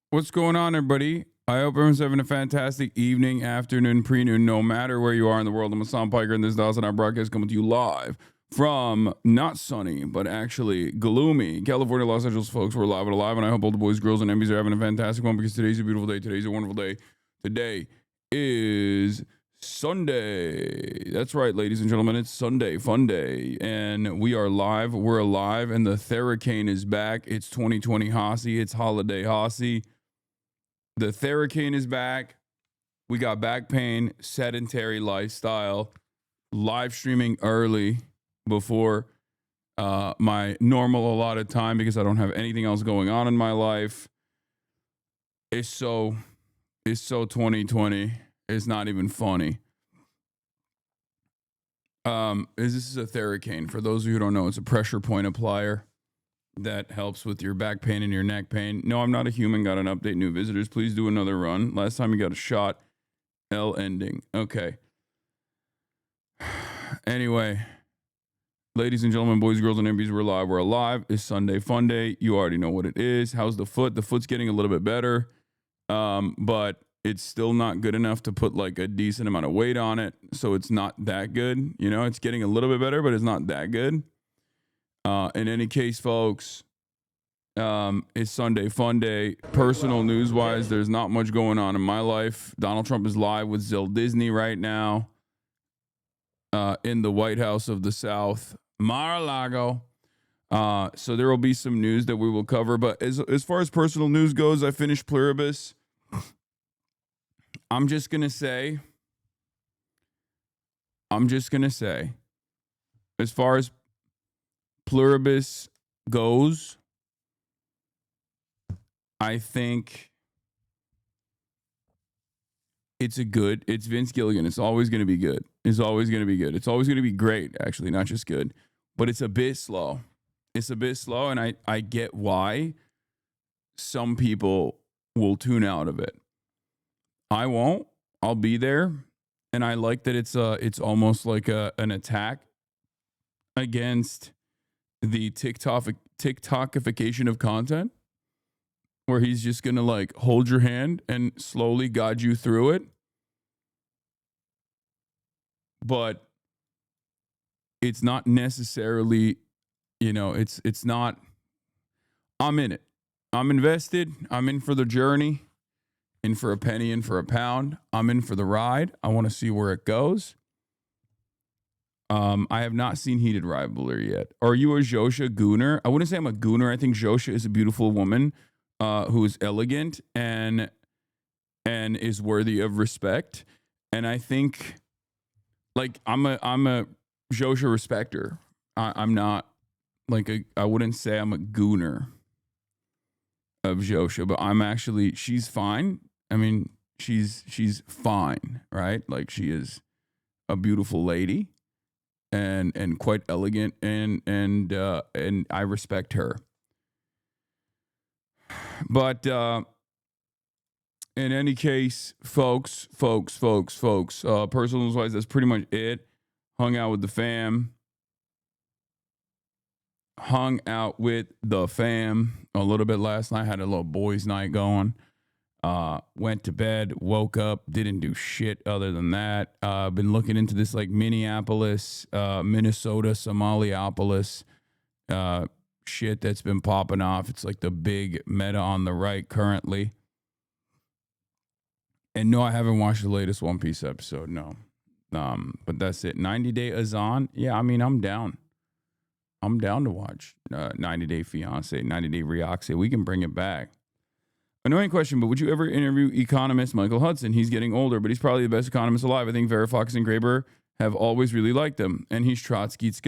What's going on, everybody? I hope everyone's having a fantastic evening, afternoon, pre-noon, no matter where you are in the world. I'm Hasan Piker, and this is the HasanAbi Broadcast coming to you live from not sunny, but actually gloomy California, Los Angeles, folks. We're live and alive, and I hope all the boys, girls, and MBs are having a fantastic one because today's a beautiful day. Today's a wonderful day. Today is Sunday. That's right, ladies and gentlemen. It's Sunday, fun day, and we are live. We're alive, and the Theracane is back. It's 2020 Hossie. It's holiday Hossie. The Theracane is back. We got back pain, sedentary lifestyle, live streaming early before my normal allotted time because I don't have anything else going on in my life. It's so 2020. It's not even funny. This is a Theracane. For those of you who don't know, it's a pressure point applier that helps with your back pain and your neck pain. No, I'm not a human. Got an update. New visitors. Please do another run. Last time you got a shot. L ending. Okay. Anyway, ladies and gentlemen, boys, girls, and MBs, we're live. We're alive. It's Sunday fun day. You already know what it is. How's the foot? The foot's getting a little bit better, but it's still not good enough to put like a decent amount of weight on it. So it's not that good. You know, it's getting a little bit better, but it's not that good. In any case, folks, it's Sunday fun day. Personal news wise, there's not much going on in my life. Donald Trump is live with Zil Disney right now in the White House of the South, Mar-a-Lago. So there will be some news that we will cover. But as far as personal news goes, I finished Pluribus. I'm just going to say, as far as Pluribus goes, I think it's Vince Gilligan. It's always going to be good. It's always going to be great, actually, not just good. But it's a bit slow. And I get why some people will tune out of it. I won't. I'll be there. And I like that it's almost like an attack against the TikTokification of content, where he's just going to like hold your hand and slowly guide you through it. But it's not necessarily, it's not, I'm in it. I'm invested. I'm in for the journey, in for a penny, in for a pound. I'm in for the ride. I want to see where it goes. I have not seen Heated Rivalry yet. Are you a Josha gooner? I wouldn't say I'm a gooner. I think Josha is a beautiful woman who is elegant and is worthy of respect. And I think, like, I'm a Josha respecter. I'm not like I wouldn't say I'm a gooner of Josha, but I'm actually, she's fine. I mean, she's fine, right? Like, she is a beautiful lady and quite elegant, and I respect her. But in any case, folks, personal news wise, that's pretty much it. Hung out with the fam a little bit last night. Had a little boys' night going. Went to bed, woke up, didn't do shit other than that. Been looking into this like Minneapolis, Minnesota, Somaliapolis shit that's been popping off. It's like the big meta on the right currently. And no, I haven't watched the latest One Piece episode, no. But that's it. 90 Day Azan. Yeah, I mean, I'm down. I'm down to watch 90 Day Fiancé, 90 Day Rioxe. We can bring it back. Annoying question, but would you ever interview economist Michael Hudson? He's getting older, but he's probably the best economist alive. I think Vera Fox and Graeber have always really liked him, and he's Trotsky's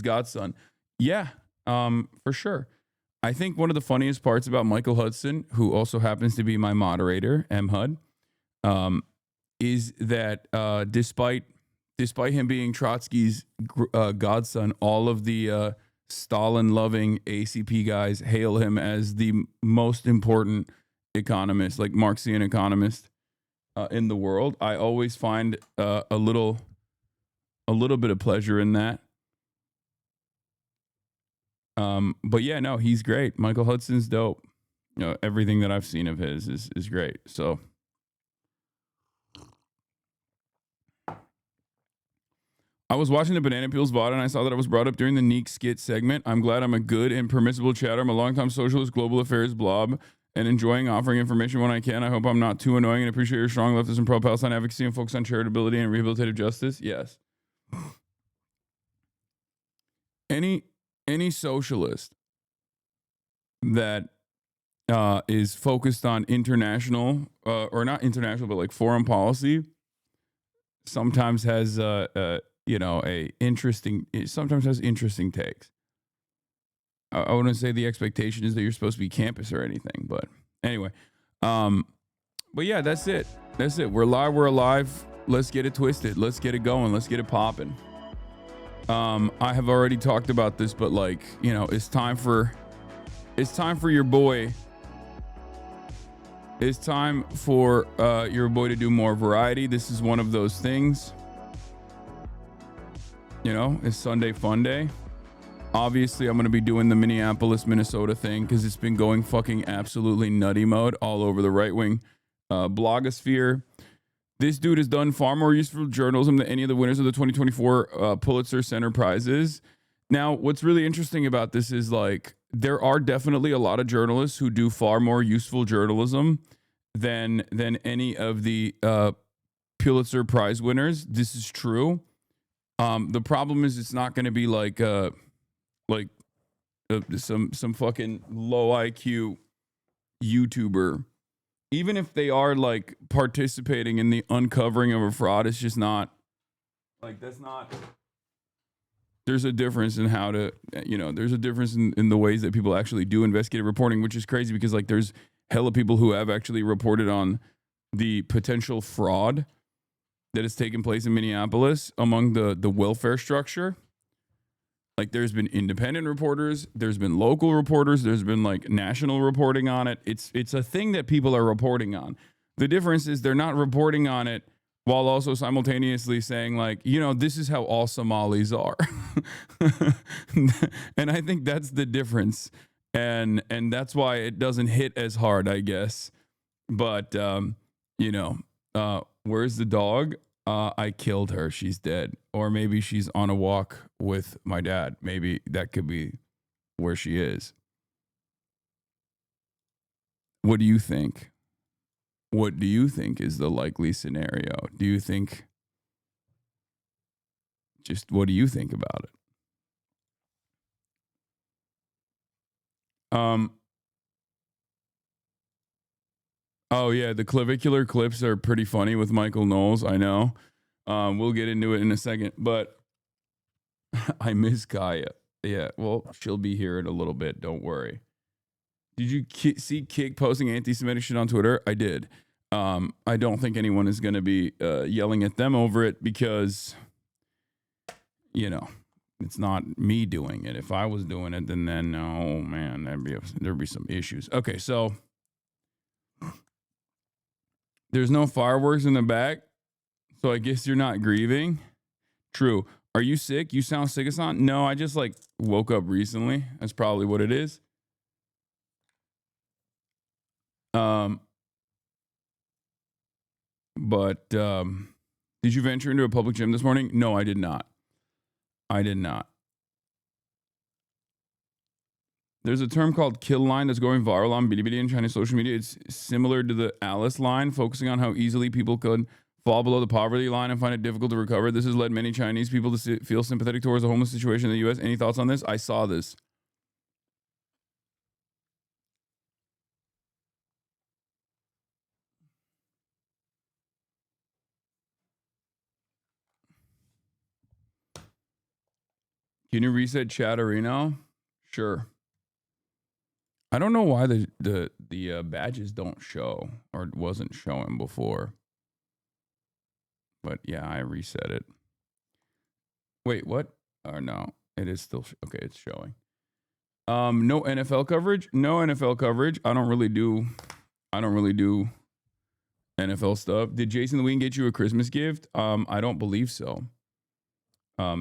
godson. Yeah, for sure. I think one of the funniest parts about Michael Hudson, who also happens to be my moderator, M. Hud, is that despite him being Trotsky's godson, all of the Stalin-loving ACP guys hail him as the most important economist, like Marxian economist in the world. I always find a little bit of pleasure in that. But yeah, no, he's great. Michael Hudson's dope. everything that I've seen of his is great. So I was watching the Banana Peels VOD and I saw that I was brought up during the Neek skit segment. I'm glad I'm a good and permissible chatter. I'm a longtime socialist, global affairs blob, and enjoying offering information when I can. I hope I'm not too annoying and appreciate your strong leftist and pro-Palestine advocacy and focus on charitability and rehabilitative justice. Yes. Any socialist that is focused on international or not international, but like foreign policy sometimes has sometimes has interesting takes. I wouldn't say the expectation is that you're supposed to be campus or anything, but anyway. But yeah, that's it. That's it. We're live. We're alive. Let's get it twisted. Let's get it going. Let's get it popping. I have already talked about this, but like, it's time for your boy. It's time for your boy to do more variety. This is one of those things. It's Sunday Fun Day. Obviously, I'm going to be doing the Minneapolis, Minnesota thing because it's been going fucking absolutely nutty mode all over the right-wing blogosphere. This dude has done far more useful journalism than any of the winners of the 2024 Pulitzer Center Prizes. Now, what's really interesting about this is like there are definitely a lot of journalists who do far more useful journalism than any of the Pulitzer Prize winners. This is true. The problem is it's not going to be like some fucking low IQ YouTuber. Even if they are like participating in the uncovering of a fraud, it's just not like that's not. There's a difference in how to, there's a difference in the ways that people actually do investigative reporting, which is crazy because like there's hella people who have actually reported on the potential fraud that has taken place in Minneapolis among the welfare structure. Like there's been independent reporters, there's been local reporters, there's been like national reporting on it. It's a thing that people are reporting on. The difference is they're not reporting on it while also simultaneously saying like, this is how all Somalis are. And I think that's the difference. And that's why it doesn't hit as hard, I guess. But, where's the dog? I killed her. She's dead. Or maybe she's on a walk with my dad. Maybe that could be where she is. What do you think? What do you think is the likely scenario? Do you think, what do you think about it? Oh yeah, the clavicular clips are pretty funny with Michael Knowles. I know. We'll get into it in a second, but I miss Kaya. Yeah, well, she'll be here in a little bit. Don't worry. Did you see Kick posting anti-Semitic shit on Twitter? I did. I don't think anyone is going to be yelling at them over it because, it's not me doing it. If I was doing it, then oh man, there'd be some issues. Okay, so there's no fireworks in the back, so I guess you're not grieving. True. Are you sick? You sound sick, Hasan. No, I just like woke up recently. That's probably what it is. But did you venture into a public gym this morning? No, I did not. I did not. There's a term called kill line that's going viral on Bilibili and Chinese social media. It's similar to the Alice line, focusing on how easily people could fall below the poverty line and find it difficult to recover. This has led many Chinese people to feel sympathetic towards the homeless situation in the U.S. Any thoughts on this? I saw this. Can you reset Chatterino? Sure. I don't know why the badges don't show or wasn't showing before. But yeah, I reset it. Wait, what? Or no, it is still okay. It's showing. No NFL coverage. No NFL coverage. I don't really do NFL stuff. Did Jason Lewin get you a Christmas gift? I don't believe so.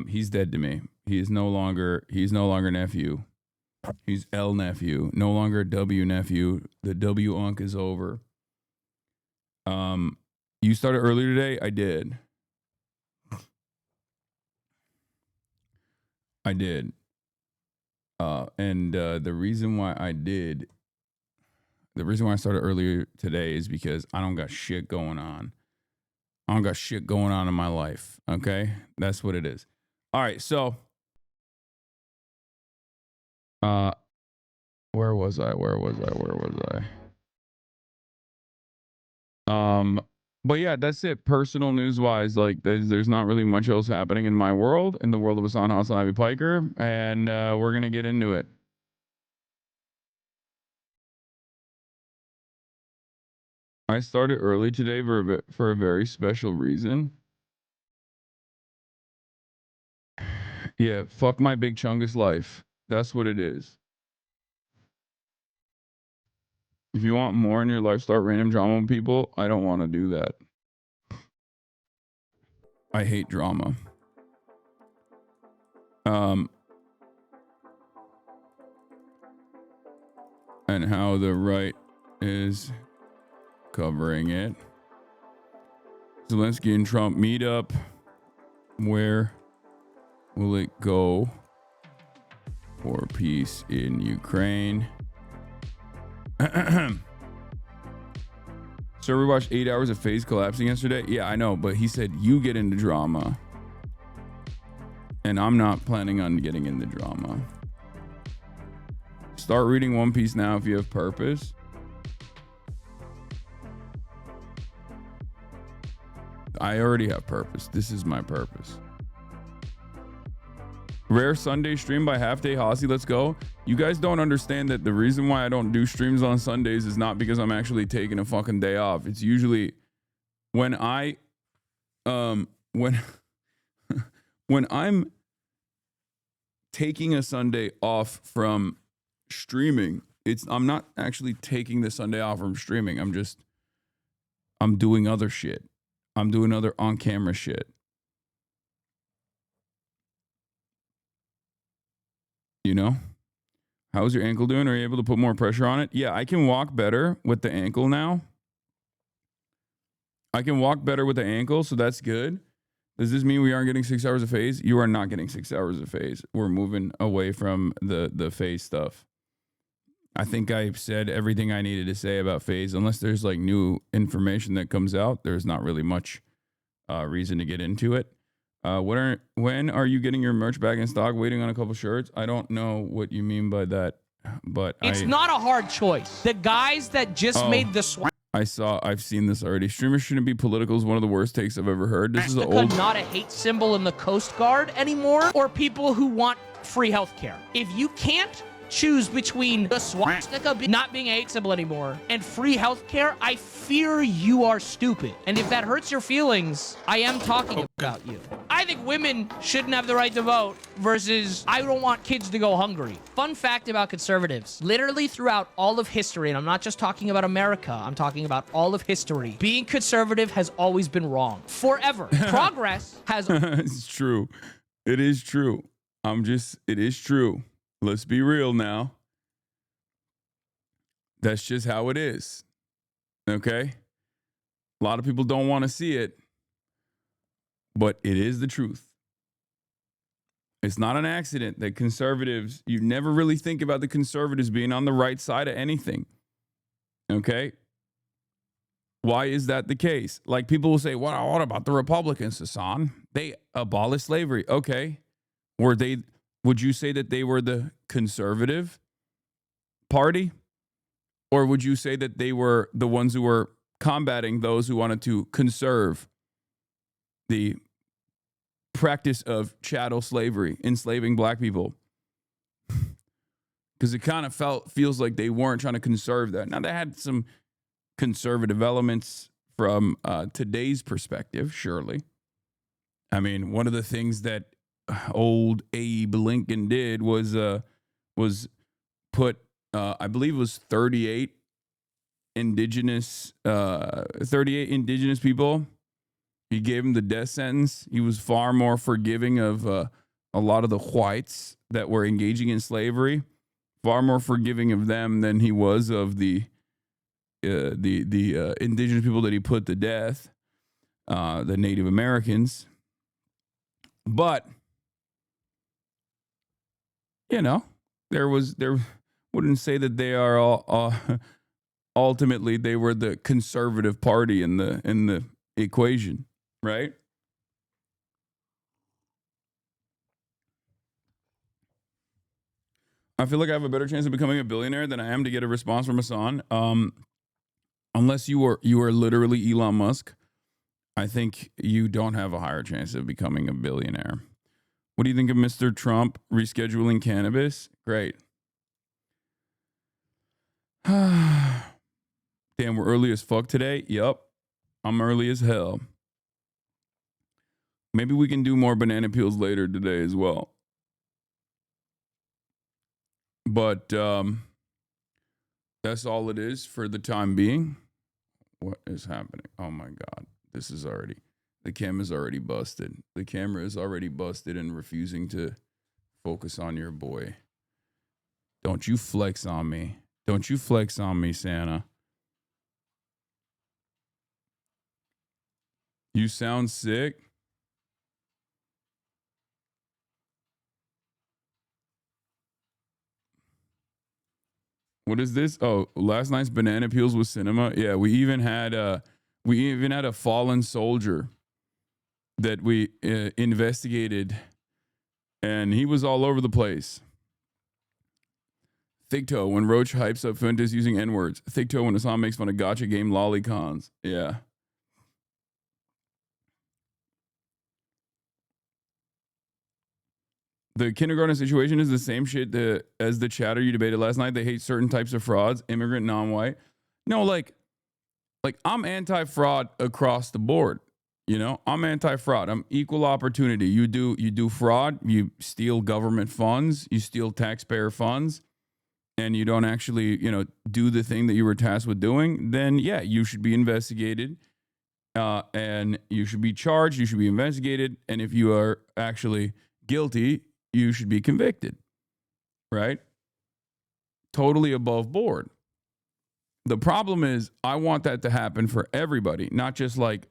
He's dead to me. He's no longer nephew. He's L nephew, no longer W nephew. The W unk is over. You started earlier today? I did. And the reason why I started earlier today is because I don't got shit going on. I don't got shit going on in my life. Okay? That's what it is. All right, so where was I? But yeah, that's it. Personal news wise, like there's not really much else happening in my world, in the world of HasanAbi Piker, and we're gonna get into it. I started early today for a very special reason. Yeah, fuck my big chungus life. That's what it is. If you want more in your life, start random drama with people. I don't want to do that. I hate drama. And how the right is covering it. Zelensky and Trump meetup. Where will it go for peace in Ukraine? So we watched 8 hours of FaZe collapsing yesterday. Yeah, I know, but he said you get into drama. And I'm not planning on getting into drama. Start reading One Piece now if you have purpose. I already have purpose. This is my purpose. Rare Sunday stream by Half Day Hossie. Let's go. You guys don't understand that the reason why I don't do streams on Sundays is not because I'm actually taking a fucking day off. It's usually when I when I'm taking a Sunday off from streaming, I'm not actually taking the Sunday off from streaming. I'm doing other shit. I'm doing other on-camera shit. You know? How's your ankle doing? Are you able to put more pressure on it? Yeah, I can walk better with the ankle now. I can walk better with the ankle, so that's good. Does this mean we aren't getting 6 hours of FaZe? You are not getting 6 hours of FaZe. We're moving away from the FaZe stuff. I think I've said everything I needed to say about FaZe. Unless there's like new information that comes out, there's not really much reason to get into it. When are you getting your merch back in stock? Waiting on a couple shirts. I don't know what you mean by that, but it's not a hard choice. The guys that just made the swap. I've seen this already. Streamers shouldn't be political is one of the worst takes I've ever heard. This is an old. Not a hate symbol in the Coast Guard anymore, or people who want free healthcare. If you can't choose between the swastika not being a hate symbol anymore and free healthcare, I fear you are stupid. And if that hurts your feelings, I am talking about you. I think women shouldn't have the right to vote versus I don't want kids to go hungry. Fun fact about conservatives, literally throughout all of history, and I'm not just talking about America, I'm talking about all of history, being conservative has always been wrong. Forever. Progress has... It's true. It is true. It is true. Let's be real now. That's just how it is. Okay? A lot of people don't want to see it, but it is the truth. It's not an accident that conservatives, you never really think about the conservatives being on the right side of anything. Okay? Why is that the case? Like people will say, what about the Republicans, Hasan? They abolished slavery. Okay. Would you say that they were the conservative party? Or would you say that they were the ones who were combating those who wanted to conserve the practice of chattel slavery, enslaving black people? Because it kind of feels like they weren't trying to conserve that. Now, they had some conservative elements from today's perspective, surely. I mean, one of the things that old Abe Lincoln did was put, I believe it was 38 indigenous people. He gave them the death sentence. He was far more forgiving of a lot of the whites that were engaging in slavery far more forgiving of them than he was of the indigenous people that he put to death, the Native Americans. But you know, there wouldn't say that they are all ultimately they were the conservative party in the equation, right? I feel like I have a better chance of becoming a billionaire than I am to get a response from Hasan. Unless you are literally Elon Musk, I think you don't have a higher chance of becoming a billionaire. What do you think of Mr. Trump rescheduling cannabis? Great. Damn, we're early as fuck today. Yup, I'm early as hell. Maybe we can do more banana peels later today as well. But that's all it is for the time being. What is happening? Oh my God. The camera's already busted. The camera is already busted and refusing to focus on your boy. Don't you flex on me. Don't you flex on me, Santa. You sound sick. What is this? Oh, last night's banana peels with cinema. Yeah, we even had a fallen soldier that we investigated, and he was all over the place. Thick toe when Roach hypes up Fuentes using N-words. Thick toe when Hasan makes fun of gotcha game lolicons. Yeah. The kindergarten situation is the same shit as the chatter you debated last night. They hate certain types of frauds, immigrant, non-white. No, like I'm anti-fraud across the board. You know, I'm anti-fraud. I'm equal opportunity. You do fraud, you steal government funds, you steal taxpayer funds, and you don't actually, do the thing that you were tasked with doing, then yeah, you should be investigated. And you should be charged, you should be investigated, and if you are actually guilty, you should be convicted. Right? Totally above board. The problem is I want that to happen for everybody, not just like,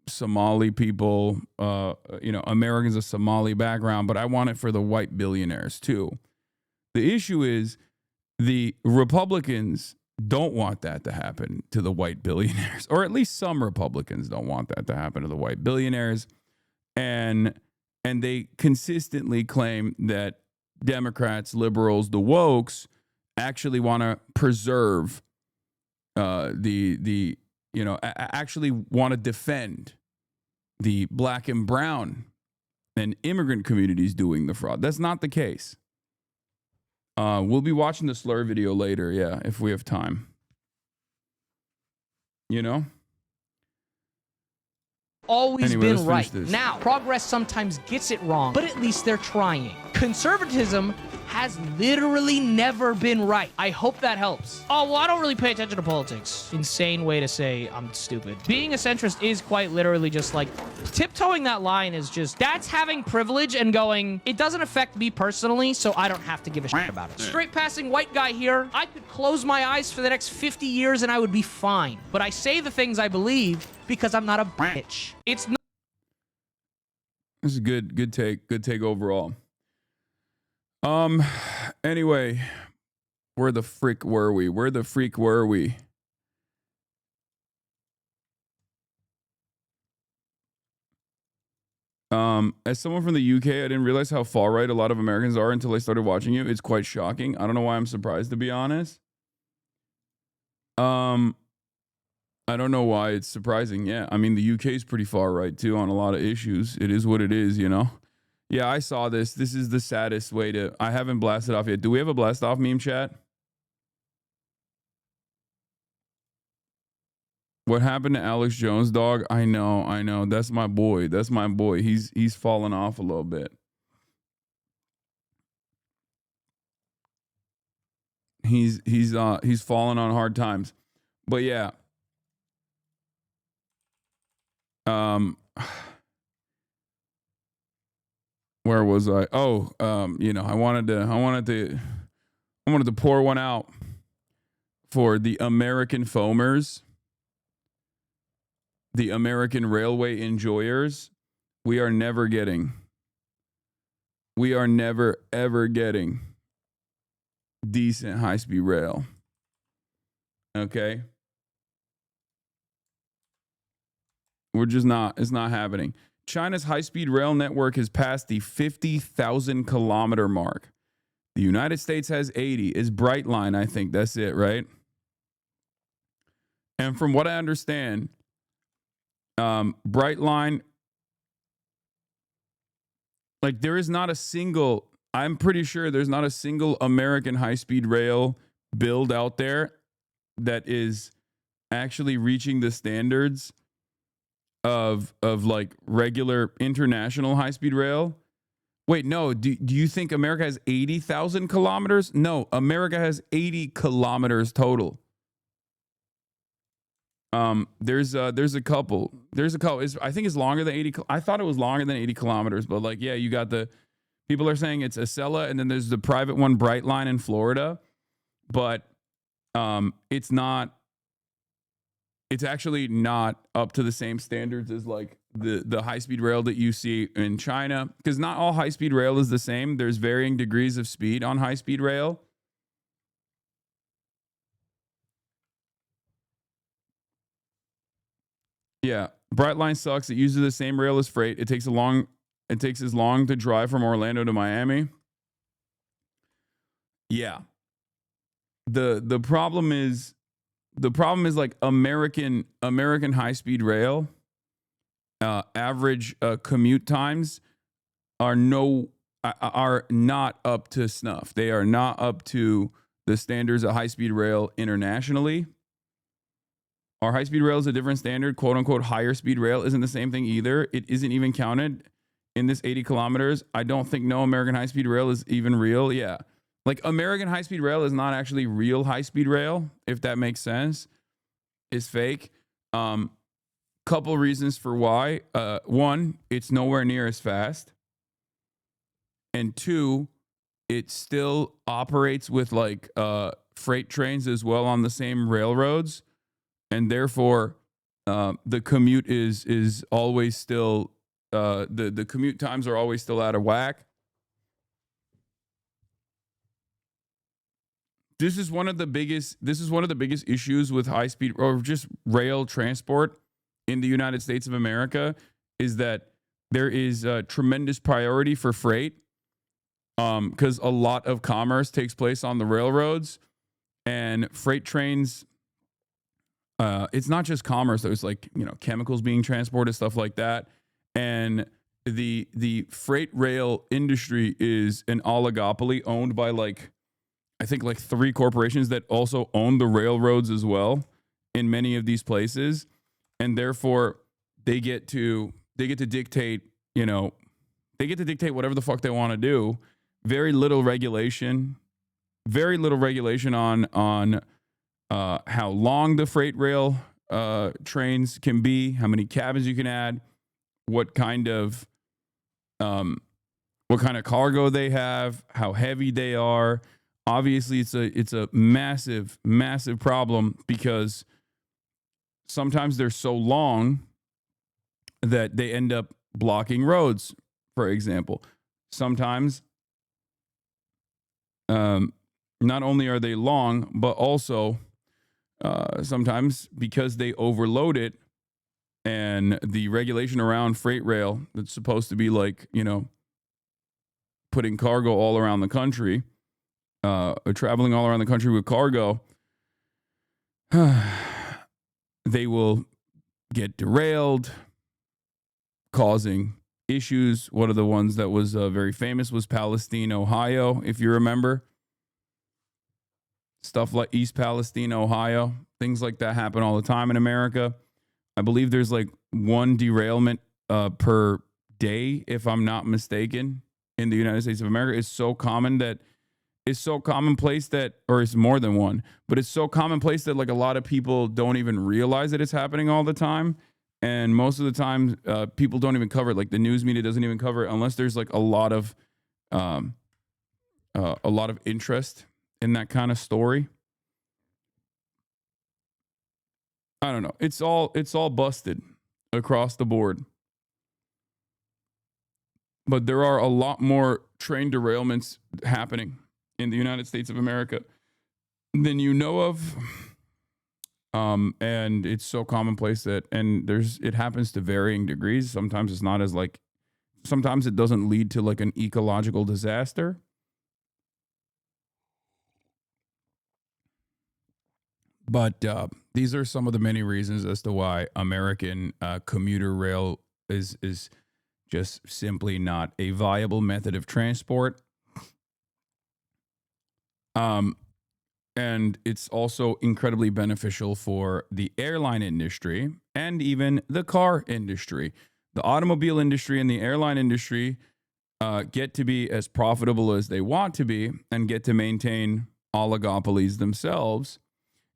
Somali people, Americans of Somali background, but I want it for the white billionaires too. The issue is the Republicans don't want that to happen to the white billionaires, or at least some Republicans don't want that to happen to the white billionaires. And they consistently claim that Democrats, liberals, the wokes actually want to preserve actually want to defend the black and brown and immigrant communities doing the fraud. That's not the case. We'll be watching the slur video later, yeah, if we have time. Always Anyway, been right. this. Now, progress sometimes gets it wrong, but at least they're trying. Conservatism has literally never been right. I hope that helps. Oh, well, I don't really pay attention to politics. Insane way to say I'm stupid. Being a centrist is quite literally just like tiptoeing that line is just, that's having privilege and going, it doesn't affect me personally, so I don't have to give a shit about it. Straight passing white guy here, I could close my eyes for the next 50 years and I would be fine. But I say the things I believe because I'm not a bitch. It's not. This is good take overall. Anyway, where the freak were we? As someone from the UK, I didn't realize how far right a lot of Americans are until I started watching you. It's quite shocking. I don't know why I'm surprised, to be honest. I don't know why it's surprising. Yeah, I mean, the UK is pretty far right too on a lot of issues. It is what it is, Yeah, I saw this. This is the saddest way to... I haven't blasted off yet. Do we have a blast off meme chat? What happened to Alex Jones, dog? I know. That's my boy. He's fallen off a little bit. He's fallen on hard times. But yeah. Where was I? Oh, I wanted to I wanted to pour one out for the American foamers, the American railway enjoyers. We are never ever getting decent high-speed rail. Okay? We're just not, it's not happening. China's high-speed rail network has passed the 50,000 kilometer mark. The United States has 80. Is Brightline, I think. That's it, right? And from what I understand, Brightline, like there is not a single, I'm pretty sure there's not a single American high-speed rail build out there that is actually reaching the standards of like regular international high-speed rail. Wait, no, do you think America has 80,000 kilometers? No, America has 80 kilometers total. There's a couple. I think it's longer than 80. I thought it was longer than 80 kilometers, but like, yeah, you got the people are saying it's Acela, and then there's the private one, Brightline in Florida, but it's actually not up to the same standards as like the high-speed rail that you see in China, because not all high-speed rail is the same. There's varying degrees of speed on high-speed rail. Yeah, Brightline sucks. It uses the same rail as freight. It takes as long to drive from Orlando to Miami. Yeah. The problem is like American high-speed rail average commute times are not up to snuff. They are not up to the standards of high-speed rail internationally. Our high-speed rail is a different standard. Quote unquote higher speed rail isn't the same thing either. It isn't even counted in this 80 kilometers. I don't think no American high-speed rail is even real. Yeah. Like American high-speed rail is not actually real high-speed rail, if that makes sense. It's fake. Couple reasons for why. One, it's nowhere near as fast. And two, it still operates with like freight trains as well on the same railroads. And therefore, the commute is always still the commute times are always still out of whack. This is one of the biggest issues with high speed or just rail transport in the United States of America, is that there is a tremendous priority for freight, because a lot of commerce takes place on the railroads, and freight trains. It's not just commerce, though. It's like, chemicals being transported, stuff like that. And the freight rail industry is an oligopoly owned by I think 3 corporations that also own the railroads as well in many of these places. And therefore they get to dictate, whatever the fuck they want to do. Very little regulation on how long the freight rail trains can be, how many cabins you can add, what kind of cargo they have, how heavy they are. Obviously, it's a massive problem, because sometimes they're so long that they end up blocking roads, for example. Sometimes not only are they long, but also sometimes because they overload it, and the regulation around freight rail that's supposed to be putting cargo all around the country, traveling all around the country with cargo, they will get derailed, causing issues. One of the ones that was very famous was Palestine, Ohio, if you remember. Stuff like East Palestine, Ohio, things like that happen all the time in America. I believe there's 1 derailment per day, if I'm not mistaken, in the United States of America. It's so commonplace that, or it's more than 1, but it's so commonplace that a lot of people don't even realize that it's happening all the time. And most of the time, people don't even cover it. The news media doesn't even cover it unless there's a lot of interest in that kind of story. I don't know. It's all busted across the board. But there are a lot more train derailments happening in the United States of America than you know of. And it's so commonplace that, and it happens to varying degrees. Sometimes it's not as like, sometimes it doesn't lead to like an ecological disaster. But these are some of the many reasons as to why American commuter rail is just simply not a viable method of transport. And it's also incredibly beneficial for the airline industry and even the car industry. The automobile industry and the airline industry get to be as profitable as they want to be and get to maintain oligopolies themselves.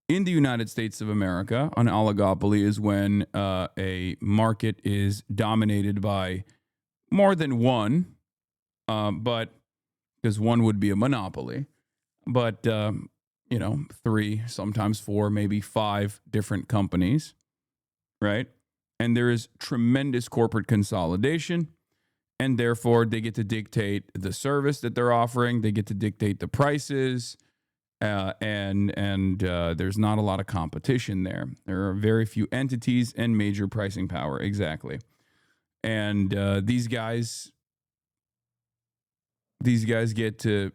In the United States of America, an oligopoly is when a market is dominated by more than one, but because one would be a monopoly, but 3, sometimes 4, maybe 5 different companies, right? And there is tremendous corporate consolidation, and therefore they get to dictate the service that they're offering. They get to dictate the prices, and there's not a lot of competition there. There are very few entities and major pricing power, exactly. And these guys get to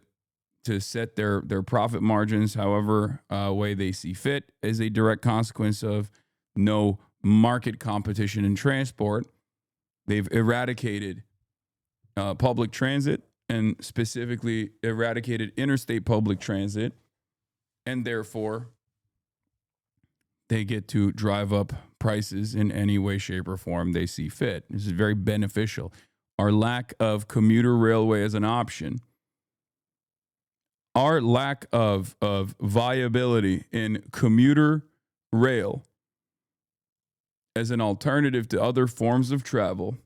set their profit margins however way they see fit as a direct consequence of no market competition in transport. They've eradicated public transit and specifically eradicated interstate public transit, and therefore they get to drive up prices in any way, shape, or form they see fit. This is very beneficial. Our lack of commuter railway as an option, our lack of viability in commuter rail as an alternative to other forms of travel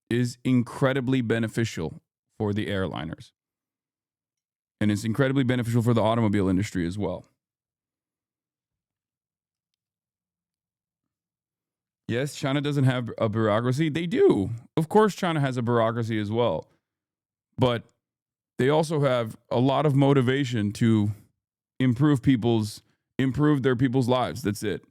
is incredibly beneficial for the airliners. And it's incredibly beneficial for the automobile industry as well. Yes, China doesn't have a bureaucracy. They do. Of course, China has a bureaucracy as well. But they also have a lot of motivation to improve their people's lives. That's it.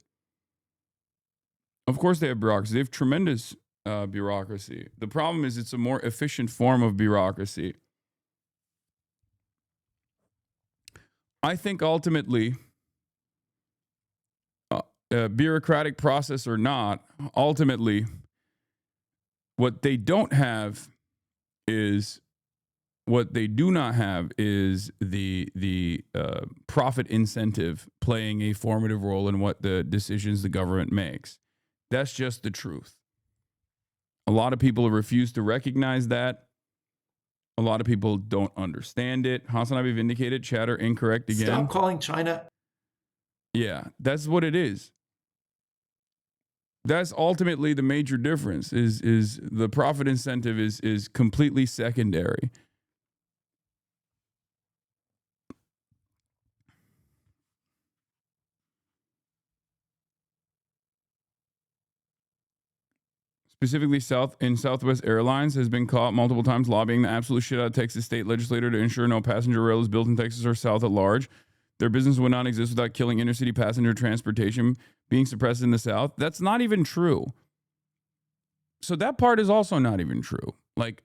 Of course, they have bureaucracy. They have tremendous bureaucracy. The problem is it's a more efficient form of bureaucracy. I think ultimately, bureaucratic process or not, ultimately, what they do not have is the profit incentive playing a formative role in what the decisions the government makes. That's just the truth. A lot of people refuse to recognize that. A lot of people don't understand it. HasanAbi vindicated, chatter incorrect again. Stop calling China. Yeah, that's what it is. That's ultimately the major difference is the profit incentive is completely secondary. Specifically, Southwest Airlines has been caught multiple times lobbying the absolute shit out of Texas state legislator to ensure no passenger rail is built in Texas or South at large. Their business would not exist without killing intercity passenger transportation being suppressed in the South. That's not even true. So that part is also not even true. Like,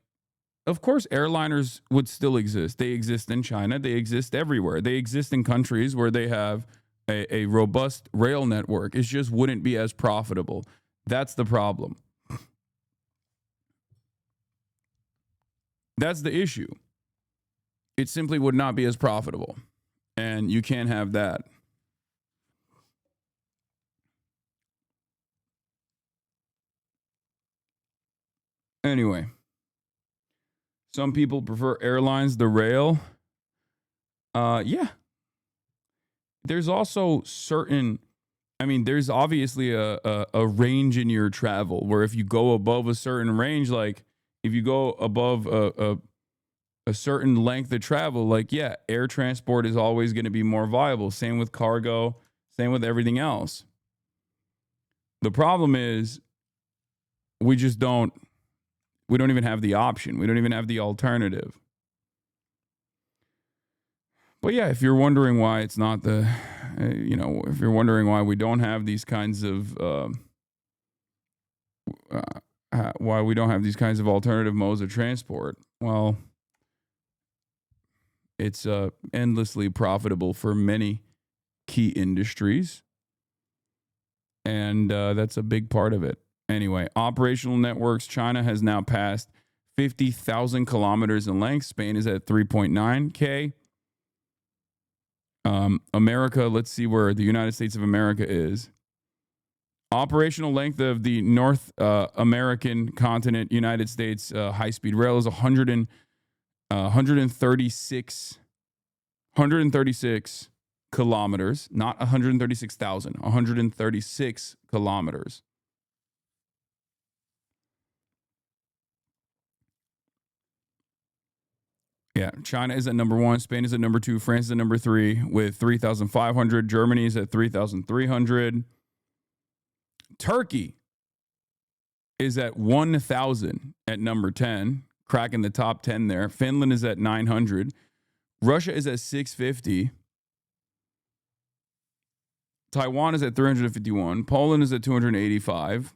of course, airliners would still exist. They exist in China. They exist everywhere. They exist in countries where they have a robust rail network. It just wouldn't be as profitable. That's the problem. That's the issue. It simply would not be as profitable. And you can't have that. Anyway, some people prefer airlines, the rail. Yeah. There's also there's obviously a range in your travel where if you go above a certain range, like if you go above a certain length of travel, like, yeah, air transport is always going to be more viable. Same with cargo, same with everything else. The problem is we don't even have the option. We don't even have the alternative. But yeah, if you're wondering why it's not if you're wondering why we don't have these kinds of, why we don't have these kinds of alternative modes of transport, well, it's endlessly profitable for many key industries. And that's a big part of it. Anyway, operational networks. China has now passed 50,000 kilometers in length. Spain is at 3.9K. America, let's see where the United States of America is. Operational length of the North American continent, United States high-speed rail is 136 kilometers, not 136,000, 136 kilometers. Yeah, China is at number 1, Spain is at number 2, France is at number 3 with 3,500, Germany is at 3,300. Turkey is at 1,000 at number 10, cracking the top 10 there. Finland is at 900. Russia is at 650. Taiwan is at 351. Poland is at 285.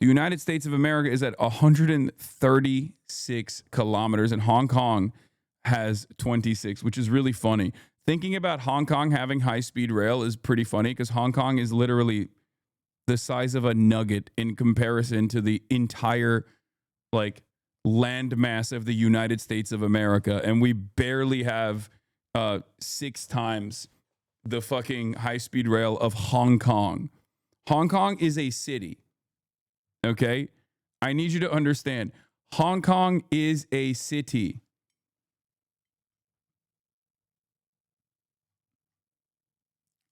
The United States of America is at 136 kilometers, and Hong Kong has 26, which is really funny. Thinking about Hong Kong having high-speed rail is pretty funny because Hong Kong is literally the size of a nugget in comparison to the entire, like, landmass of the United States of America, and we barely have 6 times the fucking high-speed rail of Hong Kong. Hong Kong is a city. Okay? I need you to understand. Hong Kong is a city.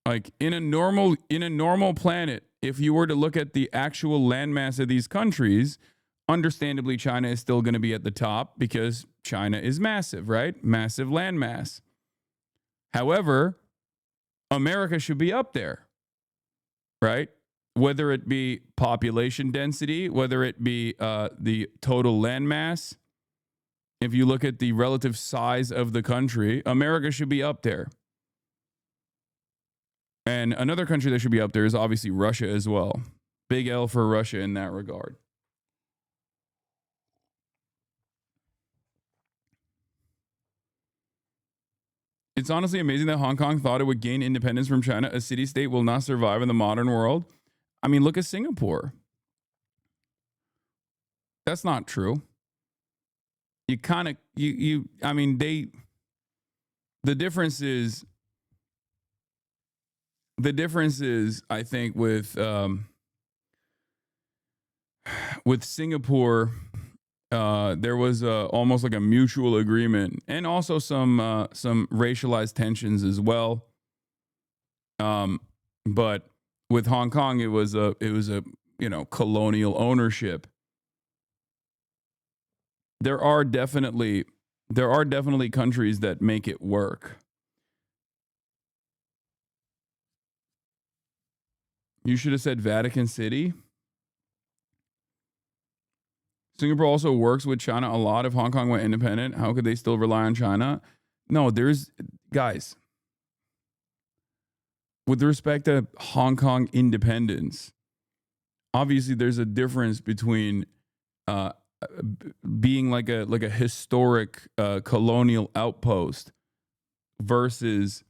Like in a normal planet, if you were to look at the actual landmass of these countries, understandably China is still going to be at the top because China is massive, right? Massive landmass. However, America should be up there. Right? Whether it be population density, whether it be the total landmass, if you look at the relative size of the country, America should be up there. And another country that should be up there is obviously Russia as well. Big L for Russia in that regard. It's honestly amazing that Hong Kong thought it would gain independence from China. A city-state will not survive in the modern world. I mean, look at Singapore. That's not true. The difference is, I think, with Singapore, there was almost like a mutual agreement, and also some racialized tensions as well. But with Hong Kong, it was a colonial ownership. There are definitely countries that make it work. You should have said Vatican City. Singapore also works with China a lot. If Hong Kong went independent, how could they still rely on China? No, guys, with respect to Hong Kong independence, obviously there's a difference between being like a historic colonial outpost versus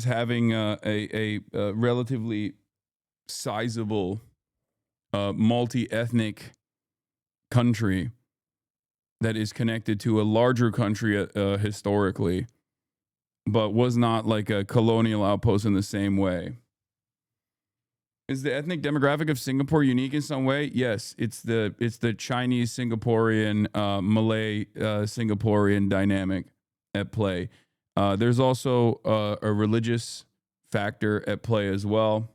having a relatively sizable multi-ethnic country that is connected to a larger country historically, but was not like a colonial outpost in the same way. Is the ethnic demographic of Singapore unique in some way? Yes, it's the Chinese Singaporean, Malay Singaporean dynamic at play. There's also a religious factor at play as well.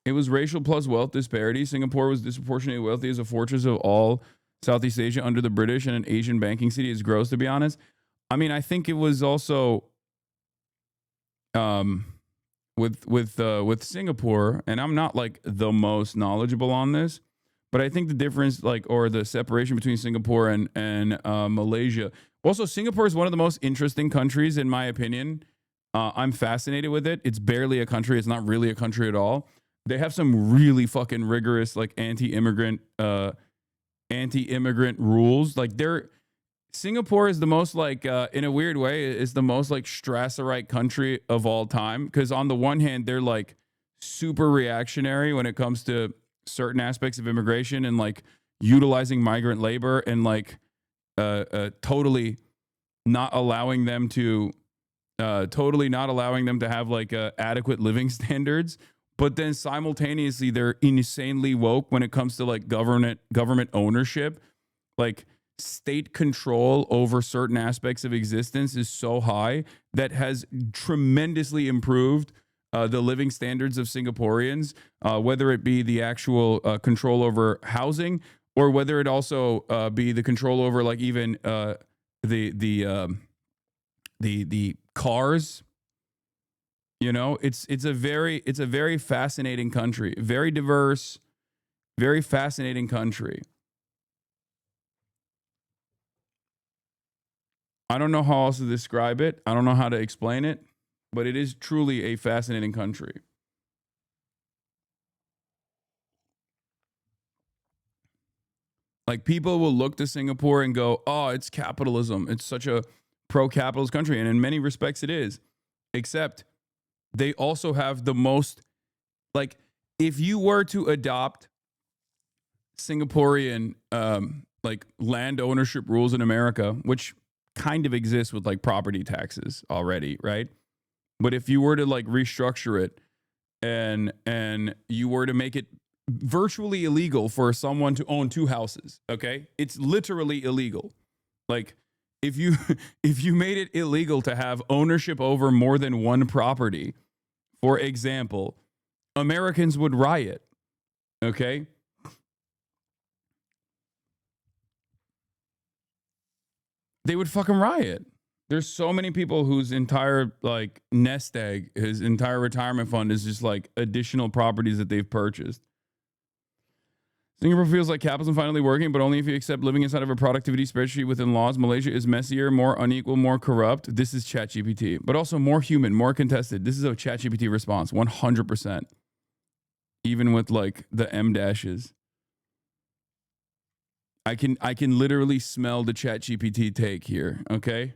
It was racial plus wealth disparity. Singapore was disproportionately wealthy as a fortress of all Southeast Asia under the British and an Asian banking city. It's gross, to be honest. I mean, I think it was also with Singapore, and I'm not like the most knowledgeable on this, but I think the difference, like, or the separation between Singapore and Malaysia. Also, Singapore is one of the most interesting countries, in my opinion. I'm fascinated with it. It's barely a country. It's not really a country at all. They have some really fucking rigorous, like, anti-immigrant rules. Like, Singapore is the most, like, in a weird way, is the most, like, Strasserite country of all time. Because on the one hand, they're, like, super reactionary when it comes to certain aspects of immigration and, like, utilizing migrant labor and, like, totally not allowing them to have, like, adequate living standards. But then simultaneously, they're insanely woke when it comes to, like, government ownership. Like, state control over certain aspects of existence is so high that has tremendously improved the living standards of Singaporeans, whether it be the actual control over housing, or whether it also be the control over, like, even the cars. You know, it's a very fascinating country, very diverse, very fascinating country. I don't know how else to describe it. I don't know how to explain it, but it is truly a fascinating country. Like, people will look to Singapore and go, oh, it's capitalism. It's such a pro-capitalist country. And in many respects it is, except they also have the most, like, if you were to adopt Singaporean, like, land ownership rules in America, which kind of exists with, like, property taxes already, right? But if you were to, like, restructure it and you were to make it virtually illegal for someone to own two houses, okay? It's literally illegal. Like, if you made it illegal to have ownership over more than one property, for example, Americans would riot, okay? They would fucking riot. There's so many people whose entire, like, nest egg, his entire retirement fund is just, like, additional properties that they've purchased. Singapore feels like capitalism finally working, but only if you accept living inside of a productivity spreadsheet within laws. Malaysia is messier, more unequal, more corrupt. This is ChatGPT, but also more human, more contested. This is a ChatGPT response, 100%. Even with, like, the M dashes. I can literally smell the ChatGPT take here, okay?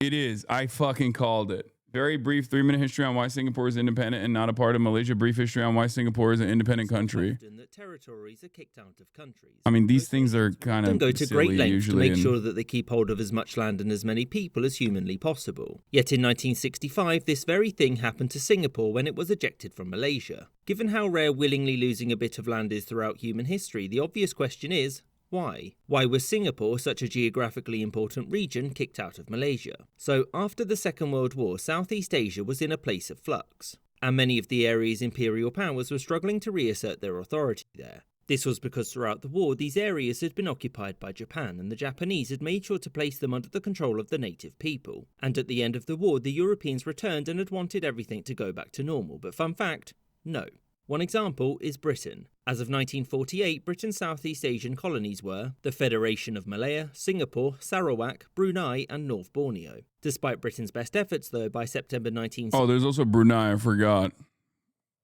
It is. I fucking called it. Very brief 3-minute history on why Singapore is independent and not a part of Malaysia. Brief history on why Singapore is an independent country. That territories are kicked out of countries. I mean, these things are kind of go to silly, great lengths usually, to make sure that they keep hold of as much land and as many people as humanly possible. Yet in 1965, this very thing happened to Singapore when it was ejected from Malaysia. Given how rare willingly losing a bit of land is throughout human history, the obvious question is, why? Why was Singapore, such a geographically important region, kicked out of Malaysia? So, after the Second World War, Southeast Asia was in a place of flux, and many of the area's imperial powers were struggling to reassert their authority there. This was because throughout the war, these areas had been occupied by Japan, and the Japanese had made sure to place them under the control of the native people. And at the end of the war, the Europeans returned and had wanted everything to go back to normal, but fun fact, no. One example is Britain. As of 1948, Britain's Southeast Asian colonies were the Federation of Malaya, Singapore, Sarawak, Brunei and North Borneo. Despite Britain's best efforts, though, by September 1960... Oh, there's also Brunei, I forgot.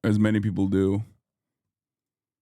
As many people do.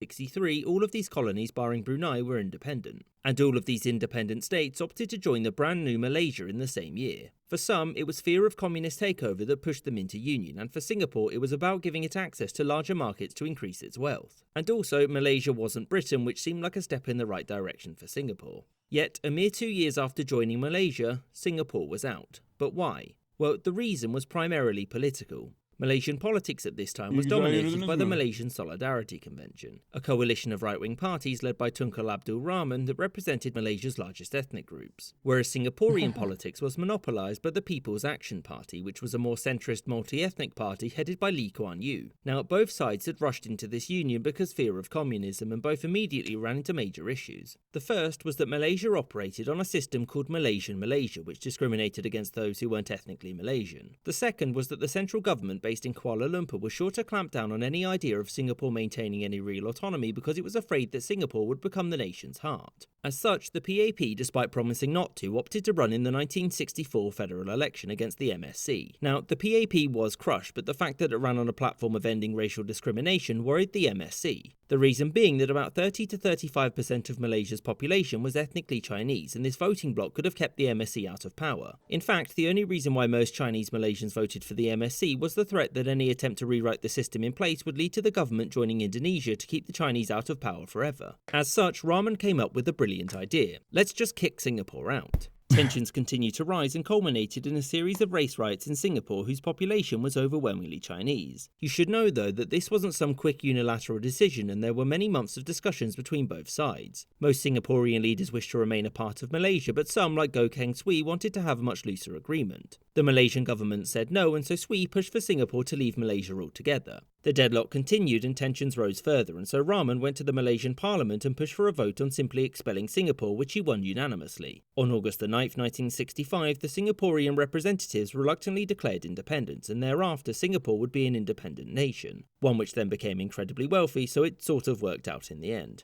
1963, all of these colonies, barring Brunei, were independent. And all of these independent states opted to join the brand new Malaysia in the same year. For some, it was fear of communist takeover that pushed them into union, and for Singapore, it was about giving it access to larger markets to increase its wealth. And also, Malaysia wasn't Britain, which seemed like a step in the right direction for Singapore. Yet, a mere 2 years after joining Malaysia, Singapore was out. But why? Well, the reason was primarily political. Malaysian politics at this time was dominated by the Malaysian Solidarity Convention, a coalition of right-wing parties led by Tunku Abdul Rahman that represented Malaysia's largest ethnic groups, whereas Singaporean politics was monopolised by the People's Action Party, which was a more centrist multi-ethnic party headed by Lee Kuan Yew. Now, both sides had rushed into this union because fear of communism, and both immediately ran into major issues. The first was that Malaysia operated on a system called Malaysian Malaysia, which discriminated against those who weren't ethnically Malaysian. The second was that the central government based in Kuala Lumpur was sure to clamp down on any idea of Singapore maintaining any real autonomy because it was afraid that Singapore would become the nation's heart. As such, the PAP, despite promising not to, opted to run in the 1964 federal election against the MSC. Now, the PAP was crushed, but the fact that it ran on a platform of ending racial discrimination worried the MSC. The reason being that about 30 to 35% of Malaysia's population was ethnically Chinese, and this voting bloc could have kept the MSC out of power. In fact, the only reason why most Chinese Malaysians voted for the MSC was the threat that any attempt to rewrite the system in place would lead to the government joining Indonesia to keep the Chinese out of power forever. As such, Rahman came up with a brilliant idea. Let's just kick Singapore out. Tensions continued to rise and culminated in a series of race riots in Singapore whose population was overwhelmingly Chinese. You should know though that this wasn't some quick unilateral decision, and there were many months of discussions between both sides. Most Singaporean leaders wished to remain a part of Malaysia, but some, like Goh Keng Swee, wanted to have a much looser agreement. The Malaysian government said no, and so Swee pushed for Singapore to leave Malaysia altogether. The deadlock continued and tensions rose further, and so Rahman went to the Malaysian parliament and pushed for a vote on simply expelling Singapore, which he won unanimously. On August the 9th, 1965, the Singaporean representatives reluctantly declared independence, and thereafter Singapore would be an independent nation, one which then became incredibly wealthy, so it sort of worked out in the end.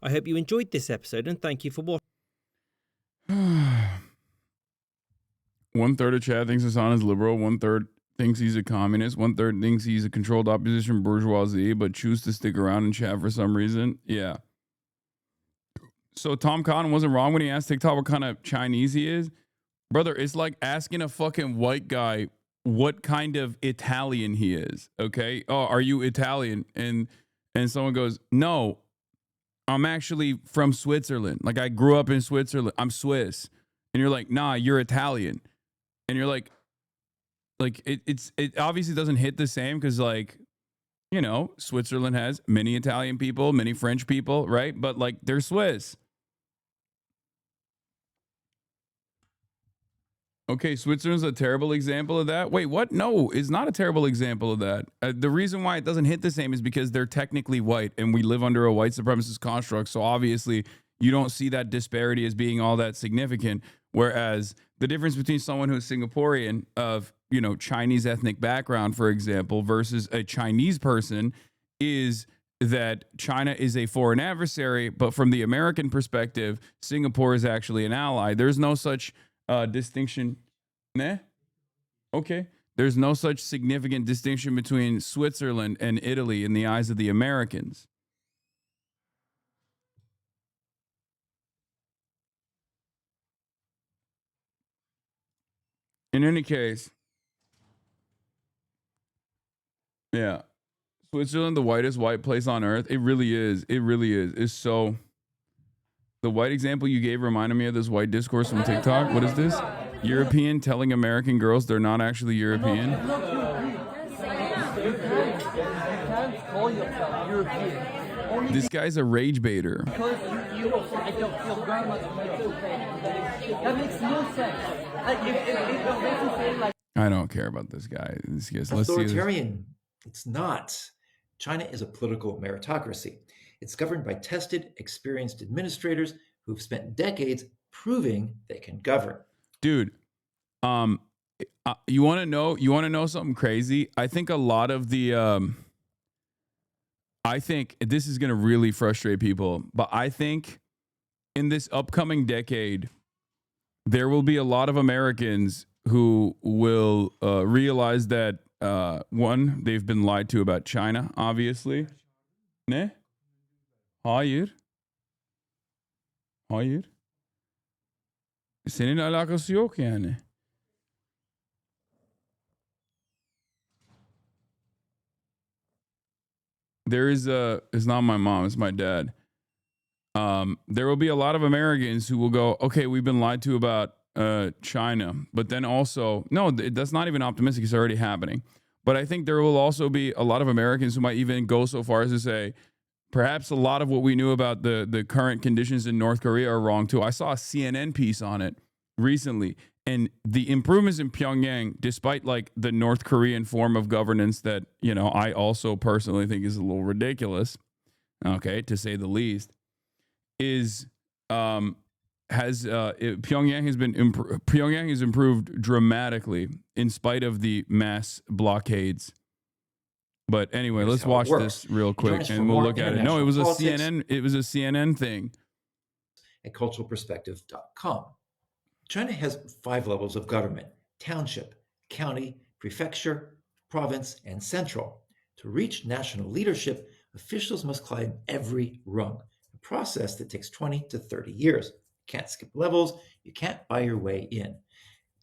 I hope you enjoyed this episode, and thank you for watching. 1/3 of Chad thinks Hasan is liberal, 1/3 thinks he's a communist, 1/3 thinks he's a controlled opposition bourgeoisie, but choose to stick around and chat for some reason. Yeah. So Tom Cotton wasn't wrong when he asked TikTok what kind of Chinese he is. Brother, it's like asking a fucking white guy what kind of Italian he is. Okay. Oh, are you Italian? And someone goes, no, I'm actually from Switzerland. Like I grew up in Switzerland. I'm Swiss. And you're like, nah, you're Italian. And you're like it obviously doesn't hit the same because, like, you know, Switzerland has many Italian people, many French people, right? But like they're Swiss. Okay, Switzerland's a terrible example of that. Wait, what? No, it's not a terrible example of that. The reason why it doesn't hit the same is because they're technically white and we live under a white supremacist construct. So obviously you don't see that disparity as being all that significant. Whereas the difference between someone who's Singaporean of, you know, Chinese ethnic background, for example, versus a Chinese person is that China is a foreign adversary. But from the American perspective, Singapore is actually an ally. There's no such distinction. Nah? Okay. There's no such significant distinction between Switzerland and Italy in the eyes of the Americans. In any case, yeah, Switzerland, the whitest white place on earth. It really is. It really is. It's so. The white example you gave reminded me of this white discourse from TikTok. What is this? European telling American girls they're not actually European. This guy's a rage baiter. That makes no sense. I don't care about this guy. Let's see this. Authoritarian. It's not. China is a political meritocracy. It's governed by tested, experienced administrators who've spent decades proving they can govern. Dude, you want to know something crazy? I think a lot of the I think this is going to really frustrate people, but I think in this upcoming decade there will be a lot of Americans who will realize that one, they've been lied to about China, obviously. Ne? Hayır. Hayır. Senin alakası yok yani. It's not my mom, it's my dad. There will be a lot of Americans who will go, okay, we've been lied to about China, but then also, no, that's not even optimistic, it's already happening. But I think there will also be a lot of Americans who might even go so far as to say, perhaps a lot of what we knew about the current conditions in North Korea are wrong too. I saw a CNN piece on it recently, and the improvements in Pyongyang, despite like the North Korean form of governance that, you know, I also personally think is a little ridiculous, okay, to say the least, is Pyongyang has improved dramatically in spite of the mass blockades. But anyway, let's watch this real quick and we'll look at it. No, it was a CNN. It was a CNN thing. At culturalperspective.com. China has 5 levels of government: township, county, prefecture, province, and central. To reach national leadership, officials must climb every rung, a process that takes 20 to 30 years. You can't skip levels, you can't buy your way in.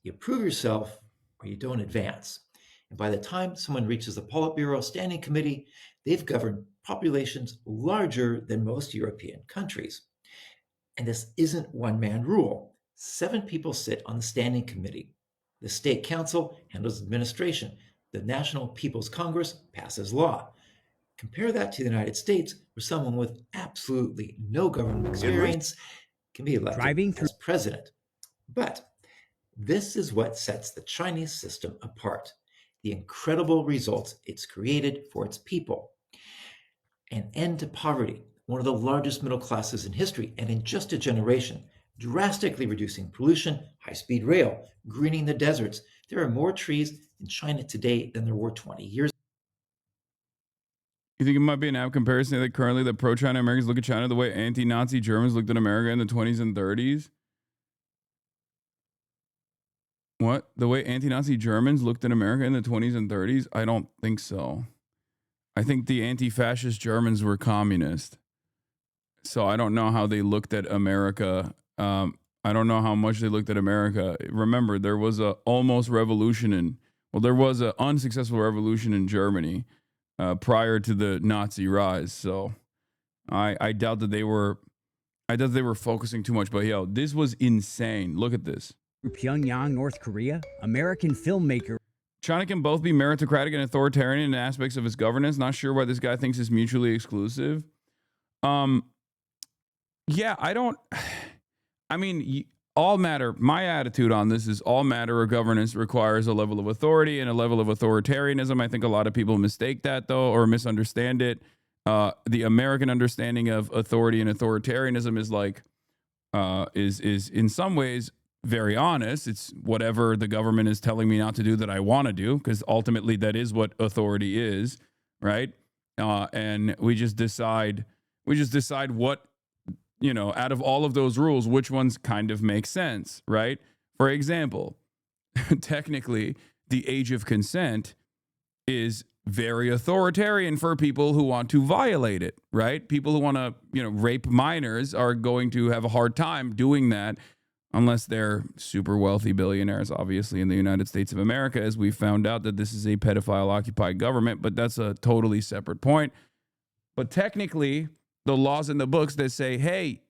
You prove yourself or you don't advance. And by the time someone reaches the Politburo Standing Committee, they've governed populations larger than most European countries. And this isn't one-man rule. 7 people sit on the Standing Committee. The State Council handles administration. The National People's Congress passes law. Compare that to the United States, where someone with absolutely no government experience can be elected as president. But this is what sets the Chinese system apart: the incredible results it's created for its people. An end to poverty, one of the largest middle classes in history, and in just a generation, drastically reducing pollution, high-speed rail, greening the deserts. There are more trees in China today than there were 20 years. You think it might be an apt comparison that currently the pro-China Americans look at China the way anti-Nazi Germans looked at America in the 20s and 30s? What? The way anti-Nazi Germans looked at America in the 20s and 30s? I don't think so. I think the anti-fascist Germans were communist. So I don't know how they looked at America. I don't know how much they looked at America. Remember, there was a almost revolution there was an unsuccessful revolution in Germany prior to the Nazi rise. So I doubt that they were focusing too much. But yo, this was insane. Look at this. Pyongyang, North Korea, American filmmaker. China can both be meritocratic and authoritarian in aspects of its governance. Not sure why this guy thinks it's mutually exclusive. Yeah, all matter. My attitude on this is all matter of governance requires a level of authority and a level of authoritarianism. I think a lot of people mistake that, though, or misunderstand it. The American understanding of authority and authoritarianism is like, is in some ways very honest. It's whatever the government is telling me not to do that I want to do, because ultimately that is what authority is, right? And we just decide what, you know, out of all of those rules, which ones kind of make sense, right? For example, technically, the age of consent is very authoritarian for people who want to violate it, right? People who want to, you know, rape minors are going to have a hard time doing that unless they're super wealthy billionaires, obviously, in the United States of America, as we found out that this is a pedophile-occupied government, but that's a totally separate point. But technically, the laws in the books that say, hey,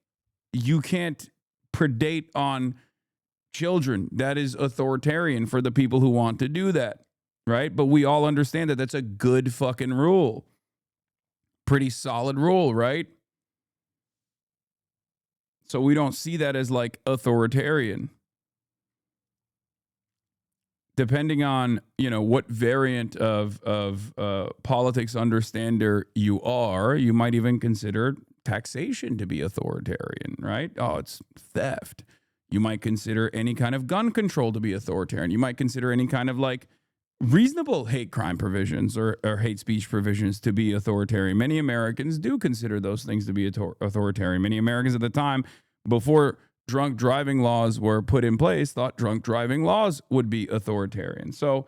you can't predate on children, that is authoritarian for the people who want to do that, right? But we all understand that that's a good fucking rule. Pretty solid rule, right? So we don't see that as like authoritarian. Depending on, you know, what variant of politics understander you are, you might even consider taxation to be authoritarian, right? Oh, it's theft. You might consider any kind of gun control to be authoritarian. You might consider any kind of like reasonable hate crime provisions or hate speech provisions to be authoritarian. Many Americans do consider those things to be authoritarian. Many Americans at the time, before drunk driving laws were put in place, thought drunk driving laws would be authoritarian. So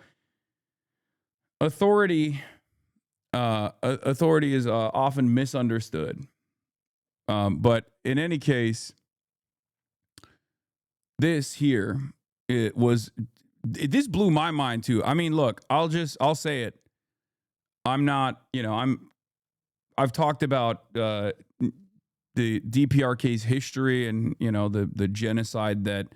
authority is often misunderstood. But in any case, this here, this blew my mind too. I mean, look, I'll say it. I'm not, you know, I've talked about the DPRK's history and, you know, the genocide that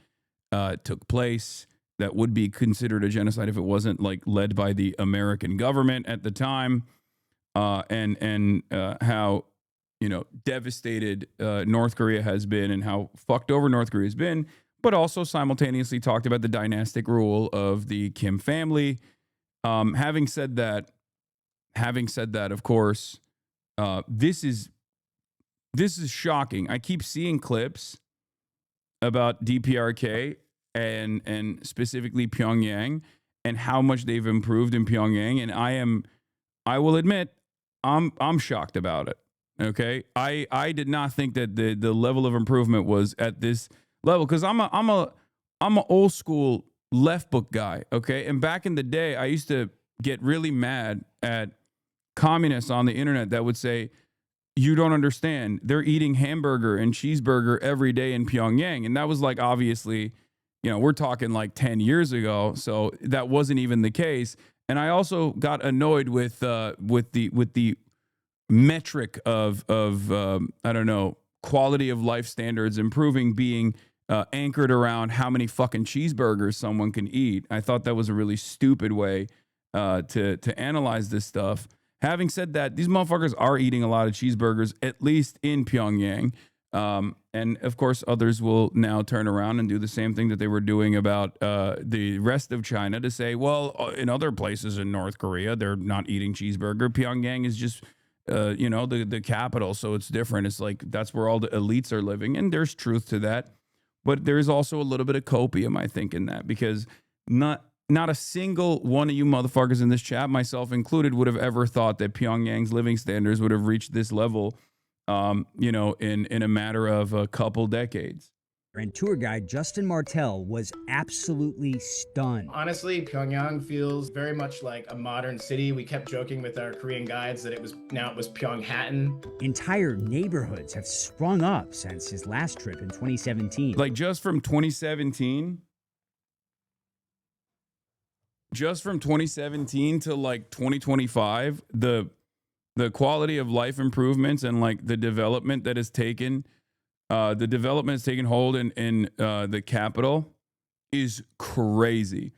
took place that would be considered a genocide if it wasn't like led by the American government at the time, and how, you know, devastated North Korea has been and how fucked over North Korea has been, but also simultaneously talked about the dynastic rule of the Kim family. Having said that, of course, this is shocking. I keep seeing clips about DPRK and specifically Pyongyang and how much they've improved in Pyongyang, and I will admit I'm shocked about it. Okay, I did not think that the level of improvement was at this level, because I'm a old school left book guy. Okay, and back in the day, I used to get really mad at communists on the internet that would say, you don't understand, they're eating hamburger and cheeseburger every day in Pyongyang. And that was like, obviously, you know, we're talking like 10 years ago, so that wasn't even the case. And I also got annoyed with the metric of I don't know, quality of life standards improving being anchored around how many fucking cheeseburgers someone can eat. I thought that was a really stupid way to analyze this stuff. Having said that, these motherfuckers are eating a lot of cheeseburgers, at least in Pyongyang. And of course, others will now turn around and do the same thing that they were doing about the rest of China, to say, well, in other places in North Korea, they're not eating cheeseburger. Pyongyang is just, you know, the capital, so it's different. It's like that's where all the elites are living, and there's truth to that. But there's also a little bit of copium, I think, in that, because not a single one of you motherfuckers in this chat, myself included, would have ever thought that Pyongyang's living standards would have reached this level, you know, in a matter of a couple decades. And tour guide Justin Martell was absolutely stunned. Honestly, Pyongyang feels very much like a modern city. We kept joking with our Korean guides that it was Pyonghattan. Entire neighborhoods have sprung up since his last trip in 2017. Like just from 2017 to like 2025, the quality of life improvements and like the development that has taken hold in the capital is crazy.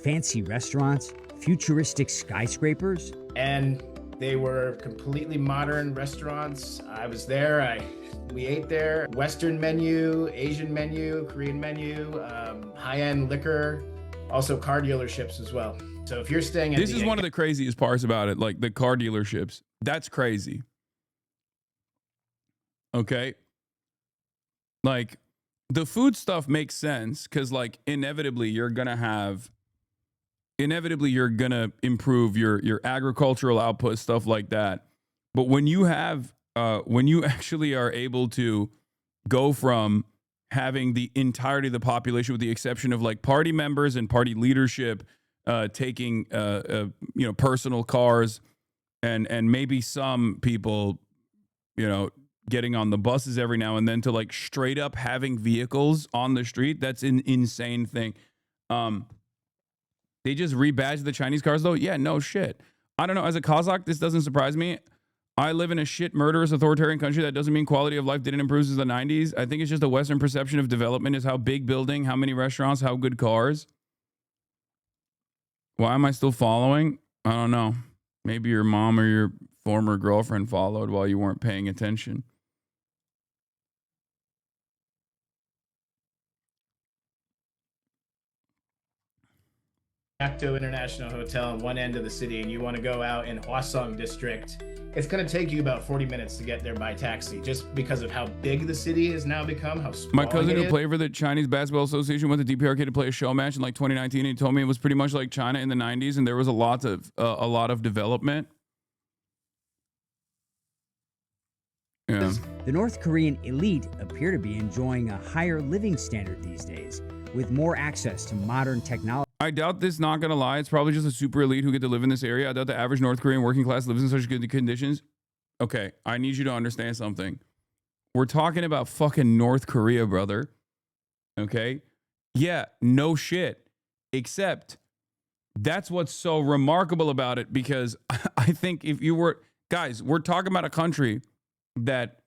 Fancy restaurants, futuristic skyscrapers, And they were completely modern restaurants. I was there. We ate there. Western menu, Asian menu, Korean menu, high-end liquor, also car dealerships as well. So if you're staying at this is one of the craziest parts about it, like the car dealerships. That's crazy. Okay. Like the food stuff makes sense because like inevitably you're going to improve your agricultural output, stuff like that. But when you actually are able to go from having the entirety of the population, with the exception of like party members and party leadership, taking personal cars and maybe some people, you know, getting on the buses every now and then, to like straight up having vehicles on the street. That's an insane thing. They just rebadged the Chinese cars though. Yeah, no shit. I don't know. As a Kazakh, this doesn't surprise me. I live in a shit murderous authoritarian country. That doesn't mean quality of life didn't improve since the 90s. I think it's just a Western perception of development is how big building, how many restaurants, how good cars. Why am I still following? I don't know. Maybe your mom or your former girlfriend followed while you weren't paying attention. Akto International Hotel on one end of the city and you want to go out in Hwasong district, it's going to take you about 40 minutes to get there by taxi, just because of how big the city has now become, how small. My cousin who played for the Chinese Basketball Association went to DPRK to play a show match in like 2019. And he told me it was pretty much like China in the 90s, and there was a lot of development. Yeah. The North Korean elite appear to be enjoying a higher living standard these days, with more access to modern technology. I doubt this, not gonna lie. It's probably just a super elite who get to live in this area. I doubt the average North Korean working class lives in such good conditions. Okay, I need you to understand something. We're talking about fucking North Korea, brother. Okay? Yeah, no shit. Except that's what's so remarkable about it, because I think if you were, guys, we're talking about a country that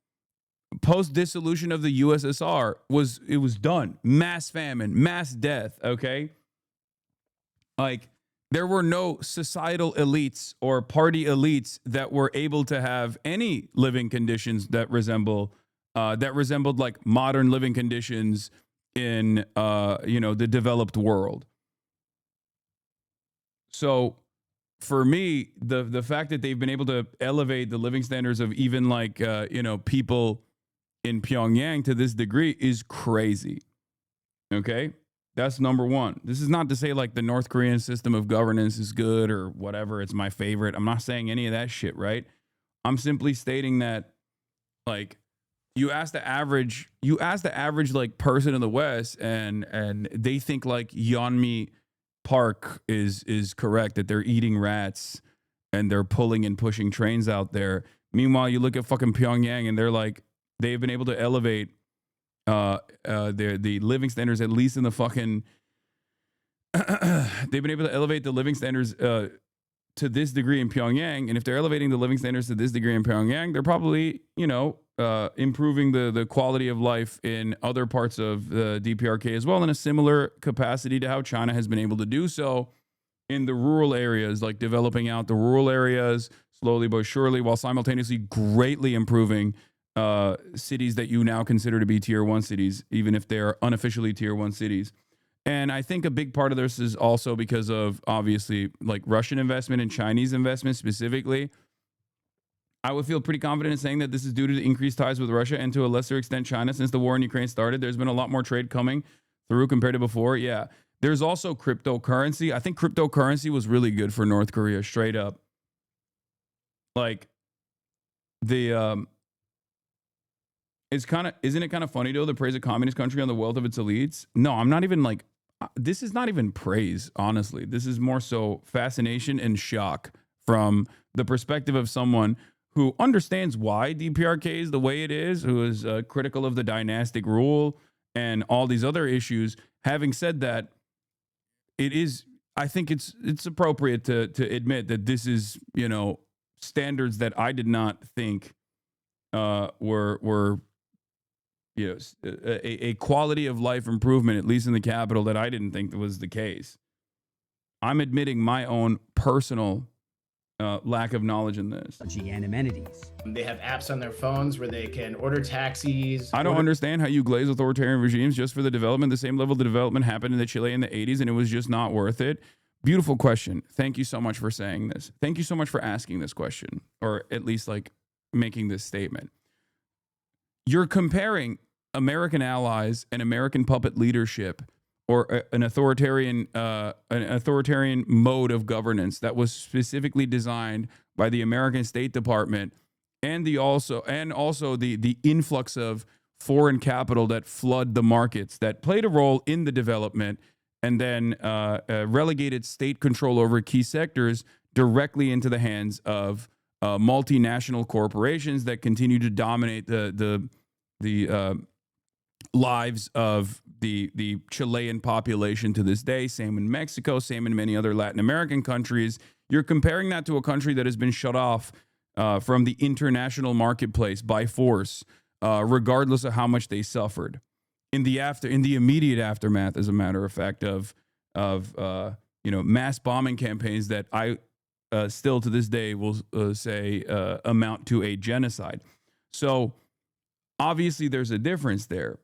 post dissolution of the USSR was done. Mass famine, mass death. Okay, like there were no societal elites or party elites that were able to have any living conditions that resembled like modern living conditions in the developed world. So for me, the fact that they've been able to elevate the living standards of even like people in Pyongyang to this degree is crazy. Okay? That's number one. This is not to say like the North Korean system of governance is good or whatever. It's my favorite. I'm not saying any of that shit, right? I'm simply stating that like you ask the average like person in the West and they think like Yeonmi Park is correct, that they're eating rats and they're pulling and pushing trains out there. Meanwhile, you look at fucking Pyongyang and they're like, they've been able to elevate the living standards, at least in the fucking they've been able to elevate the living standards to this degree in Pyongyang. And if they're elevating the living standards to this degree in Pyongyang, they're probably improving the quality of life in other parts of the DPRK as well, in a similar capacity to how China has been able to do so in the rural areas, like developing out the rural areas slowly but surely, while simultaneously greatly improving cities that you now consider to be tier 1 cities, even if they're unofficially tier 1 cities. And I think a big part of this is also because of, obviously, like Russian investment and Chinese investment specifically. I would feel pretty confident in saying that this is due to the increased ties with Russia and to a lesser extent China. Since the war in Ukraine started, there's been a lot more trade coming through compared to before. Yeah. There's also cryptocurrency. I think cryptocurrency was really good for North Korea, straight up. Like the isn't it kind of funny though to praise a communist country on the wealth of its elites? No, I'm not even like, this is not even praise, honestly. This is more so fascination and shock from the perspective of someone who understands why DPRK is the way it is, who is critical of the dynastic rule and all these other issues. Having said that, I think it's appropriate to admit that this is, standards that I did not think were a quality of life improvement, at least in the capital, that I didn't think was the case. I'm admitting my own personal lack of knowledge in this. And amenities. They have apps on their phones where they can order taxis. I don't understand how you glaze authoritarian regimes just for the development. The same level of development happened in the Chile in the 80s, and it was just not worth it. Beautiful question. Thank you so much for saying this. Thank you so much for asking this question, or at least like making this statement. You're comparing American allies and American puppet leadership, or an authoritarian mode of governance that was specifically designed by the American State Department, and also the influx of foreign capital that flood the markets, that played a role in the development, and then relegated state control over key sectors directly into the hands of multinational corporations that continue to dominate the lives of the Chilean population to this day. Same in Mexico, same in many other Latin American countries. You're comparing that to a country that has been shut off from the international marketplace by force, regardless of how much they suffered. In the immediate aftermath, as a matter of fact, of mass bombing campaigns that I still to this day will say amount to a genocide. So obviously there's a difference there.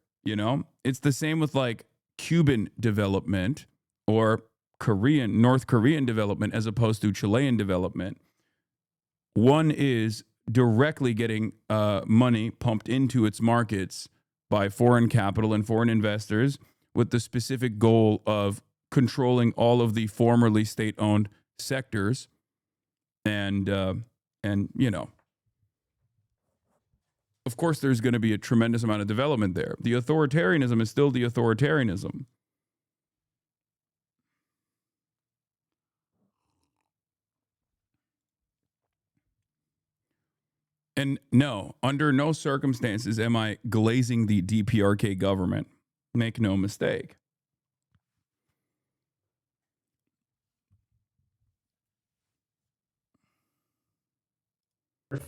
It's the same with like Cuban development or North Korean development as opposed to Chilean development. One is directly getting money pumped into its markets by foreign capital and foreign investors with the specific goal of controlling all of the formerly state-owned sectors. And of course, there's going to be a tremendous amount of development there. The authoritarianism is still the authoritarianism. And no, under no circumstances am I glazing the DPRK government. Make no mistake.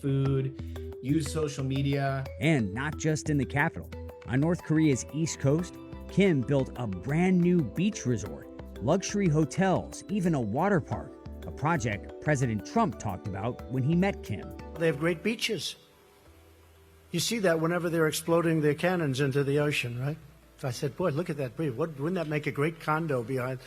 Food. use social media. And not just in the capital. On North Korea's east coast, Kim built a brand new beach resort, luxury hotels, even a water park, a project President Trump talked about when he met Kim. They have great beaches. You see that whenever they're exploding their cannons into the ocean, right? So I said, boy, look at that bridge. Wouldn't that make a great condo behind?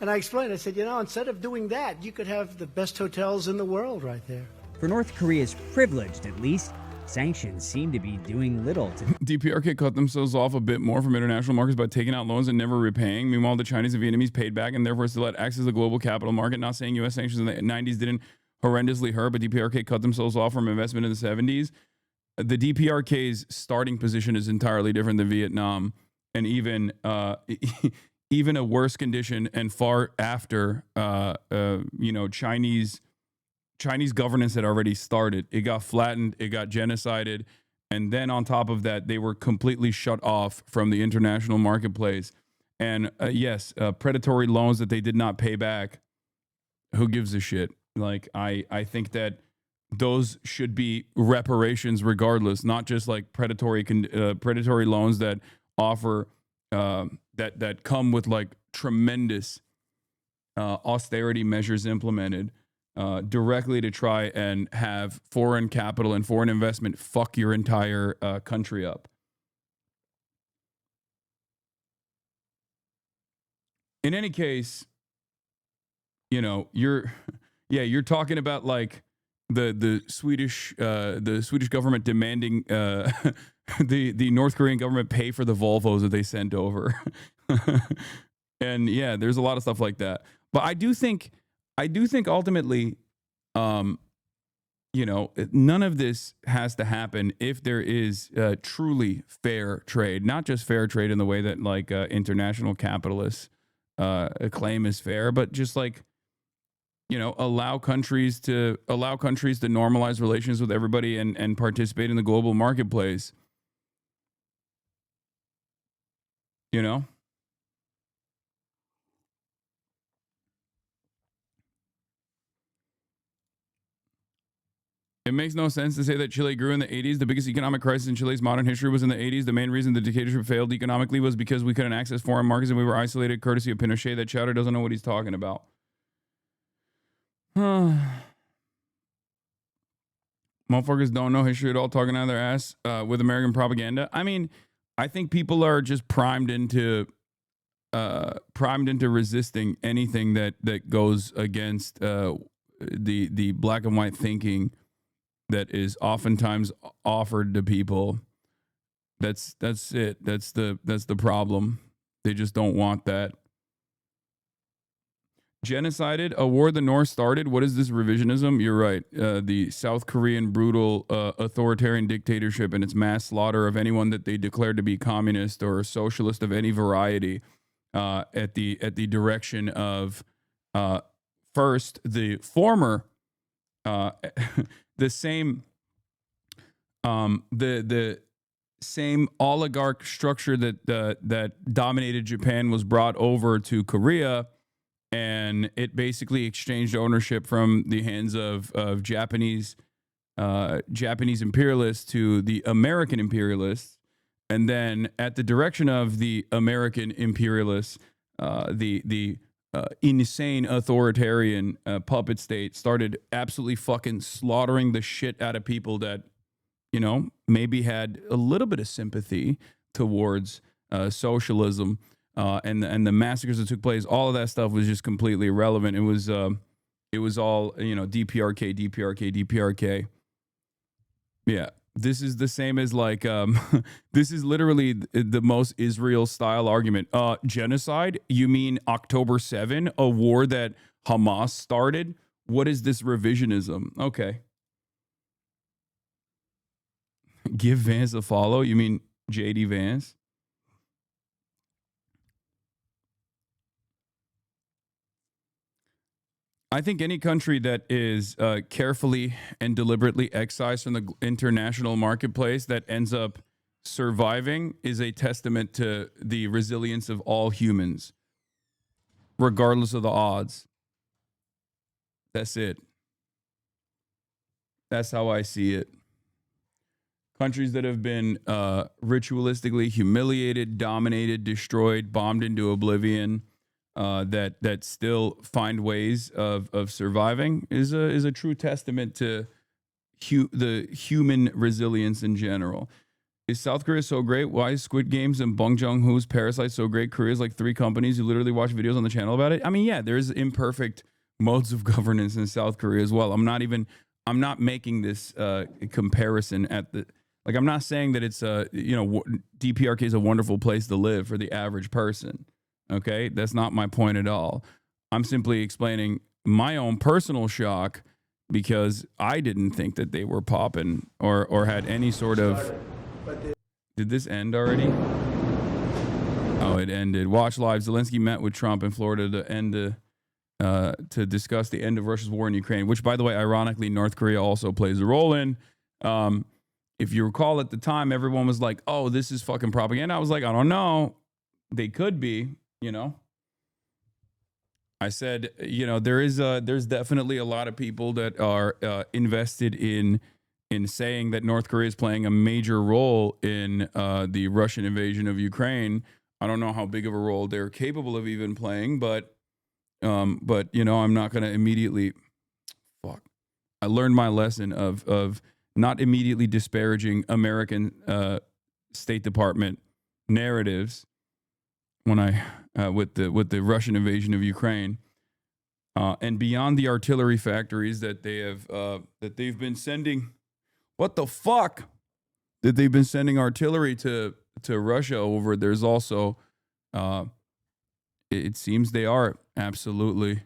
And I explained, I said, you know, instead of doing that, you could have the best hotels in the world right there. For North Korea's privileged, at least, sanctions seem to be doing little to... DPRK cut themselves off a bit more from international markets by taking out loans and never repaying. Meanwhile, the Chinese and Vietnamese paid back and therefore still had access to the global capital market. Not saying U.S. sanctions in the 90s didn't horrendously hurt, but DPRK cut themselves off from investment in the 70s. The DPRK's starting position is entirely different than Vietnam, and even even a worse condition and far after you know, Chinese governance had already started. It got flattened, it got genocided, and then on top of that, they were completely shut off from the international marketplace. And yes, predatory loans that they did not pay back. Who gives a shit? Like, I think that those should be reparations regardless, not just like predatory loans that offer that come with like tremendous austerity measures implemented directly to try and have foreign capital and foreign investment fuck your entire country up. In any case, you know, you're talking about like the Swedish government demanding the North Korean government pay for the Volvos that they sent over. And yeah, there's a lot of stuff like that. But I do think ultimately, you know, none of this has to happen if there is truly fair trade, not just fair trade in the way that like international capitalists claim is fair, but just like, you know, allow countries to normalize relations with everybody and participate in the global marketplace. You know? It makes no sense to say that Chile grew in the 80s. The biggest economic crisis in Chile's modern history was in the 80s. The main reason the dictatorship failed economically was because we couldn't access foreign markets and we were isolated courtesy of Pinochet. That chowder doesn't know what he's talking about. Motherfuckers don't know history at all, talking out of their ass with American propaganda. I mean, I think people are just primed into resisting anything that goes against the black and white thinking that is oftentimes offered to people. That's it. That's the problem. They just don't want that. Genocided, a war the North started. What is this revisionism? You're right. The South Korean brutal authoritarian dictatorship and its mass slaughter of anyone that they declared to be communist or socialist of any variety at the direction of first the former the same oligarch structure that dominated Japan was brought over to Korea. And it basically exchanged ownership from the hands of Japanese imperialists to the American imperialists. And then at the direction of the American imperialists, the insane authoritarian puppet state started absolutely fucking slaughtering the shit out of people that, you know, maybe had a little bit of sympathy towards socialism. And the massacres that took place, all of that stuff was just completely irrelevant. It was all, you know, DPRK. Yeah, this is the same as like this is literally the most Israel style argument. Genocide? You mean October 7, a war that Hamas started? What is this revisionism? Okay. Give Vance a follow? You mean JD Vance? I think any country that is carefully and deliberately excised from the international marketplace that ends up surviving is a testament to the resilience of all humans, regardless of the odds. That's it. That's how I see it. countries that have been ritualistically humiliated, dominated, destroyed, bombed into oblivion, that still find ways of surviving is a true testament to the human resilience in general. Is South Korea so great? Why is Squid Games and Bong Joon-ho's Parasite so great? Korea's like 3 companies who literally watch videos on the channel about it. I mean, yeah, there's imperfect modes of governance in South Korea as well. I'm not making this comparison at the, like, I'm not saying that it's DPRK is a wonderful place to live for the average person. Okay, that's not my point at all. I'm simply explaining my own personal shock because I didn't think that they were popping or had any sort of. Did this end already? Oh, it ended. Watch live. Zelensky met with Trump in Florida to discuss the end of Russia's war in Ukraine, which, by the way, ironically, North Korea also plays a role in. If you recall, at the time, everyone was like, "Oh, this is fucking propaganda." I was like, "I don't know. They could be." I said, there's definitely a lot of people that are invested in saying that North Korea is playing a major role in the Russian invasion of Ukraine. I don't know how big of a role they're capable of even playing, but I'm not going to immediately. Fuck. I learned my lesson of not immediately disparaging American State Department narratives when I with the Russian invasion of Ukraine, and beyond the artillery factories that they've been sending. What the fuck? That they've been sending artillery to Russia over. There's also, it seems they are absolutely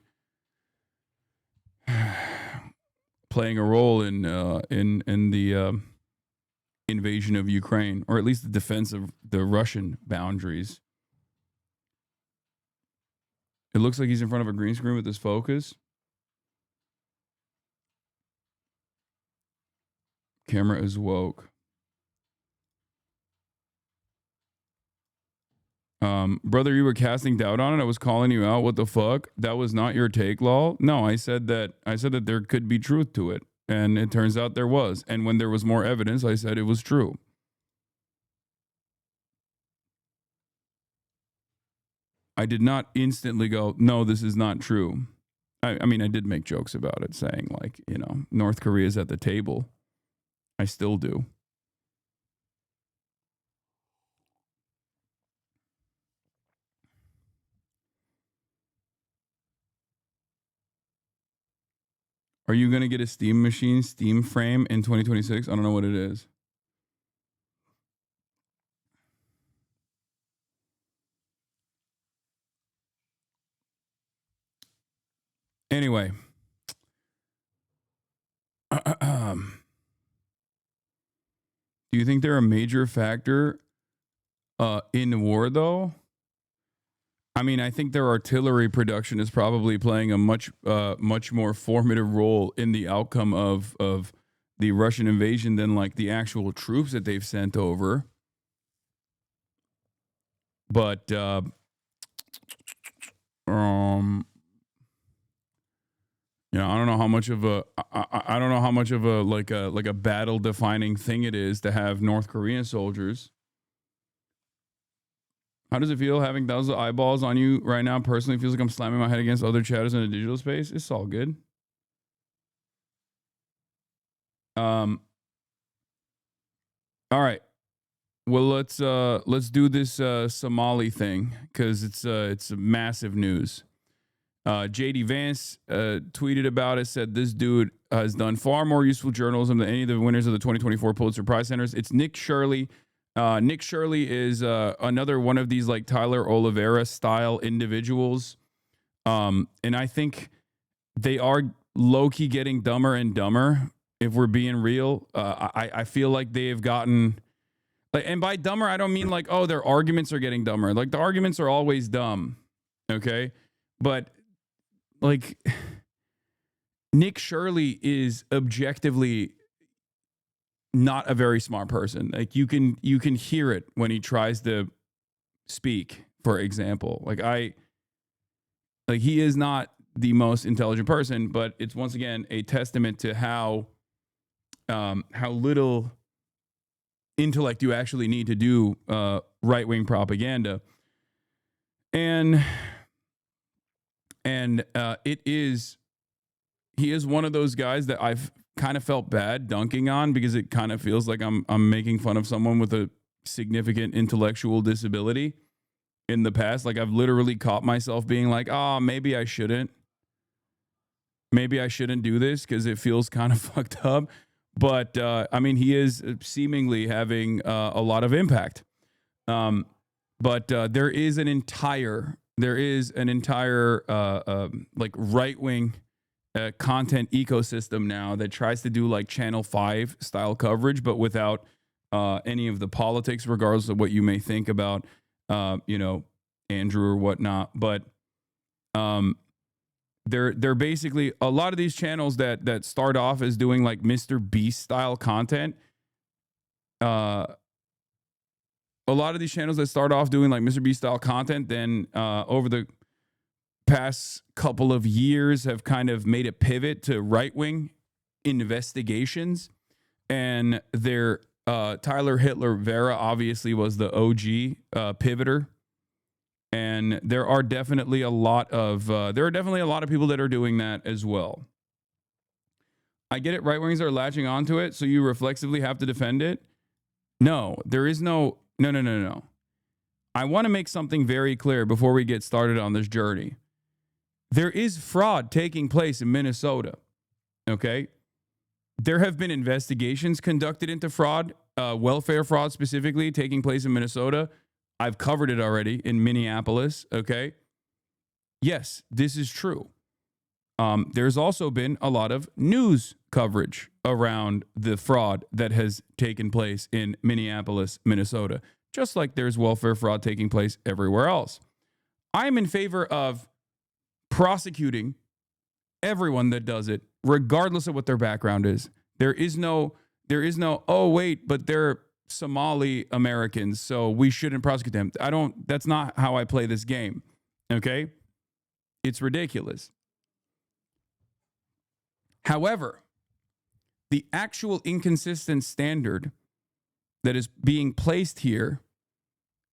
playing a role in the invasion of Ukraine, or at least the defense of the Russian boundaries. It looks like he's in front of a green screen with his focus. Camera is woke. Brother, you were casting doubt on it. I was calling you out. What the fuck? That was not your take, lol. No, I said that there could be truth to it, and it turns out there was. And when there was more evidence, I said it was true. I did not instantly go, no, this is not true. I mean, I did make jokes about it, saying like, North Korea's at the table. I still do. Are you going to get a Steam machine, Steam frame in 2026? I don't know what it is. Anyway. Do you think they're a major factor in the war, though? I mean, I think their artillery production is probably playing a much more formative role in the outcome of the Russian invasion than like the actual troops that they've sent over. But I don't know how much of a like a battle defining thing it is to have North Korean soldiers. How does it feel having thousands of eyeballs on you right now? Personally, it feels like I'm slamming my head against other chatters in the digital space. It's all good. All right. Well, let's do this Somali thing because it's massive news. JD Vance tweeted about it, said this dude has done far more useful journalism than any of the winners of the 2024 Pulitzer Prize centers. It's Nick Shirley. Nick Shirley is another one of these like Tyler Oliveira style individuals. And I think they are low-key getting dumber and dumber, if we're being real. I feel like they have gotten... Like, and by dumber, I don't mean like, oh, their arguments are getting dumber. Like, the arguments are always dumb, okay? But, like, Nick Shirley is objectively not a very smart person. Like, you can hear it when he tries to speak, for example. Like, he is not the most intelligent person, but it's once again a testament to how little intellect you actually need to do right-wing propaganda. And he is one of those guys that I've kind of felt bad dunking on, because it kind of feels like I'm making fun of someone with a significant intellectual disability in the past. Like, I've literally caught myself being like, maybe I shouldn't do this because it feels kind of fucked up. But I mean, he is seemingly having a lot of impact. But there is an entire like right-wing content ecosystem now that tries to do like Channel 5 style coverage, but without any of the politics, regardless of what you may think about, Andrew or whatnot. But they're basically, a lot of these channels that start off as doing like Mr. Beast style content. A lot of these channels that start off doing like Mr. Beast style content, then over the past couple of years have kind of made a pivot to right-wing investigations. And their Tyler Hitler Vera obviously was the OG pivoter. And there are definitely a lot of people that are doing that as well. I get it. Right-wingers are latching onto it, so you reflexively have to defend it. No, there is no. I want to make something very clear before we get started on this journey. There is fraud taking place in Minnesota. Okay? There have been investigations conducted into fraud, welfare fraud specifically, taking place in Minnesota. I've covered it already in Minneapolis. Okay? Yes, this is true. There's also been a lot of news coverage around the fraud that has taken place in Minneapolis, Minnesota, just like there's welfare fraud taking place everywhere else. I'm in favor of prosecuting everyone that does it, regardless of what their background is. There is no, oh, wait, but they're Somali Americans, so we shouldn't prosecute them. That's not how I play this game. Okay? It's ridiculous. However, the actual inconsistent standard that is being placed here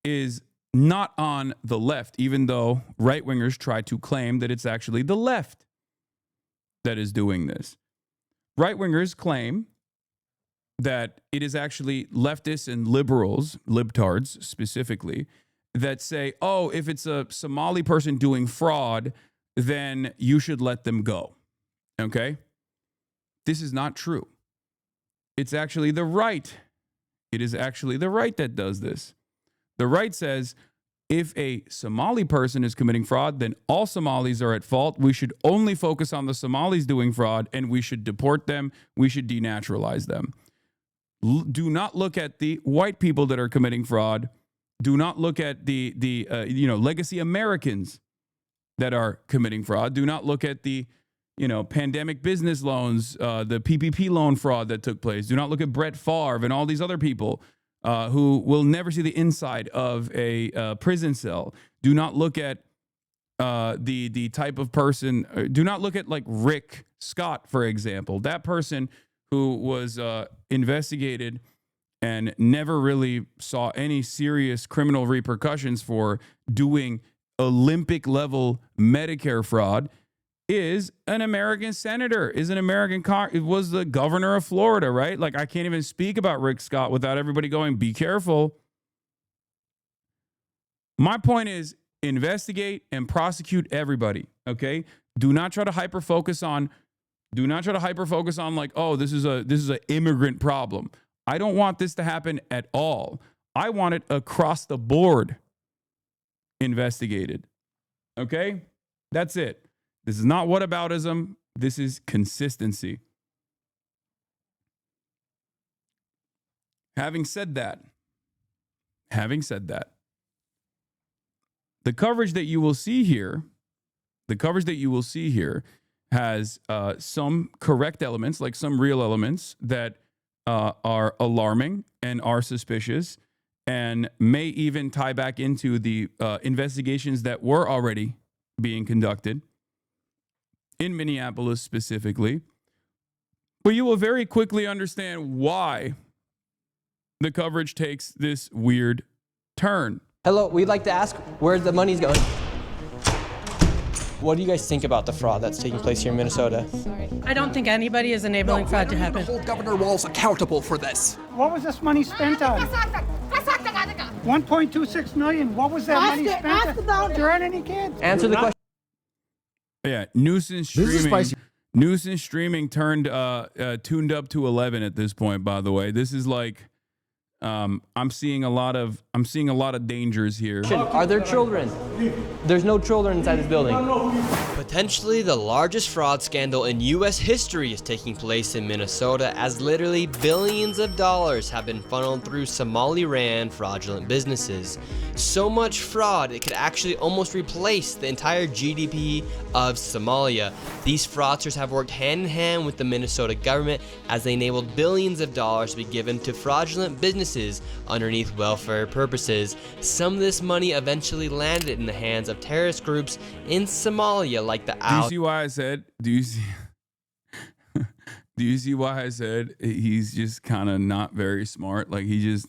is not on the left, even though right-wingers try to claim that it's actually the left that is doing this. Right-wingers claim that it is actually leftists and liberals, libtards specifically, that say, oh, if it's a Somali person doing fraud, then you should let them go. Okay? This is not true. It's actually the right. It is actually the right that does this. The right says, if a Somali person is committing fraud, then all Somalis are at fault. We should only focus on the Somalis doing fraud, and we should deport them. We should denaturalize them. Do not look at the white people that are committing fraud. Do not look at the legacy Americans that are committing fraud. Do not look at the pandemic business loans, the PPP loan fraud that took place. Do not look at Brett Favre and all these other people who will never see the inside of a prison cell. Do not look at the type of person. Do not look at like Rick Scott, for example. That person who was investigated and never really saw any serious criminal repercussions for doing Olympic level Medicare fraud, is an American senator, is an American it was the governor of Florida, right? Like, I can't even speak about Rick Scott without everybody going, be careful. My point is, investigate and prosecute everybody, okay? Do not try to hyper focus on like, oh, this is an immigrant problem. I don't want this to happen at all. I want it across the board investigated. Okay? That's it. This is not whataboutism. This is consistency. Having said that, the coverage that you will see here has some correct elements, like some real elements that are alarming and are suspicious, and may even tie back into the investigations that were already being conducted in Minneapolis specifically. But you will very quickly understand why the coverage takes this weird turn. Hello, we'd like to ask where the money's going. What do you guys think about the fraud that's taking place here in Minnesota? I don't think anybody is enabling fraud to happen. Hold Governor Walz accountable for this. What was this money spent on? 1.26 million. What was that money spent on? There aren't any kids. Answer the question. Yeah, nuisance streaming. Nuisance streaming turned tuned up to 11 at this point. By the way, this is like I'm seeing a lot of dangers here. Are there children? There's no children inside this building. Potentially the largest fraud scandal in U.S. history is taking place in Minnesota, as literally billions of dollars have been funneled through Somali-ran fraudulent businesses. So much fraud, it could actually almost replace the entire GDP of Somalia. These fraudsters have worked hand in hand with the Minnesota government as they enabled billions of dollars to be given to fraudulent businesses underneath welfare purposes. Some of this money eventually landed in the hands of terrorist groups in Somalia, like the Do you see why I said? Do you see? Do you see why I said he's just kind of not very smart? Like he just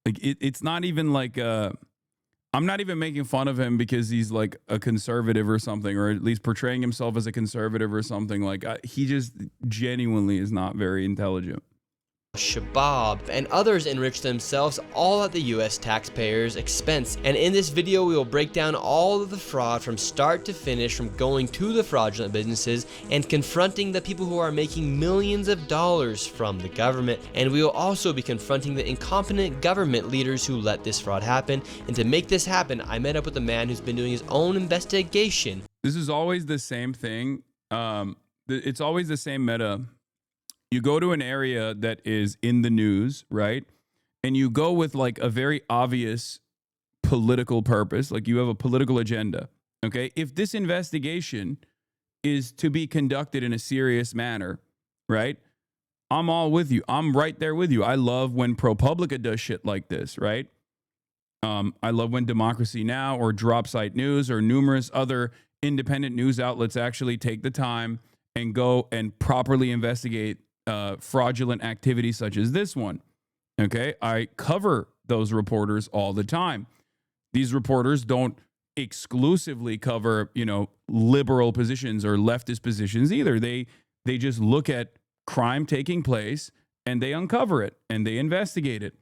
like it's not even like I'm not even making fun of him because he's like a conservative or something, or at least portraying himself as a conservative or something. Like he just genuinely is not very intelligent. Shabab and others enrich themselves all at the US taxpayers' expense. And in this video we will break down all of the fraud from start to finish, from going to the fraudulent businesses and confronting the people who are making millions of dollars from the government. And we will also be confronting the incompetent government leaders who let this fraud happen. And to make this happen, I met up with a man who's been doing his own investigation. This is always the same thing. It's always the same meta. You go to an area that is in the news, right? And you go with like a very obvious political purpose, like you have a political agenda, okay? If this investigation is to be conducted in a serious manner, right? I'm all with you. I'm right there with you. I love when ProPublica does shit like this, right? I love when Democracy Now! Or Dropsite News or numerous other independent news outlets actually take the time and go and properly investigate fraudulent activities such as this one. Okay, I cover those reporters all the time. These reporters don't exclusively cover, you know, liberal positions or leftist positions either. They just look at crime taking place and they uncover it and they investigate it.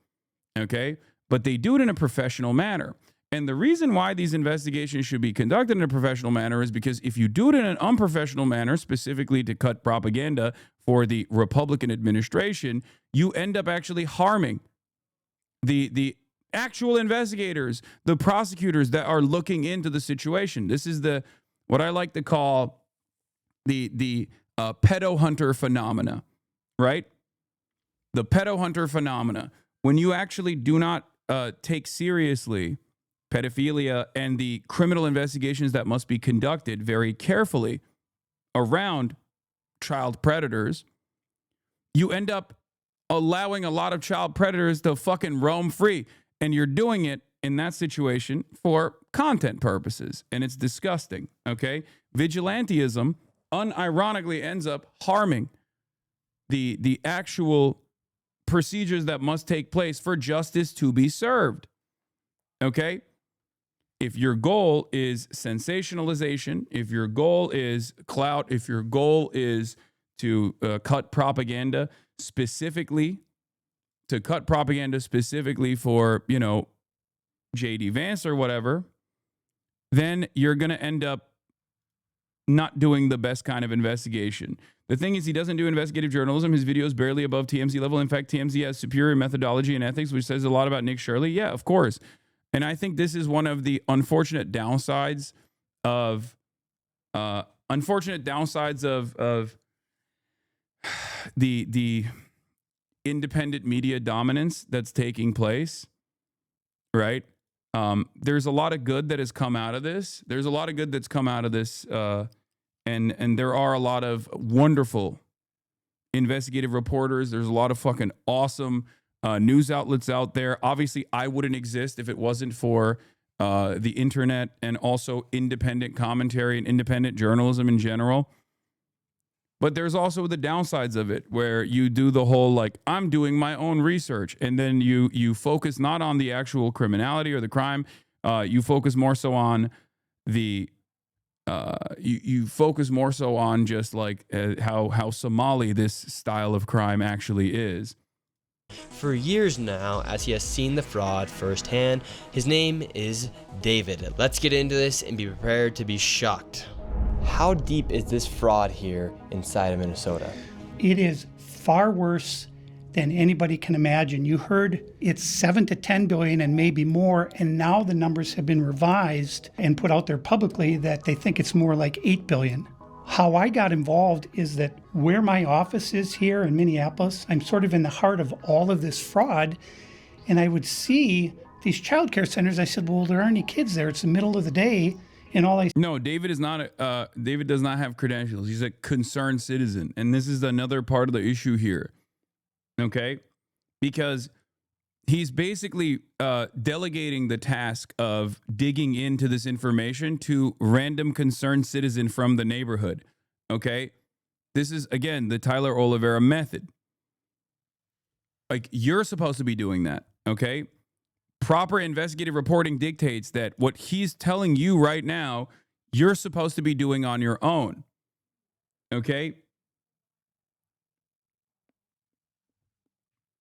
Okay, but they do it in a professional manner. And the reason why these investigations should be conducted in a professional manner is because if you do it in an unprofessional manner, specifically to cut propaganda for the Republican administration, you end up actually harming the actual investigators, the prosecutors that are looking into the situation. This is what I like to call the pedo hunter phenomena, right? The pedo hunter phenomena. When you actually do not take seriously pedophilia and the criminal investigations that must be conducted very carefully around child predators, you end up allowing a lot of child predators to fucking roam free. And you're doing it in that situation for content purposes. And it's disgusting, okay? Vigilantism unironically ends up harming the actual procedures that must take place for justice to be served, okay? If your goal is sensationalization, if your goal is clout, if your goal is to cut propaganda specifically for, you know, J.D. Vance or whatever, then you're going to end up not doing the best kind of investigation. The thing is, he doesn't do investigative journalism. His video is barely above TMZ level. In fact, TMZ has superior methodology and ethics, which says a lot about Nick Shirley. Yeah, of course. And I think this is one of the unfortunate downsides of the independent media dominance that's taking place, right? There's a lot of good that has come out of this. There's a lot of good that's come out of this, and there are a lot of wonderful investigative reporters. There's a lot of fucking awesome news outlets out there. Obviously, I wouldn't exist if it wasn't for the internet and also independent commentary and independent journalism in general. But there's also the downsides of it where you do the whole like, I'm doing my own research. And then you focus not on the actual criminality or the crime. You focus more so on the you focus more so on just like how Somali this style of crime actually is. For years now, as he has seen the fraud firsthand, his name is David. Let's get into this and be prepared to be shocked. How deep is this fraud here inside of Minnesota? It is far worse than anybody can imagine. You heard it's 7 to 10 billion and maybe more, and now the numbers have been revised and put out there publicly that they think it's more like 8 billion. How I got involved is that where my office is here in Minneapolis, I'm sort of in the heart of all of this fraud, and I would see these child care centers. I said, well, there aren't any kids there. It's the middle of the day, and all I... No, David is not David does not have credentials. He's a concerned citizen, and this is another part of the issue here. Okay, because he's basically delegating the task of digging into this information to random concerned citizen from the neighborhood. Okay, this is, again, the Tyler Oliveira method. Like, you're supposed to be doing that. Okay, proper investigative reporting dictates that what he's telling you right now, you're supposed to be doing on your own. Okay.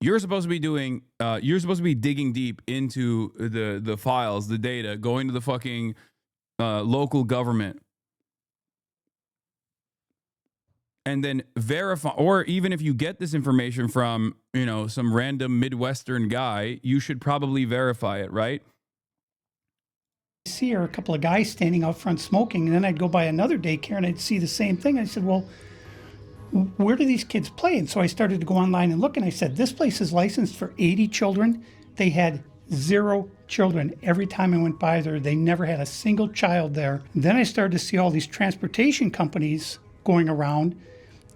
You're supposed to be doing, you're supposed to be digging deep into the files, the data, going to the fucking local government. And then verify, or even if you get this information from, you know, some random Midwestern guy, you should probably verify it, right? I see a couple of guys standing out front smoking, and then I'd go by another daycare and I'd see the same thing. I said, well, where do these kids play? And so I started to go online and look, and I said, this place is licensed for 80 children. They had 0 children. Every time I went by there, they never had a single child there. And then I started to see all these transportation companies going around,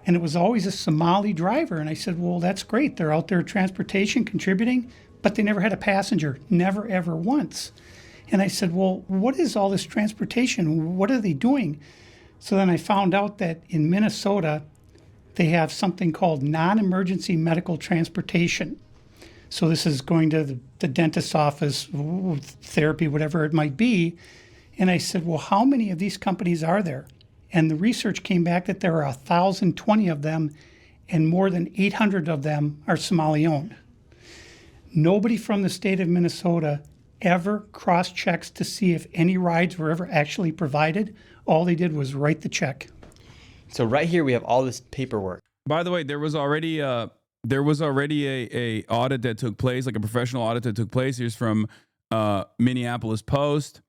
and it was always a Somali driver. And I said, well, that's great. They're out there transportation, contributing, but they never had a passenger, never, ever once. And I said, well, what is all this transportation? What are they doing? So then I found out that in Minnesota, they have something called non-emergency medical transportation. So this is going to the dentist's office, therapy, whatever it might be. And I said, well, how many of these companies are there? And the research came back that there are 1,020 of them, and more than 800 of them are Somali-owned. Nobody from the state of Minnesota ever cross-checks to see if any rides were ever actually provided. All they did was write the check. So right here we have all this paperwork. By the way, there was already a audit that took place, like a professional audit that took place. Here's from Minneapolis Post.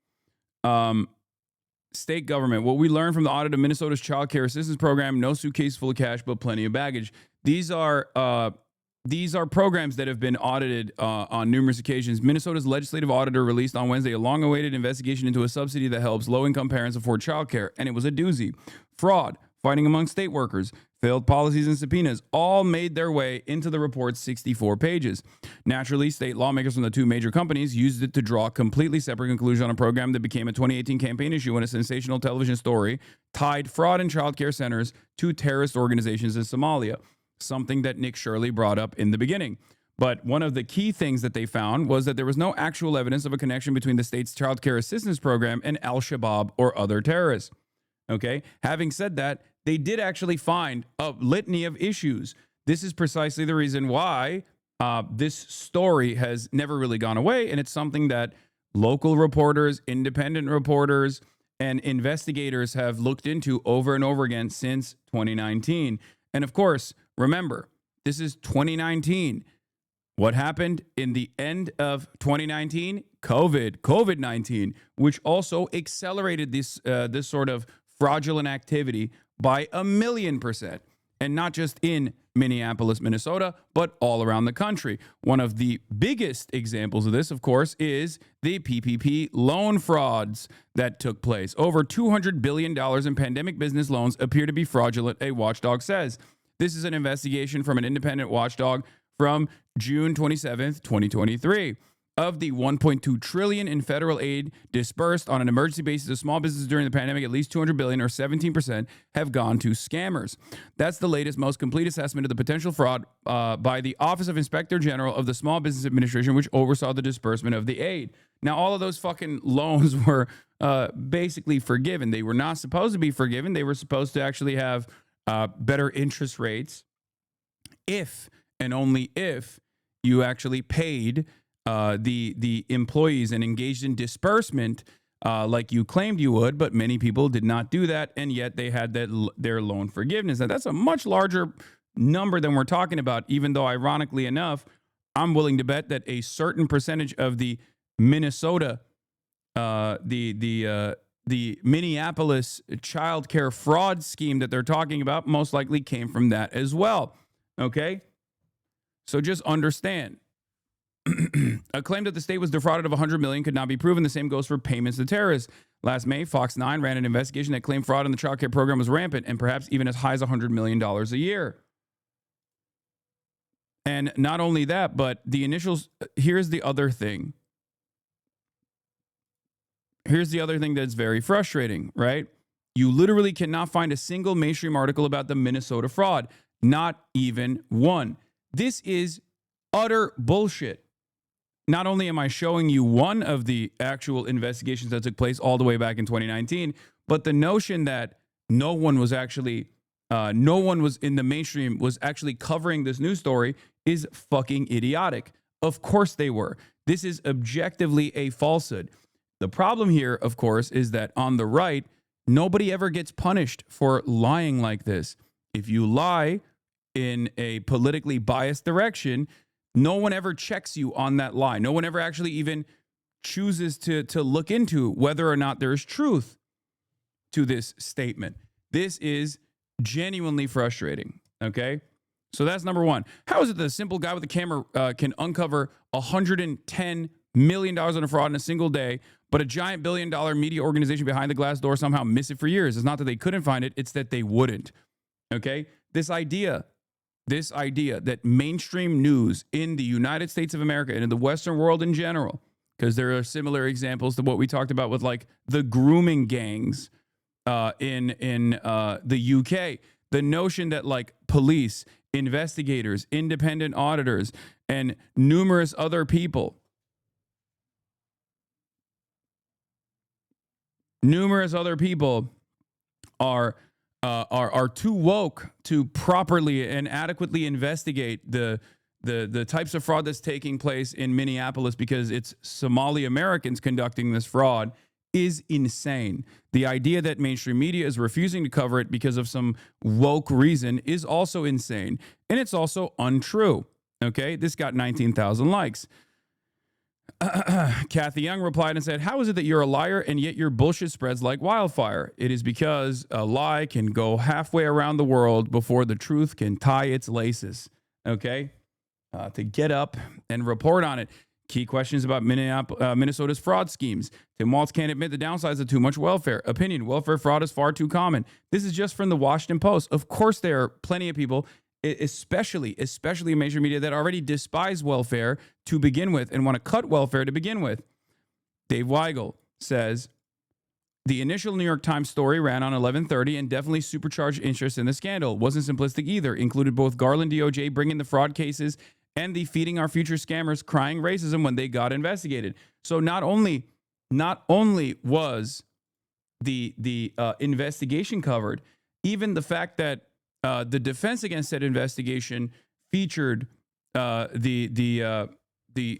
State government. What we learned from the audit of Minnesota's child care assistance program: no suitcase full of cash, but plenty of baggage. These are programs that have been audited on numerous occasions. Minnesota's legislative auditor released on Wednesday a long-awaited investigation into a subsidy that helps low-income parents afford child care, and it was a doozy. Fraud, fighting among state workers, failed policies and subpoenas all made their way into the report's 64 pages. Naturally, state lawmakers from the 2 major companies used it to draw a completely separate conclusion on a program that became a 2018 campaign issue when a sensational television story tied fraud in child care centers to terrorist organizations in Somalia, something that Nick Shirley brought up in the beginning. But one of the key things that they found was that there was no actual evidence of a connection between the state's child care assistance program and Al-Shabaab or other terrorists. Okay, having said that, they did actually find a litany of issues. This is precisely the reason why this story has never really gone away, and it's something that local reporters, independent reporters, and investigators have looked into over and over again since 2019. And of course, remember, this is 2019. What happened in the end of 2019? COVID-19, which also accelerated this sort of fraudulent activity by 1,000,000%, and not just in Minneapolis, Minnesota, but all around the country. One of the biggest examples of this, of course, is the PPP loan frauds that took place. Over $200 billion in pandemic business loans appear to be fraudulent, a watchdog says. This is an investigation from an independent watchdog from June 27th, 2023. Of the $1.2 trillion in federal aid disbursed on an emergency basis to small businesses during the pandemic, at least $200 billion or 17% have gone to scammers. That's the latest, most complete assessment of the potential fraud by the Office of Inspector General of the Small Business Administration, which oversaw the disbursement of the aid. Now, all of those fucking loans were basically forgiven. They were not supposed to be forgiven. They were supposed to actually have better interest rates if and only if you actually paid the employees and engaged in disbursement like you claimed you would, but many people did not do that, and yet they had their loan forgiveness. Now, that's a much larger number than we're talking about, even though, ironically enough, I'm willing to bet that a certain percentage of the Minnesota, the Minneapolis child care fraud scheme that they're talking about most likely came from that as well, okay? So just understand. A claim that the state was defrauded of $100 million could not be proven. The same goes for payments to terrorists. Last May, Fox 9 ran an investigation that claimed fraud in the child care program was rampant and perhaps even as high as $100 million a year. And not only that, but the initials, here's the other thing. Here's the other thing that's very frustrating, right? You literally cannot find a single mainstream article about the Minnesota fraud. Not even one. This is utter bullshit. Not only am I showing you one of the actual investigations that took place all the way back in 2019, but the notion that no one was in the mainstream was actually covering this news story is fucking idiotic. Of course they were. This is objectively a falsehood. The problem here, of course, is that on the right, nobody ever gets punished for lying like this. If you lie in a politically biased direction, no one ever checks you on that lie. No one ever actually even chooses to look into whether or not there is truth to this statement. This is genuinely frustrating, okay? So that's number one. How is it that a simple guy with a camera can uncover $110 million in a fraud in a single day, but a giant billion-dollar media organization behind the glass door somehow miss it for years? It's not that they couldn't find it, it's that they wouldn't, okay? This idea that mainstream news in the United States of America and in the Western world in general, because there are similar examples to what we talked about with like the grooming gangs in the UK, the notion that like police, investigators, independent auditors, and numerous other people are too woke to properly and adequately investigate the types of fraud that's taking place in Minneapolis because it's Somali Americans conducting this fraud is insane. The idea that mainstream media is refusing to cover it because of some woke reason is also insane. And it's also untrue. Okay, this got 19,000 likes. Kathy Young replied and said, "How is it that you're a liar and yet your bullshit spreads like wildfire? It is because a lie can go halfway around the world before the truth can tie its laces." Okay? To get up and report on it. Key questions about Minnesota's fraud schemes. Tim Walz can't admit the downsides of too much welfare. Opinion: welfare fraud is far too common. This is just from the Washington Post. Of course, there are plenty of people, especially in major media, that already despise welfare to begin with and want to cut welfare to begin with. Dave Weigel says, the initial New York Times story ran on 11:30 and definitely supercharged interest in the scandal. Wasn't simplistic either. Included both Garland DOJ bringing the fraud cases and the feeding our future scammers crying racism when they got investigated. So not only was the investigation covered, even the fact that the defense against that investigation featured the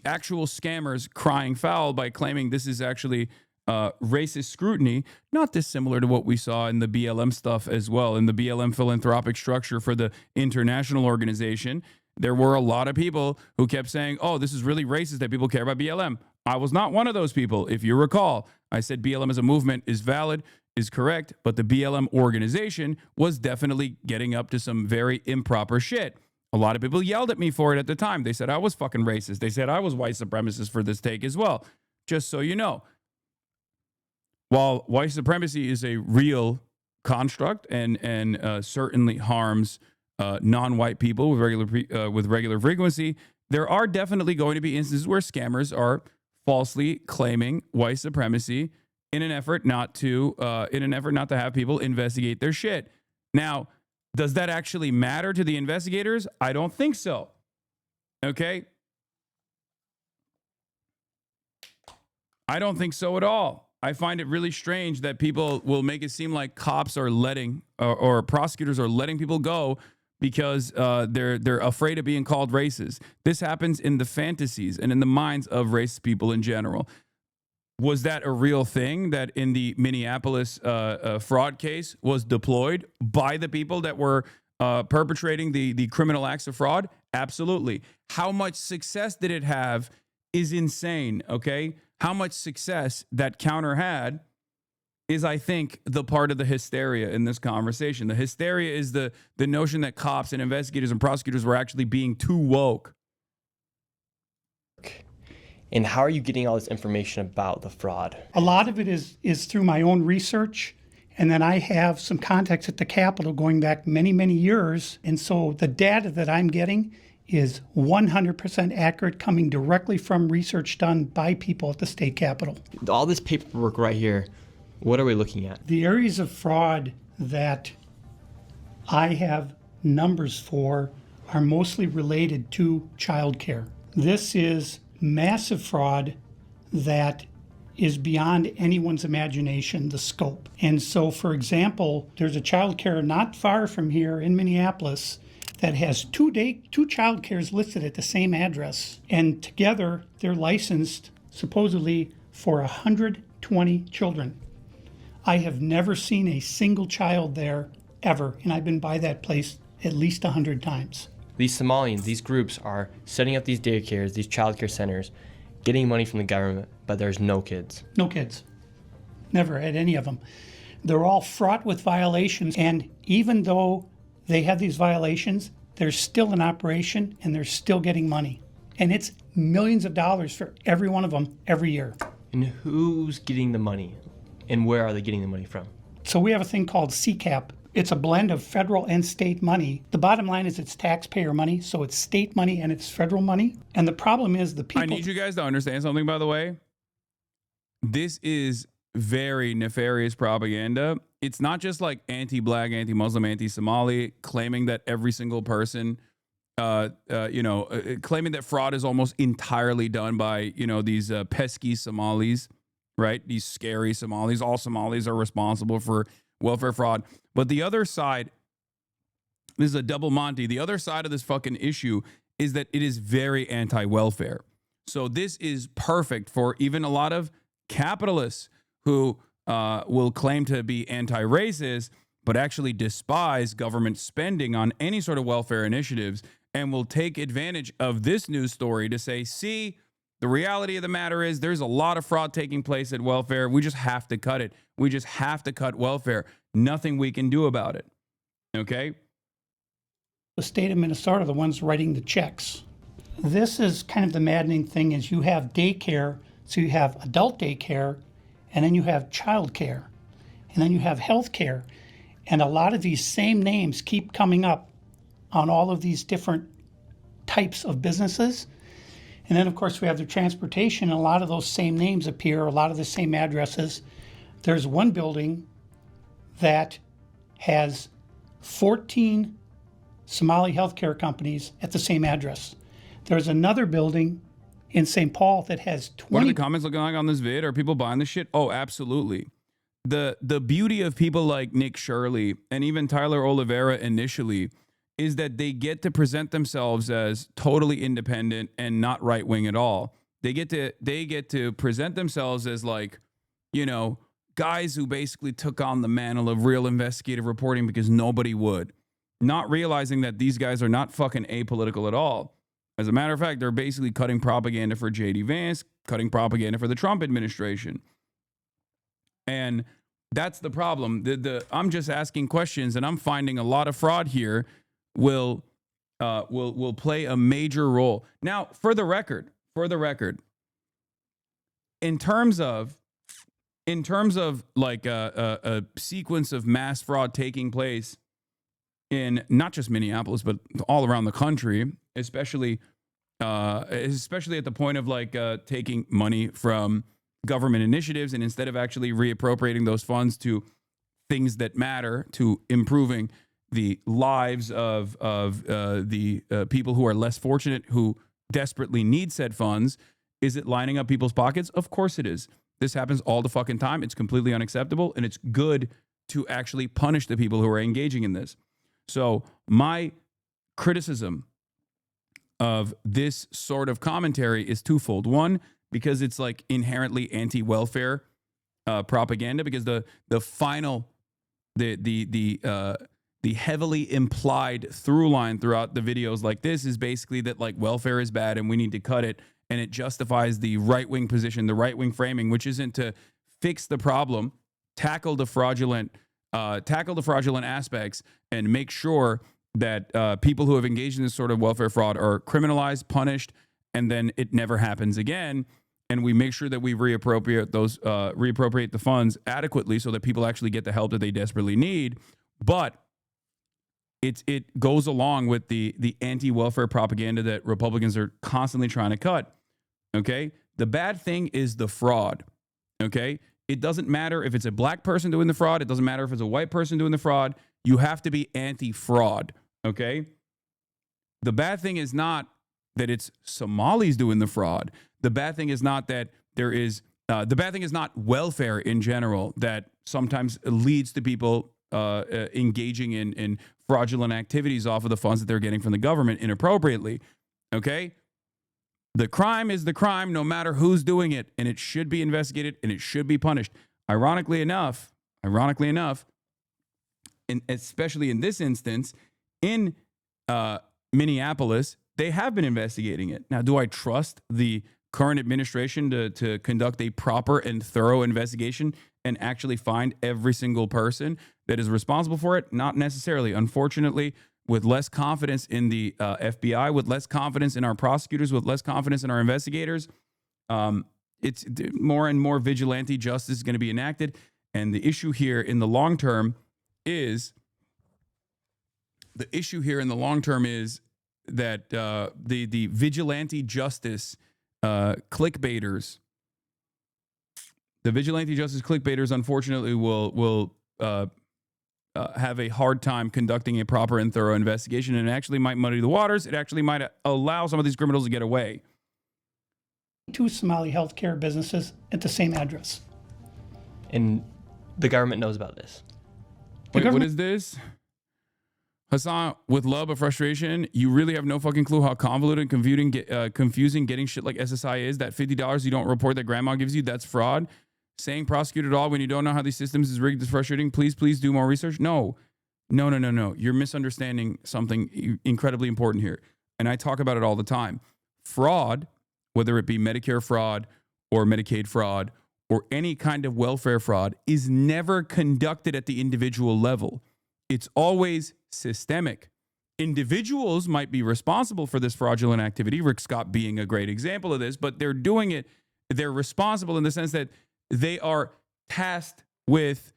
actual scammers crying foul by claiming this is actually racist scrutiny, not dissimilar to what we saw in the BLM stuff as well, in the BLM philanthropic structure for the international organization. There were a lot of people who kept saying, oh, this is really racist that people care about BLM. I was not one of those people. If you recall, I said BLM as a movement is valid, is correct, but the BLM organization was definitely getting up to some very improper shit. A lot of people yelled at me for it at the time. They said I was fucking racist. They said I was white supremacist for this take as well. Just so you know, while white supremacy is a real construct and certainly harms non-white people with regular frequency, there are definitely going to be instances where scammers are falsely claiming white supremacy in an effort not to have people investigate their shit. Now, does that actually matter to the investigators? I don't think so. Okay? I don't think so at all. I find it really strange that people will make it seem like cops are letting or prosecutors are letting people go because they're afraid of being called racist. This happens in the fantasies and in the minds of racist people in general. Was that a real thing that in the Minneapolis fraud case was deployed by the people that were perpetrating the criminal acts of fraud? Absolutely. How much success did it have is insane, okay? How much success that counter had is, I think, the part of the hysteria in this conversation. The hysteria is the notion that cops and investigators and prosecutors were actually being too woke. And how are you getting all this information about the fraud? A lot of it is through my own research. And then I have some contacts at the Capitol going back many, many years. And so the data that I'm getting is 100% accurate, coming directly from research done by people at the state Capitol. All this paperwork right here, what are we looking at? The areas of fraud that I have numbers for are mostly related to childcare. This is massive fraud that is beyond anyone's imagination, the scope. And so, for example, there's a childcare not far from here in Minneapolis that has two childcares listed at the same address. And together, they're licensed supposedly for 120 children. I have never seen a single child there ever, and I've been by that place at least 100 times. These Somalians, these groups are setting up these daycares, these childcare centers, getting money from the government, but there's no kids. No kids. Never had any of them. They're all fraught with violations, and even though they have these violations, they're still in operation and they're still getting money. And it's millions of dollars for every one of them every year. And who's getting the money? And where are they getting the money from? So we have a thing called CCAP. It's a blend of federal and state money. The bottom line is it's taxpayer money, so it's state money and it's federal money. And the problem is the people... I need you guys to understand something, by the way. This is very nefarious propaganda. It's not just like anti-black, anti-Muslim, anti-Somali claiming that every single person, claiming that fraud is almost entirely done by, these pesky Somalis, right? These scary Somalis. All Somalis are responsible for welfare fraud. But the other side, this is a double Monty. The other side of this fucking issue is that it is very anti-welfare. So this is perfect for even a lot of capitalists who will claim to be anti-racist, but actually despise government spending on any sort of welfare initiatives and will take advantage of this news story to say, see, the reality of the matter is there's a lot of fraud taking place at welfare. We just have to cut it. We just have to cut welfare. Nothing we can do about it. Okay? The state of Minnesota are the ones writing the checks. This is kind of the maddening thing is you have daycare, so you have adult daycare, and then you have child care, and then you have health care. And a lot of these same names keep coming up on all of these different types of businesses. And then, of course, we have the transportation, and a lot of those same names appear, a lot of the same addresses. There's one building that has 14 Somali healthcare companies at the same address. There's another building in St. Paul that has 20... What are the comments looking like on this vid? Are people buying this shit? Oh, absolutely. The beauty of people like Nick Shirley and even Tyler Oliveira initially is that they get to present themselves as totally independent and not right-wing at all. They get to present themselves as like, guys who basically took on the mantle of real investigative reporting because nobody would. Not realizing that these guys are not fucking apolitical at all. As a matter of fact, they're basically cutting propaganda for J.D. Vance, cutting propaganda for the Trump administration. And that's the problem. I'm just asking questions, and I'm finding a lot of fraud here will play a major role. Now, for the record, in terms of like a sequence of mass fraud taking place in not just Minneapolis, but all around the country, especially especially at the point of like taking money from government initiatives and instead of actually reappropriating those funds to things that matter, to improving the lives of the people who are less fortunate, who desperately need said funds. Is it lining up people's pockets? Of course it is. This happens all the fucking time. It's completely unacceptable, and it's good to actually punish the people who are engaging in this. So my criticism of this sort of commentary is twofold. One, because it's like inherently anti-welfare propaganda, because the heavily implied through line throughout the videos like this is basically that like welfare is bad and we need to cut it, and it justifies the right-wing position, the right-wing framing, which isn't to fix the problem, tackle the fraudulent aspects, and make sure that people who have engaged in this sort of welfare fraud are criminalized, punished, and then it never happens again. And we make sure that we reappropriate the funds adequately so that people actually get the help that they desperately need. But it goes along with the anti-welfare propaganda that Republicans are constantly trying to cut. Okay? The bad thing is the fraud. Okay? It doesn't matter if it's a black person doing the fraud. It doesn't matter if it's a white person doing the fraud. You have to be anti-fraud. Okay? The bad thing is not that it's Somalis doing the fraud. The bad thing is not that there is, the bad thing is not welfare in general that sometimes leads to people engaging in fraudulent activities off of the funds that they're getting from the government inappropriately. Okay? The crime is the crime no matter who's doing it, and it should be investigated and it should be punished. Ironically enough, and especially in this instance, in Minneapolis, they have been investigating it. Now, do I trust the current administration to conduct a proper and thorough investigation and actually find every single person that is responsible for it? Not necessarily. Unfortunately, with less confidence in the FBI, with less confidence in our prosecutors, with less confidence in our investigators, it's more and more vigilante justice is going to be enacted. And the issue here in the long term is that the vigilante justice clickbaiters, unfortunately, will have a hard time conducting a proper and thorough investigation, and it actually might muddy the waters. It actually might allow some of these criminals to get away. 2 Somali healthcare businesses at the same address. And the government knows about this. Wait, what is this? Hasan, with love but frustration, you really have no fucking clue how convoluted and confusing getting shit like SSI is. That $50 you don't report that grandma gives you, that's fraud. Saying prosecute it all when you don't know how these systems is rigged is frustrating. Please do more research. No. You're misunderstanding something incredibly important here. And I talk about it all the time. Fraud, whether it be Medicare fraud or Medicaid fraud or any kind of welfare fraud, is never conducted at the individual level. It's always systemic. Individuals might be responsible for this fraudulent activity, Rick Scott being a great example of this, but they're doing it, they're responsible in the sense that they are tasked with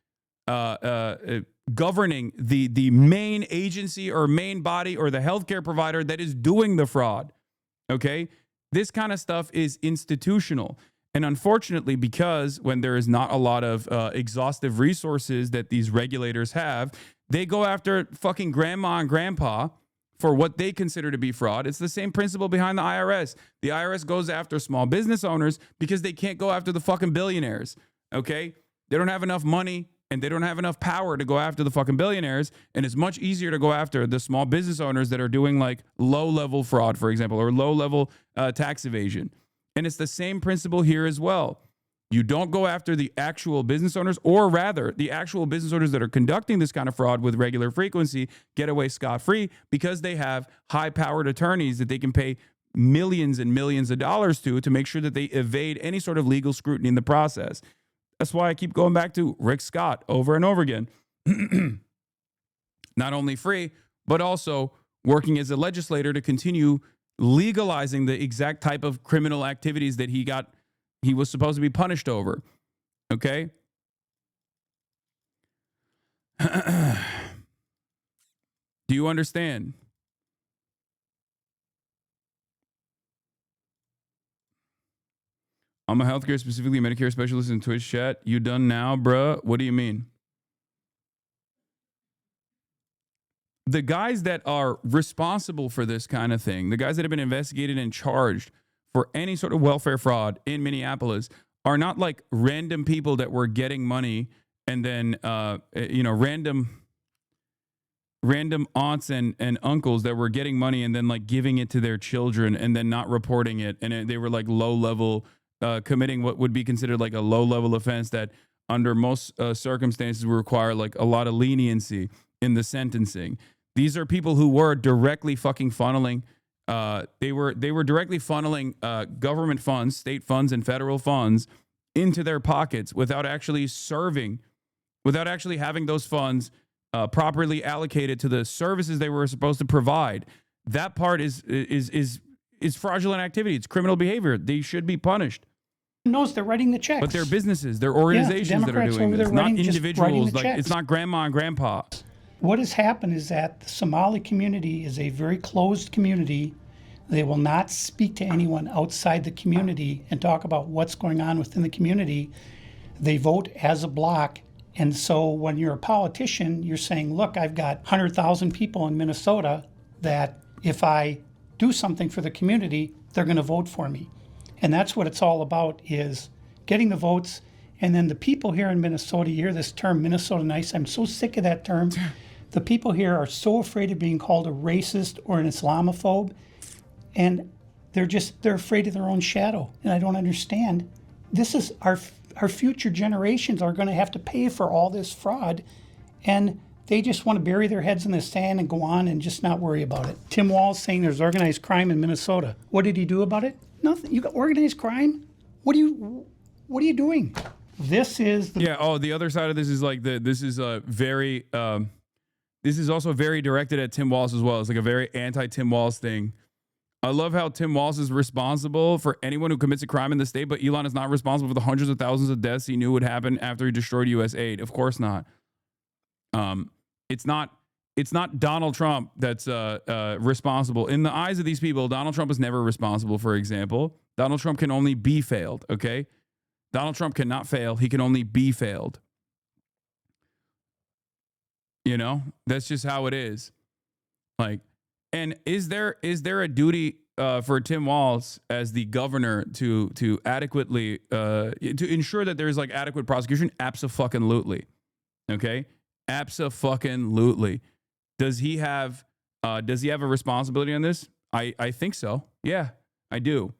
governing the main agency or main body or the healthcare provider that is doing the fraud. Okay? This kind of stuff is institutional. And unfortunately, because when there is not a lot of exhaustive resources that these regulators have, they go after fucking grandma and grandpa for what they consider to be fraud. It's the same principle behind the IRS. The IRS goes after small business owners because they can't go after the fucking billionaires, okay? They don't have enough money and they don't have enough power to go after the fucking billionaires, and it's much easier to go after the small business owners that are doing like low-level fraud, for example, or low-level tax evasion. And it's the same principle here as well. You don't go after the actual business owners, or rather, the actual business owners that are conducting this kind of fraud with regular frequency get away scot-free because they have high-powered attorneys that they can pay millions and millions of dollars to make sure that they evade any sort of legal scrutiny in the process. That's why I keep going back to Rick Scott over and over again. Not only free, but also working as a legislator to continue legalizing the exact type of criminal activities that he was supposed to be punished over. Okay? Do you understand? I'm a healthcare, specifically Medicare specialist in Twitch chat. You done now, bruh? What do you mean? The guys that are responsible for this kind of thing, the guys that have been investigated and charged for any sort of welfare fraud in Minneapolis are not like random people that were getting money and then, you know, random aunts and uncles that were getting money and then like giving it to their children and then not reporting it. And they were like low level, committing what would be considered like a low level offense that under most circumstances would require like a lot of leniency in the sentencing. These are people who were directly fucking funneling. They were directly funneling government funds, state funds and federal funds into their pockets without actually serving, without actually having those funds properly allocated to the services they were supposed to provide. That part is fraudulent activity. It's criminal behavior. They should be punished. Knows they're writing the checks. But they're businesses, they're organizations that are doing this, not individuals. Like it's not grandma and grandpa. What has happened is that the Somali community is a very closed community. They will not speak to anyone outside the community and talk about what's going on within the community. They vote as a block. And so when you're a politician, you're saying, look, I've got 100,000 people in Minnesota that if I do something for the community, they're going to vote for me. And that's what it's all about, is getting the votes. And then the people here in Minnesota, you hear this term, Minnesota nice. I'm so sick of that term. The people here are so afraid of being called a racist or an Islamophobe. And they're afraid of their own shadow. And I don't understand. This is our future generations are going to have to pay for all this fraud. And they just want to bury their heads in the sand and go on and just not worry about it. Tim Walz saying there's organized crime in Minnesota. What did he do about it? Nothing. You got organized crime? What are you doing? This is the... Yeah, oh, the other side of this is like this is also very directed at Tim Walz as well. It's like a very anti-Tim Walz thing. I love how Tim Walz is responsible for anyone who commits a crime in the state, but Elon is not responsible for the hundreds of thousands of deaths he knew would happen after he destroyed U.S. aid. Of course not. It's not Donald Trump that's responsible. In the eyes of these people, Donald Trump is never responsible, for example. Donald Trump can only be failed, okay? Donald Trump cannot fail. He can only be failed. You know? That's just how it is. Like, and is there a duty for Tim Walz as the governor to adequately to ensure that there's like adequate prosecution? Abso-fucking-lutely. Okay? Abso-fucking-lutely. Does he have a responsibility on this? I think so. Yeah, I do.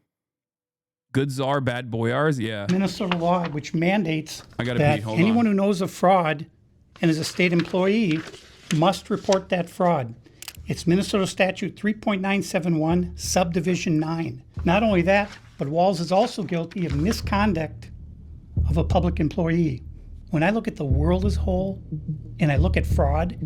Good czar, bad boyars. Yeah. Minnesota law, which mandates that anyone who knows of fraud and is a state employee must report that fraud. It's Minnesota Statute 3.971, Subdivision 9. Not only that, but Walz is also guilty of misconduct of a public employee. When I look at the world as a whole and I look at fraud,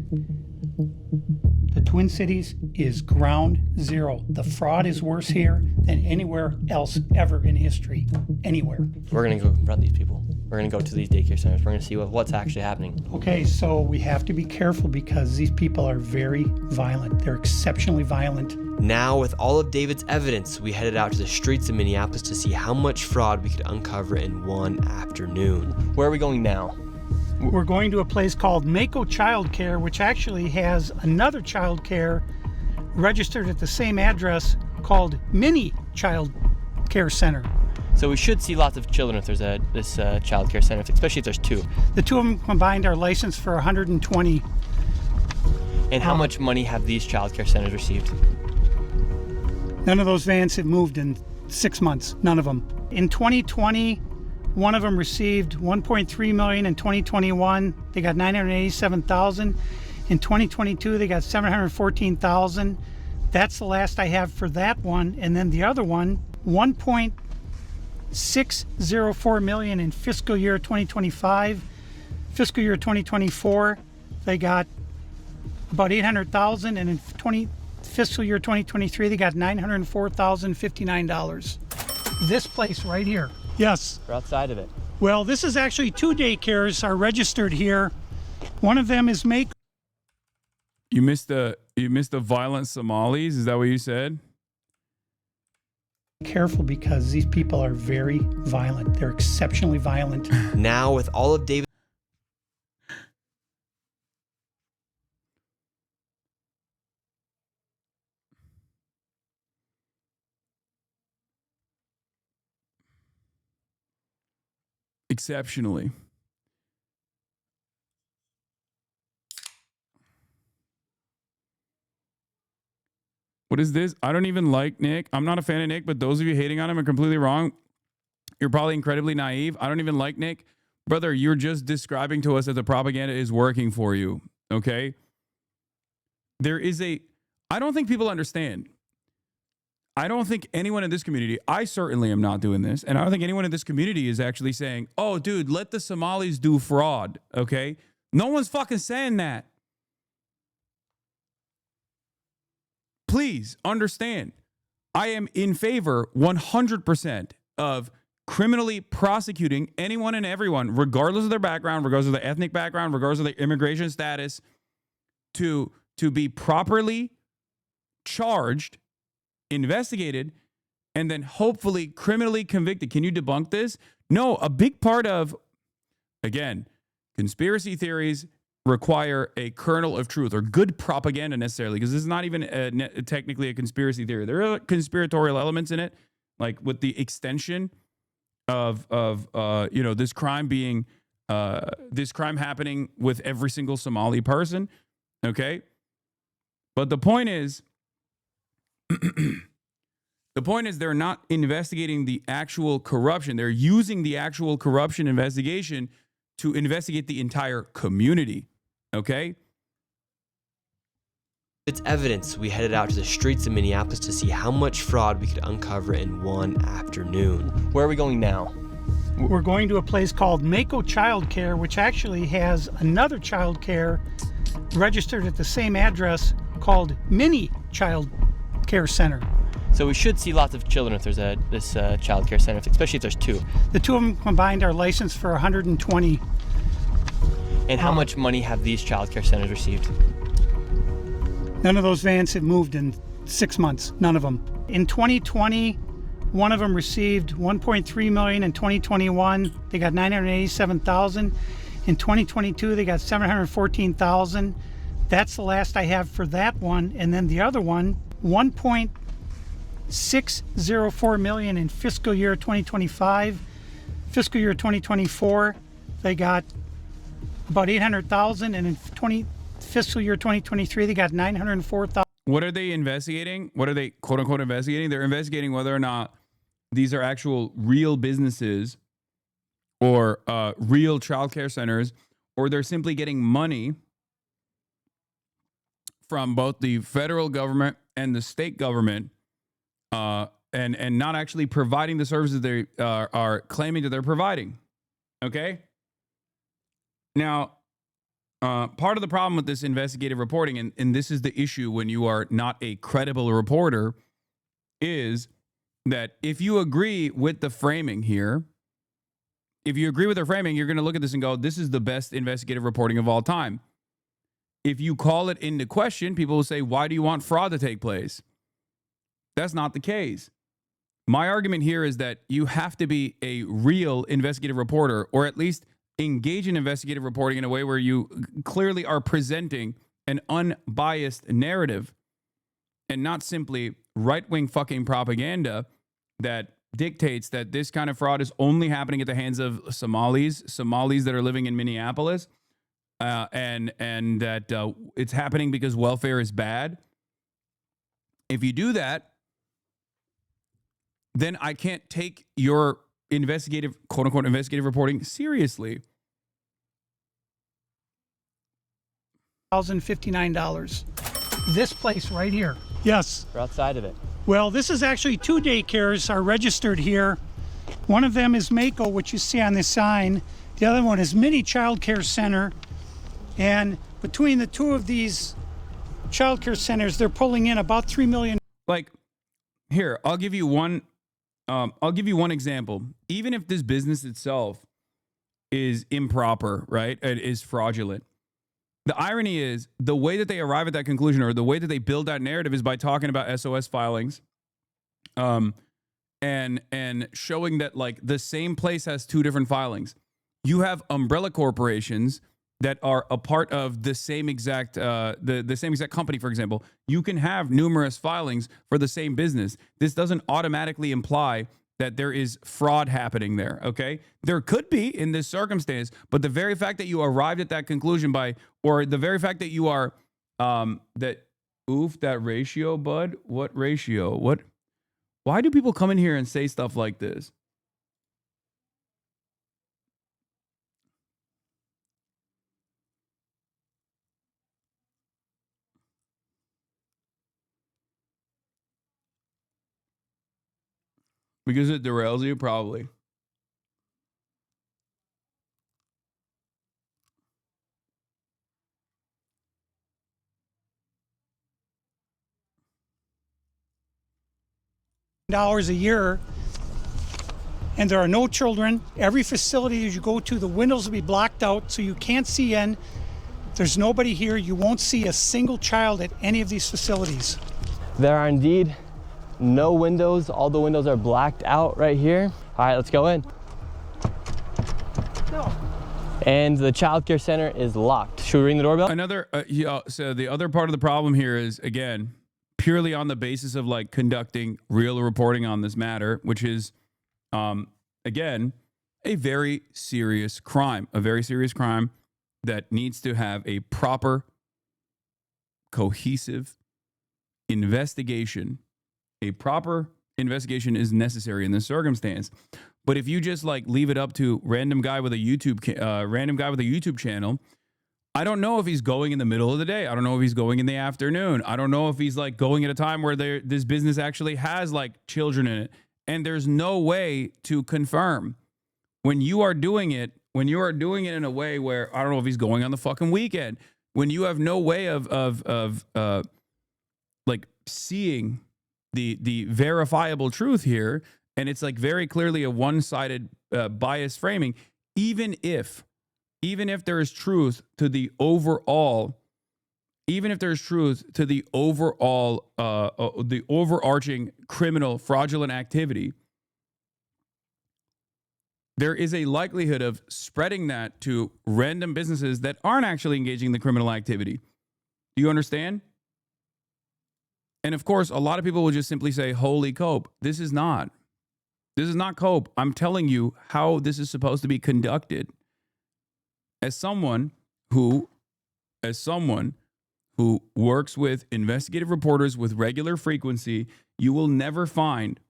the Twin Cities is ground zero. The fraud is worse here than anywhere else ever in history. Anywhere. We're going to go confront these people. We're going to go to these daycare centers. We're going to see what's actually happening. Okay, so we have to be careful because these people are very violent. They're exceptionally violent. Now, with all of David's evidence, we headed out to the streets of Minneapolis to see how much fraud we could uncover in one afternoon. Where are we going now? We're going to a place called Mako Child Care, which actually has another child care registered at the same address called Mini Child Care Center. So we should see lots of children if there's this child care center, especially if there's two. The two of them combined are licensed for 120. And how much money have these child care centers received? None of those vans have moved in 6 months. None of them. In 2020, one of them received $1.3 million. In 2021, they got $987,000. In 2022, they got $714,000. That's the last I have for that one. And then the other one, $1.604 million in fiscal year 2025. Fiscal year 2024, they got about $800,000, and in fiscal year 2023, they got $904,059. This place right here. Yes. We're outside of it. Well, this is actually 2 daycares are registered here. One of them is Mako. You missed the violent Somalis. Is that what you said? Careful, because these people are very violent. They're exceptionally violent. Now, with all of David. Exceptionally. What is this? I don't even like Nick. I'm not a fan of Nick, but those of you hating on him are completely wrong. You're probably incredibly naive. I don't even like Nick. Brother, you're just describing to us that the propaganda is working for you, okay? There is I don't think people understand. I don't think anyone in this community, I certainly am not doing this, and I don't think anyone in this community is actually saying, oh, dude, let the Somalis do fraud, okay? No one's fucking saying that. Please understand, I am in favor 100% of criminally prosecuting anyone and everyone, regardless of their background, regardless of their ethnic background, regardless of their immigration status, to be properly charged, investigated, and then hopefully criminally convicted. Can you debunk this? No, a big part of, again, conspiracy theories require a kernel of truth or good propaganda necessarily, because this is not even technically a conspiracy theory. There are conspiratorial elements in it, like with the extension of this crime being this crime happening with every single Somali person. Okay, but the point is, they're not investigating the actual corruption. They're using the actual corruption investigation to investigate the entire community. Okay? It's evidence, we headed out to the streets of Minneapolis to see how much fraud we could uncover in one afternoon. Where are we going now? We're going to a place called Mako Child Care, which actually has another child care registered at the same address called Mini Child Care Center. So we should see lots of children if there's this child care center, especially if there's two. The two of them combined are licensed for 120. And how much money have these child care centers received? None of those vans have moved in 6 months. None of them. In 2020, one of them received $1.3 million. In 2021, they got $987,000. In 2022, they got $714,000. That's the last I have for that one. And then the other one, $1.604 million in fiscal year 2025. Fiscal year 2024, they got about $800,000, and in fiscal year 2023, they got $904,000. What are they investigating? What are they quote unquote investigating? They're investigating whether or not these are actual real businesses or real childcare centers, or they're simply getting money from both the federal government and the state government, and not actually providing the services they are claiming that they're providing. Okay? Now, part of the problem with this investigative reporting, and this is the issue when you are not a credible reporter, is that if you agree with the framing here, if you agree with the framing, you're going to look at this and go, this is the best investigative reporting of all time. If you call it into question, people will say, why do you want fraud to take place? That's not the case. My argument here is that you have to be a real investigative reporter, or at least engage in investigative reporting in a way where you clearly are presenting an unbiased narrative and not simply right-wing fucking propaganda that dictates that this kind of fraud is only happening at the hands of Somalis that are living in Minneapolis, and that it's happening because welfare is bad. If you do that, then I can't take your investigative, quote unquote, investigative reporting seriously. $1,059. This place right here. Yes. We're outside of it. Well, this is actually two daycares are registered here. One of them is Mako, which you see on this sign. The other one is Mini Child Care Center. And between the two of these child care centers, they're pulling in about $3 million. Like, here, I'll give you one example. Even if this business itself is improper, right? It is fraudulent. The irony is the way that they arrive at that conclusion, or the way that they build that narrative, is by talking about SOS filings, and showing that like the same place has two different filings. You have umbrella corporations that are a part of the same exact the same exact company, for example. You can have numerous filings for the same business. This doesn't automatically imply that there is fraud happening there, okay? There could be in this circumstance, but the very fact that you arrived at that conclusion or the very fact that you are, that ratio, bud? What ratio? Why do people come in here and say stuff like this? Because it derails you, probably. $1 a year, and there are no children. Every facility that you go to, the windows will be blocked out so you can't see in. There's nobody here. You won't see a single child at any of these facilities. There are indeed no windows. All the windows are blacked out right here. All right, let's go in. No. And the child care center is locked. Should we ring the doorbell? So the other part of the problem here is, again, purely on the basis of like conducting real reporting on this matter, which is, again, a very serious crime that needs to have a proper, cohesive investigation. A proper investigation is necessary in this circumstance. But if you just like leave it up to random guy with a YouTube channel, I don't know if he's going in the middle of the day. I don't know if he's going in the afternoon. I don't know if he's like going at a time where this business actually has like children in it. And there's no way to confirm when you are doing it in a way where I don't know if he's going on the fucking weekend, when you have no way of like seeing the verifiable truth here, and it's like very clearly a one-sided bias framing. Even if there is truth to the overall, the overarching criminal fraudulent activity, there is a likelihood of spreading that to random businesses that aren't actually engaging in the criminal activity. Do you understand? And of course, a lot of people will just simply say, holy cope. This is not cope. I'm telling you how this is supposed to be conducted. As someone who works with investigative reporters with regular frequency, you will never find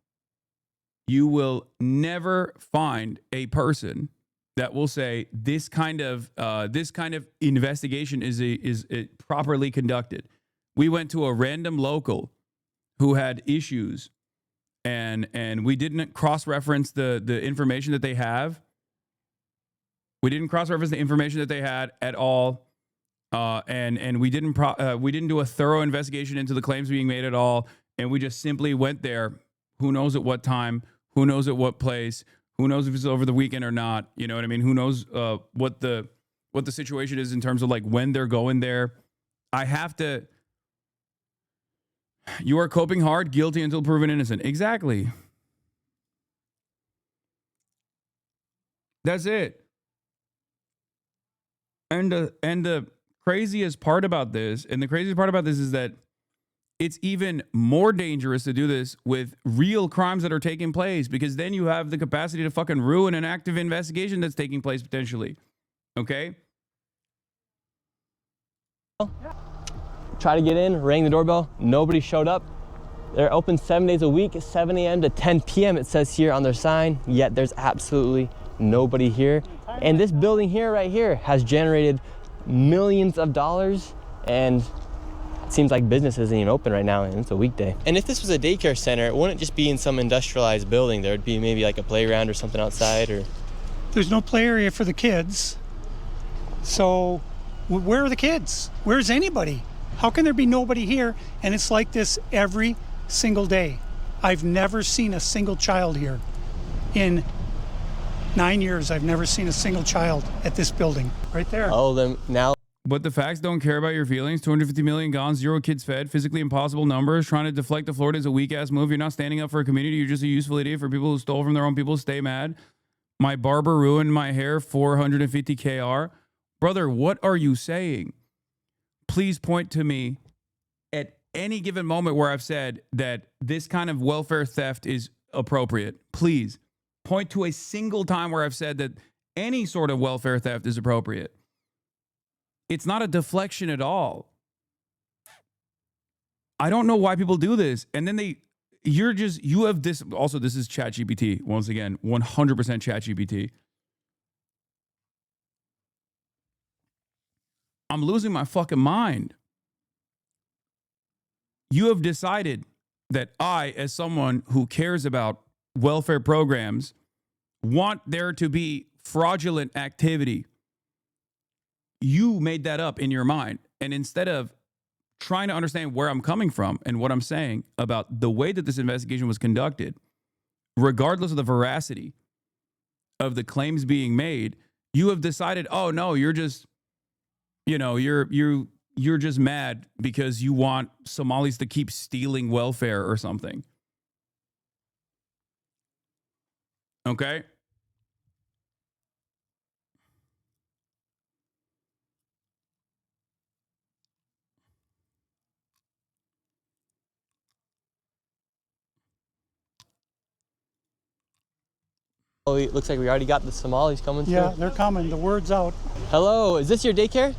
a person that will say this kind of investigation is properly conducted. We went to a random local who had issues, and we didn't cross-reference the information that they have. We didn't cross-reference the information that they had at all, and we didn't do a thorough investigation into the claims being made at all. And we just simply went there. Who knows at what time? Who knows at what place? Who knows if it's over the weekend or not? You know what I mean? Who knows what the situation is in terms of like when they're going there? You are coping hard, guilty until proven innocent. Exactly. That's it. And the craziest part about this, is that it's even more dangerous to do this with real crimes that are taking place, because then you have the capacity to fucking ruin an active investigation that's taking place potentially. Okay? Try to get in, rang the doorbell, nobody showed up. They're open 7 days a week, 7 a.m. to 10 p.m. it says here on their sign, yet there's absolutely nobody here. And this building here, right here, has generated millions of dollars, and it seems like business isn't even open right now, and it's a weekday. And if this was a daycare center, it wouldn't just be in some industrialized building. There would be maybe like a playground or something outside, or... There's no play area for the kids. So where are the kids? Where's anybody? How can there be nobody here? And it's like this every single day. I've never seen a single child here. In 9 years, I've never seen a single child at this building. Right there. Oh, then now... But the facts don't care about your feelings. 250 million gone, 0 kids fed, physically impossible numbers. Trying to deflect to Florida is a weak-ass move. You're not standing up for a community. You're just a useful idiot for people who stole from their own people. Stay mad. My barber ruined my hair, 450 KR. Brother, what are you saying? Please point to me at any given moment where I've said that this kind of welfare theft is appropriate. Please point to a single time where I've said that any sort of welfare theft is appropriate. It's not a deflection at all. I don't know why people do this. And then you have this. Also, this is ChatGPT. Once again, 100% ChatGPT. I'm losing my fucking mind. You have decided that I, as someone who cares about welfare programs, want there to be fraudulent activity. You made that up in your mind. And instead of trying to understand where I'm coming from and what I'm saying about the way that this investigation was conducted, regardless of the veracity of the claims being made, you have decided, oh no, you're just, you're just mad because you want Somalis to keep stealing welfare or something. Okay? Oh, it looks like we already got the Somalis coming through. Yeah, they're coming. The word's out. Hello, is this your daycare?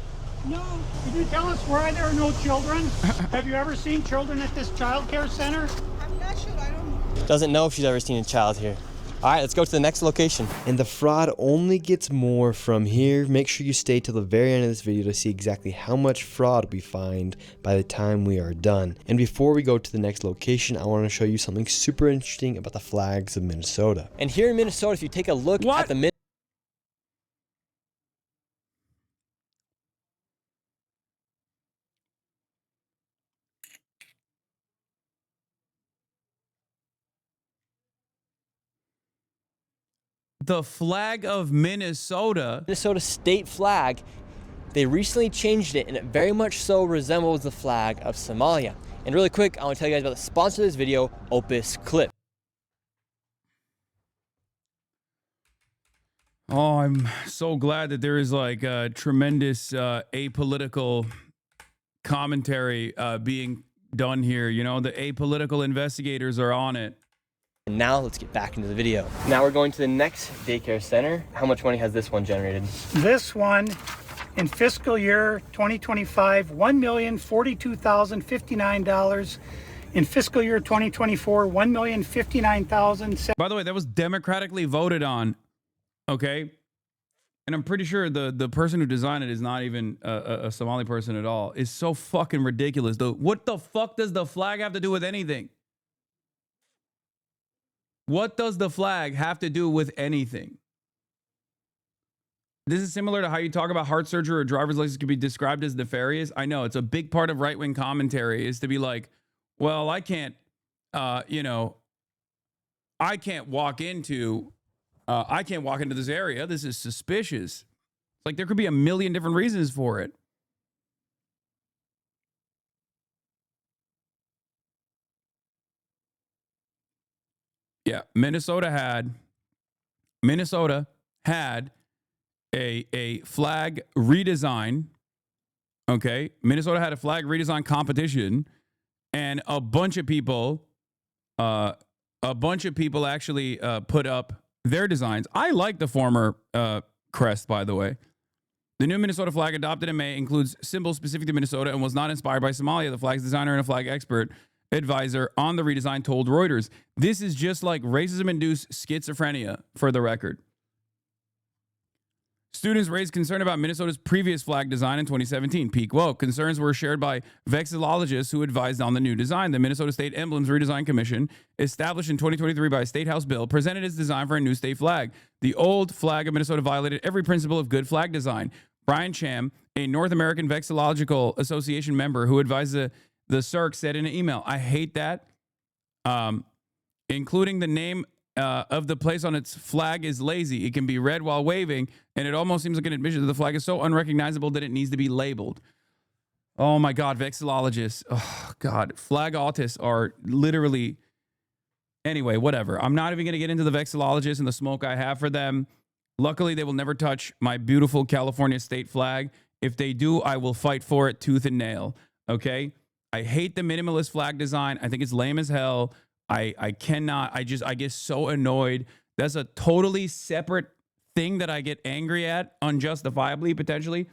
No. Can you tell us why there are no children? Have you ever seen children at this child care center? I'm not sure. I don't know. Doesn't know if she's ever seen a child here. All right, let's go to the next location. And the fraud only gets more from here. Make sure you stay till the very end of this video to see exactly how much fraud we find by the time we are done. And before we go to the next location, I want to show you something super interesting about the flags of Minnesota. And here in Minnesota, if you take a look at the The flag of Minnesota. Minnesota state flag, they recently changed it and it very much so resembles the flag of Somalia. And really quick, I want to tell you guys about the sponsor of this video, Opus Clip. Oh, I'm so glad that there is like a tremendous apolitical commentary being done here. You know, the apolitical investigators are on it. And now let's get back into the video. Now we're going to the next daycare center. How much money has this one generated? This one, in fiscal year 2025, $1,042,059. In fiscal year 2024, $1,059,000. By the way, that was democratically voted on. Okay. And I'm pretty sure the person who designed it is not even a Somali person at all. It's so fucking ridiculous, though. What the fuck does the flag have to do with anything? What does the flag have to do with anything? This is similar to how you talk about heart surgery or driver's license can be described as nefarious. I know it's a big part of right-wing commentary is to be like, well, I can't, I can't walk into this area. This is suspicious. Like there could be a million different reasons for it. Yeah, Minnesota had a flag redesign. Okay, Minnesota had a flag redesign competition, and a bunch of people actually put up their designs. I like the former crest, by the way. The new Minnesota flag adopted in May includes symbols specific to Minnesota and was not inspired by Somalia. The flag's designer and a flag expert advisor on the redesign told Reuters, this is just like racism-induced schizophrenia, for the record. Students raised concern about Minnesota's previous flag design in 2017. Peak woke. Concerns were shared by vexillologists who advised on the new design. The Minnesota State Emblems Redesign Commission, established in 2023 by a state house bill, presented its design for a new state flag. The old flag of Minnesota violated every principle of good flag design. Brian Cham, a North American Vexillological Association member who advised the CERC, said in an email, I hate that, including the name of the place on its flag is lazy. It can be read while waving, and it almost seems like an admission that the flag is so unrecognizable that it needs to be labeled. Oh my God, vexillologists. Oh God, flag autists are literally... Anyway, whatever. I'm not even going to get into the vexillologists and the smoke I have for them. Luckily, they will never touch my beautiful California state flag. If they do, I will fight for it tooth and nail. Okay? I hate the minimalist flag design. I think it's lame as hell. I cannot. I get so annoyed. That's a totally separate thing that I get angry at, unjustifiably, potentially.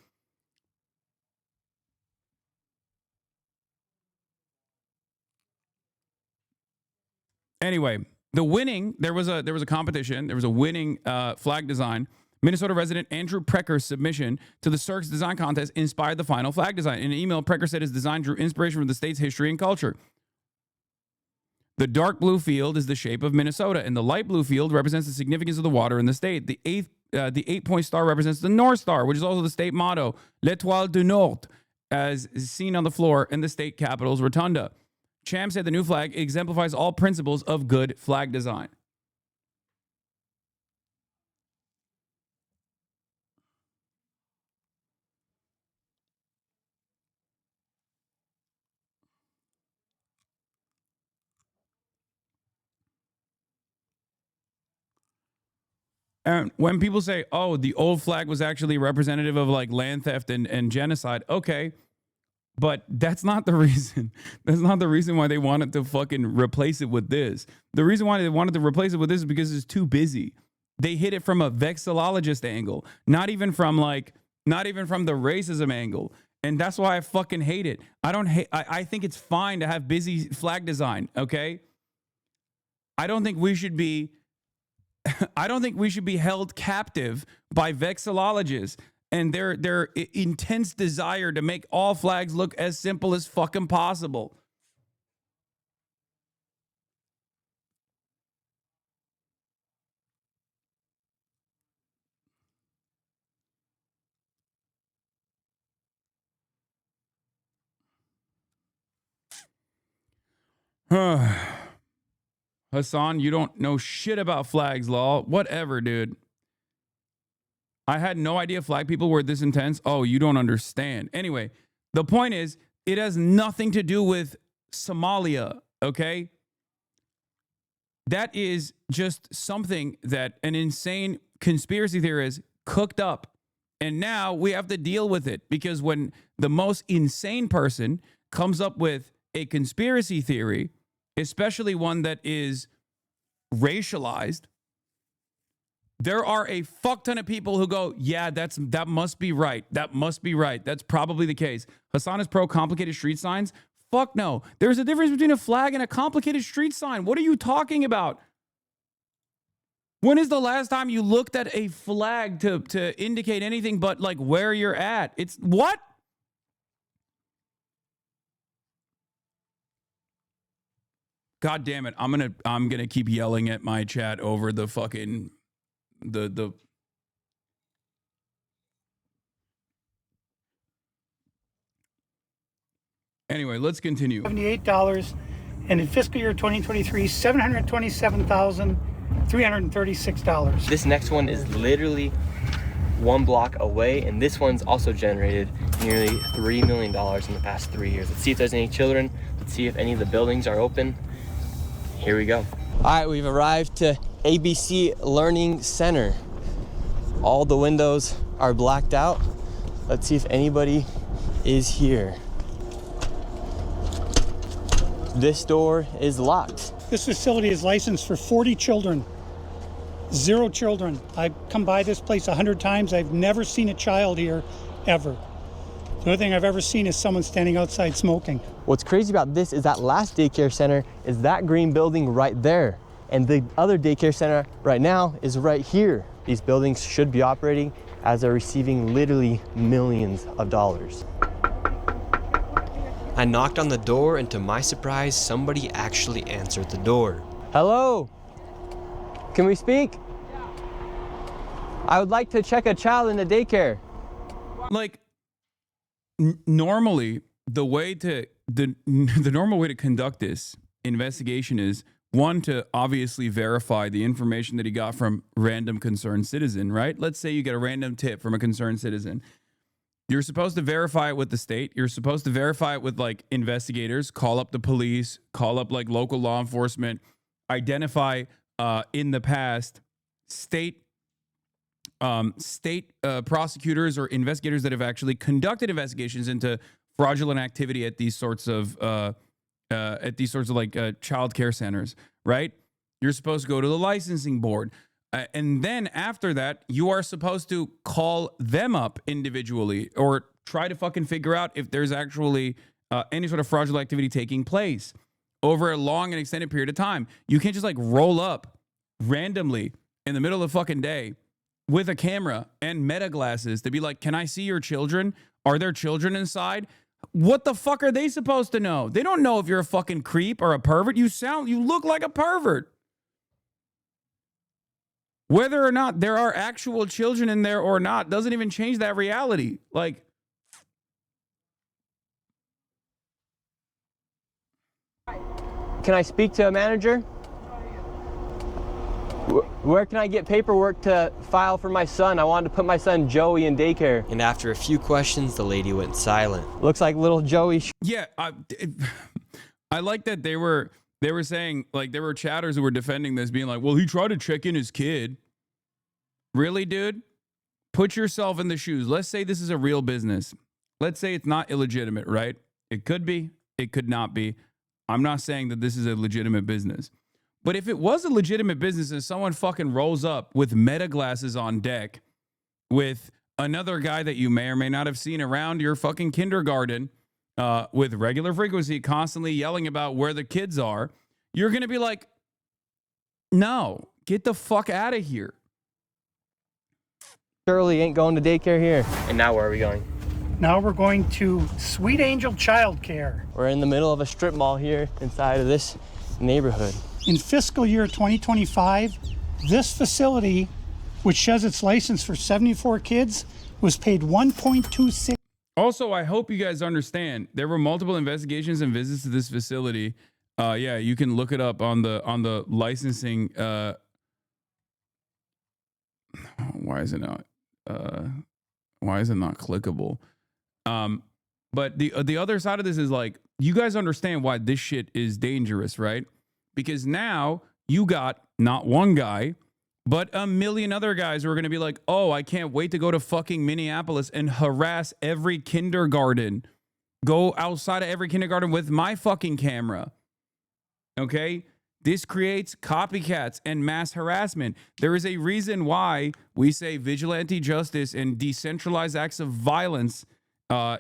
Anyway, there was a competition. There was a winning flag design. Minnesota resident Andrew Precker's submission to the Cirque's design contest inspired the final flag design. In an email, Precker said his design drew inspiration from the state's history and culture. The dark blue field is the shape of Minnesota, and the light blue field represents the significance of the water in the state. The 8-point star represents the North Star, which is also the state motto, L'Étoile du Nord, as seen on the floor in the state capitol's rotunda. Cham said the new flag exemplifies all principles of good flag design. And when people say, oh, the old flag was actually representative of like land theft and genocide, okay. But that's not the reason. That's not the reason why they wanted to fucking replace it with this. The reason why they wanted to replace it with this is because it's too busy. They hit it from a vexillologist angle, not even from the racism angle. And that's why I fucking hate it. I think it's fine to have busy flag design, okay? I don't think we should be held captive by vexillologists and their intense desire to make all flags look as simple as fucking possible. Hasan, you don't know shit about flags, lol. Whatever, dude. I had no idea flag people were this intense. Oh, you don't understand. Anyway, the point is, it has nothing to do with Somalia, okay? That is just something that an insane conspiracy theorist cooked up. And now we have to deal with it because when the most insane person comes up with a conspiracy theory, especially one that is racialized, there are a fuck ton of people who go, yeah, that must be right. That must be right. That's probably the case. Hasan is pro complicated street signs. Fuck no. There's a difference between a flag and a complicated street sign. What are you talking about? When is the last time you looked at a flag to indicate anything but like where you're at? It's what? God damn it. I'm gonna keep yelling at my chat over the fucking the Anyway, let's continue. $78, and in fiscal year 2023, $727,336. This next one is literally one block away, and this one's also generated nearly $3 million in the past 3 years. Let's see if there's any children. Let's see if any of the buildings are open. Here we go. All right, we've arrived to ABC Learning Center. All the windows are blacked out. Let's see if anybody is here. This door is locked. This facility is licensed for 40 children. 0 children. I've come by this place 100 times. I've never seen a child here, ever. The only thing I've ever seen is someone standing outside smoking. What's crazy about this is that last daycare center is that green building right there. And the other daycare center right now is right here. These buildings should be operating as they're receiving literally millions of dollars. I knocked on the door, and to my surprise, somebody actually answered the door. Hello? Can we speak? I would like to check a child in the daycare. Like, normally, the normal way to conduct this investigation is One, to obviously verify the information that he got from random concerned citizen, right? Let's say you get a random tip from a concerned citizen. You're supposed to verify it with the state. You're supposed to verify it with like investigators, call up the police, call up like local law enforcement, identify in the past state prosecutors or investigators that have actually conducted investigations into fraudulent activity at these sorts of like child care centers, right? You're supposed to go to the licensing board. And then after that, you are supposed to call them up individually or try to fucking figure out if there's actually any sort of fraudulent activity taking place over a long and extended period of time. You can't just like roll up randomly in the middle of the fucking day with a camera and meta glasses to be like, can I see your children? Are there children inside? What the fuck are they supposed to know? They don't know if you're a fucking creep or a pervert. You look like a pervert. Whether or not there are actual children in there or not doesn't even change that reality. Like, Can I speak to a manager? Where can I get paperwork to file for my son? I wanted to put my son Joey in daycare. And after a few questions, the lady went silent. Looks like little Joey. Yeah, I like that they were saying, like, there were chatters who were defending this, being like, well, he tried to check in his kid. Really, dude? Put yourself in the shoes. Let's say this is a real business. Let's say it's not illegitimate, right? It could be. It could not be. I'm not saying that this is a legitimate business. But if it was a legitimate business and someone fucking rolls up with meta glasses on deck with another guy that you may or may not have seen around your fucking kindergarten with regular frequency, constantly yelling about where the kids are, you're going to be like, no, get the fuck out of here. Shirley ain't going to daycare here. And now where are we going? Now we're going to Sweet Angel Childcare. We're in the middle of a strip mall here inside of this neighborhood. In fiscal year 2025, this facility, which has its license for 74 kids, was paid $1.26. Also, I hope you guys understand there were multiple investigations and visits to this facility. Yeah, you can look it up on the licensing. Why is it not clickable? But the other side of this is like, you guys understand why this shit is dangerous, right? Because now you got not one guy, but a million other guys who are going to be like, oh, I can't wait to go to fucking Minneapolis and harass every kindergarten. Go outside of every kindergarten with my fucking camera. Okay? This creates copycats and mass harassment. There is a reason why we say vigilante justice and decentralized acts of violence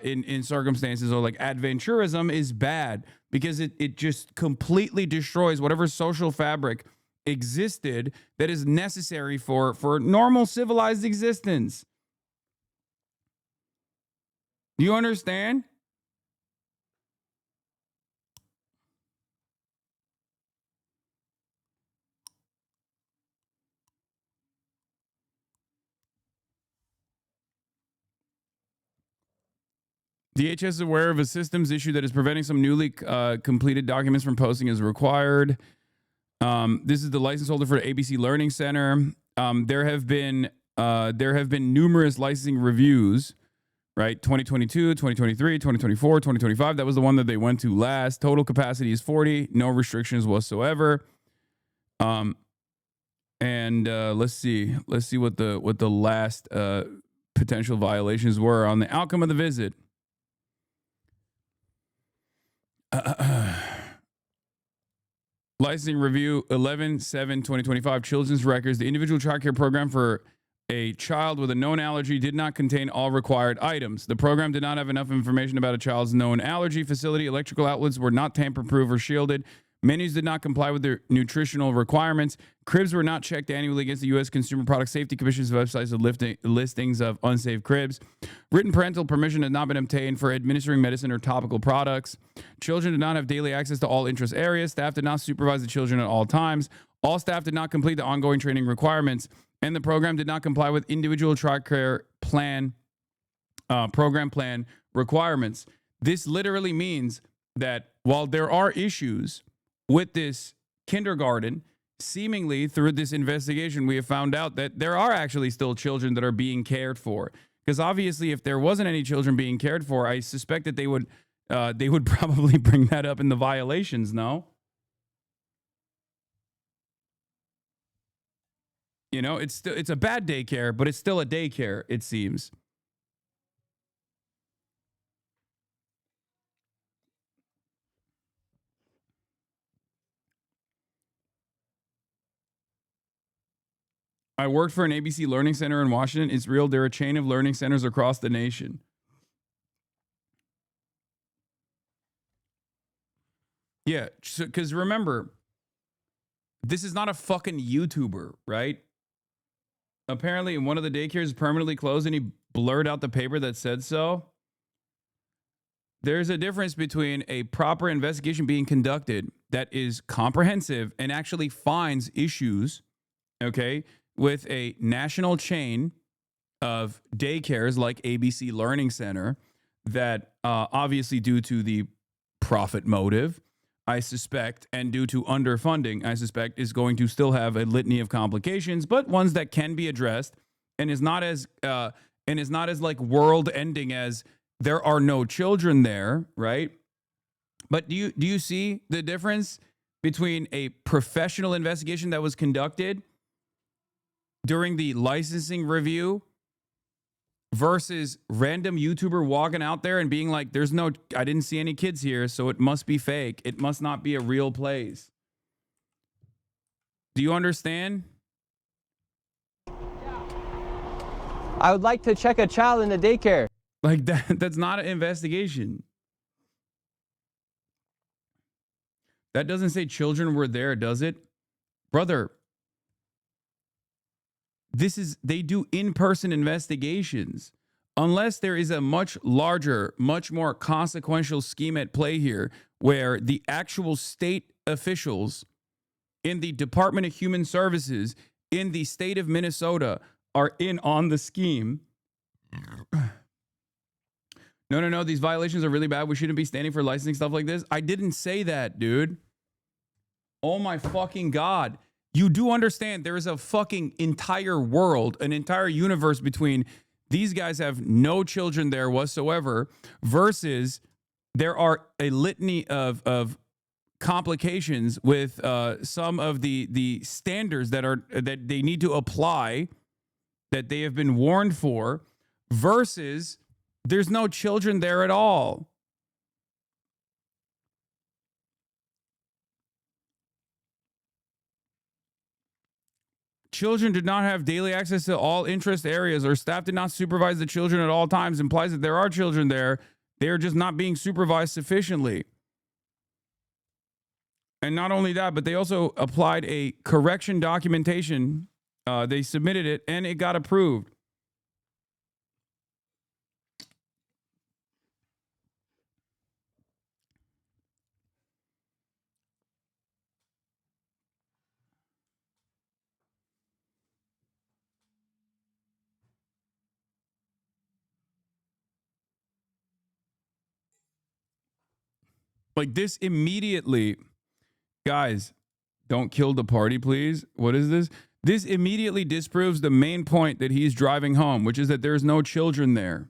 in circumstances or like adventurism is bad, because it just completely destroys whatever social fabric existed that is necessary for normal civilized existence. Do you understand? DHS is aware of a systems issue that is preventing some newly completed documents from posting as required. This is the license holder for the ABC Learning Center. There have been numerous licensing reviews, right? 2022, 2023, 2024, 2025. That was the one that they went to last. Total capacity is 40, no restrictions whatsoever. And let's see what the last potential violations were on the outcome of the visit. Licensing review 11/7/2025, children's records. The individual child care program for a child with a known allergy did not contain all required items. The program did not have enough information about a child's known allergy. Facility electrical outlets were not tamper-proof or shielded. Menus did not comply with their nutritional requirements. Cribs were not checked annually against the U.S. Consumer Product Safety Commission's websites of listings of unsafe cribs. Written parental permission had not been obtained for administering medicine or topical products. Children did not have daily access to all interest areas. Staff did not supervise the children at all times. All staff did not complete the ongoing training requirements. And the program did not comply with individual child care plan, program plan requirements. This literally means that while there are issues with this kindergarten, seemingly through this investigation, we have found out that there are actually still children that are being cared for. Because obviously, if there wasn't any children being cared for, I suspect that they would probably bring that up in the violations. No, you know, it's a bad daycare, but it's still a daycare. It seems. I worked for an ABC Learning Center in Washington. It's real. They're a chain of learning centers across the nation. Yeah, because remember, this is not a fucking YouTuber, right? Apparently, one of the daycares is permanently closed, and he blurred out the paper that said so. There's a difference between a proper investigation being conducted that is comprehensive and actually finds issues, okay, with a national chain of daycares like ABC Learning Center that obviously due to the profit motive, I suspect, and due to underfunding, I suspect is going to still have a litany of complications, but ones that can be addressed and is not as like world ending as there are no children there, right? But do you see the difference between a professional investigation that was conducted during the licensing review versus random YouTuber walking out there and being like, I didn't see any kids here, so it must be fake. It must not be a real place. Do you understand? I would like to check a child in the daycare. Like that's not an investigation. That doesn't say children were there, does it? Brother, they do in-person investigations. Unless there is a much larger, much more consequential scheme at play here where the actual state officials in the Department of Human Services in the state of Minnesota are in on the scheme. No, these violations are really bad. We shouldn't be standing for licensing stuff like this. I didn't say that, dude. Oh my fucking God. You do understand there is a fucking entire world, an entire universe between these guys have no children there whatsoever versus there are a litany of complications with some of the standards that they need to apply that they have been warned for versus there's no children there at all. Children did not have daily access to all interest areas or staff did not supervise the children at all times implies that there are children there. They are just not being supervised sufficiently. And not only that, but they also applied a correction documentation. They submitted it and it got approved. Like this immediately, guys, don't kill the party, please. What is this? This immediately disproves the main point that he's driving home, which is that there's no children there.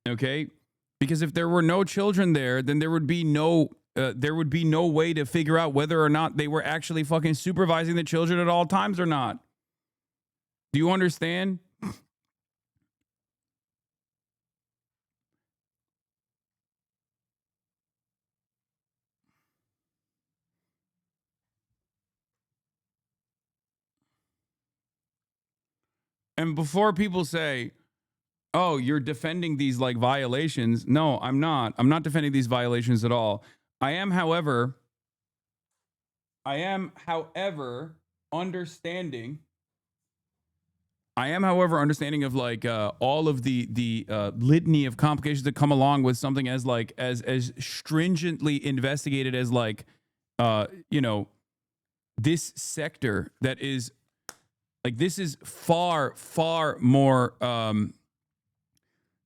Okay? Because if there were no children there, then there would be no way to figure out whether or not they were actually fucking supervising the children at all times or not. Do you understand? And before people say, oh, you're defending these like violations. No, I'm not. I'm not defending these violations at all. I am, however, understanding of like all of the litany of complications that come along with something as like as stringently investigated as like this sector that is like this is far more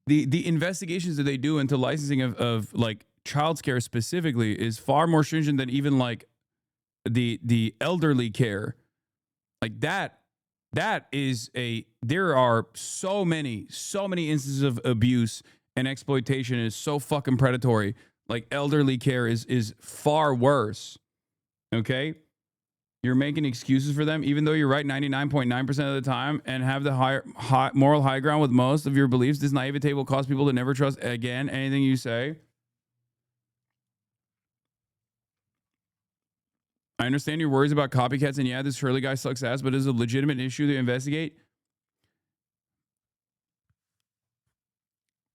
the investigations that they do into licensing of like childcare specifically is far more stringent than even like the elderly care, like that is there are so many instances of abuse and exploitation is so fucking predatory. Like elderly care is far worse. Okay? You're making excuses for them, even though you're right 99.9% of the time and have the moral high ground with most of your beliefs. This naivete will cause people to never trust again anything you say. I understand your worries about copycats, and yeah, this Shirley guy sucks ass, but it is a legitimate issue to investigate.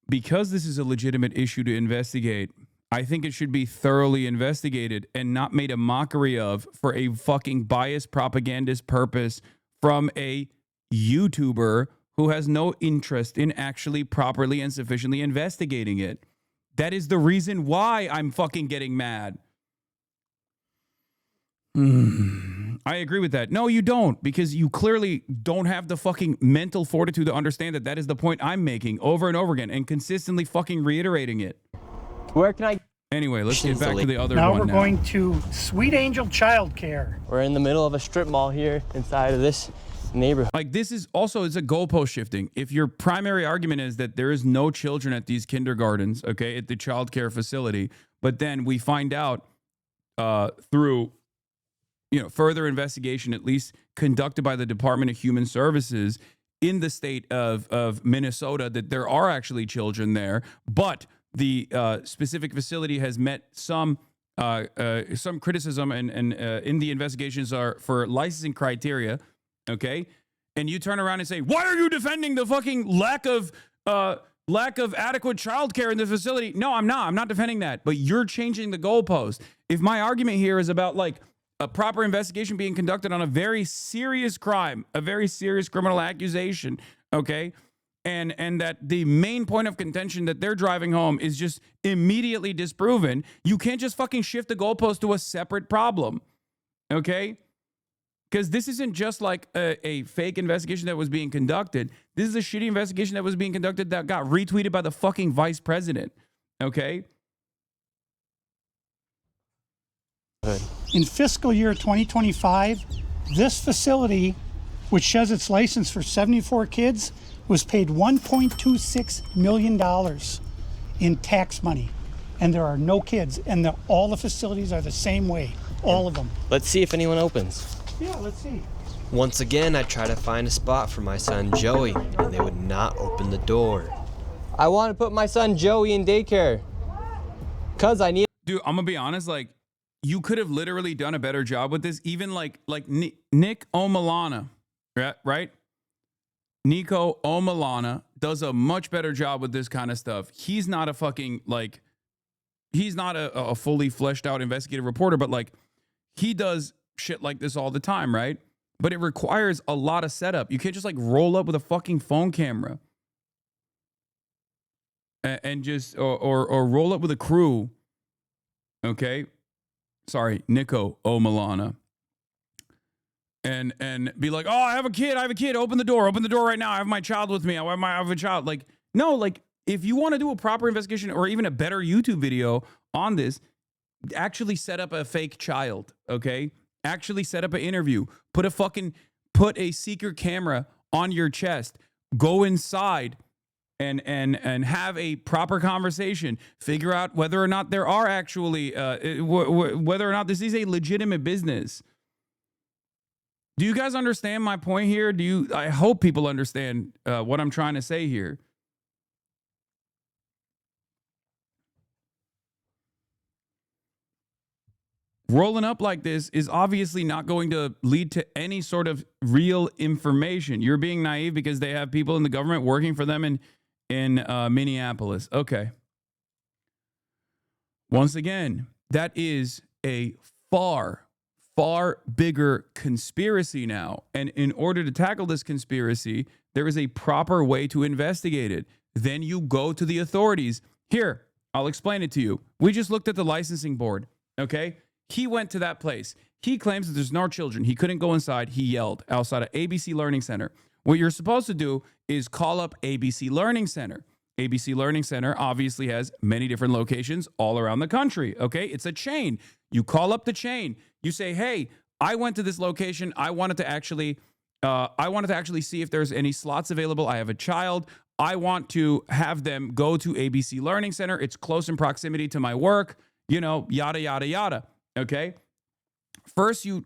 Because this is a legitimate issue to investigate, I think it should be thoroughly investigated and not made a mockery of for a fucking biased propagandist purpose from a YouTuber who has no interest in actually properly and sufficiently investigating it. That is the reason why I'm fucking getting mad. I agree with that. No, you don't, because you clearly don't have the fucking mental fortitude to understand that that is the point I'm making over and over again and consistently fucking reiterating it. Where can I? Anyway, let's get back to the other now one. We're going to Sweet Angel Childcare. We're in the middle of a strip mall here inside of this neighborhood. Like this is also, it's a goalpost shifting. If your primary argument is that there is no children at these kindergartens, okay, at the child care facility, but then we find out through further investigation, at least conducted by the Department of Human Services in the state of Minnesota, that there are actually children there, but the specific facility has met some criticism and in the investigations are for licensing criteria, okay? And you turn around and say, why are you defending the fucking lack of adequate childcare in the facility? No, I'm not. I'm not defending that. But you're changing the goalpost. If my argument here is about like a proper investigation being conducted on a very serious crime, a very serious criminal accusation, okay? And that the main point of contention that they're driving home is just immediately disproven, you can't just fucking shift the goalpost to a separate problem, okay? Because this isn't just like a fake investigation that was being conducted. This is a shitty investigation that was being conducted that got retweeted by the fucking vice president, okay? In fiscal year 2025, this facility, which has its license for 74 kids, was paid $1.26 million in tax money. And there are no kids. And all the facilities are the same way. All of them. Let's see if anyone opens. Yeah, let's see. Once again, I try to find a spot for my son Joey, and they would not open the door. I want to put my son Joey in daycare. Cause I need... Dude, I'm gonna be honest, like, you could have literally done a better job with this. Even like Nick Omalana, right? Nico Omalana does a much better job with this kind of stuff. He's not a fucking, like, he's not a fully fleshed out investigative reporter, but like, he does shit like this all the time, right? But it requires a lot of setup. You can't just like roll up with a fucking phone camera and just, or roll up with a crew, okay? Sorry, Nico Omalana. And be like, oh, I have a kid. Open the door right now. I have my child with me. I have a child. Like, no, like, if you want to do a proper investigation or even a better YouTube video on this, actually set up a fake child, okay? Actually set up an interview. Put a secret camera on your chest. Go inside and have a proper conversation. Figure out whether or not there are actually, whether or not this is a legitimate business. Do you guys understand my point here? I hope people understand what I'm trying to say here. Rolling up like this is obviously not going to lead to any sort of real information. You're being naive because they have people in the government working for them in Minneapolis. Okay. Once again, that is a far bigger conspiracy now. And in order to tackle this conspiracy, there is a proper way to investigate it. Then you go to the authorities. Here, I'll explain it to you. We just looked at the licensing board, okay? He went to that place. He claims that there's no children. He couldn't go inside. He yelled outside of ABC Learning Center. What you're supposed to do is call up ABC Learning Center. ABC Learning Center obviously has many different locations all around the country, okay? It's a chain. You call up the chain. You say, hey, I went to this location. I wanted to actually see if there's any slots available. I have a child. I want to have them go to ABC Learning Center. It's close in proximity to my work, you know, yada, yada, yada. Okay. First, you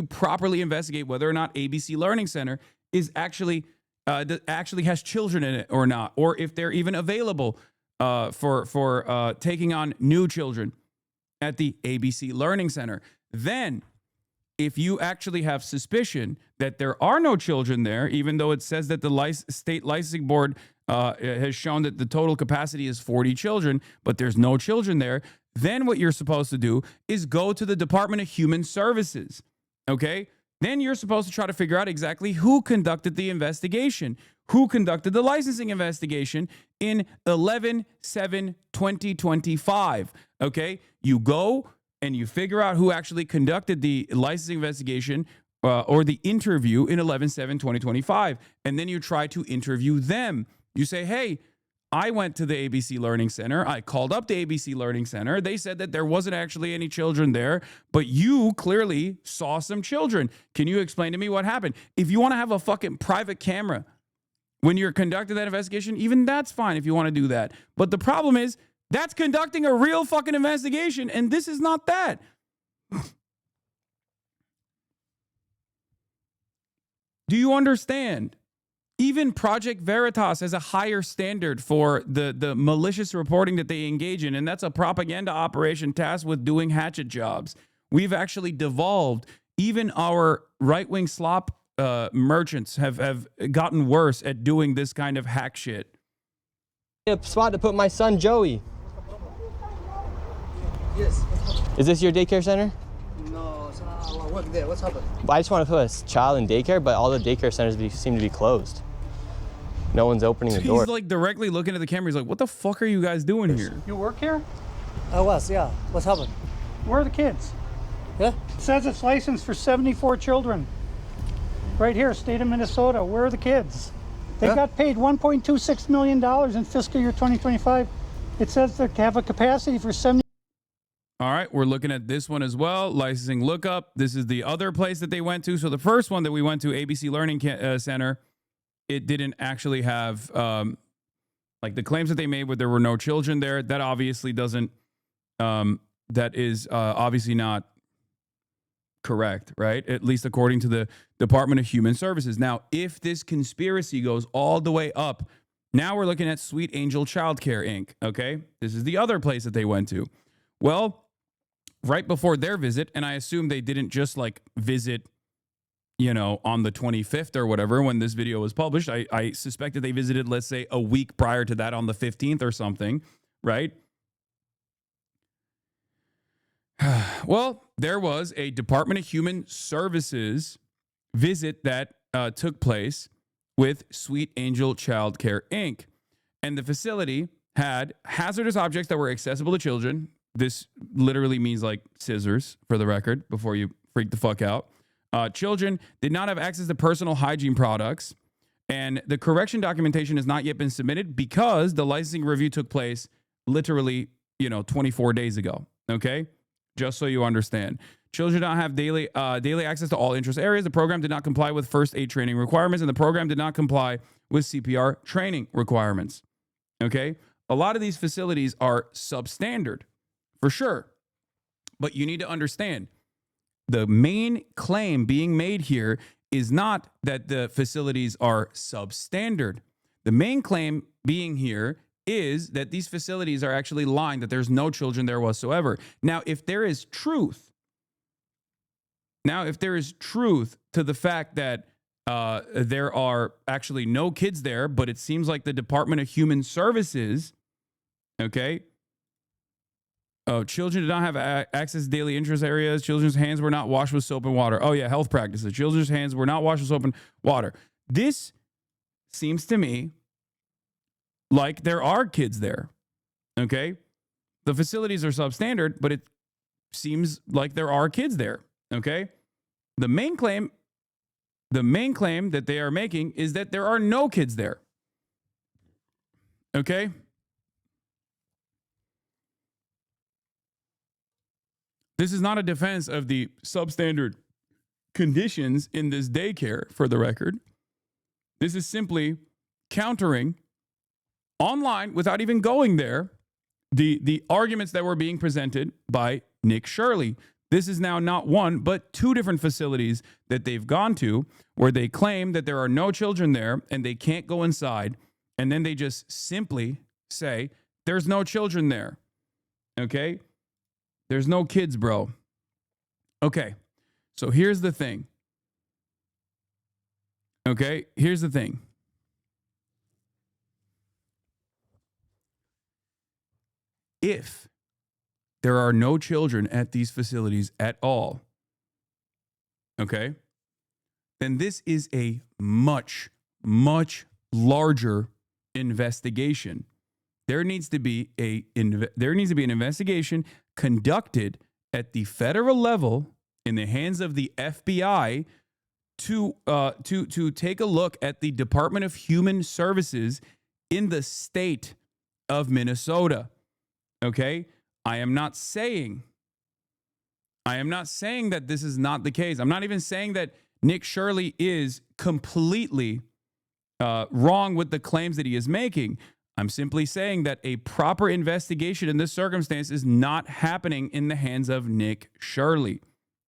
properly investigate whether or not ABC Learning Center is actually has children in it or not, or if they're even available for taking on new children at the ABC Learning Center. Then, if you actually have suspicion that there are no children there, even though it says that the state licensing board has shown that the total capacity is 40 children, but there's no children there, then what you're supposed to do is go to the Department of Human Services, okay? Then you're supposed to try to figure out exactly who conducted the investigation, who conducted the licensing investigation in 11/7/2025, okay? You go and you figure out who actually conducted the licensing investigation or the interview in 11/7/2025, and then you try to interview them. You say, hey, I went to the ABC Learning Center. I called up the ABC Learning Center. They said that there wasn't actually any children there, but you clearly saw some children. Can you explain to me what happened? If you want to have a fucking private camera when you're conducting that investigation, even that's fine if you want to do that. But the problem is, that's conducting a real fucking investigation, and this is not that. Do you understand? Even Project Veritas has a higher standard for the malicious reporting that they engage in, and that's a propaganda operation tasked with doing hatchet jobs. We've actually devolved. Even our right-wing slop merchants have gotten worse at doing this kind of hack shit. A spot to put my son Joey. Yes. Is this your daycare center? No, I work there. What's happened? I just want to put a child in daycare, but all the daycare centers seem to be closed. No one's opening the door. He's like directly looking at the camera. He's like, what the fuck are you guys doing here? You work here? I was, yeah. What's happened? Where are the kids? Yeah? It says it's licensed for 74 children. Right here, state of Minnesota. Where are the kids? They got paid $1.26 million in fiscal year 2025. It says they have a capacity for 70. All right, we're looking at this one as well. Licensing lookup. This is the other place that they went to. So the first one that we went to, ABC Learning Center, it didn't actually have, like the claims that they made where there were no children there. That obviously doesn't, that is obviously not correct, right? At least according to the Department of Human Services. Now, if this conspiracy goes all the way up, now we're looking at Sweet Angel Childcare, Inc., okay? This is the other place that they went to. Well, right before their visit, and I assume they didn't just like visit, you know, on the 25th or whatever when this video was published. I suspect that they visited, let's say, a week prior to that on the 15th or something, right? Well, there was a Department of Human Services visit that took place with Sweet Angel Childcare, Inc. And the facility had hazardous objects that were accessible to children. This literally means like scissors, for the record, before you freak the fuck out. Children did not have access to personal hygiene products, and the correction documentation has not yet been submitted because the licensing review took place literally, 24 days ago. Okay, just so you understand. Children did not have daily access to all interest areas. The program did not comply with first aid training requirements, and the program did not comply with CPR training requirements. Okay, a lot of these facilities are substandard. For sure. But you need to understand, the main claim being made here is not that the facilities are substandard. The main claim being here is that these facilities are actually lying, that there's no children there whatsoever. Now, if there is truth to the fact that there are actually no kids there, but it seems like the Department of Human Services, okay, children did not have access to daily interest areas. Children's hands were not washed with soap and water. Oh, yeah, health practices. Children's hands were not washed with soap and water. This seems to me like there are kids there, okay? The facilities are substandard, but it seems like there are kids there, okay? The main claim that they are making is that there are no kids there, okay? This is not a defense of the substandard conditions in this daycare, for the record. This is simply countering online, without even going there, the arguments that were being presented by Nick Shirley. This is now not one, but two different facilities that they've gone to where they claim that there are no children there and they can't go inside. And then they just simply say, there's no children there. Okay? There's no kids, bro. Okay. So here's the thing. Okay? Here's the thing. If there are no children at these facilities at all, okay, then this is a much, much larger investigation. There needs to be an investigation conducted at the federal level in the hands of the FBI to take a look at the Department of Human Services in the state of Minnesota. Okay? I am not saying that this is not the case. I'm not even saying that Nick Shirley is completely wrong with the claims that he is making. I'm simply saying that a proper investigation in this circumstance is not happening in the hands of Nick Shirley.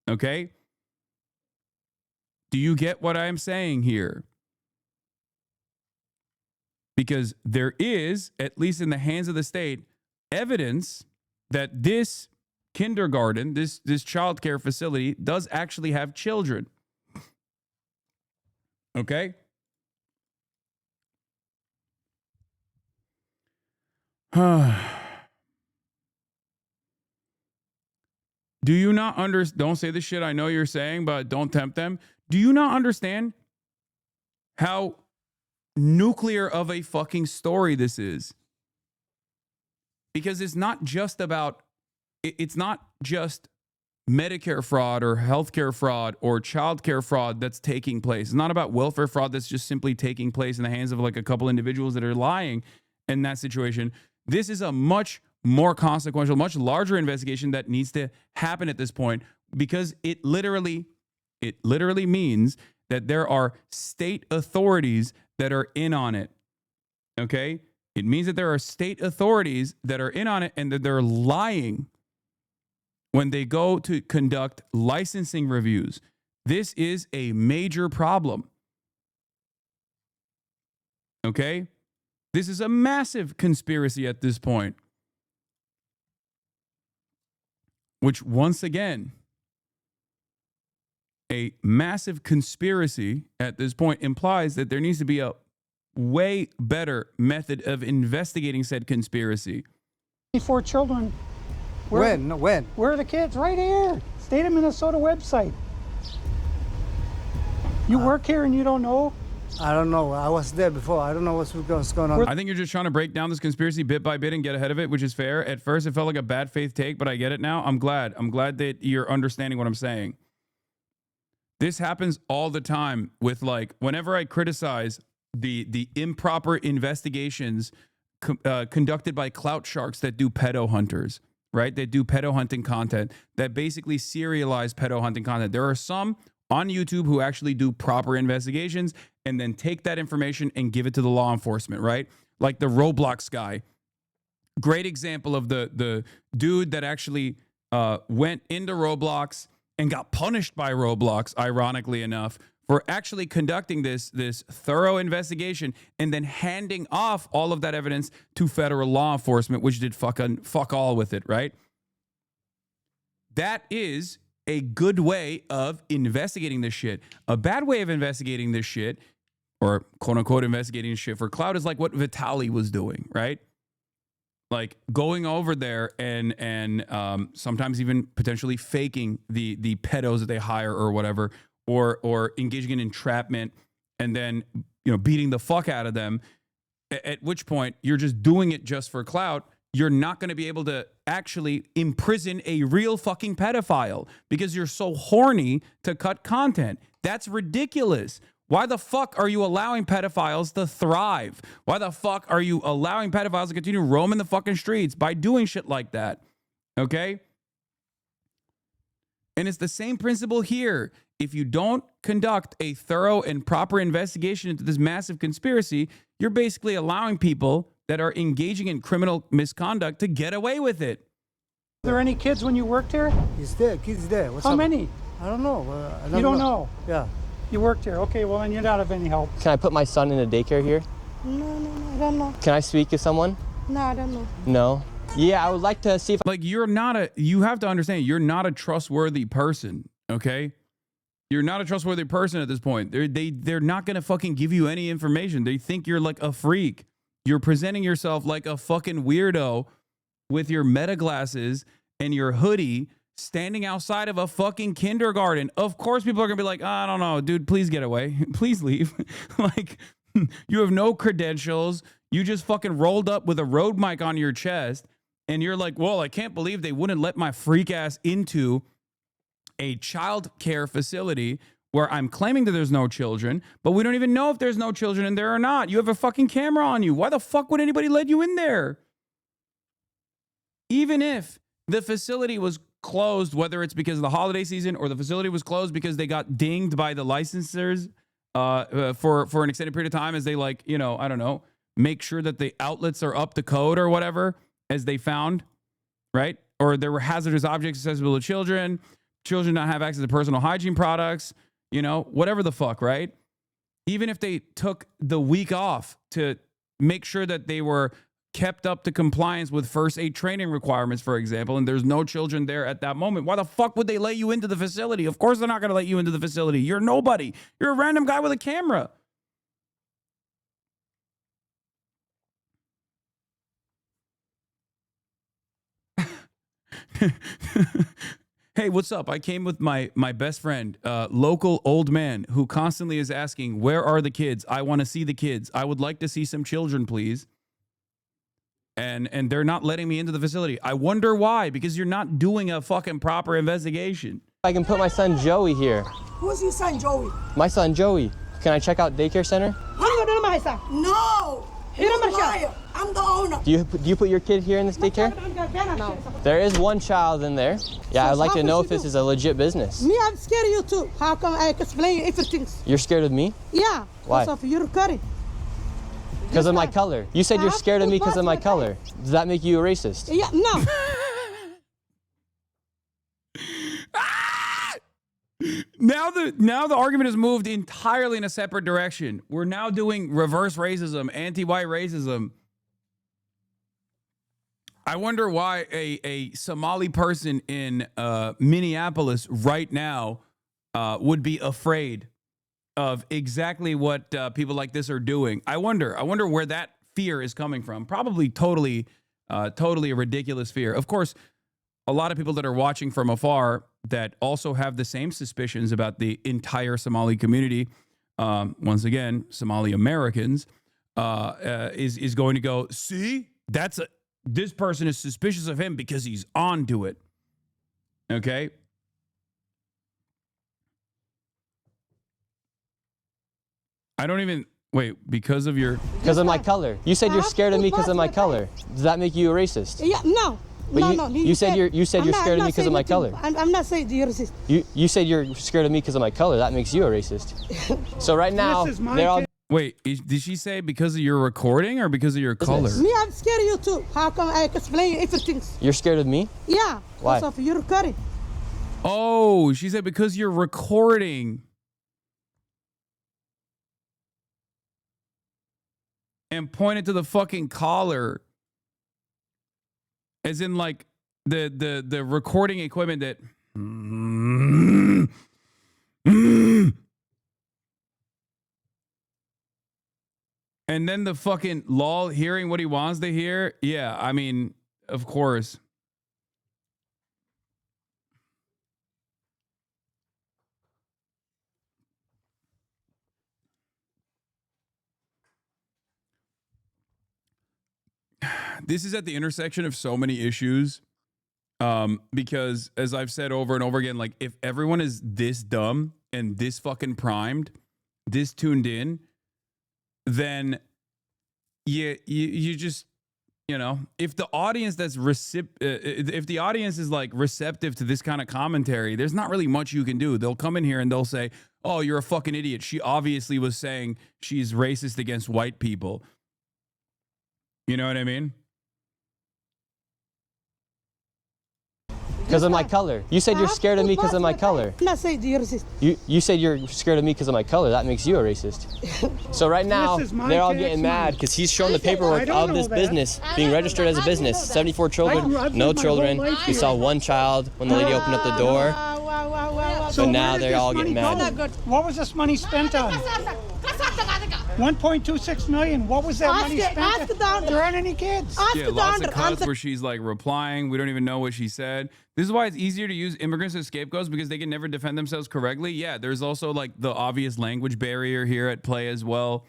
Okay? Do you get what I am saying here? Because there is, at least in the hands of the state, evidence that this kindergarten, this child care facility, does actually have children. Okay? Do you not understand? Don't say the shit I know you're saying, but don't tempt them. Do you not understand how nuclear of a fucking story this is? Because it's not just Medicare fraud or healthcare fraud or childcare fraud that's taking place. It's not about welfare fraud that's just simply taking place in the hands of like a couple individuals that are lying in that situation. This is a much more consequential, much larger investigation that needs to happen at this point, because it literally means that there are state authorities that are in on it. Okay? It means that there are state authorities that are in on it and that they're lying when they go to conduct licensing reviews. This is a major problem. Okay? This is a massive conspiracy at this point. Which, once again, a massive conspiracy at this point implies that there needs to be a way better method of investigating said conspiracy. 24 children. When? Where are the kids? Right here. State of Minnesota website. You work here and you don't know? I don't know. I was there before. I don't know what's going on. I think you're just trying to break down this conspiracy bit by bit and get ahead of it, which is fair. At first, it felt like a bad faith take, but I get it now. I'm glad that you're understanding what I'm saying. This happens all the time with, like, whenever I criticize the improper investigations conducted by clout sharks that do pedo hunters, right? That do pedo hunting content, that basically serialize pedo hunting content. There are some on YouTube who actually do proper investigations and then take that information and give it to the law enforcement, right? Like the Roblox guy. Great example of the dude that actually went into Roblox and got punished by Roblox, ironically enough, for actually conducting this thorough investigation and then handing off all of that evidence to federal law enforcement, which did fuck all with it, right? That is a good way of investigating this shit. A bad way of investigating this shit, or quote unquote investigating shit for clout, is like what Vitaly was doing, right? Like going over there and sometimes even potentially faking the pedos that they hire or whatever, or engaging in entrapment and then, you know, beating the fuck out of them, at which point you're just doing it just for clout. You're not going to be able to actually imprison a real fucking pedophile because you're so horny to cut content. That's ridiculous. Why the fuck are you allowing pedophiles to thrive? Why the fuck are you allowing pedophiles to continue roaming the fucking streets by doing shit like that? Okay? And it's the same principle here. If you don't conduct a thorough and proper investigation into this massive conspiracy, you're basically allowing people that are engaging in criminal misconduct to get away with it. Were there any kids when you worked here? He's there, kids there. What's How up? many? I don't know. You don't know? Yeah. You worked here. Okay, well, then you're not of any help. Can I put my son in a daycare here? No, I don't know. Can I speak to someone? No, I don't know. No. Yeah, I would like to see if Like, you have to understand, you're not a trustworthy person, okay? You're not a trustworthy person at this point. They're not going to fucking give you any information. They think you're like a freak. You're presenting yourself like a fucking weirdo with your meta glasses and your hoodie standing outside of a fucking kindergarten. Of course, people are going to be like, I don't know, dude, please get away. Please leave. Like, you have no credentials. You just fucking rolled up with a road mic on your chest. And you're like, well, I can't believe they wouldn't let my freak ass into a child care facility where I'm claiming that there's no children, but we don't even know if there's no children in there or not. You have a fucking camera on you. Why the fuck would anybody let you in there? Even if the facility was closed, whether it's because of the holiday season or the facility was closed because they got dinged by the licensors for an extended period of time as they, like, you know, I don't know, make sure that the outlets are up to code or whatever, as they found, right? Or there were hazardous objects accessible to children not have access to personal hygiene products, you know, whatever the fuck, right? Even if they took the week off to make sure that they were kept up to compliance with first aid training requirements, for example, and there's no children there at that moment, why the fuck would they let you into the facility? Of course they're not going to let you into the facility. You're nobody. You're a random guy with a camera. Hey, what's up? I came with my best friend, local old man who constantly is asking, where are the kids? I want to see the kids. I would like to see some children, please. And they're not letting me into the facility. I wonder why, because you're not doing a fucking proper investigation. I can put my son Joey here. Who's your son, Joey? My son Joey. Can I check out daycare center? No! You're a liar. I'm the owner. Do you put your kid here in this daycare? No. There is one child in there. Yeah, I'd like to know if this is a legit business. Me, I'm scared of you too. How come I explain everything? You're scared of me? Yeah. Why? Because of your curry. Because of my color. You said you're scared of me because of my color. Does that make you a racist? Yeah, no. Now the argument has moved entirely in a separate direction. We're now doing reverse racism, anti-white racism. I wonder why a Somali person in Minneapolis right now would be afraid of exactly what people like this are doing. I wonder where that fear is coming from. Probably totally a ridiculous fear. Of course, a lot of people that are watching from afar that also have the same suspicions about the entire Somali community, once again, Somali Americans, is going to go, see, this person is suspicious of him because he's on to it. Okay? I don't even, wait, because of my color. You said you're scared of me because of my color. Does that make you a racist? Yeah, no. But no. You said you're scared of me because of my color. I'm not saying you're racist. You said you're scared of me because of my color. That makes you a racist. So right now, they're all... Wait, did she say because of your recording or because of your color? Me, I'm scared of you too. How come I explain everything? You're scared of me? Yeah. Why? Because of your curry. Oh, she said because you're recording. And pointed to the fucking collar. As in, like, the recording equipment that... And then the fucking lol hearing what he wants to hear. Yeah, I mean, of course. This is at the intersection of so many issues. Because as I've said over and over again, like, if everyone is this dumb and this fucking primed, this tuned in, then you just, You know, if the audience if the audience is like receptive to this kind of commentary, there's not really much you can do. They'll come in here and they'll say, "Oh, you're a fucking idiot. She obviously was saying she's racist against white people." You know what I mean? Because of my color. You said you're scared of me because of my color. I'm not saying you're racist. You said you're scared of me because of my color. That makes you a racist. So right now, they're all getting mad because he's shown the paperwork of this business being registered as a business. 74 children, no children. We saw one child when the lady opened up the door. So But now they're all getting mad. What was this money spent on? 1.26 million. What was that money spent on? There aren't any kids. Yeah, lots of cuts where she's like replying. We don't even know what she said. This is why it's easier to use immigrants as scapegoats, because they can never defend themselves correctly. Yeah, there's also like the obvious language barrier here at play as well.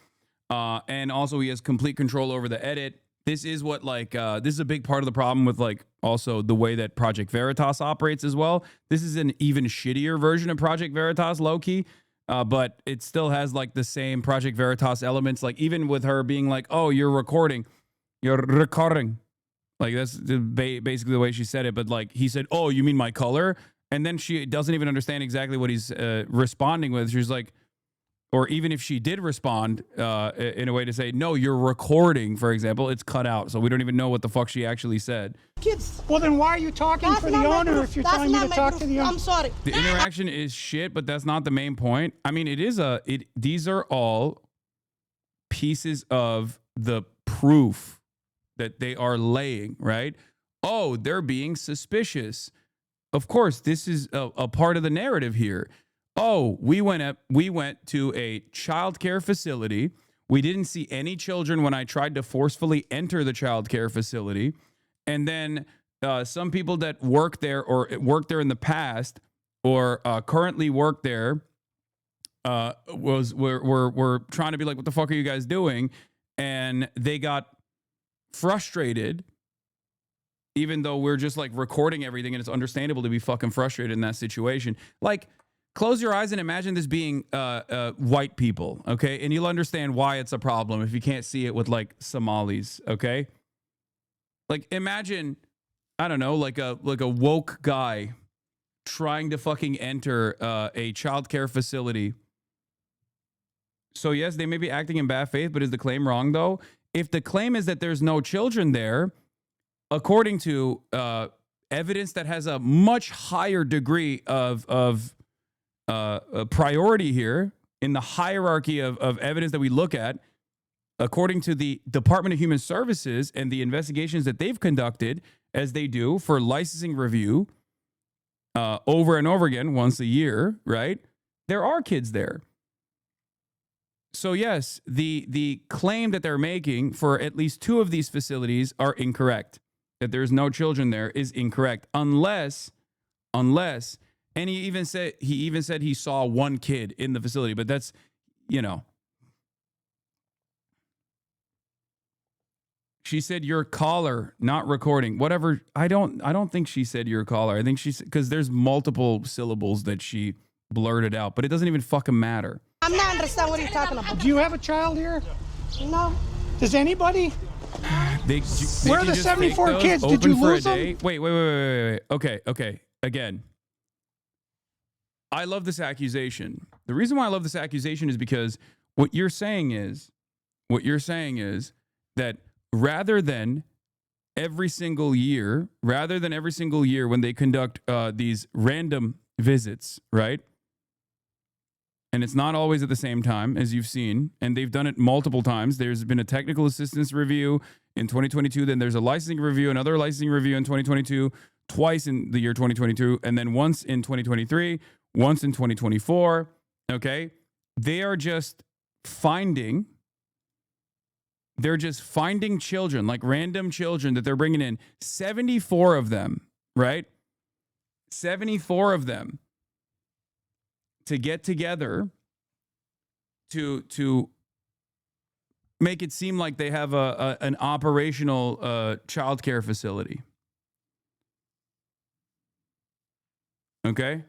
And also he has complete control over the edit. This is what like, this is a big part of the problem with like also the way that Project Veritas operates as well. This is an even shittier version of Project Veritas, low-key. But it still has like the same Project Veritas elements. Like even with her being like, "Oh, you're recording. Like that's basically the way she said it. But like he said, "Oh, you mean my color?" And then she doesn't even understand exactly what he's responding with. She's like, or even if she did respond in a way to say, "No, you're recording," for example, it's cut out. So we don't even know what the fuck she actually said. Kids. Well, then why are you talking for the owner if you're telling me to talk to the owner? I'm sorry. The interaction is shit, but that's not the main point. I mean, these are all pieces of the proof that they are laying, right? Oh, they're being suspicious. Of course, this is a part of the narrative here. Oh, we went to a childcare facility. We didn't see any children when I tried to forcefully enter the childcare facility. And then some people that work there or worked there in the past or currently work there were trying to be like, "What the fuck are you guys doing?" And they got frustrated, even though we're just like recording everything, and it's understandable to be fucking frustrated in that situation. Like, close your eyes and imagine this being white people, okay? And you'll understand why it's a problem if you can't see it with like Somalis, okay? Like imagine, I don't know, like a woke guy trying to fucking enter a childcare facility. So yes, they may be acting in bad faith, but is the claim wrong though? If the claim is that there's no children there, according to evidence that has a much higher degree of priority here in the hierarchy of evidence that we look at, according to the Department of Human Services and the investigations that they've conducted, as they do for licensing review over and over again, once a year, right? There are kids there. So yes, the claim that they're making for at least two of these facilities are incorrect. That there's no children there is incorrect, unless, and he even said he saw one kid in the facility, but that's, you know. She said your caller, not recording. Whatever. I don't think she said your caller. I think she said, because there's multiple syllables that she blurted out, but it doesn't even fucking matter. I'm not understand what you're talking about. Do you have a child here? No. Does anybody? Where are the 74 kids? Did you lose them? Wait. Okay. Again. I love this accusation. The reason why I love this accusation is because what you're saying is that rather than every single year when they conduct these random visits, right? And it's not always at the same time, as you've seen, and they've done it multiple times. There's been a technical assistance review in 2022, then there's a licensing review, another licensing review in 2022, twice in the year 2022, and then once in 2023, once in 2024, okay? They are just finding children, like random children that they're bringing in. 74 of them, right? 74 of them to get together to make it seem like they have an operational childcare facility. Okay?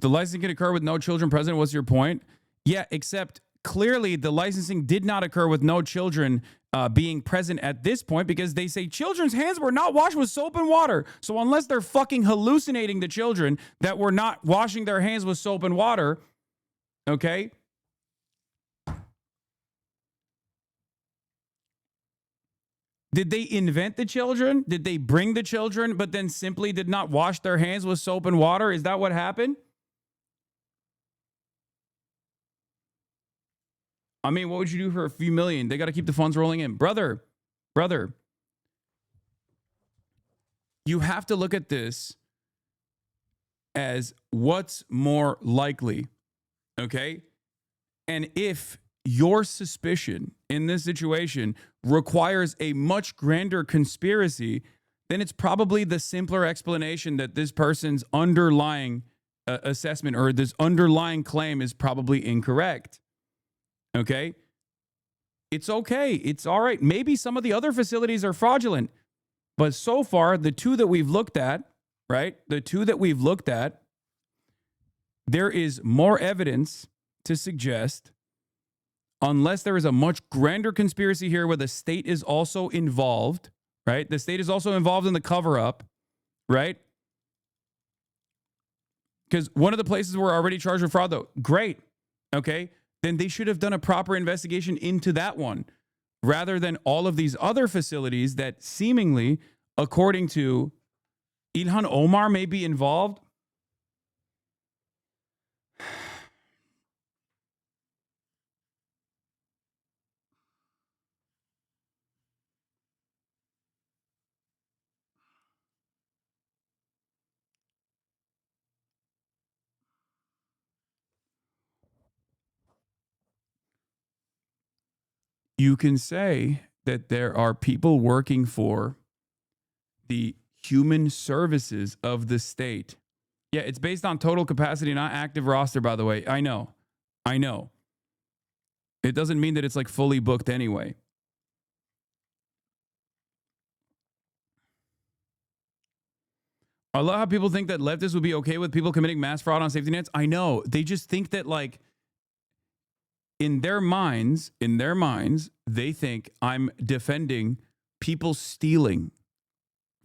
The licensing can occur with no children present. What's your point? Yeah, except clearly the licensing did not occur with no children being present at this point, because they say children's hands were not washed with soap and water. So unless they're fucking hallucinating the children that were not washing their hands with soap and water, okay? Did they invent the children? Did they bring the children, but then simply did not wash their hands with soap and water? Is that what happened? I mean, what would you do for a few million? They got to keep the funds rolling in. Brother, you have to look at this as what's more likely, okay? And if your suspicion in this situation requires a much grander conspiracy, then it's probably the simpler explanation that this person's underlying assessment or this underlying claim is probably incorrect. Okay? It's okay. It's all right. Maybe some of the other facilities are fraudulent, but so far, the two that we've looked at, right? The two that we've looked at, there is more evidence to suggest, unless there is a much grander conspiracy here where the state is also involved, right? The state is also involved in the cover-up, right? Because one of the places we're already charged with fraud, though, great, okay? Then they should have done a proper investigation into that one, rather than all of these other facilities that seemingly, according to Ilhan Omar, may be involved. You can say that there are people working for the human services of the state. Yeah, it's based on total capacity, not active roster, by the way. I know. It doesn't mean that it's like fully booked anyway. I love how people think that leftists would be okay with people committing mass fraud on safety nets. I know. They just think that, like, in their minds, they think I'm defending people stealing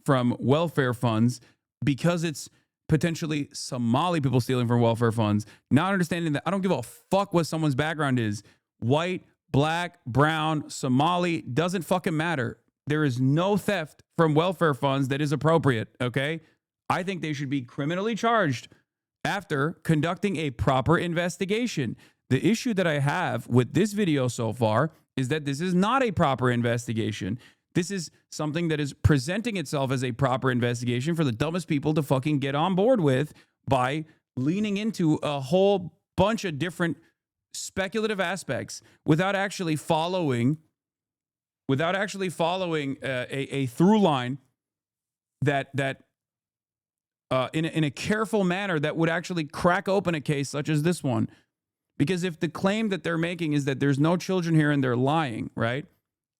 from welfare funds because it's potentially Somali people stealing from welfare funds, not understanding that I don't give a fuck what someone's background is. White, black, brown, Somali, doesn't fucking matter. There is no theft from welfare funds that is appropriate, okay? I think they should be criminally charged after conducting a proper investigation. The issue that I have with this video so far is that this is not a proper investigation. This is something that is presenting itself as a proper investigation for the dumbest people to fucking get on board with by leaning into a whole bunch of different speculative aspects without actually following a through line that in a careful manner that would actually crack open a case such as this one. Because if the claim that they're making is that there's no children here and they're lying, right?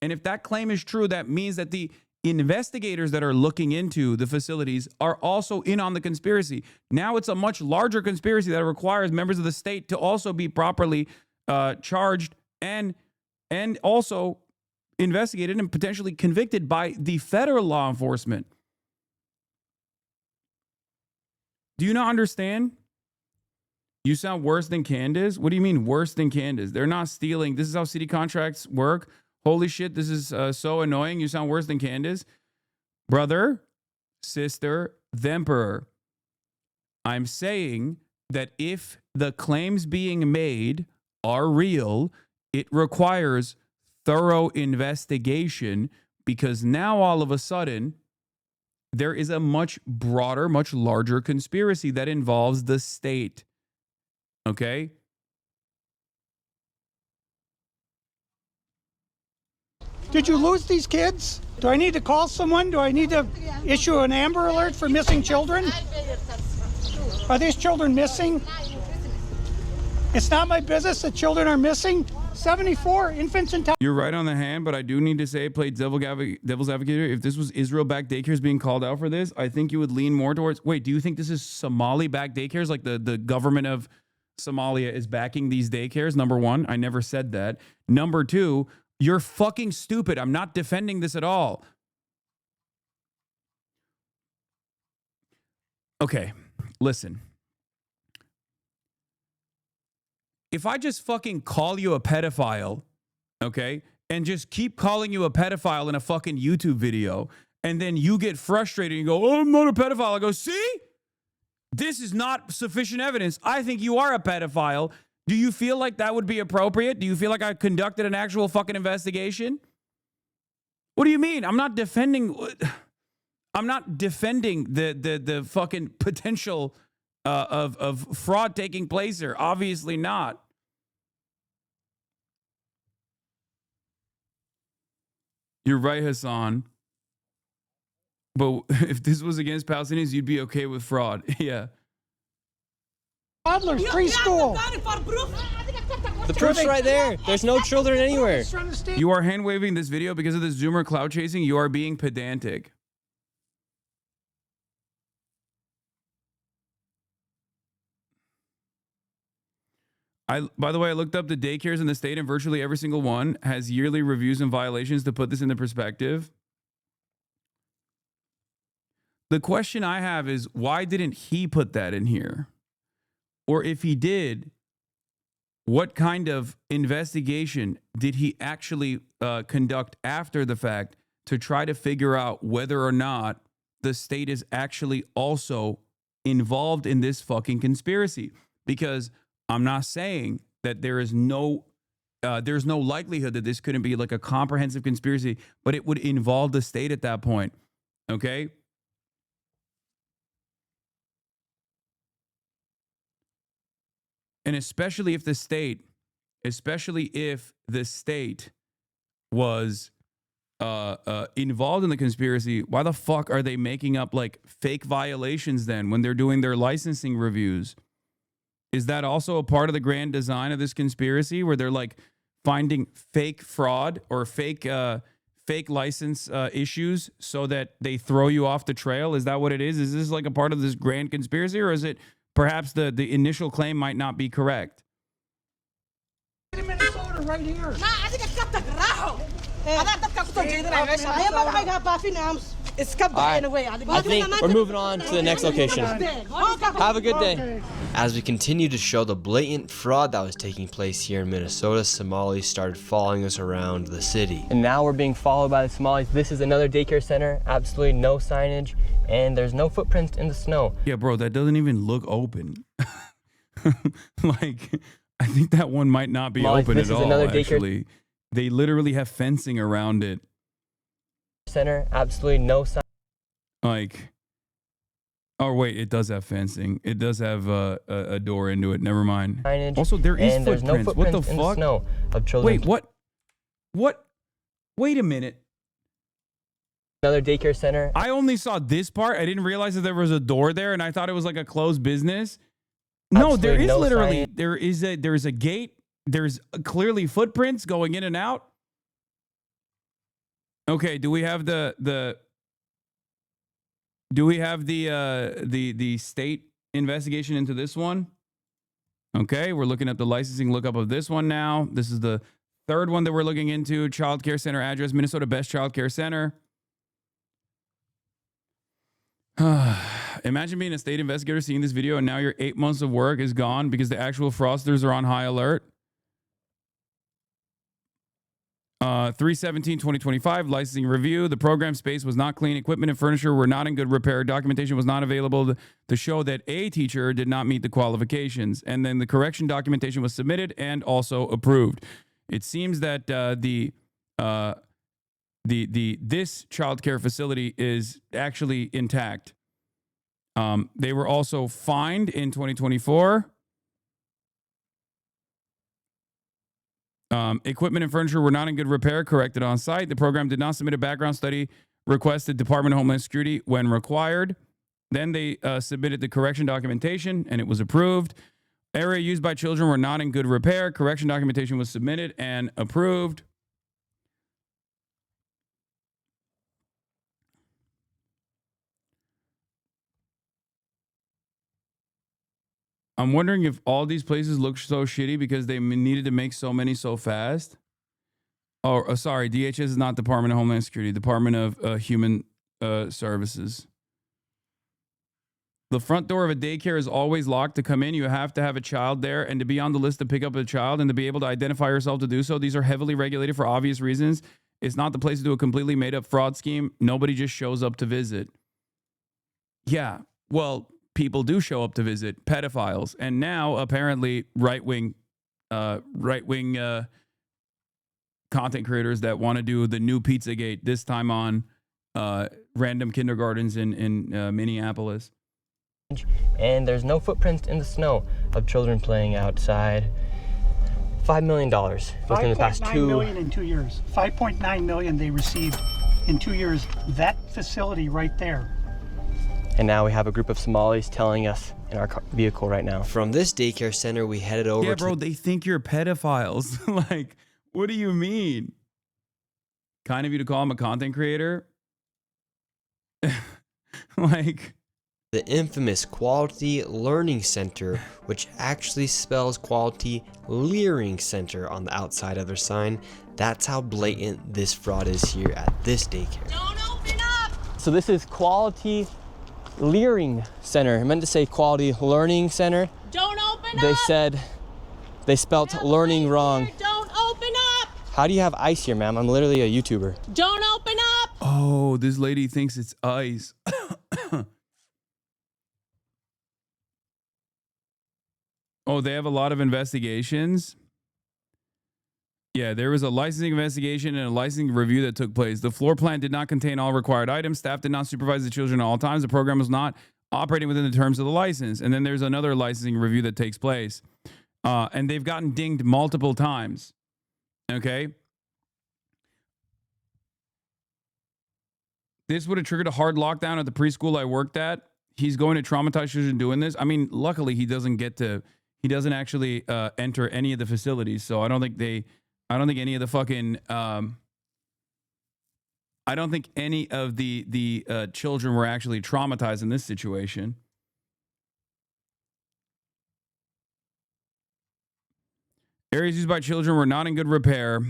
And if that claim is true, that means that the investigators that are looking into the facilities are also in on the conspiracy. Now it's a much larger conspiracy that requires members of the state to also be properly charged and also investigated and potentially convicted by the federal law enforcement. Do you not understand? You sound worse than Candace? What do you mean worse than Candace? They're not stealing. This is how city contracts work. Holy shit, this is so annoying. You sound worse than Candace. Brother, sister, the emperor. I'm saying that if the claims being made are real, it requires thorough investigation, because now all of a sudden there is a much broader, much larger conspiracy that involves the state. Okay? Did you lose these kids? Do I need to call someone? Do I need to issue an Amber Alert for missing children? Are these children missing? It's not my business that children are missing. 74 infants and... You're right on the hand, but I do need to say, play devil's advocate here. If this was Israel-backed daycares being called out for this, I think you would lean more towards... Wait, do you think this is Somali-backed daycares, like the government of Somalia is backing these daycares. Number one, I never said that. Number two, you're fucking stupid. I'm not defending this at all. Okay, listen. If I just fucking call you a pedophile, okay, and just keep calling you a pedophile in a fucking YouTube video, and then you get frustrated and you go, oh, I'm not a pedophile. I go, see? This is not sufficient evidence. I think you are a pedophile. Do you feel like that would be appropriate? Do you feel like I conducted an actual fucking investigation? What do you mean? I'm not defending the fucking potential of fraud taking place here. Obviously not. You're right, Hasan. But if this was against Palestinians, you'd be okay with fraud. Yeah. Toddlers, preschool. The proof's right there. There's no children anywhere. You are hand waving this video because of the Zoomer cloud chasing. You are being pedantic. By the way, I looked up the daycares in the state, and virtually every single one has yearly reviews and violations. To put this into perspective, the question I have is, why didn't he put that in here? Or if he did, what kind of investigation did he actually conduct after the fact to try to figure out whether or not the state is actually also involved in this fucking conspiracy? Because I'm not saying that there's no likelihood that this couldn't be like a comprehensive conspiracy, but it would involve the state at that point. Okay. And especially if the state was involved in the conspiracy, why the fuck are they making up like fake violations then when they're doing their licensing reviews? Is that also a part of the grand design of this conspiracy where they're like finding fake fraud or fake license issues so that they throw you off the trail? Is that what it is? Is this like a part of this grand conspiracy, or is it perhaps the initial claim might not be correct? Minnesota right here. I think we're moving on to the next location. Have a good day. As we continue to show the blatant fraud that was taking place here in Minnesota, Somalis started following us around the city. And now we're being followed by the Somalis. This is another daycare center, absolutely no signage, and there's no footprints in the snow. Yeah, bro, that doesn't even look open. Like, I think that one might not be open at all, actually. They literally have fencing around it. Center, absolutely no sign. Like, oh wait, it does have fencing. It does have a door into it. Never mind. Also, there is footprints. No footprints. What the in fuck? The snow of children. Wait, what? Wait a minute. Another daycare center. I only saw this part. I didn't realize that there was a door there, and I thought it was like a closed business. No, there is literally there is a gate. There's clearly footprints going in and out. Okay, do we have the state investigation into this one? Okay, we're looking at the licensing lookup of this one now. This is the third one that we're looking into. Child care center address, Minnesota Best Child Care Center. Imagine being a state investigator, seeing this video, and now your 8 months of work is gone because the actual fraudsters are on high alert. 3/17/2025 licensing review. The program space was not clean. Equipment and furniture were not in good repair. Documentation was not available to show that a teacher did not meet the qualifications. And then the correction documentation was submitted and also approved. It seems that this child care facility is actually intact. They were also fined in 2024. Equipment and furniture were not in good repair, corrected on site. The program did not submit a background study request to Department of Homeland Security when required. Then they submitted the correction documentation and it was approved. Area used by children were not in good repair. Correction documentation was submitted and approved. I'm wondering if all these places look so shitty because they needed to make so many so fast. Oh, sorry. DHS is not Department of Homeland Security. Department of Human Services. The front door of a daycare is always locked. To come in, you have to have a child there, and to be on the list to pick up a child and to be able to identify yourself to do so. These are heavily regulated for obvious reasons. It's not the place to do a completely made-up fraud scheme. Nobody just shows up to visit. Yeah, well, people do show up to visit, pedophiles, and now apparently right-wing content creators that want to do the new Pizzagate, this time on random kindergartens in Minneapolis. And there's no footprints in the snow of children playing outside. $5 million within the past 5.9 million in 2 years. 5.9 million they received in 2 years. That facility right there. And now we have a group of Somalis telling us in our vehicle right now. From this daycare center, we headed over Yeah, to... bro, they think you're pedophiles. Like, what do you mean? Kind of you to call him a content creator? Like... the infamous Quality Learning Center, which actually spells Quality Leering Center on the outside of their sign. That's how blatant this fraud is here at this daycare. Don't open up! So this is Quality Leering Center. I meant to say Quality Learning Center. Don't open up! They said they spelt learning wrong. Don't open up! How do you have ice here, ma'am? I'm literally a YouTuber. Don't open up! Oh, this lady thinks it's ice. Oh, they have a lot of investigations. Yeah, there was a licensing investigation and a licensing review that took place. The floor plan did not contain all required items. Staff did not supervise the children at all times. The program was not operating within the terms of the license. And then there's another licensing review that takes place. And they've gotten dinged multiple times. Okay. This would have triggered a hard lockdown at the preschool I worked at. He's going to traumatize children doing this. I mean, luckily he doesn't actually enter any of the facilities. So I don't think any of the fucking, I don't think any of the children were actually traumatized in this situation. Areas used by children were not in good repair.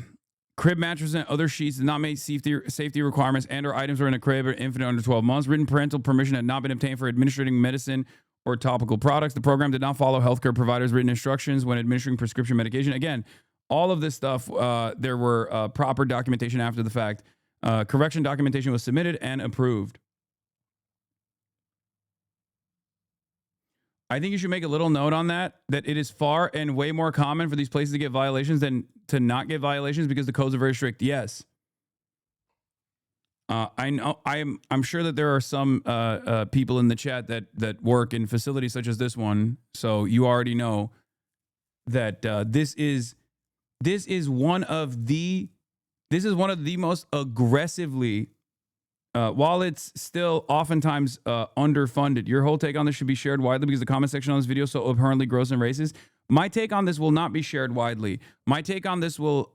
Crib mattress and other sheets did not meet safety requirements, and or items were in a crib or infant under 12 months. Written parental permission had not been obtained for administering medicine or topical products. The program did not follow healthcare providers' written instructions when administering prescription medication. Again, all of this stuff, there were proper documentation after the fact. Correction documentation was submitted and approved. I think you should make a little note on that it is far and way more common for these places to get violations than to not get violations because the codes are very strict. Yes. I know I'm sure that there are some people in the chat that work in facilities such as this one. So you already know that this is one of the most aggressively, while it's still oftentimes underfunded. Your whole take on this should be shared widely because the comment section on this video is so apparently gross and racist. My take on this will not be shared widely. My take on this will,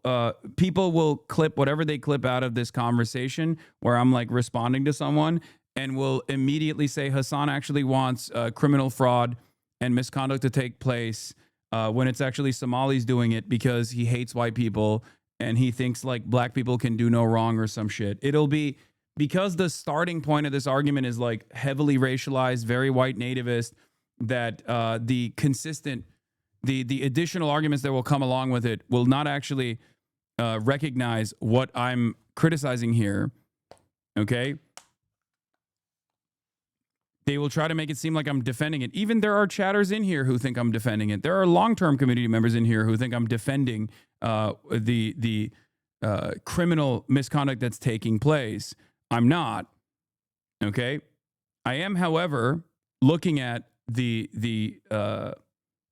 people will clip whatever they clip out of this conversation where I'm like responding to someone and will immediately say Hasan actually wants criminal fraud and misconduct to take place when it's actually Somalis doing it because he hates white people and he thinks like black people can do no wrong or some shit. It'll be because the starting point of this argument is like heavily racialized, very white nativist, that the additional arguments that will come along with it will not actually recognize what I'm criticizing here. Okay. They will try to make it seem like I'm defending it. Even there are chatters in here who think I'm defending it. There are long-term community members in here who think I'm defending the criminal misconduct that's taking place. I'm not. Okay. I am, however, looking at the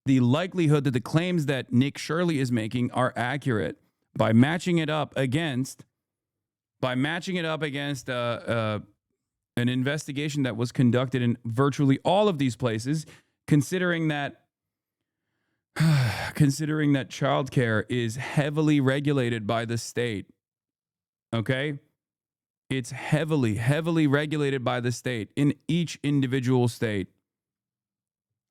likelihood that the claims that Nick Shirley is making are accurate by matching it up against an investigation that was conducted in virtually all of these places, considering that childcare is heavily regulated by the state. Okay? It's heavily regulated by the state in each individual state.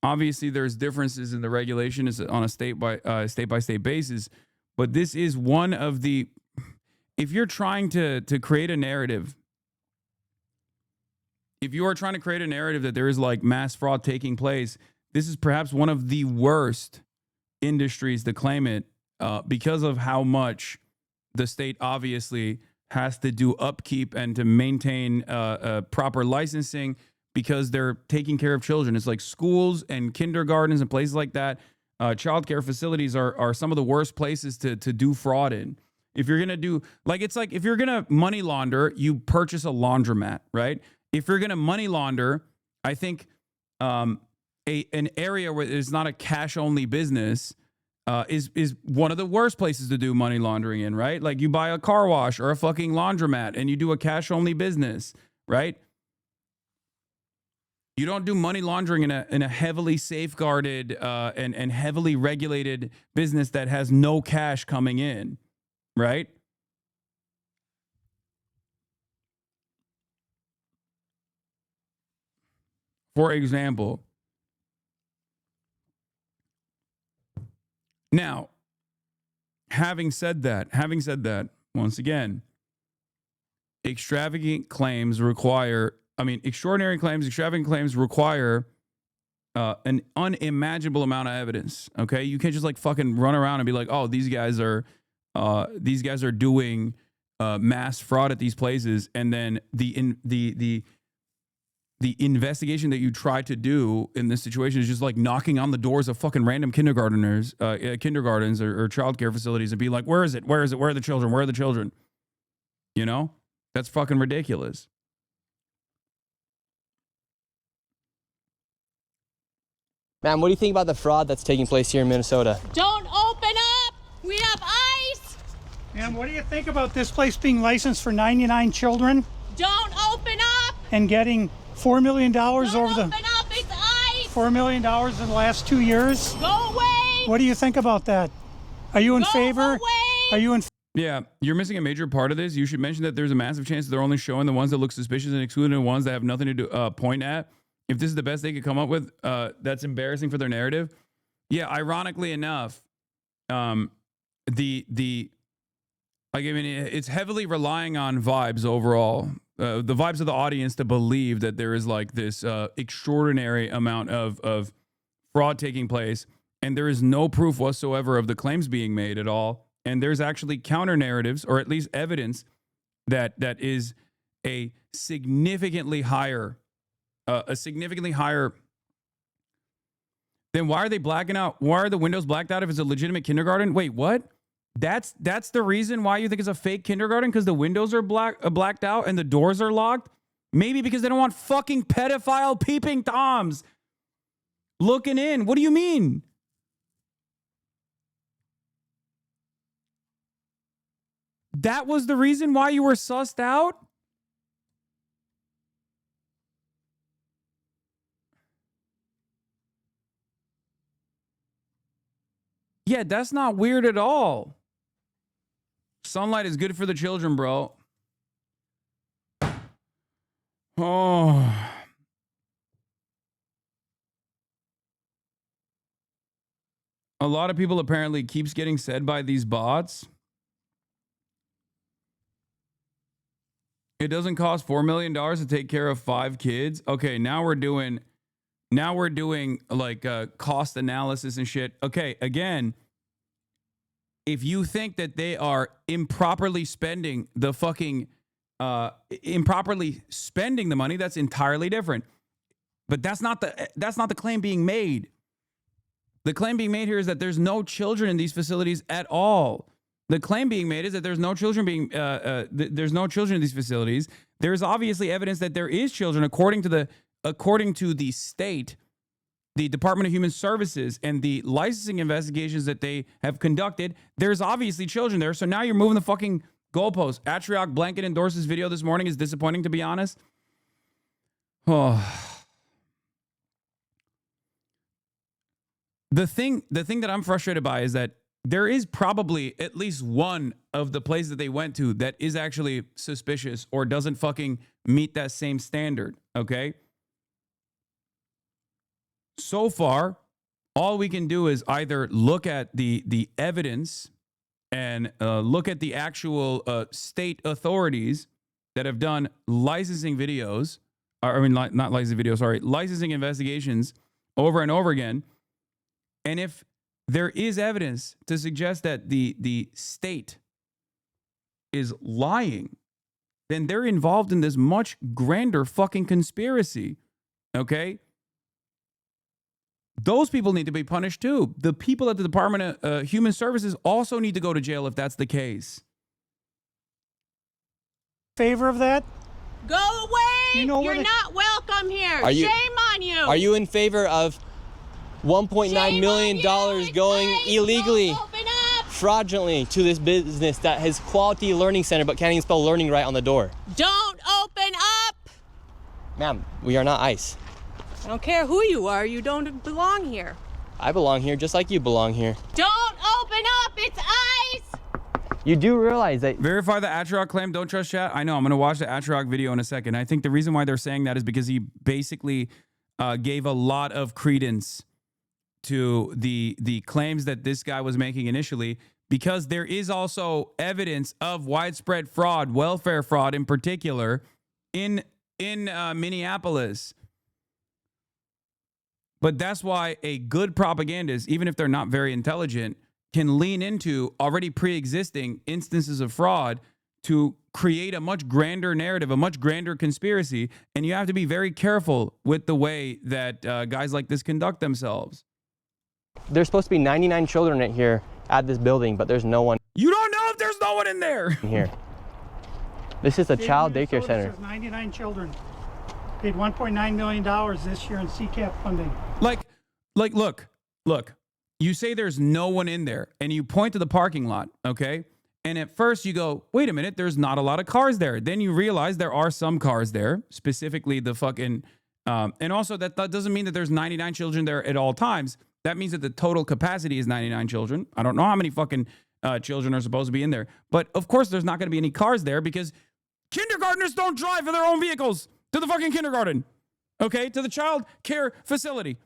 Obviously, there's differences in the regulation on a state by state basis, but this is one of the. If you're trying to create a narrative, if you are trying to create a narrative that there is like mass fraud taking place, this is perhaps one of the worst industries to claim it because of how much the state obviously has to do upkeep and to maintain proper licensing because they're taking care of children. It's like schools and kindergartens and places like that. Childcare facilities are some of the worst places to do fraud in. If you're going to do, like, it's like if you're going to money launder, you purchase a laundromat, right? If you're going to money launder, I think an area where it's not a cash-only business is one of the worst places to do money laundering in, right? Like you buy a car wash or a fucking laundromat and you do a cash-only business, right? You don't do money laundering in a heavily safeguarded and heavily regulated business that has no cash coming in, right? For example, now, having said that, once again, extravagant claims require, extraordinary claims, extravagant claims require an unimaginable amount of evidence. Okay, you can't just like fucking run around and be like, oh, these guys are doing mass fraud at these places, and then the investigation that you try to do in this situation is just like knocking on the doors of fucking random kindergartens or childcare facilities and be like, where is it? Where is it? Where are the children? Where are the children? You know, that's fucking ridiculous. Ma'am, what do you think about the fraud that's taking place here in Minnesota? Don't open up! We have ice! And what do you think about this place being licensed for 99 children Don't open up! and getting $4 million over Open the up! It's ice! $4 million in the last 2 years? Go away! What do you think about that? Are you in Go favor? away! Are you in? Yeah, you're missing a major part of this. You should mention that there's a massive chance that they're only showing the ones that look suspicious and excluding the ones that have nothing to do, point at. If this is the best they could come up with, that's embarrassing for their narrative. Yeah, ironically enough, it's heavily relying on vibes overall. The vibes of the audience to believe that there is like this extraordinary amount of fraud taking place, and there is no proof whatsoever of the claims being made at all. And there's actually counter narratives, or at least evidence that is a significantly higher. Then why are they blacking out? Why are the windows blacked out if it's a legitimate kindergarten? Wait, what? That's the reason why you think it's a fake kindergarten? Because the windows are blacked out and the doors are locked? Maybe because they don't want fucking pedophile peeping toms looking in. What do you mean? That was the reason why you were sussed out? Yeah, that's not weird at all. Sunlight is good for the children, bro. Oh. A lot of people apparently keeps getting said by these bots. It doesn't cost $4 million to take care of 5 kids. Okay, now we're doing like cost analysis and shit. Okay, again, if you think that they are improperly spending the money, that's entirely different. But that's not the claim being made. The claim being made here is that there's no children in these facilities at all. The claim being made is that there's no children in these facilities. There's obviously evidence that there is children according to the state, the Department of Human Services, and the licensing investigations that they have conducted. There's obviously children there. So now you're moving the fucking goalpost. Atrioc blanket endorsed this video this morning. Is disappointing, to be honest. Oh. The thing that I'm frustrated by is that there is probably at least one of the places that they went to that is actually suspicious or doesn't fucking meet that same standard, okay? so far, all we can do is either look at the evidence and look at the actual state authorities that have done licensing videos, not licensing videos, sorry, licensing investigations over and over again. And if there is evidence to suggest that the state is lying, then they're involved in this much grander fucking conspiracy, okay? Those people need to be punished too. The people at the Department of Human Services also need to go to jail if that's the case. Favor of that? Go away! You know You're what not welcome here. Are you- Shame on you. Are you in favor of $1.9 million going illegally, fraudulently to this business that has quality learning center but can't even spell learning right on the door? Don't open up! Ma'am, we are not ICE. I don't care who you are, you don't belong here. I belong here just like you belong here. Don't open up! It's ice! You do realize that... Verify the Atrok claim, don't trust chat. I know, I'm going to watch the Atrok video in a second. I think the reason why they're saying that is because he basically gave a lot of credence to the claims that this guy was making initially, because there is also evidence of widespread fraud, welfare fraud in particular, in Minneapolis. But that's why a good propagandist, even if they're not very intelligent, can lean into already pre-existing instances of fraud to create a much grander narrative, a much grander conspiracy. And you have to be very careful with the way that guys like this conduct themselves. There's supposed to be 99 children in here at this building, but there's no one. You don't know if there's no one in there. Here. This is a child daycare center. 99 children. Paid $1.9 million this year in CCAP funding. Like, look. You say there's no one in there, and you point to the parking lot, okay? And at first you go, wait a minute, there's not a lot of cars there. Then you realize there are some cars there, specifically the fucking, and also that doesn't mean that there's 99 children there at all times. That means that the total capacity is 99 children. I don't know how many fucking children are supposed to be in there. But of course there's not going to be any cars there because kindergartners don't drive in their own vehicles to the fucking kindergarten, okay? To the child care facility.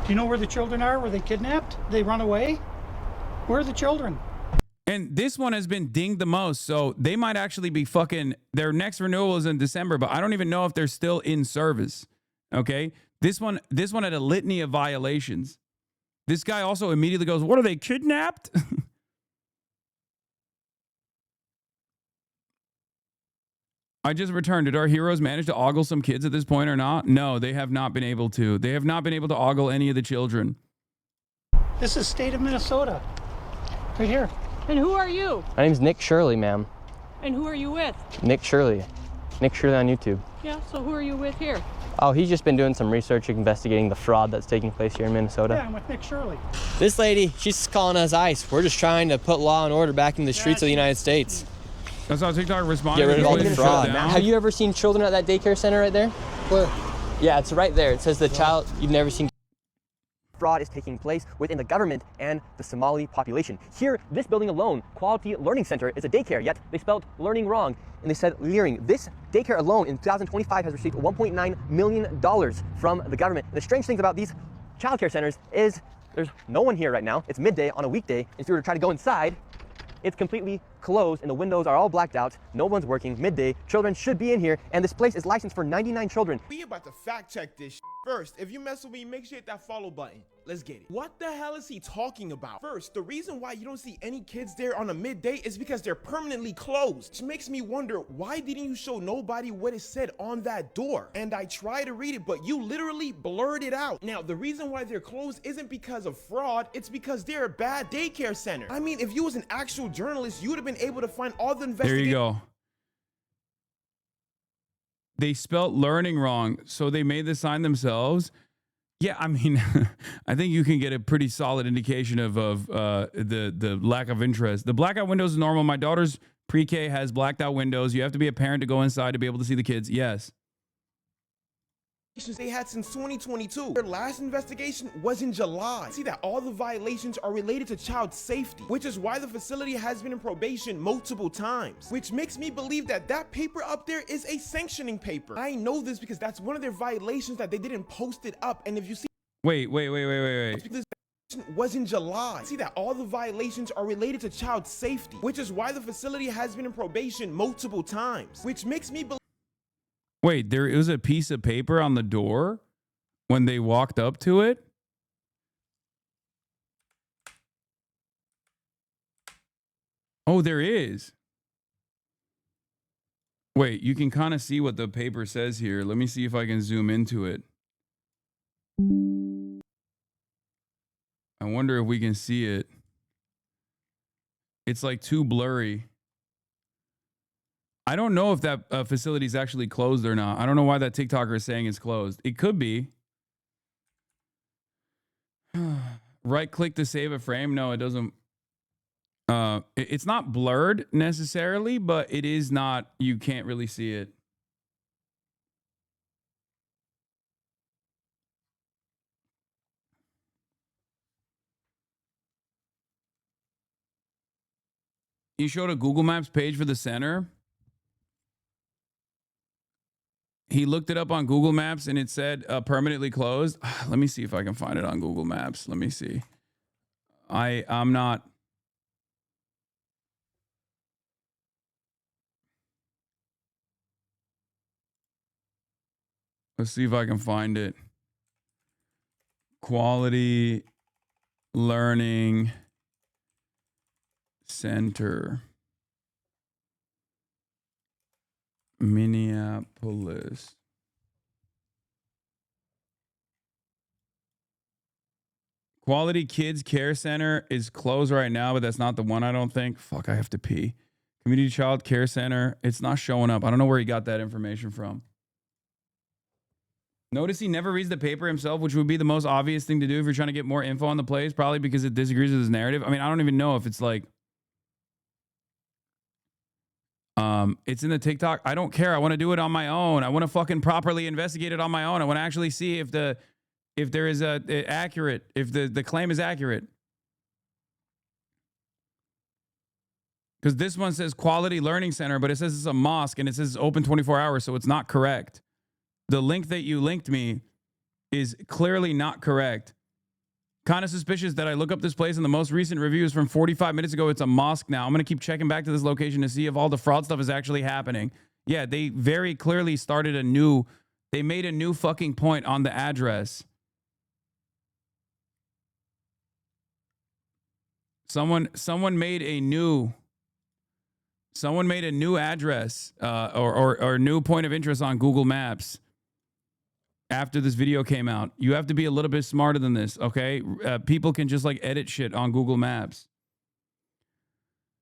Do you know where the children are? Were they kidnapped? They run away? Where are the children? And this one has been dinged the most, so they might actually be fucking, their next renewal is in December, but I don't even know if they're still in service, okay? This one had a litany of violations. This guy also immediately goes, what are they, kidnapped? I just returned. Did our heroes manage to ogle some kids at this point or not? No, they have not been able to. They have not been able to ogle any of the children. This is state of Minnesota. Right here. And who are you? My name's Nick Shirley, ma'am. And who are you with? Nick Shirley. Nick Shirley on YouTube. Yeah, so who are you with here? Oh, he's just been doing some research investigating the fraud that's taking place here in Minnesota. Yeah, I'm with Nick Shirley. This lady, she's calling us ICE. We're just trying to put law and order back in the streets of the United States. That's how TikTok responded. Get rid of all They the shut fraud. down. Have you ever seen children at that daycare center right there? Where? Yeah, it's right there. It says the child, you've never seen. Fraud is taking place within the government and the Somali population. Here, this building alone, Quality Learning Center, is a daycare, yet they spelled learning wrong, and they said leering. This daycare alone in 2025 has received $1.9 million from the government. And the strange things about these childcare centers is there's no one here right now. It's midday on a weekday. If you were to try to go inside, it's completely closed and the windows are all blacked out. No one's working. Midday. Children should be in here, and this place is licensed for 99 children. We about to fact check this first. If you mess with me, make sure you hit that follow button. Let's get it. What the hell is he talking about? First, the reason why you don't see any kids there on a midday is because they're permanently closed. Which makes me wonder, why didn't you show nobody what it said on that door? And I tried to read it, but you literally blurred it out. Now, the reason why they're closed isn't because of fraud, it's because they're a bad daycare center. I mean, if you was an actual journalist, you would have been able to find all the There you go. They spelt learning wrong, so they made the sign themselves. Yeah, I mean, I think you can get a pretty solid indication of the lack of interest. The blackout windows is normal. My daughter's pre-K has blacked out windows. You have to be a parent to go inside to be able to see the kids. Yes. they had since 2022. Their last investigation was in July. See that all the violations are related to child safety, which is why the facility has been in probation multiple times, which makes me believe that that paper up there is a sanctioning paper. I know this because that's one of their violations that they didn't post it up. And if you see, Wait. this was in July. See that all the violations are related to child safety, which is why the facility has been in probation multiple times, which makes me believe. Wait, there was a piece of paper on the door when they walked up to it? Oh, there is. Wait, you can kind of see what the paper says here. Let me see if I can zoom into it. I wonder if we can see it. It's like too blurry. I don't know if that facility is actually closed or not. I don't know why that TikToker is saying it's closed. It could be. Right click to save a frame. No, it doesn't. It's not blurred necessarily, but it is not. You can't really see it. You showed a Google Maps page for the center. He looked it up on Google Maps and it said permanently closed. Let me see if I can find it on Google Maps. Let me see. I'm not. Let's see if I can find it. Quality Learning Center. Minneapolis. Quality Kids Care Center is closed right now, but that's not the one, I don't think. Fuck, I have to pee. Community Child Care Center. It's not showing up. I don't know where he got that information from. Notice he never reads the paper himself, which would be the most obvious thing to do if you're trying to get more info on the place, probably because it disagrees with his narrative. I mean, I don't even know if it's like... it's in the TikTok. I don't care. I want to do it on my own. I want to fucking properly investigate it on my own. I want to actually see if there is if the claim is accurate. Because this one says Quality Learning Center, but it says it's a mosque and it says it's open 24 hours, so it's not correct. The link that you linked me is clearly not correct. Kind of suspicious that I look up this place and the most recent review is from 45 minutes ago. It's a mosque now. I'm going to keep checking back to this location to see if all the fraud stuff is actually happening. Yeah, they very clearly started they made a new fucking point on the address. Someone made a new address or new point of interest on Google Maps. After this video came out, you have to be a little bit smarter than this, okay? People can just like edit shit on Google Maps.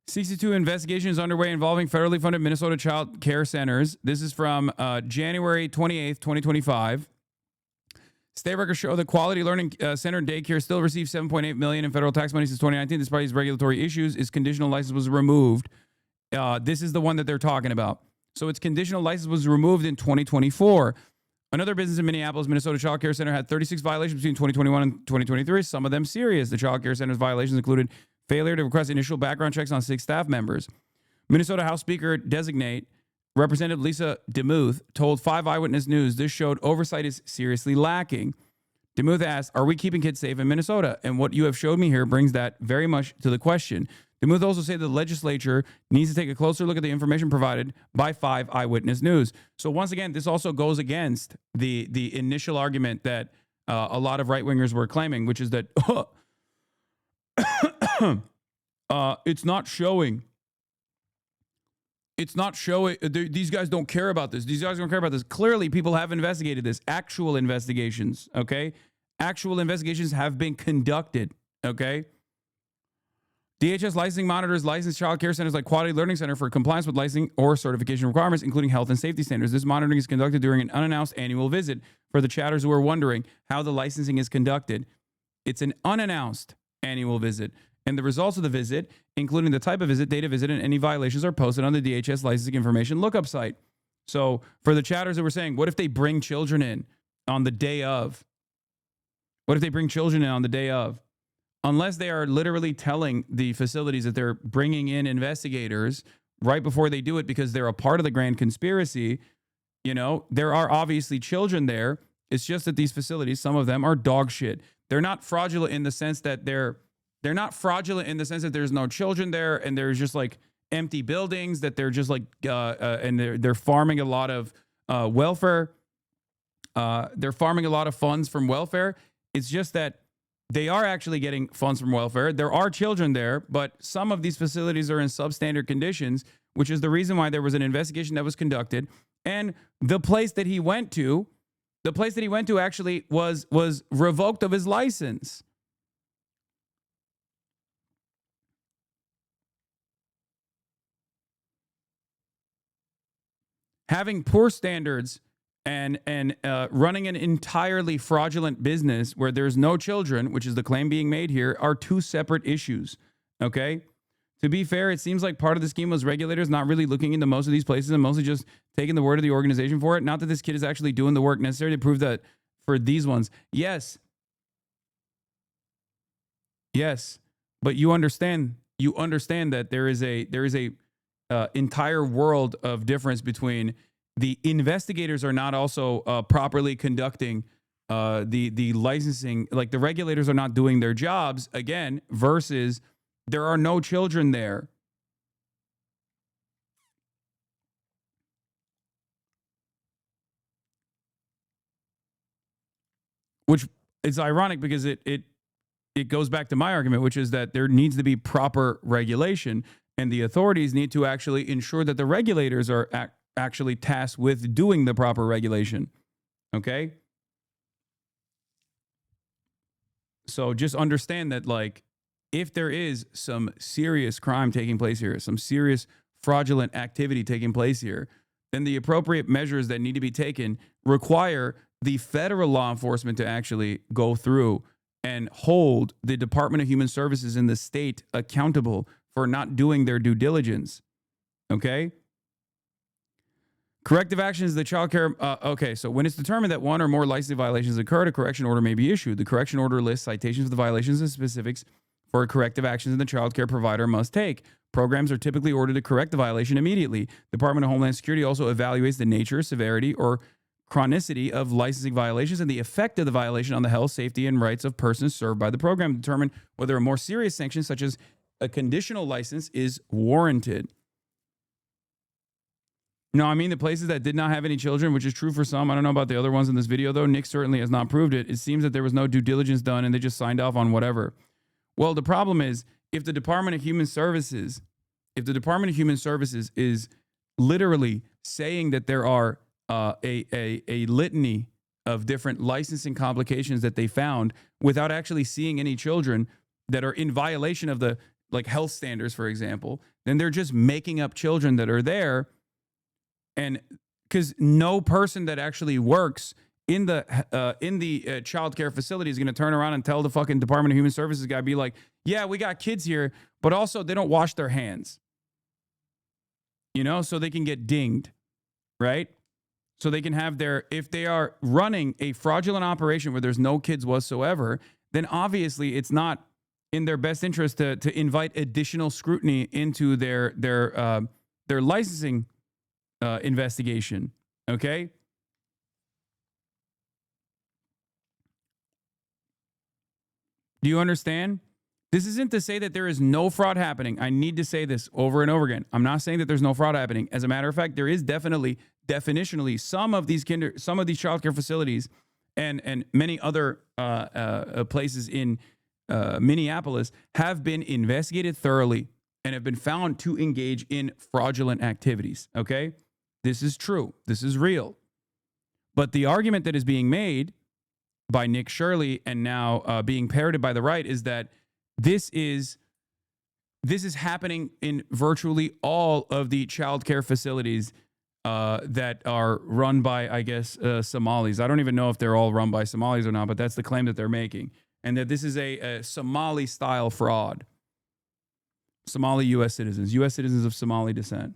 62 investigations underway involving federally funded Minnesota child care centers. This is from January 28th, 2025. State records show the Quality Learning Center daycare still receives $7.8 million in federal tax money since 2019. Despite these regulatory issues, its conditional license was removed. This is the one that they're talking about. So its conditional license was removed in 2024. Another business in Minneapolis, Minnesota Child Care Center, had 36 violations between 2021 and 2023, some of them serious. The Child Care Center's violations included failure to request initial background checks on 6 staff members. Minnesota House Speaker designate Representative Lisa DeMuth told 5 Eyewitness News this showed oversight is seriously lacking. DeMuth asked, are we keeping kids safe in Minnesota? And what you have showed me here brings that very much to the question. DeMuth also said the legislature needs to take a closer look at the information provided by 5 Eyewitness News. So once again, this also goes against the initial argument that a lot of right-wingers were claiming, which is that it's not showing. It's not showing. These guys don't care about this. These guys don't care about this. Clearly, people have investigated this. Actual investigations, okay? Actual investigations have been conducted, okay? DHS licensing monitors licensed child care centers like Quality Learning Center for compliance with licensing or certification requirements, including health and safety standards. This monitoring is conducted during an unannounced annual visit. For the chatters who are wondering how the licensing is conducted, it's an unannounced annual visit. And the results of the visit, including the type of visit, date of visit, and any violations are posted on the DHS licensing information lookup site. So for the chatters that were saying, what if they bring children in? on the day of? What if they bring children in on the day of? Unless they are literally telling the facilities that they're bringing in investigators right before they do it because they're a part of the grand conspiracy, you know, there are obviously children there. It's just that these facilities, some of them are dog shit. They're not fraudulent in the sense that they're not fraudulent in the sense that there's no children there and there's just like empty buildings that they're just like and they're farming a lot of welfare. They're farming a lot of funds from welfare. It's just that they are actually getting funds from welfare. There are children there, but some of these facilities are in substandard conditions, which is the reason why there was an investigation that was conducted. And the place that he went to actually was revoked of his license. Having poor standards and running an entirely fraudulent business where there's no children, which is the claim being made here, are two separate issues, okay? To be fair, it seems like part of the scheme was regulators not really looking into most of these places and mostly just taking the word of the organization for it. Not that this kid is actually doing the work necessary to prove that for these ones. Yes, but you understand that there is a entire world of difference between the investigators are not also properly conducting the licensing, like the regulators are not doing their jobs again, versus there are no children there. Which is ironic because it goes back to my argument, which is that there needs to be proper regulation and the authorities need to actually ensure that the regulators are actually tasked with doing the proper regulation. Okay? So just understand that, like, if there is some serious crime taking place here, some serious fraudulent activity taking place here, then the appropriate measures that need to be taken require the federal law enforcement to actually go through and hold the Department of Human Services in the state accountable for not doing their due diligence. Okay? Corrective action is the child care. Okay, so when it's determined that one or more licensing violations occurred, a correction order may be issued. The correction order lists citations of the violations and specifics for corrective actions the child care provider must take. Programs are typically ordered to correct the violation immediately. The Department of Homeland Security also evaluates the nature, severity, or chronicity of licensing violations and the effect of the violation on the health, safety, and rights of persons served by the program to determine whether a more serious sanction, such as a conditional license, is warranted. No, I mean the places that did not have any children, which is true for some. I don't know about the other ones in this video, though. Nick certainly has not proved it. It seems that there was no due diligence done and they just signed off on whatever. Well, the problem is if the Department of Human Services is literally saying that there are a litany of different licensing complications that they found without actually seeing any children that are in violation of the like health standards, for example, then they're just making up children that are there. And because no person that actually works in the child care facility is going to turn around and tell the fucking Department of Human Services guy, be like, yeah, we got kids here, but also they don't wash their hands, you know, so they can get dinged, right? So they can have their, if they are running a fraudulent operation where there's no kids whatsoever, then obviously it's not in their best interest to invite additional scrutiny into their licensing investigation. Okay. Do you understand? This isn't to say that there is no fraud happening. I need to say this over and over again. I'm not saying that there's no fraud happening. As a matter of fact, there is definitionally some of these childcare facilities and many other places in Minneapolis have been investigated thoroughly and have been found to engage in fraudulent activities. Okay? This is true. This is real. But the argument that is being made by Nick Shirley and now being parroted by the right is that this is happening in virtually all of the child care facilities that are run by, I guess, Somalis. I don't even know if they're all run by Somalis or not, but that's the claim that they're making. And that this is a Somali-style fraud. Somali U.S. citizens of Somali descent.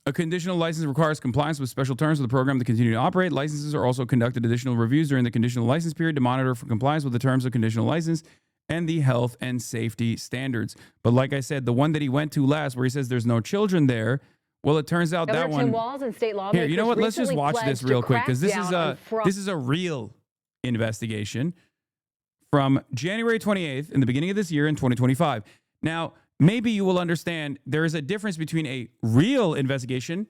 A conditional license requires compliance with special terms of the program to continue to operate. Licenses are also conducted additional reviews during the conditional license period to monitor for compliance with the terms of conditional license and the health and safety standards. But like I said, the one that he went to last where he says there's no children there, well, it turns out that one... Walls and state lawmakers Here, you know what? Let's just watch this real quick because this is a real investigation from January 28th in the beginning of this year in 2025. Now, maybe you will understand there is a difference between a real investigation,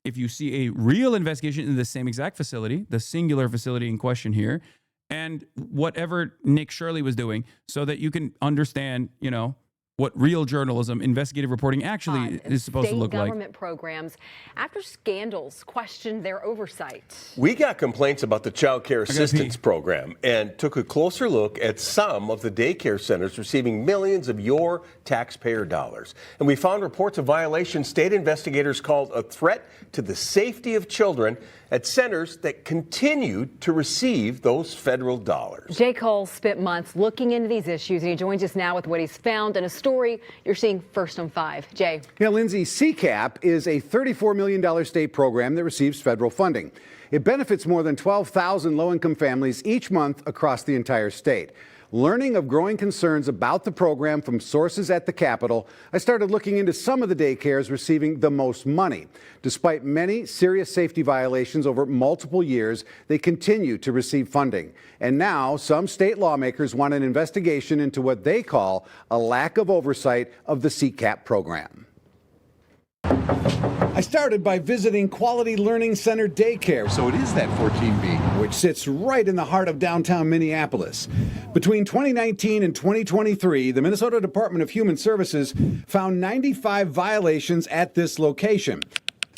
if you see a real investigation in the same exact facility, the singular facility in question here, and whatever Nick Shirley was doing, so that you can understand, you know, what real journalism, investigative reporting actually is supposed to look like. Government programs after scandals questioned their oversight. We got complaints about the Child Care Assistance Program and took a closer look at some of the daycare centers receiving millions of your taxpayer dollars. And we found reports of violations state investigators called a threat to the safety of children at centers that continued to receive those federal dollars. Jay Cole spent months looking into these issues, and he joins us now with what he's found in a story you're seeing first on 5. Jay. Yeah, Lindsay, CCAP is a $34 million state program that receives federal funding. It benefits more than 12,000 low-income families each month across the entire state. Learning of growing concerns about the program from sources at the Capitol, I started looking into some of the daycares receiving the most money. Despite many serious safety violations over multiple years, they continue to receive funding. And now some state lawmakers want an investigation into what they call a lack of oversight of the CCAP program. I started by visiting Quality Learning Center Daycare. So it is that 14B, which sits right in the heart of downtown Minneapolis. Between 2019 and 2023, the Minnesota Department of Human Services found 95 violations at this location.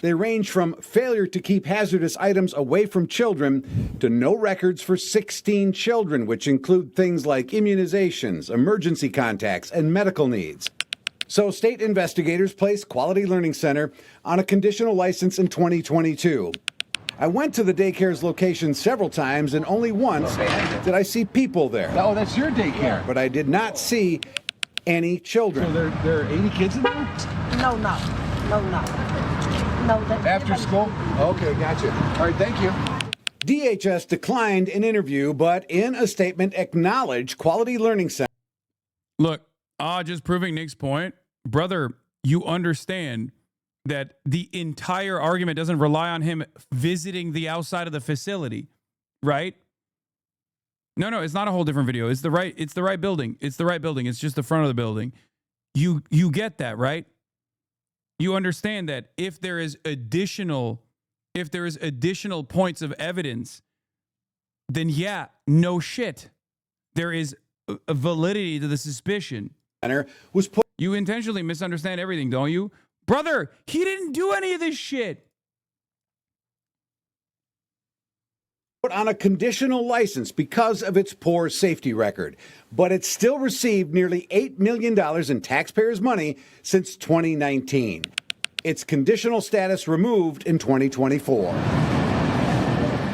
They range from failure to keep hazardous items away from children to no records for 16 children, which include things like immunizations, emergency contacts, and medical needs. So state investigators placed Quality Learning Center on a conditional license in 2022. I went to the daycare's location several times, and only once did I see people there. Oh, that's your daycare. But I did not see any children. So there are 80 kids in there? No. After school? Okay, gotcha. All right, thank you. DHS declined an interview, but in a statement acknowledged Quality Learning Center. Look, just proving Nick's point. Brother, you understand that the entire argument doesn't rely on him visiting the outside of the facility, right? No, it's not a whole different video. It's the right building. It's the right building. It's just the front of the building. You get that, right? You understand that if there is additional points of evidence, then yeah, no shit. There is a validity to the suspicion. You intentionally misunderstand everything, don't you? Brother, he didn't do any of this shit. Put on a conditional license because of its poor safety record, but it still received nearly $8 million in taxpayers' money since 2019. Its conditional status removed in 2024.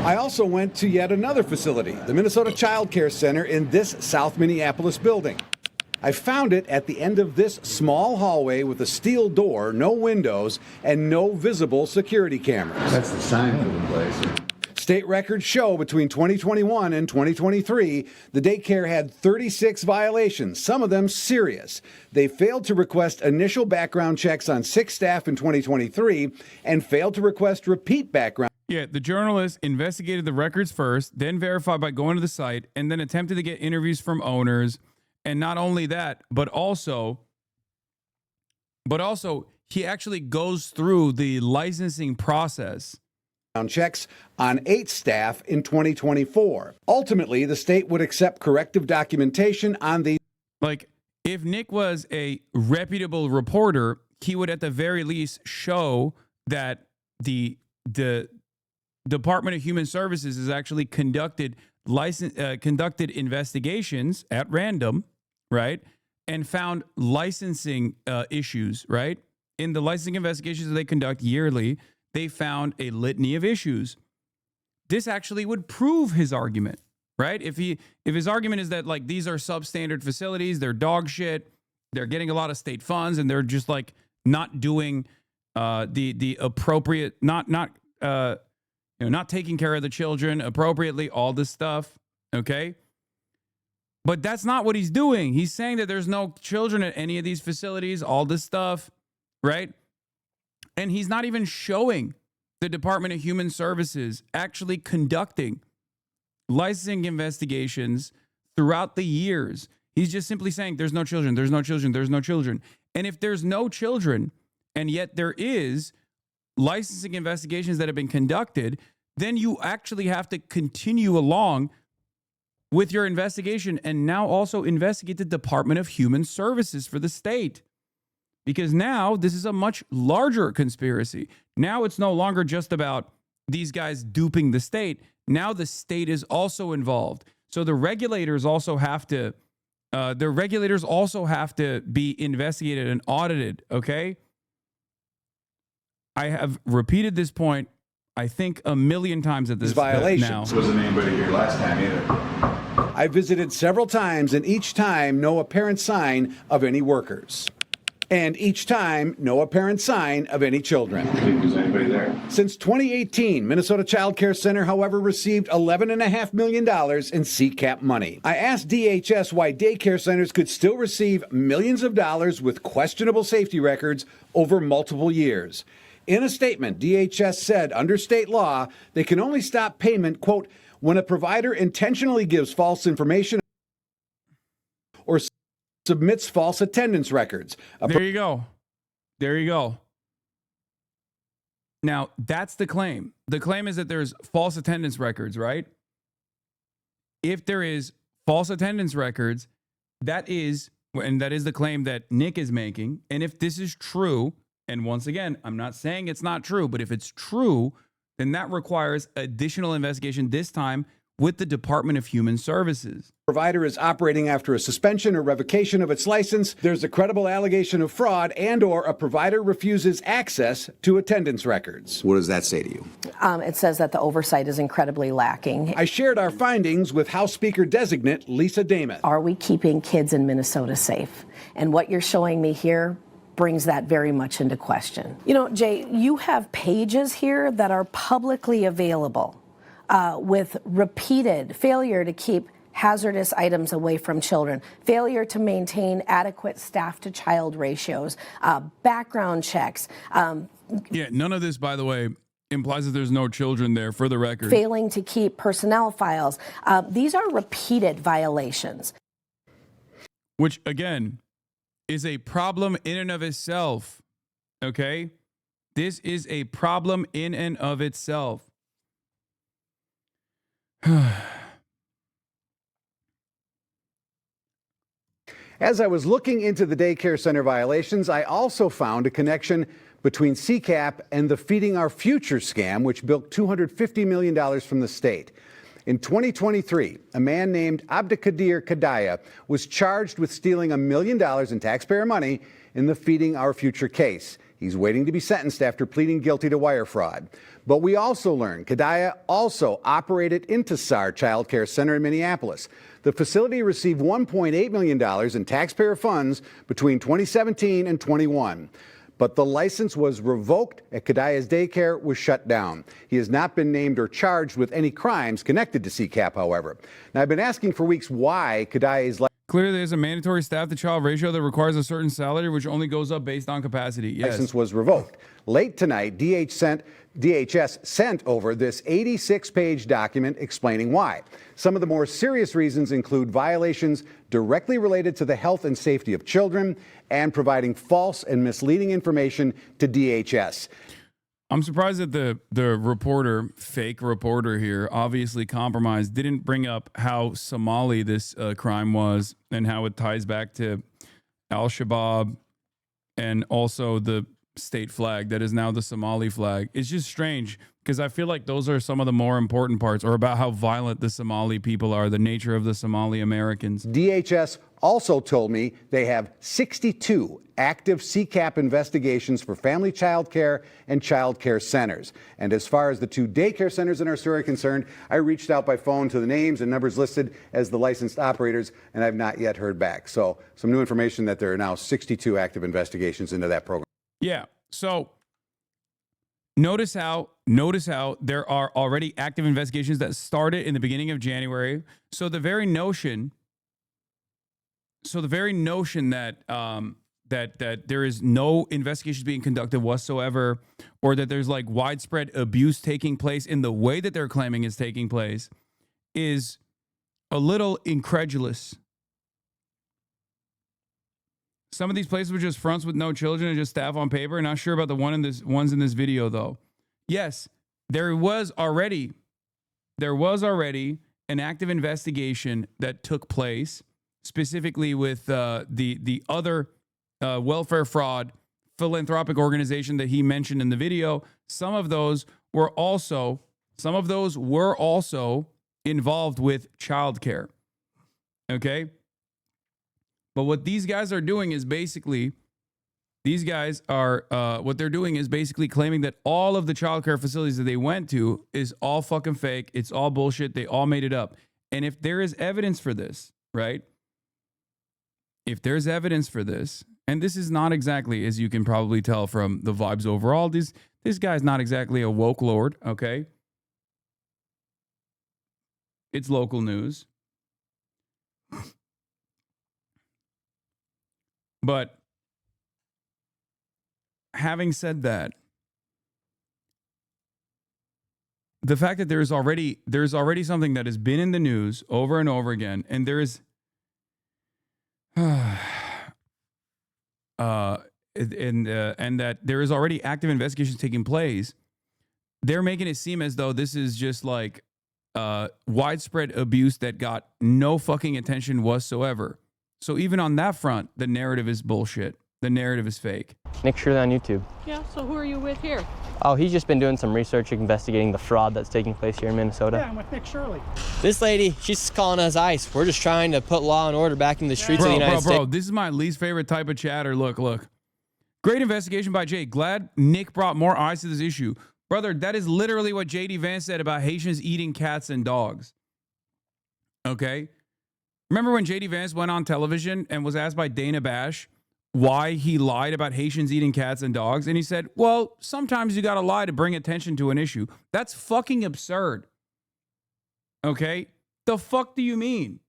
I also went to yet another facility, the Minnesota Child Care Center in this South Minneapolis building. I found it at the end of this small hallway with a steel door, no windows, and no visible security cameras. That's the sign for the place. State records show between 2021 and 2023, the daycare had 36 violations, some of them serious. They failed to request initial background checks on 6 staff in 2023 and failed to request repeat background. Yeah, the journalist investigated the records first, then verified by going to the site, and then attempted to get interviews from owners. And not only that, but also he actually goes through the licensing process. Checks on 8 staff in 2024. Ultimately, the state would accept corrective documentation on the... Like, if Nick was a reputable reporter, he would at the very least show that the Department of Human Services has actually conducted investigations at random, right? And found licensing issues, right? In the licensing investigations that they conduct yearly, they found a litany of issues. This actually would prove his argument, right? If his argument is that like these are substandard facilities, they're dog shit, they're getting a lot of state funds, and they're just like not doing the appropriate, not taking care of the children appropriately, all this stuff, okay? But that's not what he's doing. He's saying that there's no children at any of these facilities, all this stuff, right? And he's not even showing the Department of Human Services actually conducting licensing investigations throughout the years. He's just simply saying there's no children, there's no children, there's no children. And if there's no children, and yet there is licensing investigations that have been conducted, then you actually have to continue along with your investigation and now also investigate the Department of Human Services for the state. Because now this is a much larger conspiracy. Now it's no longer just about these guys duping the state. Now the state is also involved. So the regulators also have to be investigated and audited, okay? I have repeated this point, I think, a million times at this violations. Now. Wasn't anybody here last time either. I visited several times, and each time, no apparent sign of any workers. And each time, no apparent sign of any children. Was anybody there? Since 2018, Minnesota Child Care Center, however, received $11.5 million in CCAP money. I asked DHS why daycare centers could still receive millions of dollars with questionable safety records over multiple years. In a statement, DHS said under state law, they can only stop payment, quote, when a provider intentionally gives false information or submits false attendance records. There you go. There you go. Now, that's the claim. The claim is that there's false attendance records, right? If there is false attendance records, that is the claim that Nick is making. And if this is true, and once again, I'm not saying it's not true, but if it's true, then that requires additional investigation, this time with the Department of Human Services. Provider is operating after a suspension or revocation of its license. There's a credible allegation of fraud and/or a provider refuses access to attendance records. What does that say to you? It says that the oversight is incredibly lacking. I shared our findings with House Speaker designate Lisa Dameth. Are we keeping kids in Minnesota safe? And what you're showing me here brings that very much into question. You know, Jay, you have pages here that are publicly available with repeated failure to keep hazardous items away from children, failure to maintain adequate staff-to-child ratios, background checks. Yeah, none of this, by the way, implies that there's no children there, for the record. Failing to keep personnel files. These are repeated violations. Which, again, is a problem in and of itself, okay? This is a problem in and of itself. As I was looking into the daycare center violations, I also found a connection between CCAP and the Feeding Our Future scam, which bilked $250 million from the state. In 2023, a man named Abdikadir Kadaya was charged with stealing $1 million in taxpayer money in the Feeding Our Future case. He's waiting to be sentenced after pleading guilty to wire fraud. But we also learned Kadaya also operated Intisar Child Care Center in Minneapolis. The facility received $1.8 million in taxpayer funds between 2017 and 21. But the license was revoked at Kadaya's daycare was shut down. He has not been named or charged with any crimes connected to CCAP, however. Now, I've been asking for weeks why Kadaya's Clearly, there's a mandatory staff-to-child ratio that requires a certain salary, which only goes up based on capacity. Yes. License was revoked. Late tonight, DHS sent over this 86-page document explaining why. Some of the more serious reasons include violations directly related to the health and safety of children and providing false and misleading information to DHS. I'm surprised that the reporter, fake reporter here, obviously compromised, didn't bring up how Somali this crime was and how it ties back to Al-Shabaab and also the state flag that is now the Somali flag. It's just strange because I feel like those are some of the more important parts, or about how violent the Somali people are, the nature of the Somali Americans. DHS also told me they have 62 active CCAP investigations for family child care and child care centers. And as far as the 2 daycare centers in our story are concerned, I reached out by phone to the names and numbers listed as the licensed operators, and I've not yet heard back. So some new information that there are now 62 active investigations into that program. Yeah. So Notice how there are already active investigations that started in the beginning of January. So the very notion that that there is no investigations being conducted whatsoever, or that there's like widespread abuse taking place in the way that they're claiming is taking place, is a little incredulous. Some of these places were just fronts with no children and just staff on paper. Not sure about the ones in this video though. Yes, there was already an active investigation that took place, specifically with the other welfare fraud philanthropic organization that he mentioned in the video. Some of those were also involved with childcare. Okay? But what these guys are doing is basically, claiming that all of the childcare facilities that they went to is all fucking fake. It's all bullshit. They all made it up. And if there is evidence for this, right? If there's evidence for this, and this is not exactly, as you can probably tell from the vibes overall, this guy's not exactly a woke lord, okay? It's local news. But having said that, the fact that there's already something that has been in the news over and over again, and there is and that there is already active investigations taking place, they're making it seem as though this is just like widespread abuse that got no fucking attention whatsoever. So even on that front, the narrative is bullshit. The narrative is fake. Nick Shirley on YouTube. Yeah, so who are you with here? Oh, he's just been doing some research investigating the fraud that's taking place here in Minnesota. Yeah, I'm with Nick Shirley. This lady, she's calling us ICE. We're just trying to put law and order back in the streets of the United States. Bro, this is my least favorite type of chatter. Look. Great investigation by Jay. Glad Nick brought more eyes to this issue. Brother, that is literally what J.D. Vance said about Haitians eating cats and dogs. Okay? Remember when J.D. Vance went on television and was asked by Dana Bash why he lied about Haitians eating cats and dogs? And he said, well, sometimes you got to lie to bring attention to an issue. That's fucking absurd. Okay? The fuck do you mean?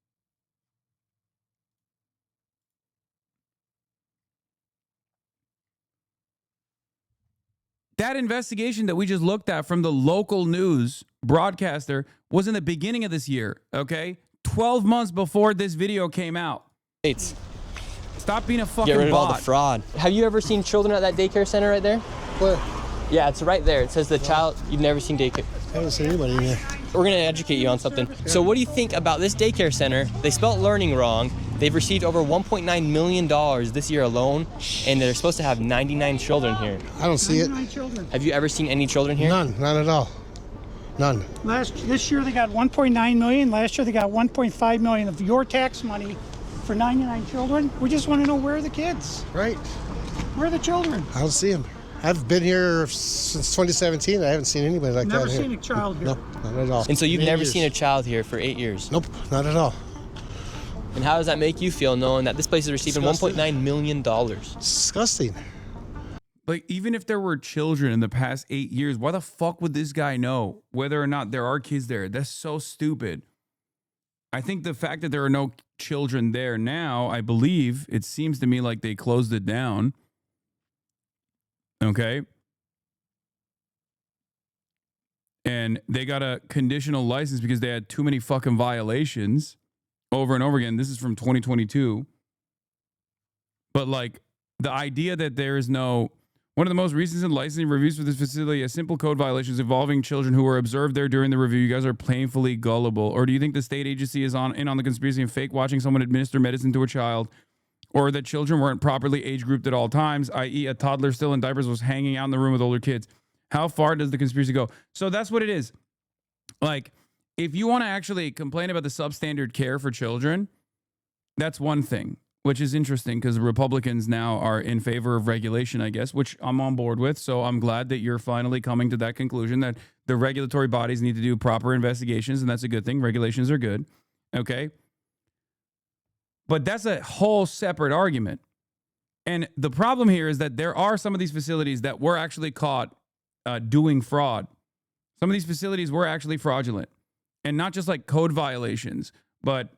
That investigation that we just looked at from the local news broadcaster was in the beginning of this year, okay? 12 months before this video came out. Stop being a fucking Get rid of bot. all the fraud. Have you ever seen children at that daycare center right there? Where? Yeah, it's right there. It says the child. You've never seen daycare. I haven't seen anybody in there. We're going to educate you on something. So what do you think about this daycare center? They spelled learning wrong. They've received over $1.9 million this year alone, and they're supposed to have 99 children here. I don't see it. Children. Have you ever seen any children here? None, not at all. None. This year they got 1.9 million. Last year they got 1.5 million of your tax money for 99 children. We just want to know, where are the kids? Right. Where are the children? I don't see them. I've been here since 2017. I haven't seen anybody like Never that here. seen a child here. No, not at all. And so you've Many never years. seen a child here for 8 years? Nope, not at all. And how does that make you feel, knowing that this place is receiving $1.9 million? Disgusting. Like, even if there were children in the past 8 years, why the fuck would this guy know whether or not there are kids there? That's so stupid. I think the fact that there are no children there now, I believe, it seems to me like they closed it down. Okay? And they got a conditional license because they had too many fucking violations over and over again. This is from 2022. But like, the idea that there is no... One of the most recent licensing reviews for this facility, a simple code violations involving children who were observed there during the review. You guys are painfully gullible. Or do you think the state agency is in on the conspiracy and fake watching someone administer medicine to a child? Or that children weren't properly age grouped at all times, i.e. a toddler still in diapers was hanging out in the room with older kids? How far does the conspiracy go? So that's what it is. Like, if you want to actually complain about the substandard care for children, that's one thing. Which is interesting because Republicans now are in favor of regulation, I guess, which I'm on board with. So I'm glad that you're finally coming to that conclusion that the regulatory bodies need to do proper investigations, and that's a good thing. Regulations are good. Okay. But that's a whole separate argument. And the problem here is that there are some of these facilities that were actually caught doing fraud. Some of these facilities were actually fraudulent, and not just like code violations, but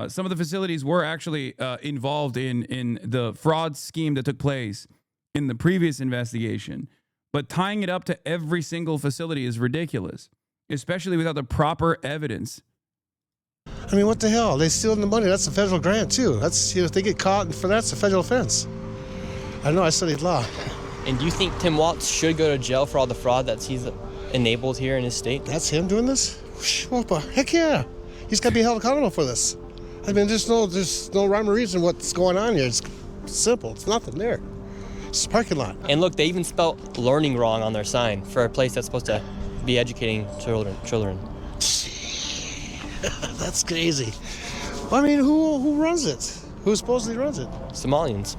some of the facilities were actually involved in the fraud scheme that took place in the previous investigation. But tying it up to every single facility is ridiculous, especially without the proper evidence. I mean, what the hell? They stealing the money. That's a federal grant, too. That's, if they get caught for that, it's a federal offense. I know, I studied law. And do you think Tim Walz should go to jail for all the fraud that he's enabled here in his state? That's him doing this? Well, heck yeah. He's got to be held accountable for this. I mean, there's no rhyme or reason what's going on here. It's simple. It's nothing there. It's a parking lot. And look, they even spelled learning wrong on their sign for a place that's supposed to be educating children. That's crazy. I mean, who runs it? Who supposedly runs it? Somalians.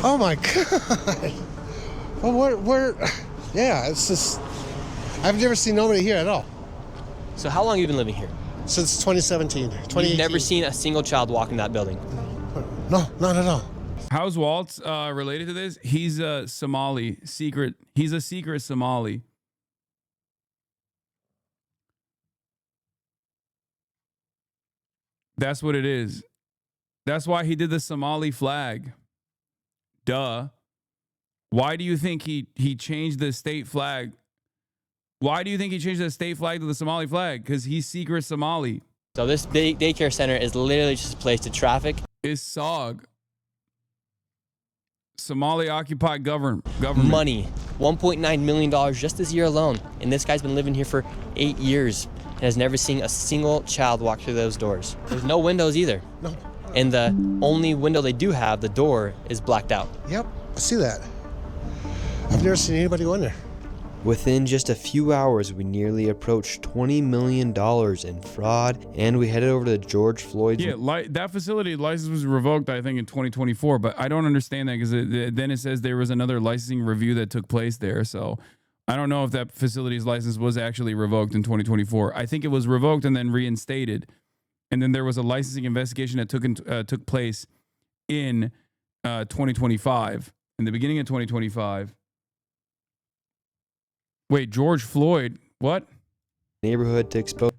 Oh my God. Well, where? Yeah, it's just, I've never seen nobody here at all. So how long have you been living here? Since 2017, 2018. You've never seen a single child walk in that building? No, not at all. How's Waltz related to this? He's a Somali secret. He's a secret Somali. That's what it is. That's why he did the Somali flag. Duh. Why do you think he changed the state flag? Why do you think he changed the state flag to the Somali flag? Because he's secret Somali. So this daycare center is literally just a place to traffic. Is SOG. Somali occupied government. Money. $1.9 million just this year alone. And this guy's been living here for 8 years and has never seen a single child walk through those doors. There's no windows either. No. And the only window they do have, the door, is blacked out. Yep, I see that. I've never seen anybody go in there. Within just a few hours, we nearly approached $20 million in fraud, and we headed over to George Floyd's... Yeah, that facility license was revoked, I think, in 2024, but I don't understand that because then it says there was another licensing review that took place there, so I don't know if that facility's license was actually revoked in 2024. I think it was revoked and then reinstated, and then there was a licensing investigation that took place in 2025, in the beginning of 2025. Wait, George Floyd, what? Neighborhood to expose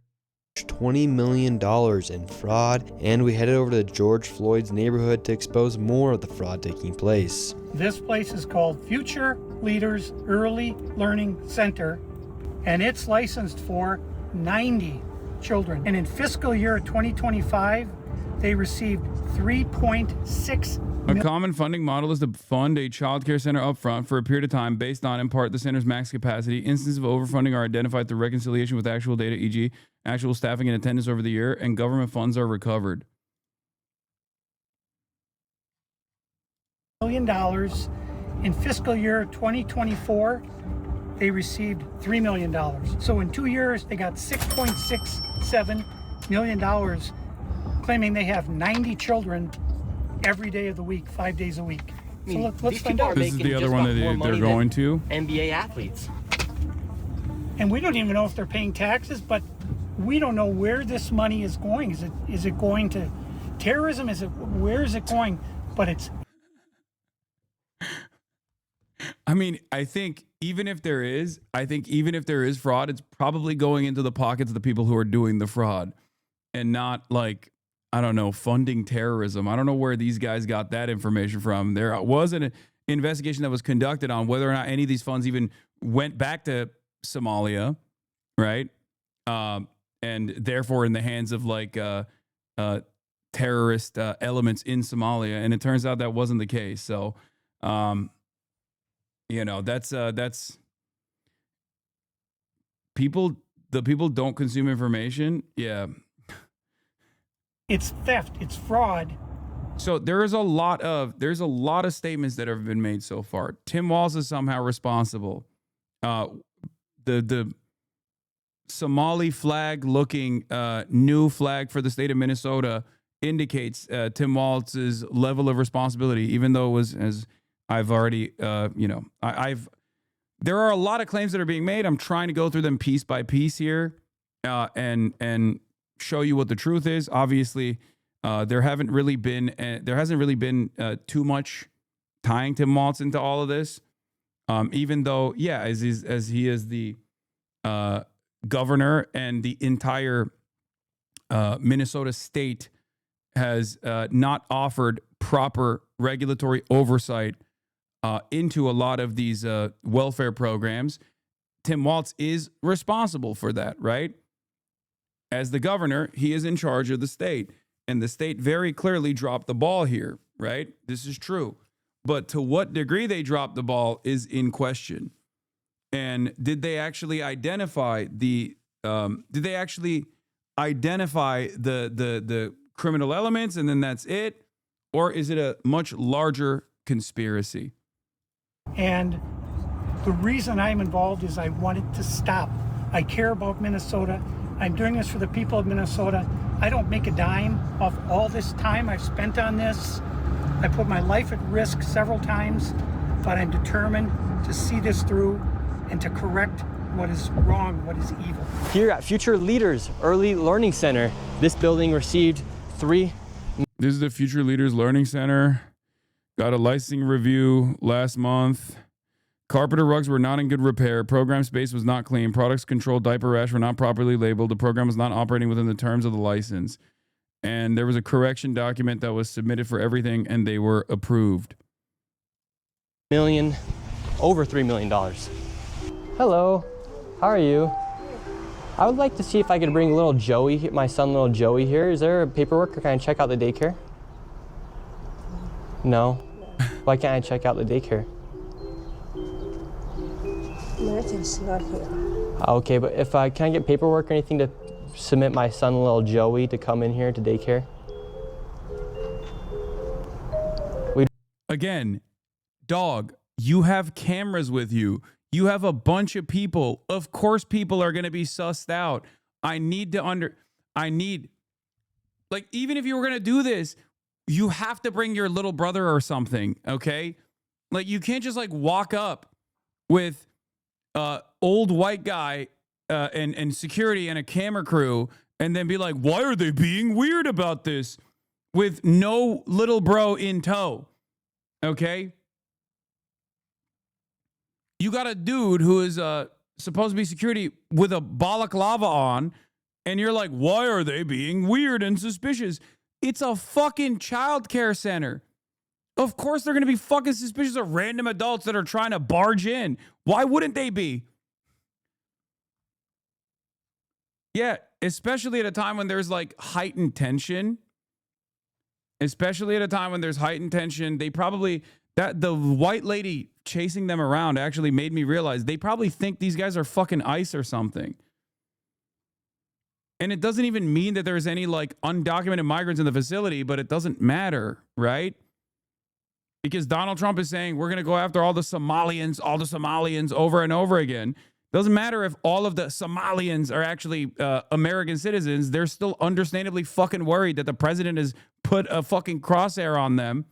$20 million in fraud, and we headed over to George Floyd's neighborhood to expose more of the fraud taking place. This place is called Future Leaders Early Learning Center, and it's licensed for 90 children. And in fiscal year 2025, they received $3.6 million. A common funding model is to fund a child care center upfront for a period of time based on, in part, the center's max capacity. Instances of overfunding are identified through reconciliation with actual data, e.g., actual staffing and attendance over the year, and government funds are recovered. $1 million. In fiscal year 2024, they received $3 million. So in 2 years, they got $6.67 million, claiming they have 90 children every day of the week, 5 days a week. So let's find out. This is the other one that they're going to. NBA athletes. And we don't even know if they're paying taxes, but we don't know where this money is going. Is it going to terrorism? Where is it going? But it's... I mean, I think even if there is fraud, it's probably going into the pockets of the people who are doing the fraud and not like, I don't know, funding terrorism. I don't know where these guys got that information from. There was an investigation that was conducted on whether or not any of these funds even went back to Somalia, right? And therefore in the hands of like terrorist elements in Somalia. And it turns out that wasn't the case. So, you know, that's people. The people don't consume information. Yeah. It's theft. It's fraud. So there's a lot of statements that have been made so far. Tim Walz is somehow responsible. The Somali flag looking new flag for the state of Minnesota indicates Tim Walz's level of responsibility, even though it was, as I've already, there are a lot of claims that are being made. I'm trying to go through them piece by piece here and show you what the truth is. Obviously, there hasn't really been too much tying Tim Walz into all of this. Even though, yeah, as he is the governor and the entire Minnesota state has not offered proper regulatory oversight into a lot of these welfare programs. Tim Walz is responsible for that, right? As the governor, he is in charge of the state. And the state very clearly dropped the ball here, right? This is true. But to what degree they dropped the ball is in question. And did they actually identify the criminal elements and then that's it? Or is it a much larger conspiracy? And the reason I'm involved is I want it to stop. I care about Minnesota. I'm doing this for the people of Minnesota. I don't make a dime off all this time I've spent on this. I put my life at risk several times, but I'm determined to see this through and to correct what is wrong, what is evil. Here at Future Leaders Early Learning Center, this building received 3. This is the Future Leaders Learning Center. Got a licensing review last month. Carpenter rugs were not in good repair. Program space was not clean. Products controlled diaper rash were not properly labeled. The program was not operating within the terms of the license. And there was a correction document that was submitted for everything, and they were approved. Over $3 million. Hello, how are you? I would like to see if I could bring little Joey, my son little Joey here. Is there paperwork or can I check out the daycare? No? Why can't I check out the daycare? Martin's not here. Okay, but if I can I get paperwork or anything to submit my son little Joey to come in here to daycare? Again, dog, you have cameras with you. You have a bunch of people. Of course people are going to be sussed out. Like, even if you were going to do this, you have to bring your little brother or something, okay? Like, you can't just, like, walk up with old white guy and security and a camera crew and then be like, why are they being weird about this? With no little bro in tow, okay? You got a dude who is supposed to be security with a balaclava on, and you're like, why are they being weird and suspicious? It's a fucking childcare center. Of course they're going to be fucking suspicious of random adults that are trying to barge in. Why wouldn't they be? Yeah, especially at a time when there's like heightened tension. Especially at a time when there's heightened tension. They probably, that the white lady chasing them around actually made me realize they probably think these guys are fucking ICE or something. And it doesn't even mean that there's any like undocumented migrants in the facility, but it doesn't matter, right? Because Donald Trump is saying we're going to go after all the Somalians over and over again. Doesn't matter if all of the Somalians are actually American citizens. They're still understandably fucking worried that the president has put a fucking crosshair on them.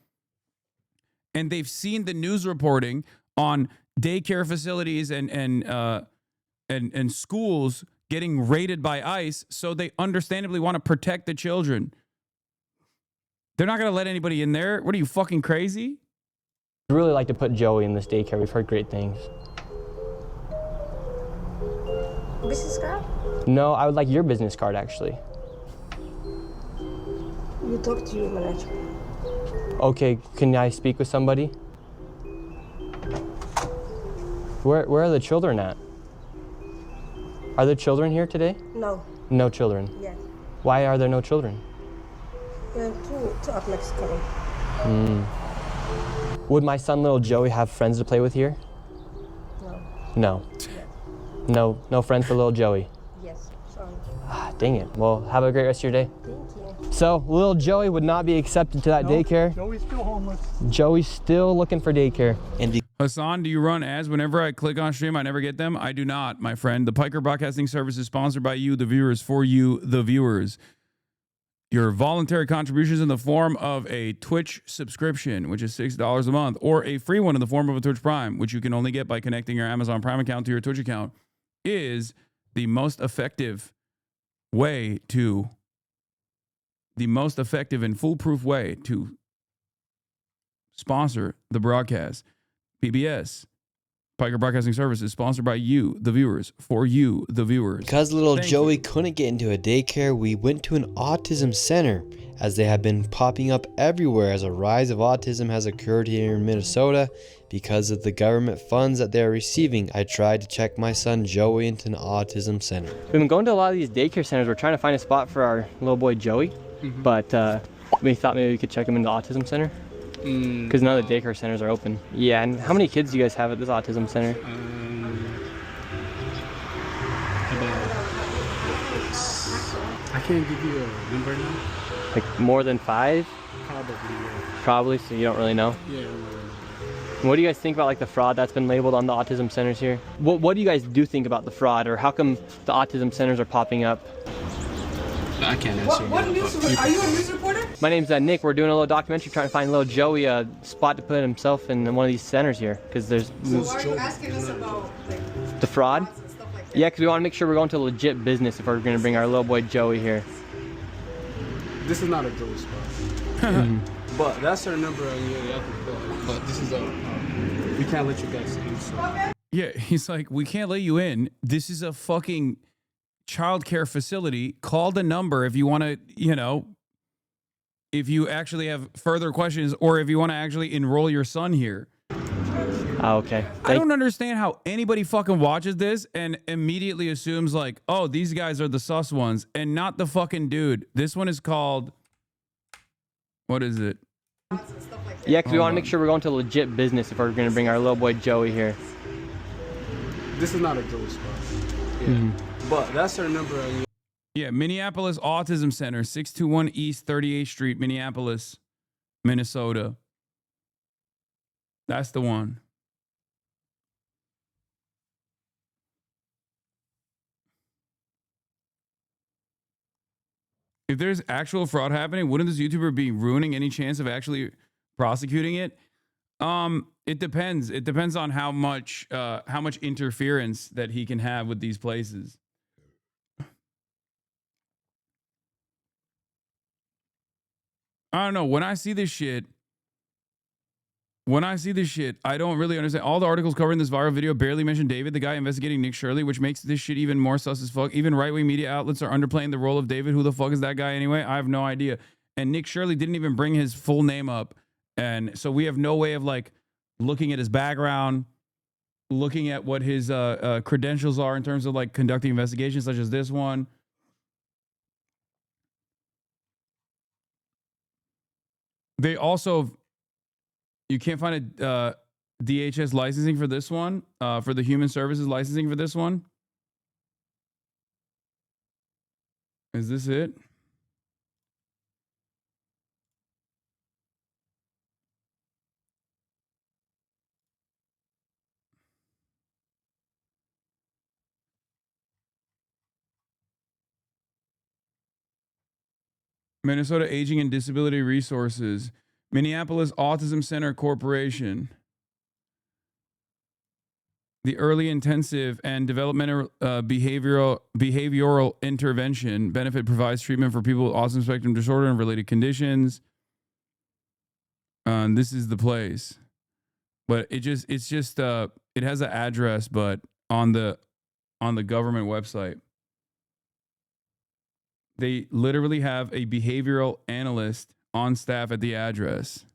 And they've seen the news reporting on daycare facilities and schools getting raided by ICE. So they understandably want to protect the children. They're not going to let anybody in there. What are you, fucking crazy? I'd really like to put Joey in this daycare. We've heard great things. Business card? No, I would like your business card, actually. You talk to your manager. Okay, can I speak with somebody? Where are the children at? Are there children here today? No. No children? Yes. Why are there no children? Two of Mexico. Would my son, little Joey, have friends to play with here? No. No? No friends for little Joey? Yes, sorry. Ah, dang it. Well, have a great rest of your day. Thank you. So, little Joey would not be accepted to that daycare. Joey's still homeless. Joey's still looking for daycare. Hasan, do you run ads whenever I click on stream? I never get them. I do not, my friend. The Piker Broadcasting Service is sponsored by you, the viewers, for you, the viewers. Your voluntary contributions in the form of a Twitch subscription, which is $6 a month, or a free one in the form of a Twitch Prime, which you can only get by connecting your Amazon Prime account to your Twitch account, is the most effective way to, the most effective and foolproof way to sponsor the broadcast. PBS, Piker Broadcasting Service is sponsored by you, the viewers, for you, the viewers. Because little Joey couldn't get into a daycare, we went to an autism center, as they have been popping up everywhere as a rise of autism has occurred here in Minnesota because of the government funds that they are receiving. I tried to check my son Joey into an autism center. We've been going to a lot of these daycare centers. We're trying to find a spot for our little boy Joey, but we thought maybe we could check him in the autism center. Because none of the daycare centers are open. Yeah, and how many kids do you guys have at this autism center? I can't give you a number now. Like more than 5? Probably, yeah. Probably, so you don't really know? Yeah, I don't really know. What do you guys think about like the fraud that's been labeled on the autism centers here? What do you guys do think about the fraud, or how come the autism centers are popping up? I can't answer. What news? Are you a news reporter? My name's Nick. We're doing a little documentary trying to find little Joey a spot to put himself in one of these centers here, because there's... So why are you asking us about like, the fraud? and stuff like that? Yeah, because we want to make sure we're going to legit business if we're going to bring our little boy Joey here. This is not a Joey spot. But that's our number on the other bill. But this is we can't let you guys in. So. Yeah, he's like, we can't let you in. This is a fucking childcare facility. Call the number if you want to, you know, if you actually have further questions or if you want to actually enroll your son here. Oh, okay. I don't understand how anybody fucking watches this and immediately assumes like, oh, these guys are the sus ones and not the fucking dude. This one is called, what is it? Yeah, because we want to make sure we're going to legit business if we're going to bring our little boy Joey here. This is not a Joey spot. Yeah. But that's our number on the... Yeah, Minneapolis Autism Center, 621 East 38th Street, Minneapolis, Minnesota. That's the one. If there's actual fraud happening, wouldn't this YouTuber be ruining any chance of actually prosecuting it? It depends. It depends on how much interference that he can have with these places. I don't know. When I see this shit, I don't really understand. All the articles covering this viral video barely mention David, the guy investigating Nick Shirley, which makes this shit even more sus as fuck. Even right-wing media outlets are underplaying the role of David. Who the fuck is that guy anyway? I have no idea. And Nick Shirley didn't even bring his full name up. And so we have no way of like looking at his background, looking at what his credentials are in terms of like conducting investigations such as this one. They also, you can't find a DHS licensing for this one, for the human services licensing for this one. Is this it? Minnesota Aging and Disability Resources, Minneapolis Autism Center Corporation, the Early Intensive and Developmental Behavioral Intervention benefit provides treatment for people with autism spectrum disorder and related conditions. This is the place, but it has an address, but on the government website. They literally have a behavioral analyst on staff at the address.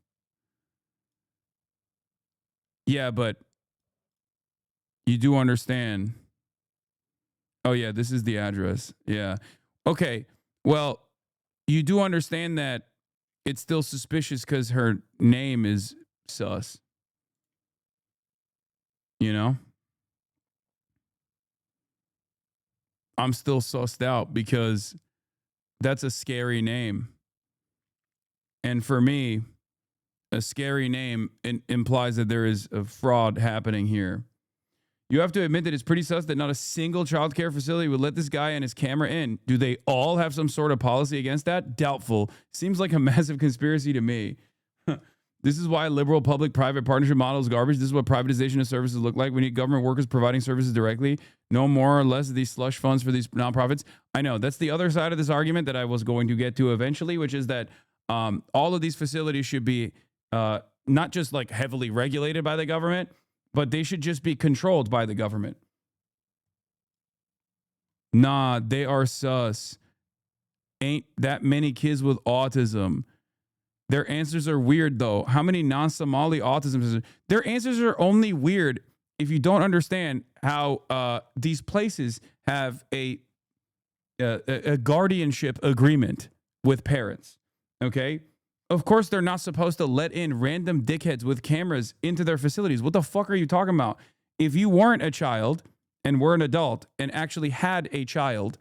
Yeah, but you do understand. Oh, yeah, this is the address. Yeah. Okay. Well, you do understand that it's still suspicious because her name is sus. You know? I'm still sussed out because that's a scary name. And for me, a scary name implies that there is a fraud happening here. You have to admit that it's pretty sus that not a single child care facility would let this guy and his camera in. Do they all have some sort of policy against that? Doubtful. Seems like a massive conspiracy to me. This is why liberal public-private partnership model is garbage. This is what privatization of services look like. We need government workers providing services directly. No more or less of these slush funds for these nonprofits. I know. That's the other side of this argument that I was going to get to eventually, which is that all of these facilities should be not just like heavily regulated by the government, but they should just be controlled by the government. Nah, they are sus. Ain't that many kids with autism. Their answers are weird, though. How many non-Somali autism? Their answers are only weird if you don't understand how these places have a guardianship agreement with parents, okay? Of course, they're not supposed to let in random dickheads with cameras into their facilities. What the fuck are you talking about? If you weren't a child and were an adult and actually had a child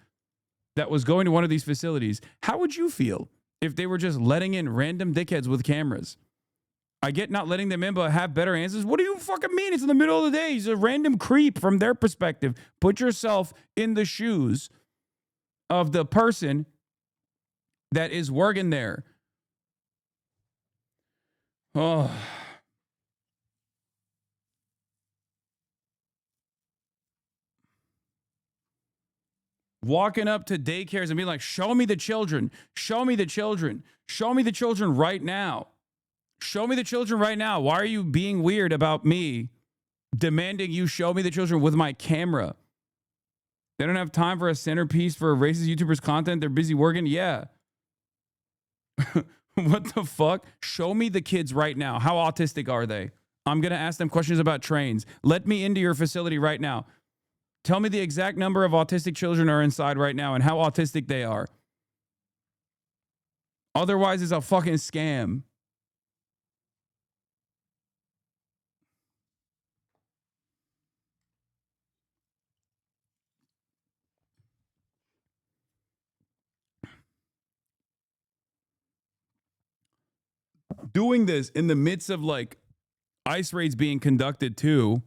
that was going to one of these facilities, how would you feel if they were just letting in random dickheads with cameras? I get not letting them in, but have better answers. What do you fucking mean? It's in the middle of the day. He's a random creep from their perspective. Put yourself in the shoes of the person that is working there. Oh. Walking up to daycares and being like, show me the children. Show me the children. Show me the children right now. Show me the children right now. Why are you being weird about me demanding you show me the children with my camera? They don't have time for a centerpiece for a racist YouTuber's content. They're busy working. Yeah. What the fuck? Show me the kids right now. How autistic are they? I'm going to ask them questions about trains. Let me into your facility right now. Tell me the exact number of autistic children are inside right now and how autistic they are. Otherwise, it's a fucking scam. Doing this in the midst of like ICE raids being conducted too,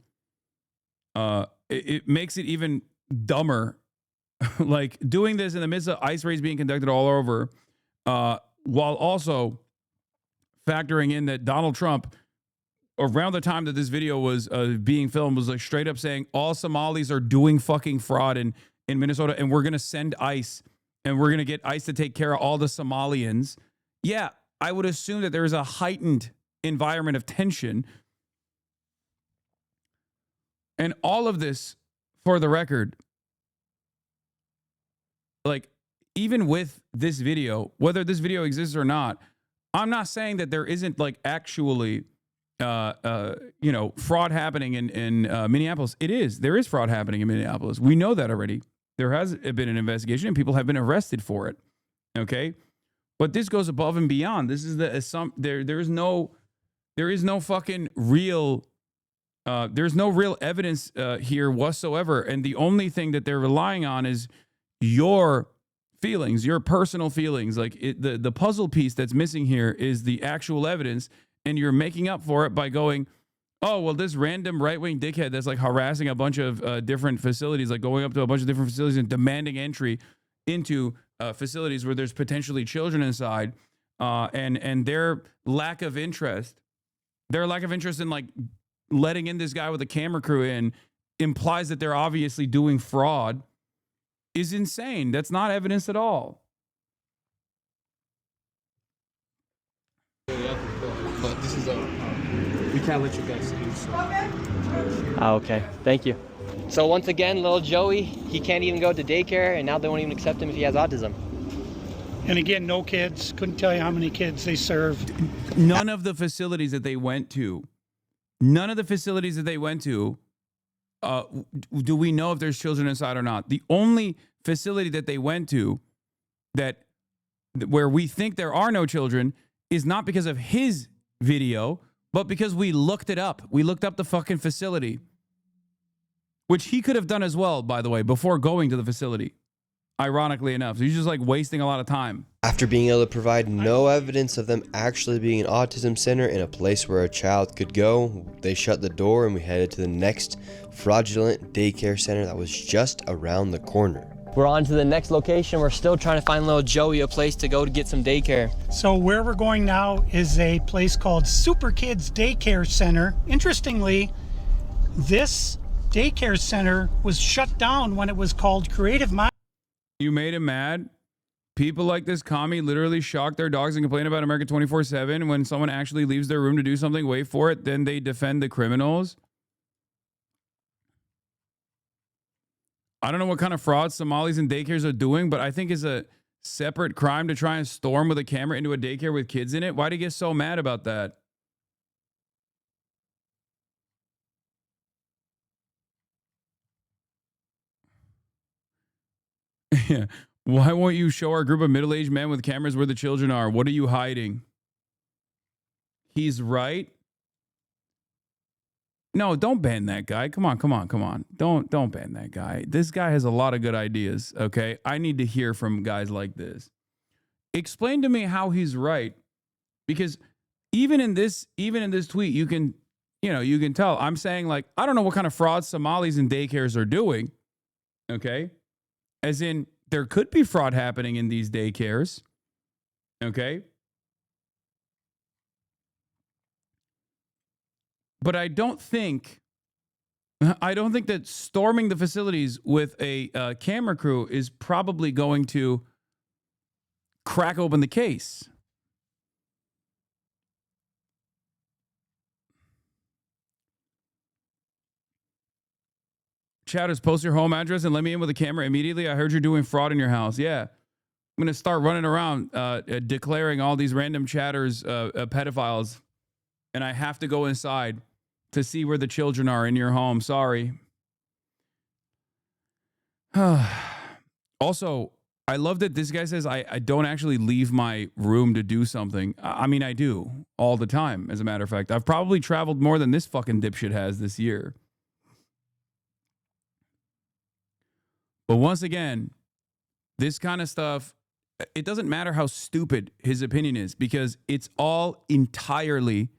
it makes it even dumber. Like doing this in the midst of ICE raids being conducted all over, while also factoring in that Donald Trump, around the time that this video was being filmed, was like straight up saying all Somalis are doing fucking fraud in Minnesota, and we're gonna send ICE, and we're gonna get ICE to take care of all the Somalians. Yeah, I would assume that there is a heightened environment of tension. And all of this, for the record, like, even with this video, whether this video exists or not, I'm not saying that there isn't, like, actually, you know, fraud happening in Minneapolis. It is. There is fraud happening in Minneapolis. We know that already. There has been an investigation, and people have been arrested for it. Okay? But this goes above and beyond. This is there is no fucking real there's no real evidence here whatsoever, and the only thing that they're relying on is your feelings, your personal feelings. Like the puzzle piece that's missing here is the actual evidence, and you're making up for it by going, oh, well, this random right-wing dickhead that's like harassing a bunch of different facilities, like going up to a bunch of different facilities and demanding entry into facilities where there's potentially children inside, and their lack of interest in like letting in this guy with a camera crew in implies that they're obviously doing fraud is insane. That's not evidence at all. But this is we can't let you guys in. So. Okay, thank you. So once again, little Joey, he can't even go to daycare, and now they won't even accept him if he has autism. And again, no kids. Couldn't tell you how many kids they served. None of the facilities that they went to, do we know if there's children inside or not? The only facility that they went to where we think there are no children is not because of his video, but because we looked it up. We looked up the fucking facility. Which he could have done as well, by the way, before going to the facility. Ironically enough. So he's just like wasting a lot of time. After being able to provide no evidence of them actually being an autism center in a place where a child could go, they shut the door and we headed to the next fraudulent daycare center that was just around the corner. We're on to the next location. We're still trying to find little Joey a place to go to get some daycare. So where we're going now is a place called Super Kids Daycare Center. Interestingly, this daycare center was shut down when it was called Creative Minds. You made him mad? People like this commie literally shock their dogs and complain about America 24/7. When someone actually leaves their room to do something, wait for it, then they defend the criminals. I don't know what kind of fraud Somalis in daycares are doing, but I think it's a separate crime to try and storm with a camera into a daycare with kids in it. Why do you get so mad about that? Yeah. Why won't you show our group of middle-aged men with cameras where the children are? What are you hiding? He's right. No, don't ban that guy. Come on. Don't ban that guy. This guy has a lot of good ideas, okay? I need to hear from guys like this. Explain to me how he's right, because even in this tweet, you can tell I'm saying, like, I don't know what kind of fraud Somalis in daycares are doing, okay? As in, there could be fraud happening in these daycares, okay? But I don't think that storming the facilities with a camera crew is probably going to crack open the case. Chatters, post your home address and let me in with a camera immediately. I heard you're doing fraud in your house. Yeah. I'm going to start running around declaring all these random chatters pedophiles, and I have to go inside to see where the children are in your home. Sorry. Also, I love that this guy says I don't actually leave my room to do something. I mean, I do all the time, as a matter of fact. I've probably traveled more than this fucking dipshit has this year. But once again, this kind of stuff, it doesn't matter how stupid his opinion is, because it's all entirely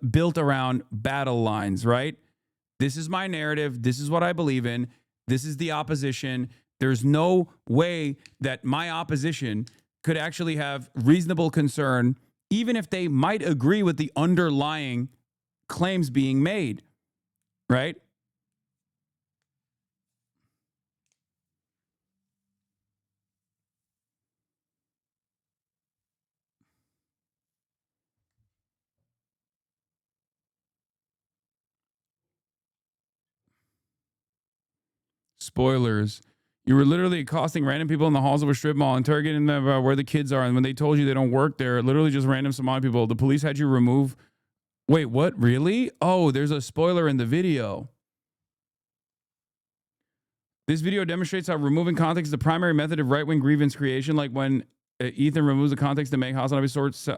built around battle lines, right? This is my narrative. This is what I believe in. This is the opposition. There's no way that my opposition could actually have reasonable concern, even if they might agree with the underlying claims being made, right? Spoilers. You were literally accosting random people in the halls of a strip mall, interrogating them about where the kids are, and when they told you they don't work there, literally just random Somali people. The police had you remove. Wait, what? Really? Oh, there's a spoiler in the video. This video demonstrates how removing context is the primary method of right-wing grievance creation, like when Ethan removes the context to make HasanAbi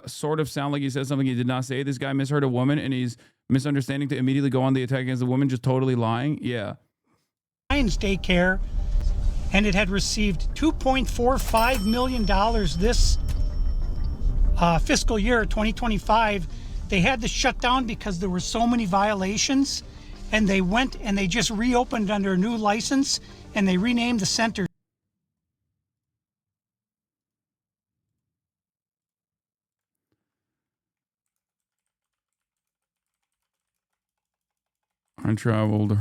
sort of sound like he says something he did not say. This guy misheard a woman, and he's misunderstanding to immediately go on the attack against the woman, just totally lying. Yeah. Lions Daycare, and it had received $2.45 million this fiscal year, 2025. They had to shut down because there were so many violations, and they went and they just reopened under a new license, and they renamed the center. I traveled.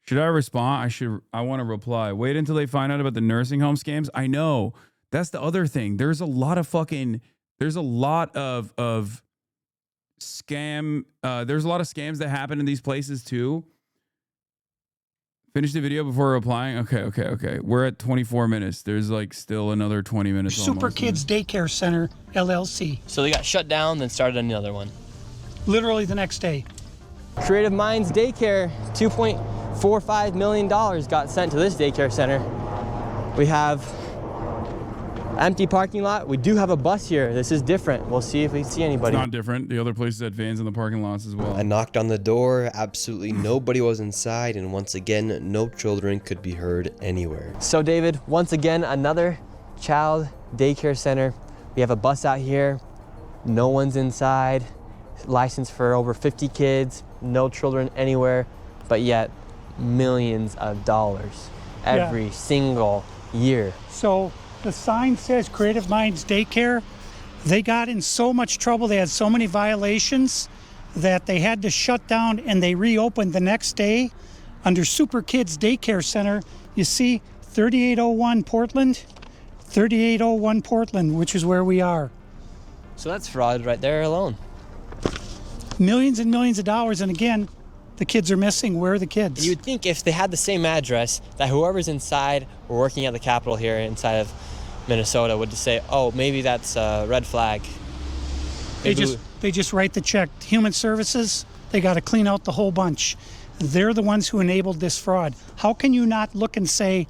Should I respond? I want to reply. Wait until they find out about the nursing home scams. I know. That's the other thing. There's a lot of scams. There's a lot of scams that happen in these places too. Finish the video before replying. Okay. We're at 24 minutes. There's like still another 20 minutes. Super Kids Daycare Center, LLC. So they got shut down, then started another one. Literally the next day. Creative Minds Daycare, $2.45 million got sent to this daycare center. We have empty parking lot. We do have a bus here. This is different. We'll see if we see anybody. It's not different. The other places had vans in the parking lots as well. I knocked on the door. Absolutely nobody was inside. And once again, no children could be heard anywhere. So David, once again, another child daycare center. We have a bus out here. No one's inside. Licensed for over 50 kids. No children anywhere. But yet, millions of dollars every single year. So the sign says Creative Minds Daycare. They got in so much trouble. They had so many violations that they had to shut down, and they reopened the next day under Super Kids Daycare Center, you see 3801 Portland, 3801 Portland, which is where we are. So that's fraud right there alone. Millions and millions of dollars, and again, the kids are missing. Where are the kids? You would think if they had the same address, that whoever's inside or working at the Capitol here inside of Minnesota would just say, oh, maybe that's a red flag. They just write the check. Human Services, they got to clean out the whole bunch. They're the ones who enabled this fraud. How can you not look and say,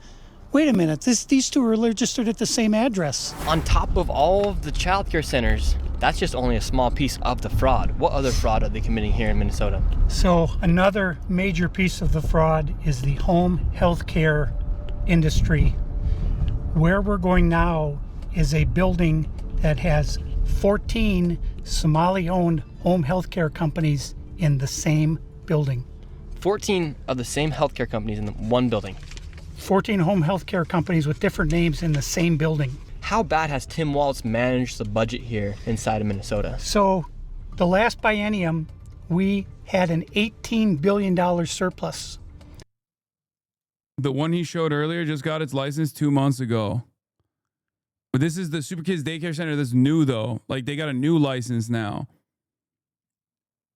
wait a minute, these two are registered at the same address? On top of all of the child care centers, that's just only a small piece of the fraud. What other fraud are they committing here in Minnesota? So another major piece of the fraud is the home health care industry. Where we're going now is a building that has 14 Somali-owned home health care companies in the same building. 14 of the same healthcare companies in one building. 14 home health care companies with different names in the same building. How bad has Tim Walz managed the budget here inside of Minnesota? So the last biennium, we had an $18 billion surplus. The one he showed earlier just got its license 2 months ago. But this is the Super Kids Daycare Center that's new, though. Like, they got a new license now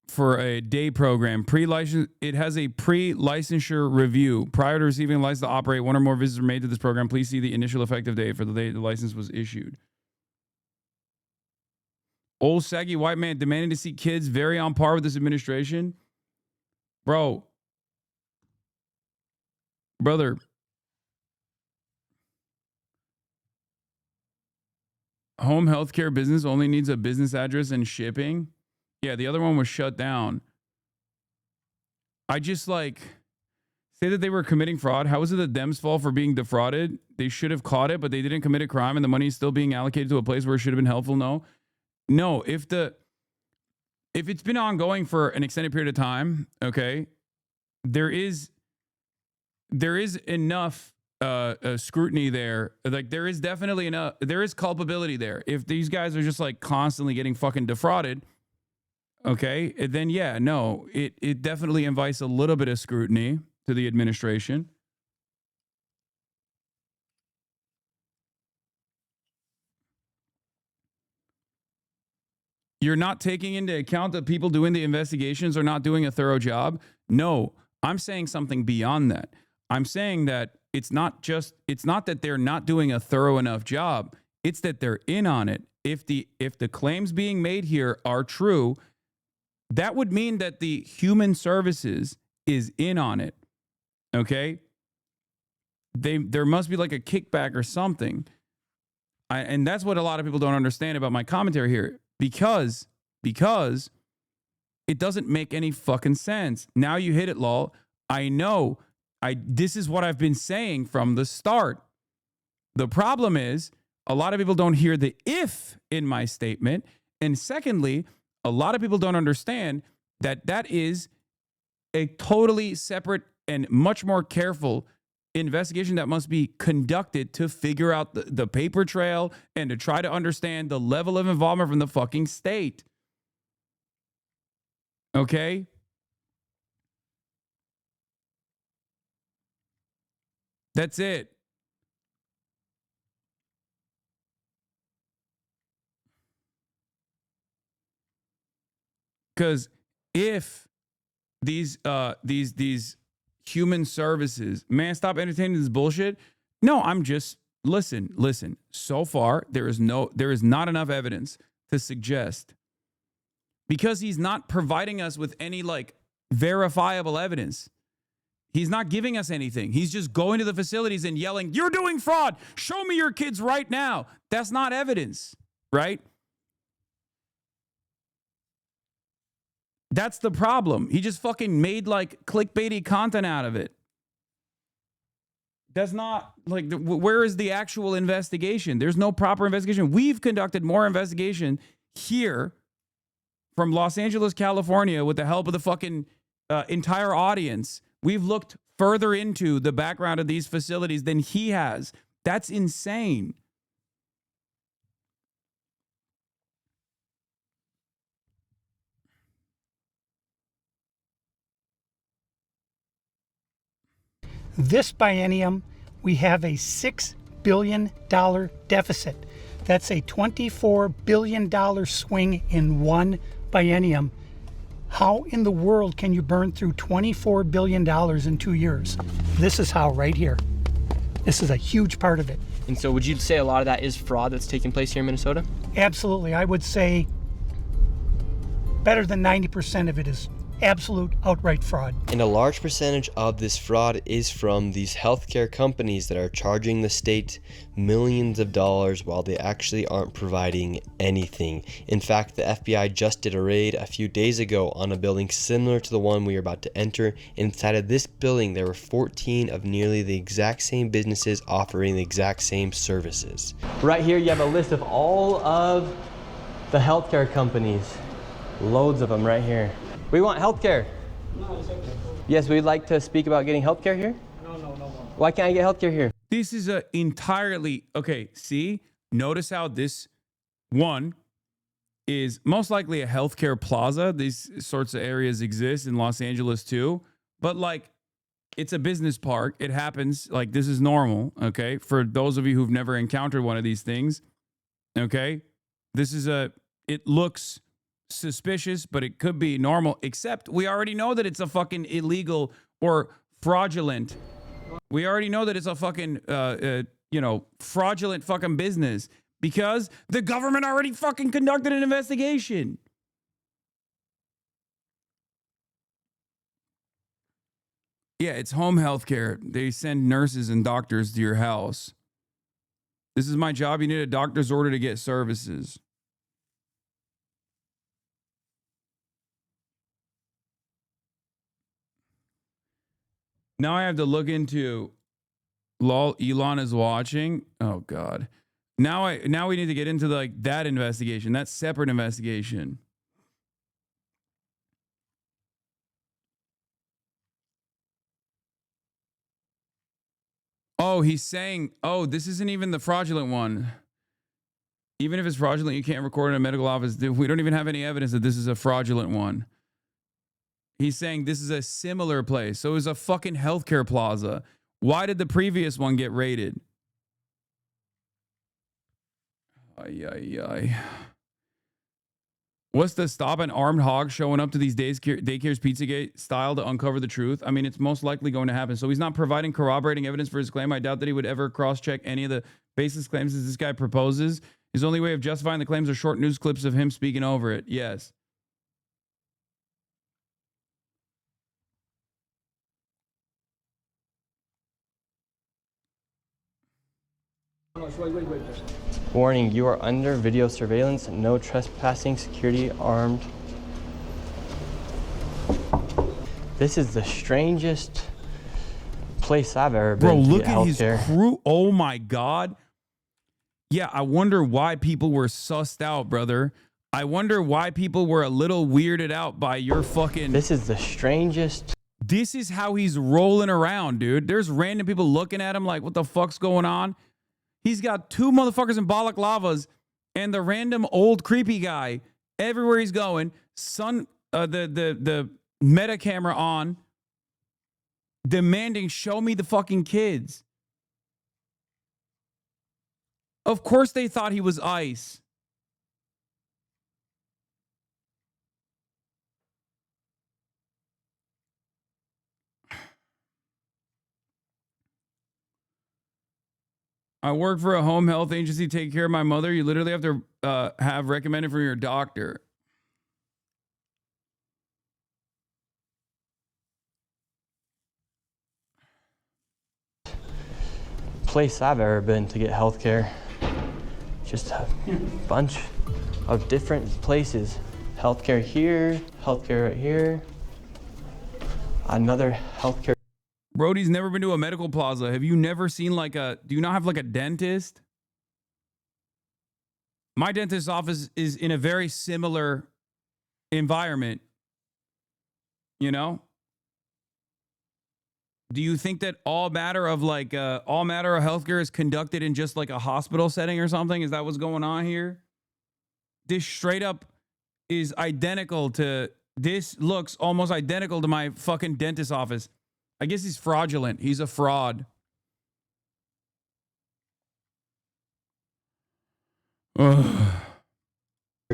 for a day program. Pre-license, it has a pre-licensure review. Prior to receiving a license to operate, one or more visits are made to this program. Please see the initial effective date for the day the license was issued. Old saggy white man demanding to see kids very on par with this administration. Brother. Home healthcare business only needs a business address and shipping. Yeah, the other one was shut down. I just say that they were committing fraud. How is it the Dems' fault for being defrauded? They should have caught it, but they didn't commit a crime and the money is still being allocated to a place where it should have been helpful. No, if it's been ongoing for an extended period of time, okay, there is enough scrutiny there. Like, there is definitely enough, there is culpability there. If these guys are just like constantly getting fucking defrauded, okay, then yeah, no, it definitely invites a little bit of scrutiny to the administration. You're not taking into account that people doing the investigations are not doing a thorough job. No, I'm saying something beyond that. I'm saying that it's not that they're not doing a thorough enough job. It's that they're in on it. If the claims being made here are true, that would mean that the Human Services is in on it. Okay? There must be like a kickback or something. And that's what a lot of people don't understand about my commentary here. Because it doesn't make any fucking sense. Now you hit it, lol. I know. This is what I've been saying from the start. The problem is a lot of people don't hear the if in my statement. And secondly, a lot of people don't understand that that is a totally separate and much more careful investigation that must be conducted to figure out the paper trail and to try to understand the level of involvement from the fucking state. Okay? That's it. Because if these Human Services, man, stop entertaining this bullshit. No, I'm just listen. So far, there is not enough evidence to suggest, because he's not providing us with any like verifiable evidence. He's not giving us anything. He's just going to the facilities and yelling, "You're doing fraud. Show me your kids right now." That's not evidence, right? That's the problem. He just fucking made like clickbaity content out of it. That's not like, where is the actual investigation? There's no proper investigation. We've conducted more investigation here from Los Angeles, California, with the help of the fucking entire audience. We've looked further into the background of these facilities than he has. That's insane. This biennium, we have a $6 billion deficit. That's a $24 billion swing in one biennium. How in the world can you burn through $24 billion in 2 years? This is how, right here. This is a huge part of it. And so would you say a lot of that is fraud that's taking place here in Minnesota? Absolutely. I would say better than 90% of it is absolute outright fraud. And a large percentage of this fraud is from these healthcare companies that are charging the state millions of dollars while they actually aren't providing anything. In fact, the FBI just did a raid a few days ago on a building similar to the one we are about to enter. Inside of this building, there were 14 of nearly the exact same businesses offering the exact same services. Right here, you have a list of all of the healthcare companies. Loads of them right here. We want healthcare. No, it's okay. Yes, we'd like to speak about getting healthcare here. No more. Why can't I get healthcare here? This is a entirely, okay, see? Notice how this one is most likely a healthcare plaza. These sorts of areas exist in Los Angeles too. But like, it's a business park. It happens, like this is normal, okay? For those of you who've never encountered one of these things, okay? This is it looks suspicious, but it could be normal, except we already know that it's a fucking illegal or fraudulent. We already know that it's a fucking, fraudulent fucking business because the government already fucking conducted an investigation. Yeah, it's home health care. They send nurses and doctors to your house. This is my job. You need a doctor's order to get services. Now I have to look into lol. Elon is watching. Oh God. Now we need to get into like that investigation. That separate investigation. Oh, he's saying, oh, this isn't even the fraudulent one. Even if it's fraudulent, you can't record in a medical office. We don't even have any evidence that this is a fraudulent one. He's saying this is a similar place. So it was a fucking healthcare plaza. Why did the previous one get raided? What's the stop an armed hog showing up to these daycare's Pizzagate style to uncover the truth? I mean, it's most likely going to happen. So he's not providing corroborating evidence for his claim. I doubt that he would ever cross-check any of the baseless claims that this guy proposes. His only way of justifying the claims are short news clips of him speaking over it. Yes. Wait. Warning, you are under video surveillance. No trespassing, security armed. This is the strangest place I've ever been. Bro, to look get at his healthcare. crew. Oh my God. Yeah, I wonder why people were sussed out, brother. I wonder why people were a little weirded out by your fucking... This is the strangest... This is how he's rolling around, dude. There's random people looking at him like, what the fuck's going on? He's got two motherfuckers in balaclavas and the random old creepy guy everywhere he's going. The meta camera on, demanding, show me the fucking kids. Of course they thought he was ICE. I work for a home health agency, take care of my mother. You literally have to have recommended from your doctor. Place I've ever been to get healthcare. Just a bunch of different places. Healthcare here, healthcare right here. Another healthcare. Brody's never been to a medical plaza. Have you never seen like do you not have like a dentist? My dentist's office is in a very similar environment. You know? Do you think that all matter of healthcare is conducted in just like a hospital setting or something? Is that what's going on here? This straight up is identical to, this looks almost identical to my fucking dentist office. I guess he's fraudulent. He's a fraud.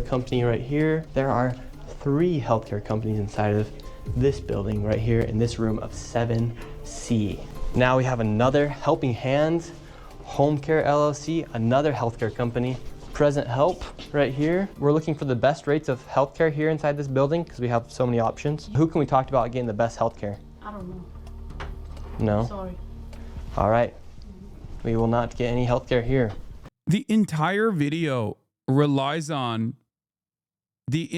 Company right here. There are 3 healthcare companies inside of this building right here in this room of 7C. Now we have another Helping Hands, Home Care LLC, another healthcare company, Present Help right here. We're looking for the best rates of healthcare here inside this building because we have so many options. Who can we talk about getting the best healthcare? I don't know. No? Sorry. All right. We will not get any healthcare here. The entire video relies on these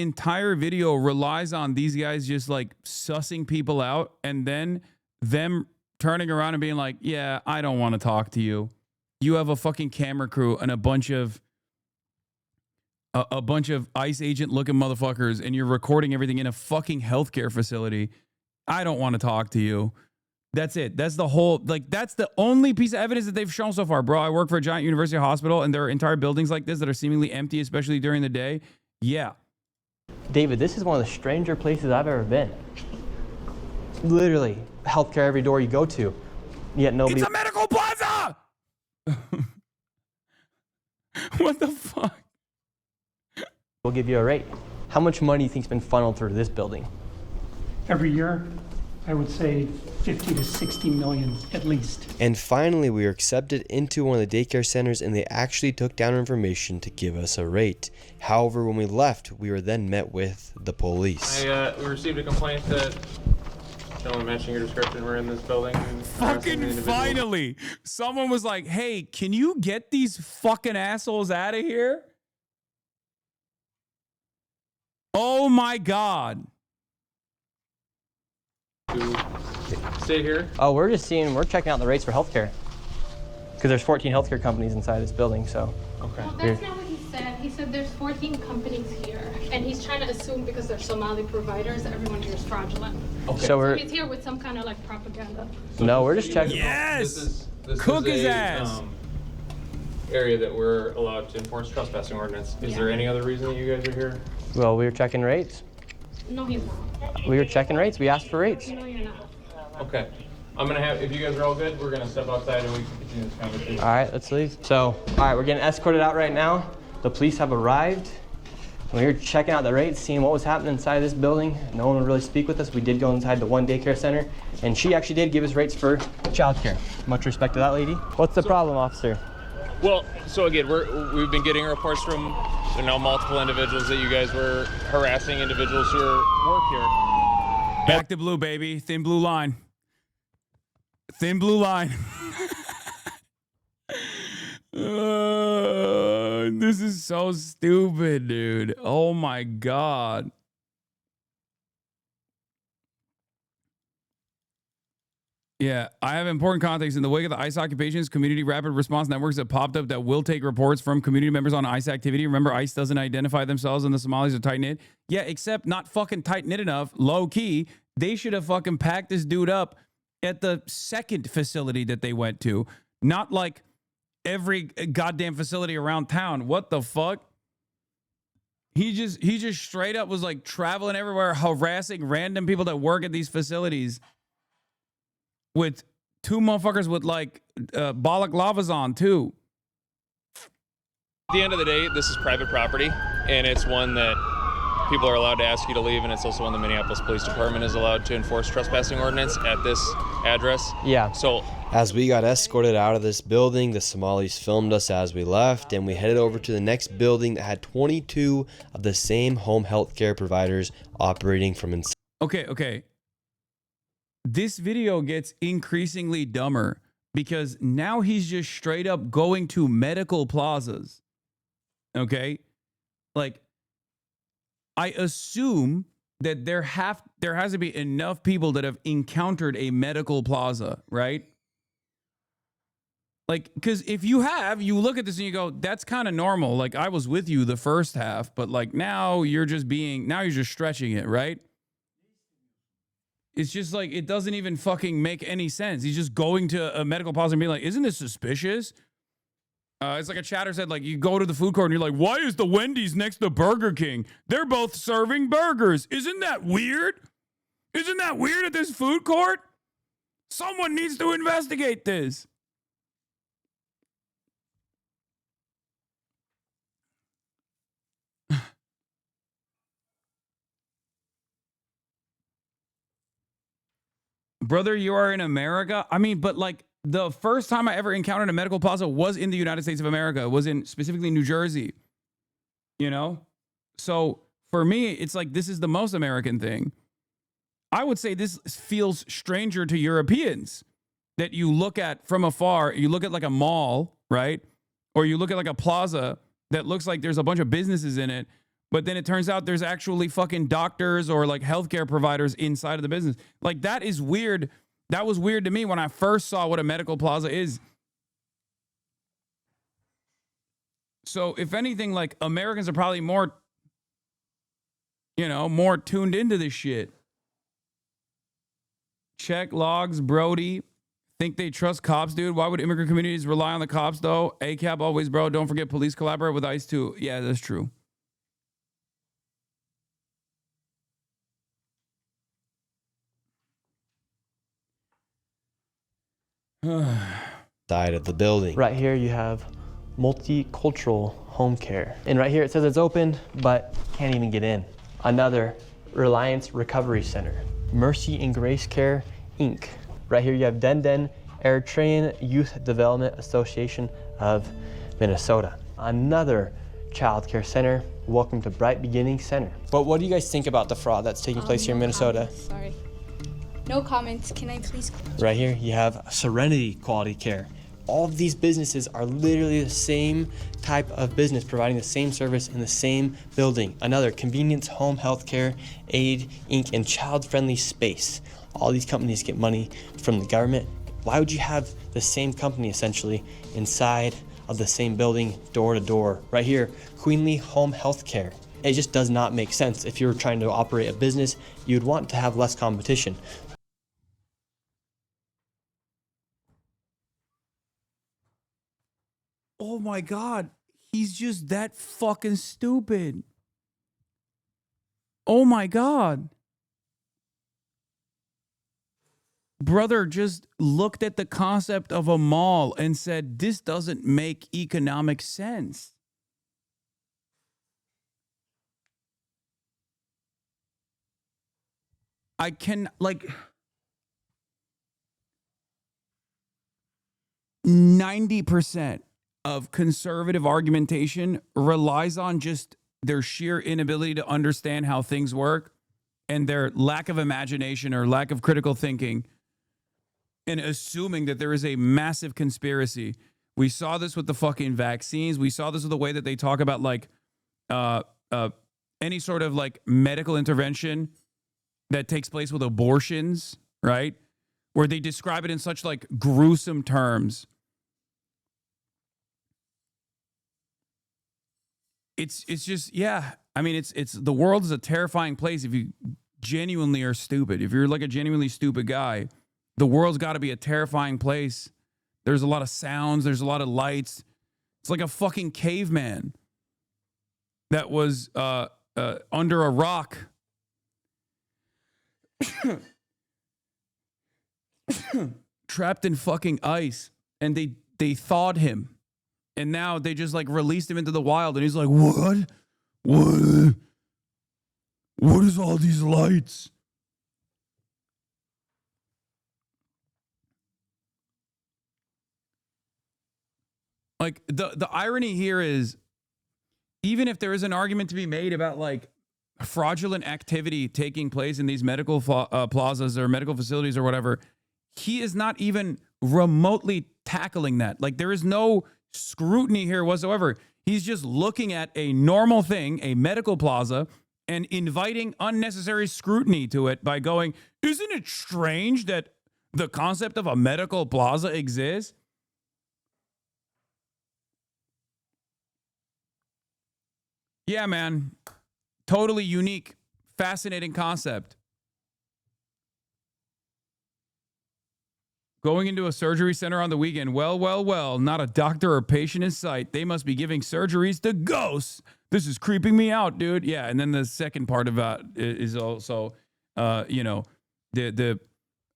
guys just like sussing people out and then them turning around and being like, yeah, I don't want to talk to you. You have a fucking camera crew and a bunch of ICE agent looking motherfuckers and you're recording everything in a fucking healthcare facility. I don't want to talk to you. That's it. That's the whole, like, that's the only piece of evidence that they've shown so far, bro. I work for a giant university hospital and there are entire buildings like this that are seemingly empty, especially during the day. Yeah. David, this is one of the stranger places I've ever been. Literally, healthcare every door you go to, yet nobody. It's a medical plaza! What the fuck? We'll give you a rate. How much money do you think's been funneled through this building? Every year, I would say 50 to 60 million at least. And finally, we were accepted into one of the daycare centers and they actually took down our information to give us a rate. However, when we left, we were then met with the police. We received a complaint that gentlemen matching your description were in this building. Fucking finally, someone was like, hey, can you get these fucking assholes out of here? Oh my God. Stay here. Oh, we're checking out the rates for healthcare. Because there's 14 healthcare companies inside this building, so. Okay. Well, that's not what he said. He said there's 14 companies here. And he's trying to assume because they're Somali providers, everyone here is fraudulent. Okay. So he's here with some kind of like propaganda. No, we're just checking. Yes! This Cook is his a, ass! Area that we're allowed to enforce trespassing ordinance. Is there any other reason that you guys are here? Well, we were checking rates. No, he's not. We were checking rates. We asked for rates. No, you're not. Okay. I'm gonna have, if you guys are all good, we're gonna step outside and we can continue this conversation. All right, let's leave. So, all right, we're getting escorted out right now. The police have arrived. We were checking out the rates, seeing what was happening inside this building. No one would really speak with us. We did go inside the one daycare center, and she actually did give us rates for childcare. Much respect to that lady. What's the problem, officer? Well, so again, we've been getting reports from multiple individuals that you guys were harassing individuals who work here. Back to blue, baby. Thin blue line. Thin blue line. This is so stupid, dude. Oh my God. Yeah, I have important context. In the wake of the ICE occupations, community rapid response networks have popped up that will take reports from community members on ICE activity. Remember, ICE doesn't identify themselves and the Somalis are tight-knit. Yeah, except not fucking tight-knit enough, low-key. They should have fucking packed this dude up at the second facility that they went to. Not like every goddamn facility around town. What the fuck? He just straight up was like traveling everywhere, harassing random people that work at these facilities. With 2 motherfuckers with like balaclavas on too. At the end of the day, this is private property, and it's one that people are allowed to ask you to leave, and it's also one the Minneapolis Police Department is allowed to enforce trespassing ordinance at this address. Yeah. So as we got escorted out of this building, the Somalis filmed us as we left, and we headed over to the next building that had 22 of the same home health care providers operating from inside. Okay. This video gets increasingly dumber because now he's just straight up going to medical plazas. Okay? Like, I assume that there has to be enough people that have encountered a medical plaza, right? Like, because if you have, you look at this and you go, that's kind of normal. Like, I was with you the first half, but like now you're just stretching it, right? It's just like, it doesn't even fucking make any sense. He's just going to a medical plaza and being like, isn't this suspicious? It's like a chatter said, like, you go to the food court and you're like, why is the Wendy's next to Burger King? They're both serving burgers. Isn't that weird? Isn't that weird at this food court? Someone needs to investigate this. Brother, you are in America? I mean, but like the first time I ever encountered a medical plaza was in the United States of America. It was in specifically New Jersey. You know? So for me, it's like this is the most American thing. I would say this feels stranger to Europeans, that you look at from afar. You look at like a mall, right? Or you look at like a plaza that looks like there's a bunch of businesses in it, but then it turns out there's actually fucking doctors or like healthcare providers inside of the business. Like that is weird. That was weird to me when I first saw what a medical plaza is. So if anything, like Americans are probably more, you know, more tuned into this shit. Check logs, Brody. Think they trust cops, dude? Why would immigrant communities rely on the cops, though? ACAB always, bro. Don't forget police collaborate with ICE, too. Yeah, that's true. Side of the building. Right here you have multicultural home care. And right here it says it's open, but can't even get in. Another Reliance Recovery Center. Mercy and Grace Care, Inc. Right here you have Den Eritrean Youth Development Association of Minnesota. Another child care center. Welcome to Bright Beginning Center. But what do you guys think about the fraud that's taking place here in Minnesota? Sorry. No comments. Can I please? Right here you have Serenity Quality Care. All of these businesses are literally the same type of business, providing the same service in the same building. Another Convenience Home Healthcare Aid Inc. and Child Friendly Space. All these companies get money from the government. Why would you have the same company essentially inside of the same building, door to door? Right here, Queenly Home Healthcare. It just does not make sense. If you're trying to operate a business, you'd want to have less competition. Oh my God. He's just that fucking stupid. Oh my God. Brother just looked at the concept of a mall and said, this doesn't make economic sense. I can, like, 90% of conservative argumentation relies on just their sheer inability to understand how things work and their lack of imagination or lack of critical thinking, and assuming that there is a massive conspiracy. We saw this with the fucking vaccines. We saw this with the way that they talk about like any sort of like medical intervention that takes place with abortions, right? Where they describe it in such like gruesome terms. It's just, yeah. I mean, it's the world is a terrifying place if you genuinely are stupid. If you're like a genuinely stupid guy, the world's got to be a terrifying place. There's a lot of sounds. There's a lot of lights. It's like a fucking caveman that was under a rock. Trapped in fucking ice. And they thawed him. And now they just like released him into the wild. And he's like, what? What is all these lights? Like the irony here is, even if there is an argument to be made about like fraudulent activity taking place in these medical plazas or medical facilities or whatever, he is not even remotely tackling that. Like there is no scrutiny here whatsoever. He's just looking at a normal thing, a medical plaza, and inviting unnecessary scrutiny to it by going, isn't it strange that the concept of a medical plaza exists? Yeah, man. Totally unique, fascinating concept. Going into a surgery center on the weekend. Well, not a doctor or patient in sight. They must be giving surgeries to ghosts. This is creeping me out, dude. Yeah, and then the second part of that is also, the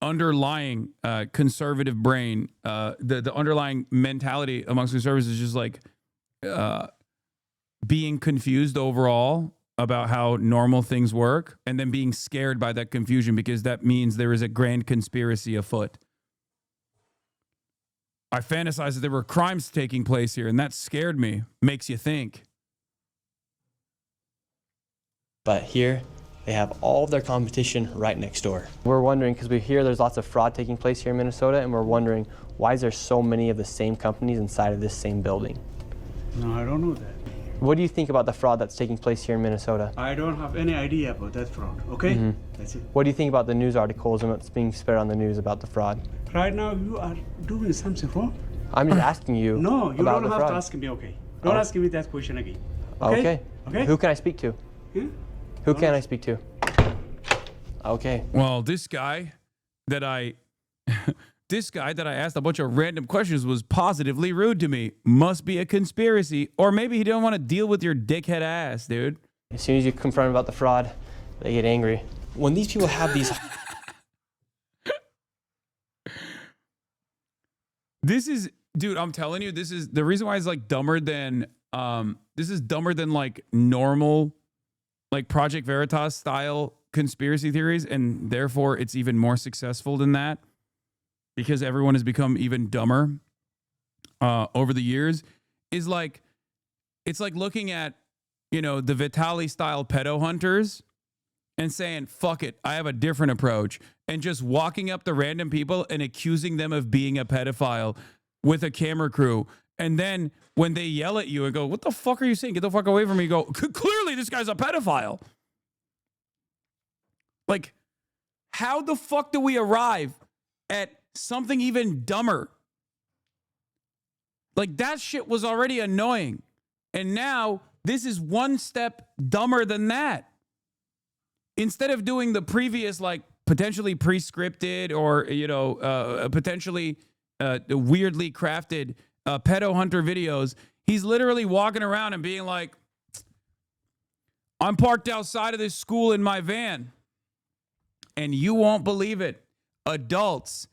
underlying conservative brain, the underlying mentality amongst conservatives is just like being confused overall about how normal things work, and then being scared by that confusion because that means there is a grand conspiracy afoot. I fantasized that there were crimes taking place here, and that scared me. Makes you think. But here, they have all of their competition right next door. We're wondering, because we hear there's lots of fraud taking place here in Minnesota, and we're wondering, why is there so many of the same companies inside of this same building? No, I don't know that. What do you think about the fraud that's taking place here in Minnesota? I don't have any idea about that fraud, okay? That's it. What do you think about the news articles and what's being spread on the news about the fraud? Right now, you are doing something wrong. I'm just asking you No, you about don't the have fraud. to ask me, okay? Don't ask me that question again. Okay. Okay? Who can I speak to? Yeah? Who can I speak to? Okay. Well, this guy that I asked a bunch of random questions was positively rude to me. Must be a conspiracy, or maybe he didn't want to deal with your dickhead ass, dude. As soon as you confront them about the fraud, they get angry. When these people have these... This is, dude, I'm telling you, this is the reason why it's like dumber than, this is dumber than like normal, like Project Veritas style conspiracy theories. And therefore it's even more successful than that because everyone has become even dumber over the years. Is like, it's like looking at, you know, the Vitaly style pedo hunters and saying, fuck it, I have a different approach. And just walking up to random people and accusing them of being a pedophile with a camera crew. And then when they yell at you and go, what the fuck are you saying? Get the fuck away from me. You go, clearly this guy's a pedophile. Like, how the fuck do we arrive at something even dumber? Like, that shit was already annoying. And now this is one step dumber than that. Instead of doing the previous, like, potentially pre-scripted or, you know, potentially weirdly crafted pedo hunter videos, he's literally walking around and being like, I'm parked outside of this school in my van. And you won't believe it. Adults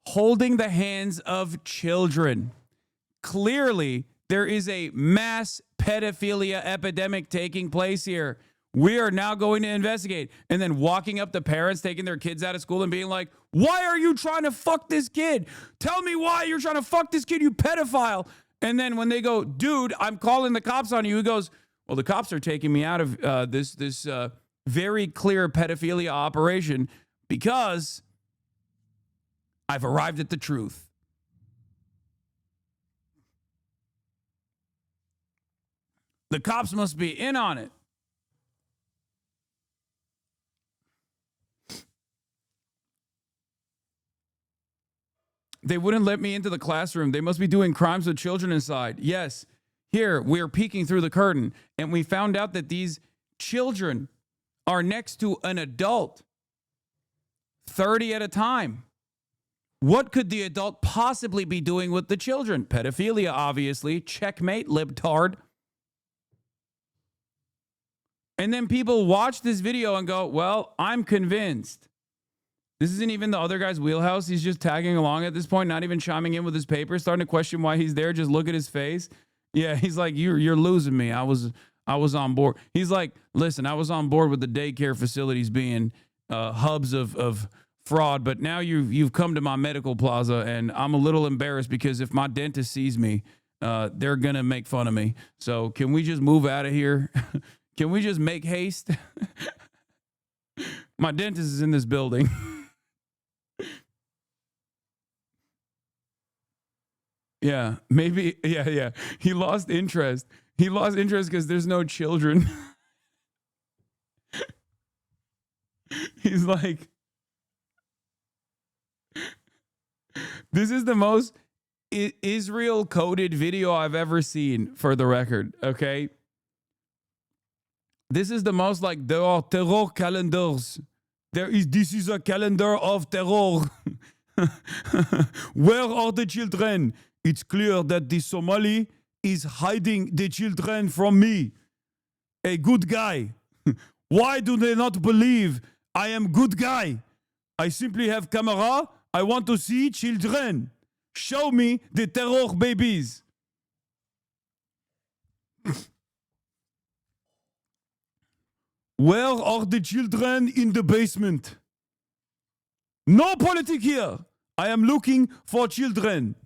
holding the hands of children. Clearly, there is a mass pedophilia epidemic taking place here. We are now going to investigate. And then walking up to parents taking their kids out of school and being like, why are you trying to fuck this kid? Tell me why you're trying to fuck this kid, you pedophile. And then when they go, dude, I'm calling the cops on you, he goes, well, the cops are taking me out of this very clear pedophilia operation because I've arrived at the truth. The cops must be in on it. They wouldn't let me into the classroom. They must be doing crimes with children inside. Yes, here we're peeking through the curtain and we found out that these children are next to an adult, 30 at a time. What could the adult possibly be doing with the children? Pedophilia, obviously. Checkmate, libtard. And then people watch this video and go, well, I'm convinced. This isn't even the other guy's wheelhouse. He's just tagging along at this point, not even chiming in with his papers, starting to question why he's there. Just look at his face. Yeah, he's like, you're losing me. I was on board. He's like, listen, I was on board with the daycare facilities being hubs of fraud, but now you've come to my medical plaza, and I'm a little embarrassed because if my dentist sees me, they're gonna make fun of me. So can we just move out of here? Can we just make haste? My dentist is in this building. Yeah, maybe. Yeah. He lost interest. He lost interest because there's no children. He's like, this is the most Israel coded video I've ever seen, for the record. Okay. This is the most like, there are terror calendars. This is a calendar of terror. Where are the children? It's clear that the Somali is hiding the children from me. A good guy. Why do they not believe I am good guy? I simply have camera. I want to see children. Show me the terror babies. Where are the children in the basement? No politics here. I am looking for children.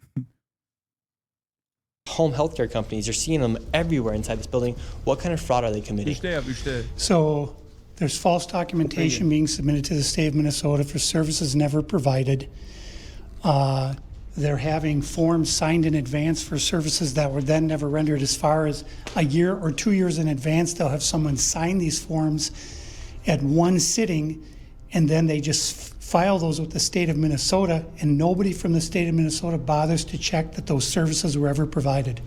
Home healthcare companies, you're seeing them everywhere inside this building. What kind of fraud are they committing? So there's false documentation being submitted to the state of Minnesota for services never provided. They're having forms signed in advance for services that were then never rendered. As far as a year or 2 years in advance, they'll have someone sign these forms at one sitting, and then they just file those with the state of Minnesota, and nobody from the state of Minnesota bothers to check that those services were ever provided.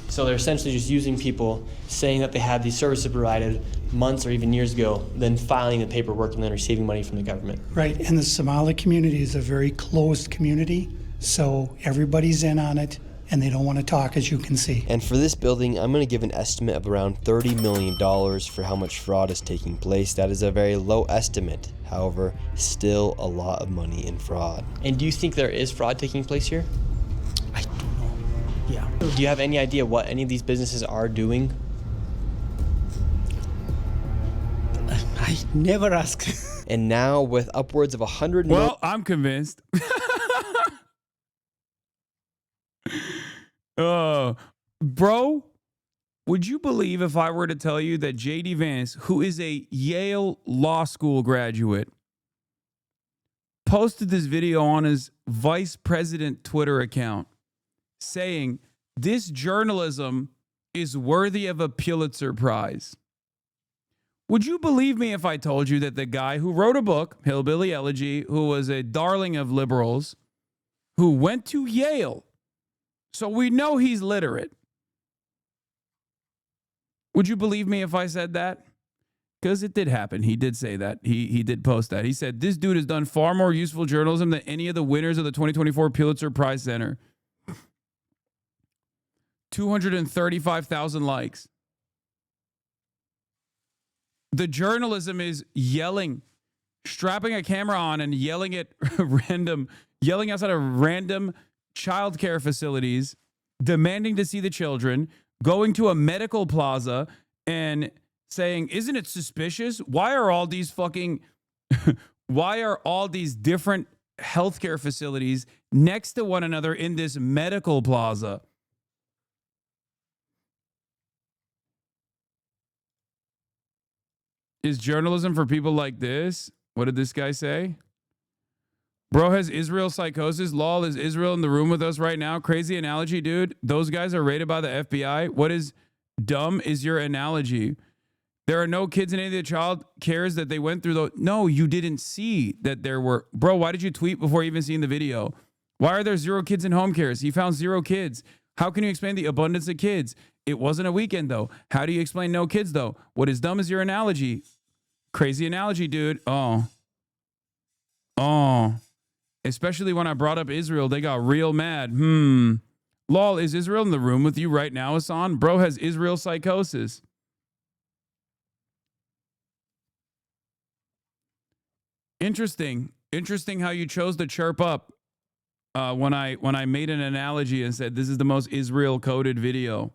So they're essentially just using people, saying that they had these services provided months or even years ago, then filing the paperwork and then receiving money from the government. Right, and the Somali community is a very closed community, so everybody's in on it, and they don't want to talk, as you can see. And for this building, I'm going to give an estimate of around $30 million for how much fraud is taking place. That is a very low estimate. However, still a lot of money in fraud. And do you think there is fraud taking place here? I don't know. Yeah. Do you have any idea what any of these businesses are doing? I never ask. And now with upwards of 100 Well, I'm convinced. Bro, would you believe if I were to tell you that J.D. Vance, who is a Yale Law School graduate, posted this video on his vice president Twitter account saying this journalism is worthy of a Pulitzer Prize? Would you believe me if I told you that the guy who wrote a book, Hillbilly Elegy, who was a darling of liberals, who went to Yale, so we know he's literate. Would you believe me if I said that? Because it did happen. He did say that. He did post that. He said, this dude has done far more useful journalism than any of the winners of the 2024 Pulitzer Prize Center. 235,000 likes. The journalism is yelling, strapping a camera on and yelling at yelling outside of random childcare facilities, demanding to see the children, going to a medical plaza and saying, isn't it suspicious? Why are all these different healthcare facilities next to one another in this medical plaza? Is journalism for people like this? What did this guy say? Bro has Israel psychosis. Lol, is Israel in the room with us right now? Crazy analogy, dude. Those guys are raided by the FBI. What is dumb is your analogy? There are no kids in any of the child cares that they went through. No, you didn't see that there were. Bro, why did you tweet before even seeing the video? Why are there 0 kids in home cares? He found 0 kids. How can you explain the abundance of kids? It wasn't a weekend, though. How do you explain no kids, though? What is dumb is your analogy. Crazy analogy, dude. Oh. Especially when I brought up Israel, they got real mad. Lol, is Israel in the room with you right now, Hasan? Bro has Israel psychosis. Interesting how you chose to chirp up when I made an analogy and said this is the most Israel coded video.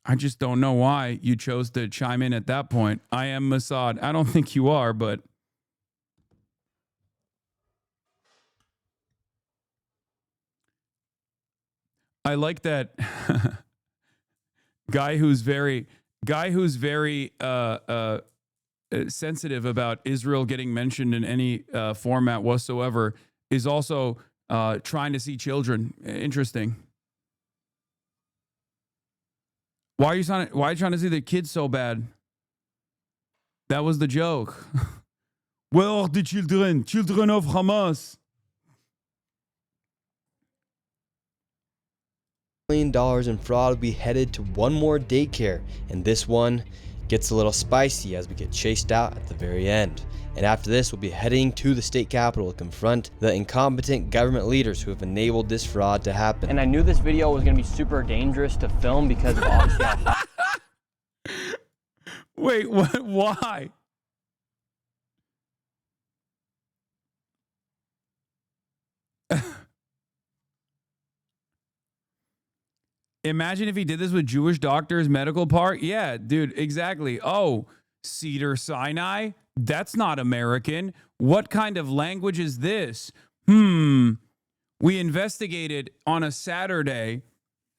I just don't know why you chose to chime in at that point. I am Mossad. I don't think you are, but I like that guy who's very sensitive about Israel getting mentioned in any format whatsoever is also trying to see children. Interesting. Why are you trying to see the kids so bad? That was the joke. Where are the children? Children of Hamas. $1 million in fraud will be headed to one more daycare, and this one gets a little spicy as we get chased out at the very end. And after this, we'll be heading to the state capitol to confront the incompetent government leaders who have enabled this fraud to happen. And I knew this video was going to be super dangerous to film because of obviously Wait, what? Why? Imagine if he did this with Jewish doctors, medical part. Yeah, dude, exactly. Oh, Cedar Sinai? That's not American. What kind of language is this? We investigated on a Saturday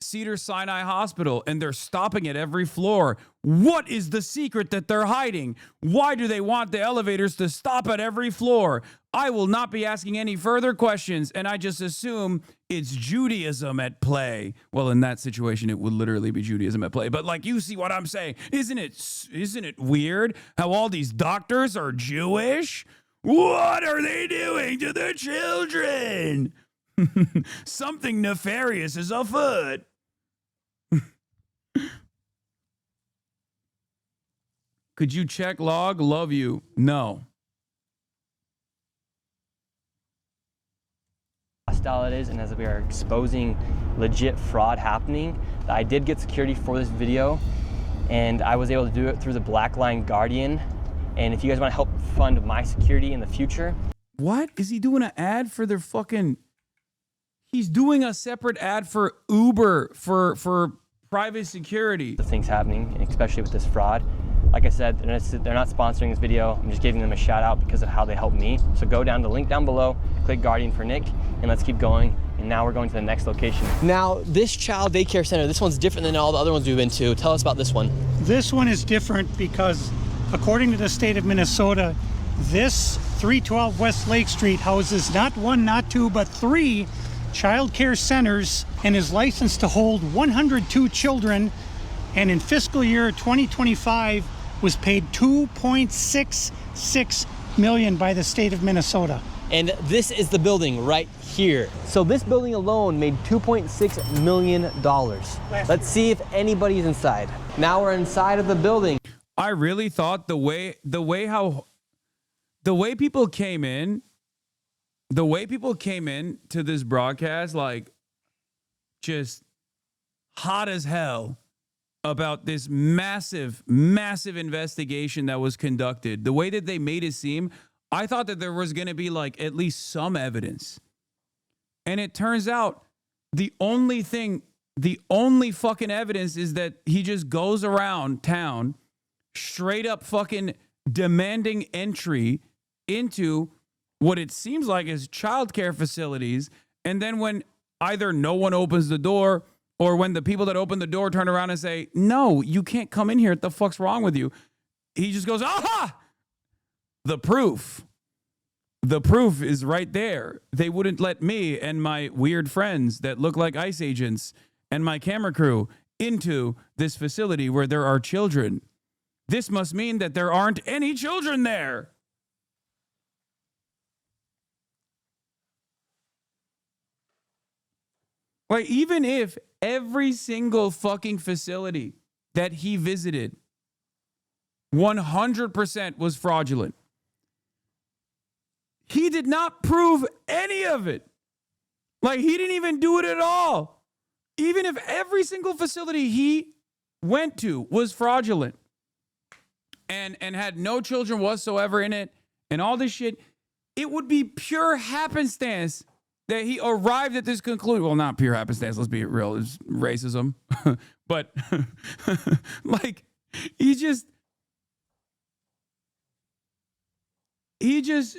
Cedar Sinai Hospital, and they're stopping at every floor. What is the secret that they're hiding? Why do they want the elevators to stop at every floor? I will not be asking any further questions, and I just assume it's Judaism at play. Well, in that situation, it would literally be Judaism at play. But like, you see what I'm saying? Isn't it weird how all these doctors are Jewish? What are they doing to the children? Something nefarious is afoot. Could you check log? Love you. No. Hostile it is, and as we are exposing legit fraud happening, I did get security for this video, and I was able to do it through the Black Line Guardian. And if you guys want to help fund my security in the future. What? Is he doing an ad for their fucking... He's doing a separate ad for Uber for private security. The things happening, especially with this fraud. Like I said, they're not sponsoring this video. I'm just giving them a shout out because of how they helped me. So go down the link down below, click Guardian for Nick, and let's keep going. And now we're going to the next location. Now, this child daycare center, this one's different than all the other ones we've been to. Tell us about this one. This one is different because, according to the state of Minnesota, this 312 West Lake Street houses not one, not two, but 3 child care centers and is licensed to hold 102 children, and in fiscal year 2025 was paid $2.66 million by the state of Minnesota. And this is the building right here. So this building alone made $2.6 million. Let's see if anybody's inside. Now we're inside of the building. I really thought the way people came in to this broadcast, like, just hot as hell about this massive investigation that was conducted. The way that they made it seem, I thought that there was going to be like at least some evidence. And it turns out the only fucking evidence is that he just goes around town straight up fucking demanding entry into what it seems like is childcare facilities. And then when either no one opens the door, or when the people that open the door turn around and say, no, you can't come in here, what the fuck's wrong with you? He just goes, aha! The proof is right there. They wouldn't let me and my weird friends that look like ICE agents and my camera crew into this facility where there are children. This must mean that there aren't any children there. Like, even if every single fucking facility that he visited 100% was fraudulent, he did not prove any of it. Like, he didn't even do it at all. Even if every single facility he went to was fraudulent and had no children whatsoever in it and all this shit, it would be pure happenstance that he arrived at this conclusion. Well, not pure happenstance, let's be real, it's racism. But like, he just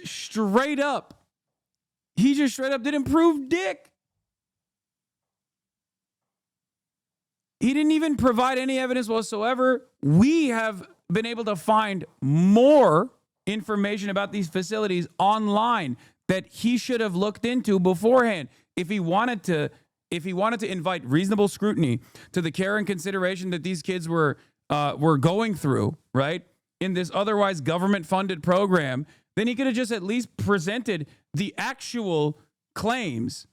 straight up didn't prove dick. He didn't even provide any evidence whatsoever. We have been able to find more information about these facilities online that he should have looked into beforehand. If he wanted to invite reasonable scrutiny to the care and consideration that these kids were going through, right, in this otherwise government-funded program, then he could have just at least presented the actual claims.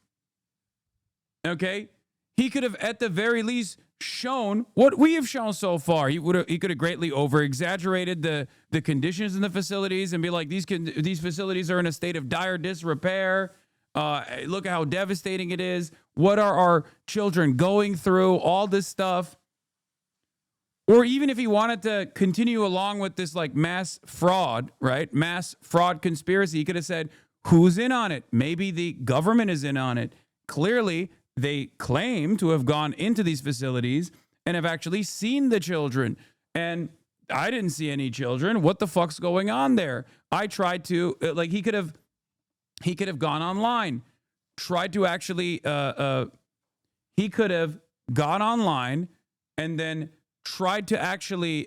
Okay? He could have at the very least shown what we have shown so far. He could have greatly over-exaggerated the conditions in the facilities and be like, these facilities are in a state of dire disrepair. Look at how devastating it is. What are our children going through? All this stuff. Or even if he wanted to continue along with this like mass fraud, right? Mass fraud conspiracy, he could have said, who's in on it? Maybe the government is in on it. Clearly, they claim to have gone into these facilities and have actually seen the children. And I didn't see any children. What the fuck's going on there? I tried to, like, he could have gone online, tried to actually, he could have gone online and then tried to actually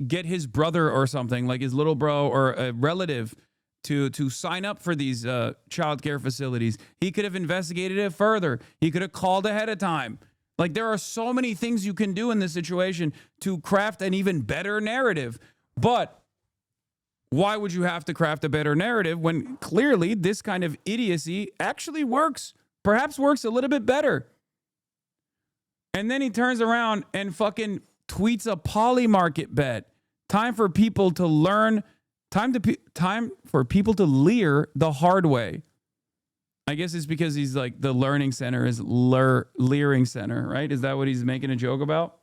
get his brother or something, like his little bro or a relative, to sign up for these child care facilities. He could have investigated it further. He could have called ahead of time. Like, there are so many things you can do in this situation to craft an even better narrative. But why would you have to craft a better narrative when clearly this kind of idiocy actually works? Perhaps works a little bit better. And then he turns around and fucking tweets a poly market bet. Time for people to learn. Time for people to leer the hard way. I guess it's because he's like the learning center is leering center, right? Is that what he's making a joke about?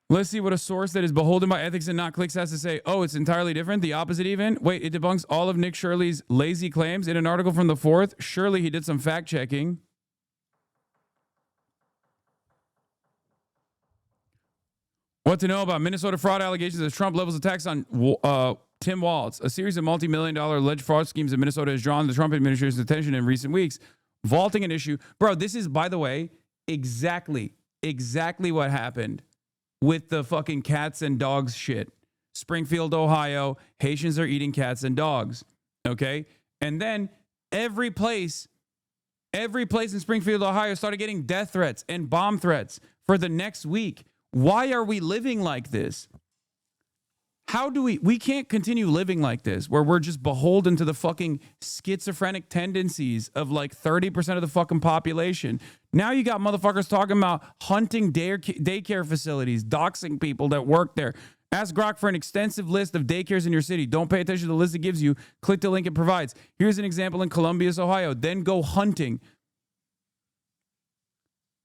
Let's see what a source that is beholden by ethics and not clicks has to say. Oh, it's entirely different. The opposite even. Wait, it debunks all of Nick Shirley's lazy claims in an article from the 4th. Surely he did some fact checking. What to know about Minnesota fraud allegations as Trump levels attacks on Tim Walz. A series of multi-million-dollar alleged fraud schemes in Minnesota has drawn the Trump administration's attention in recent weeks, vaulting an issue. Bro, this is, by the way, exactly what happened with the fucking cats and dogs shit. Springfield, Ohio, Haitians are eating cats and dogs, okay? And then every place in Springfield, Ohio started getting death threats and bomb threats for the next week. Why are we living like this? How do we can't continue living like this where we're just beholden to the fucking schizophrenic tendencies of like 30% of the fucking population. Now you got motherfuckers talking about hunting daycare facilities, doxing people that work there. Ask Grok for an extensive list of daycares in your city. Don't pay attention to the list it gives you. Click the link it provides. Here's an example in Columbus, Ohio. Then go hunting.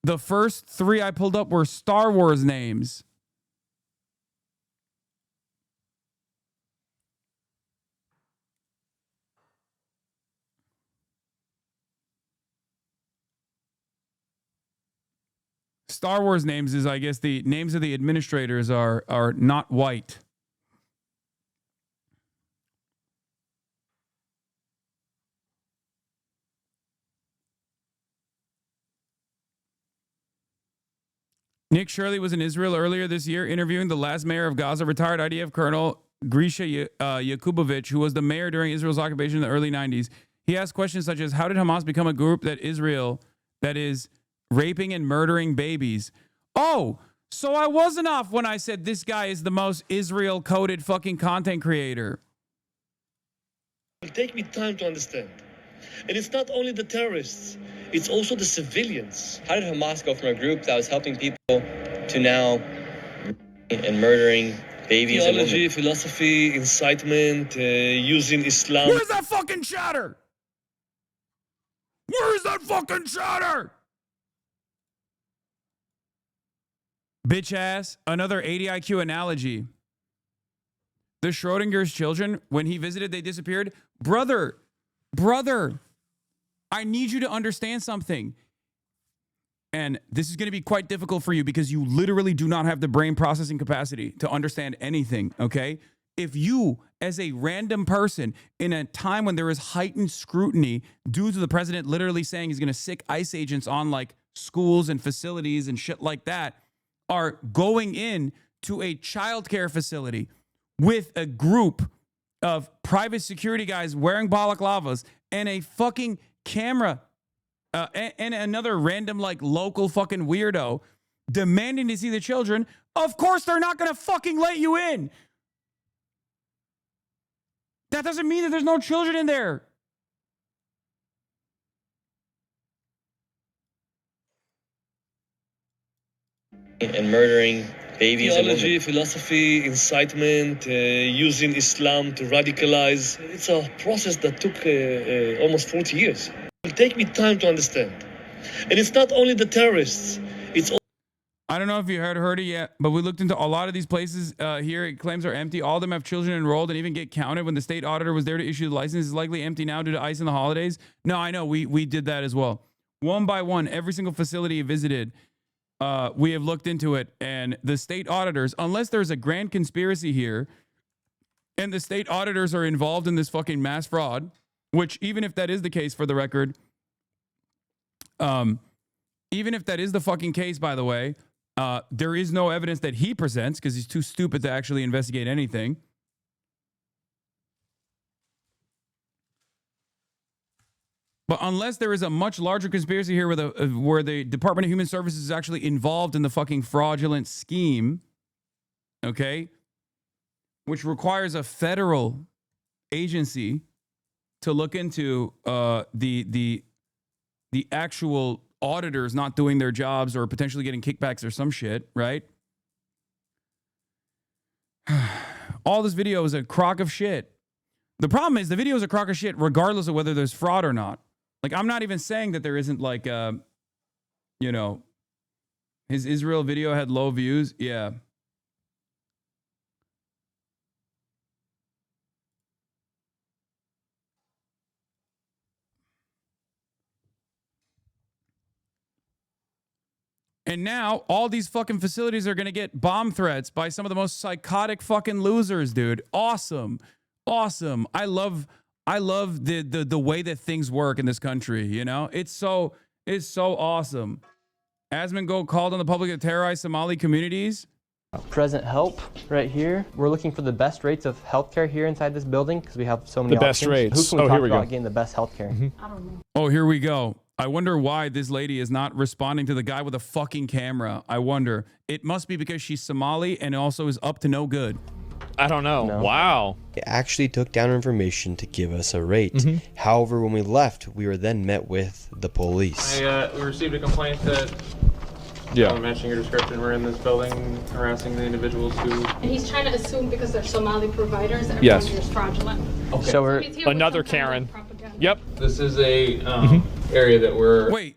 The first 3 I pulled up were Star Wars names. Star Wars names is, I guess, the names of the administrators are not white. Nick Shirley was in Israel earlier this year interviewing the last mayor of Gaza, retired IDF Colonel Grisha Yakubovich, who was the mayor during Israel's occupation in the early 90s. He asked questions such as, how did Hamas become a group that is raping and murdering babies? Oh, so I wasn't off when I said this guy is the most Israel-coded fucking content creator. It'll take me time to understand. And it's not only the terrorists, it's also the civilians. How did Hamas go from a group that was helping people to now and murdering babies? Theology, philosophy, incitement, using Islam. Where's that fucking chatter? Where's that fucking chatter? Bitch ass, another 80 IQ analogy. The Schrodinger's children, when he visited, they disappeared. Brother, I need you to understand something. And this is going to be quite difficult for you because you literally do not have the brain processing capacity to understand anything, okay? If you, as a random person, in a time when there is heightened scrutiny due to the president literally saying he's going to sick ICE agents on like schools and facilities and shit like that, are going in to a childcare facility with a group of private security guys wearing balaclavas and a fucking camera and another random like local fucking weirdo demanding to see the children, of course they're not going to fucking let you in. That doesn't mean that there's no children in there. And murdering babies. Theology, philosophy, incitement, using Islam to radicalize. It's a process that took almost 40 years. It'll take me time to understand. And it's not only the terrorists, It's I don't know if you heard it yet, but we looked into a lot of these places here. It claims are empty. All of them have children enrolled and even get counted. When the state auditor was there to issue the license, it's likely empty now due to ice and the holidays. No, I know. We did that as well. One by one, every single facility visited, we have looked into it. And the state auditors, unless there's a grand conspiracy here, and the state auditors are involved in this fucking mass fraud, which even if that is the case, for the record, even if that is the fucking case, by the way, there is no evidence that he presents because he's too stupid to actually investigate anything. But unless there is a much larger conspiracy here where the Department of Human Services is actually involved in the fucking fraudulent scheme, okay, which requires a federal agency to look into the actual auditors not doing their jobs or potentially getting kickbacks or some shit, right? All this video is a crock of shit. The problem is the video is a crock of shit regardless of whether there's fraud or not. Like, I'm not even saying that there isn't, like, you know, his Israel video had low views. Yeah. And now all these fucking facilities are going to get bomb threats by some of the most psychotic fucking losers, dude. Awesome. Awesome. I love the way that things work in this country, you know? It's so awesome. Asmongold called on the public to terrorize Somali communities. Present help right here. We're looking for the best rates of healthcare here inside this building because we have so many options. The best rates. Who can we talk about getting the best healthcare? I don't know. Oh, here we go. I wonder why this lady is not responding to the guy with a fucking camera. I wonder. It must be because she's Somali and also is up to no good. I don't know. No. Wow. It actually took down information to give us a rate. However, when we left, we were then met with the police. We received a complaint that matching your description, we're in this building harassing the individuals who... And he's trying to assume because they're Somali providers, everyone's just fraudulent. Okay. So we're another Karen. Yep. This is a area that we're... Wait,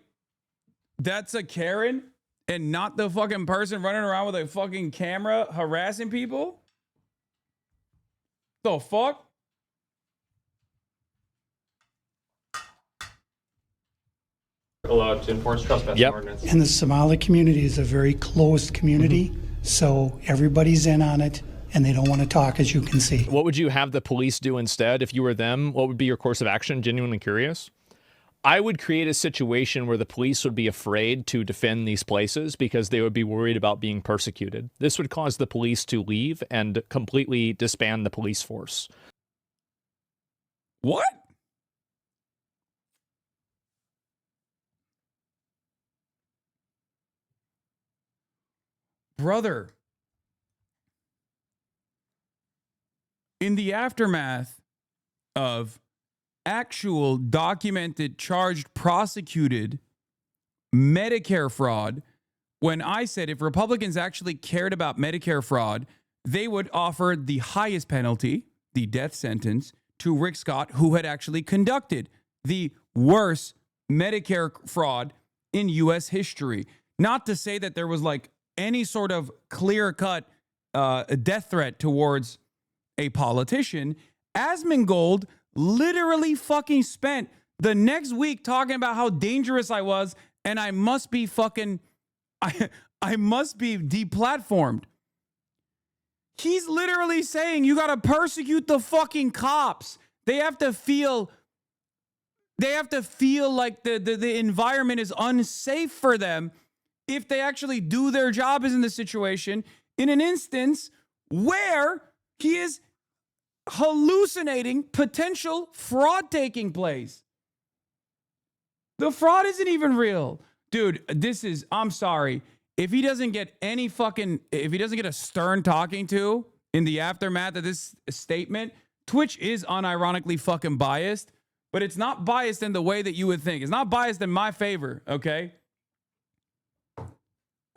that's a Karen and not the fucking person running around with a fucking camera harassing people? The fuck? Allowed to enforce trespassing ordinance. And the Somali community is a very closed community, so everybody's in on it, and they don't want to talk, as you can see. What would you have the police do instead if you were them? What would be your course of action? Genuinely curious. I would create a situation where the police would be afraid to defend these places because they would be worried about being persecuted. This would cause the police to leave and completely disband the police force. What? Brother. In the aftermath of actual documented, charged, prosecuted Medicare fraud, when I said if Republicans actually cared about Medicare fraud, they would offer the highest penalty, the death sentence, to Rick Scott, who had actually conducted the worst Medicare fraud in U.S. history. Not to say that there was like any sort of clear-cut death threat towards a politician. Asmongold literally fucking spent the next week talking about how dangerous I was and I must be fucking, I must be deplatformed. He's literally saying you got to persecute the fucking cops. They have to feel like the environment is unsafe for them if they actually do their job as in the situation in an instance where he is hallucinating potential fraud taking place. The fraud isn't even real. Dude, I'm sorry. If he doesn't get a stern talking to in the aftermath of this statement, Twitch is unironically fucking biased, but it's not biased in the way that you would think. It's not biased in my favor, okay?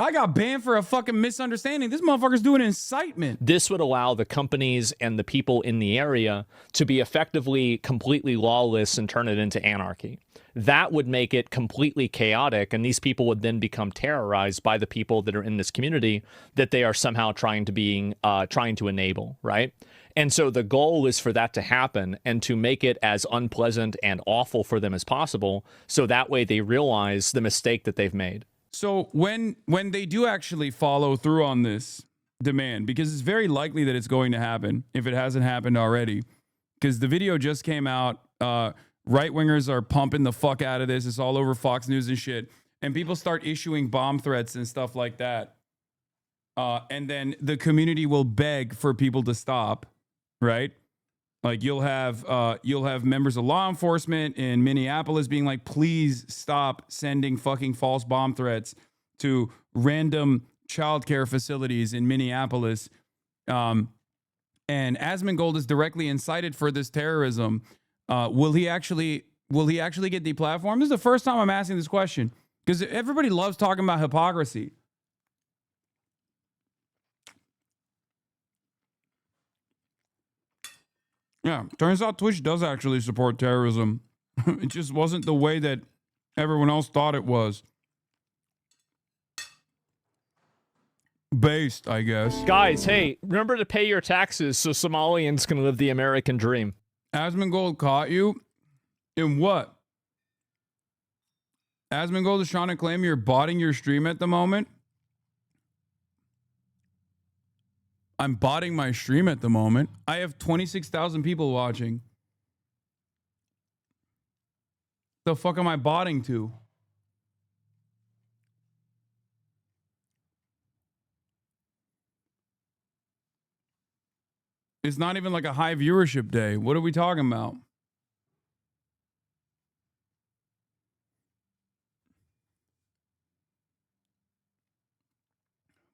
I got banned for a fucking misunderstanding. This motherfucker's doing incitement. This would allow the companies and the people in the area to be effectively completely lawless and turn it into anarchy. That would make it completely chaotic, and these people would then become terrorized by the people that are in this community that they are somehow trying to enable, right? And so the goal is for that to happen and to make it as unpleasant and awful for them as possible, so that way they realize the mistake that they've made. So when they do actually follow through on this demand, because it's very likely that it's going to happen if it hasn't happened already, because the video just came out. Right-wingers are pumping the fuck out of this. It's all over Fox News and shit. And people start issuing bomb threats and stuff like that. And then the community will beg for people to stop, right? Like you'll have members of law enforcement in Minneapolis being like, please stop sending fucking false bomb threats to random childcare facilities in Minneapolis. And Asmongold is directly incited for this terrorism. Will he actually get deplatformed? This is the first time I'm asking this question because everybody loves talking about hypocrisy. Yeah, turns out Twitch does actually support terrorism. It just wasn't the way that everyone else thought it was. Based, I guess. Guys, hey, remember to pay your taxes so Somalians can live the American dream. Asmongold caught you? In what? Asmongold is trying to claim you're botting your stream at the moment? I'm botting my stream at the moment. I have 26,000 people watching. The fuck am I botting to? It's not even like a high viewership day. What are we talking about?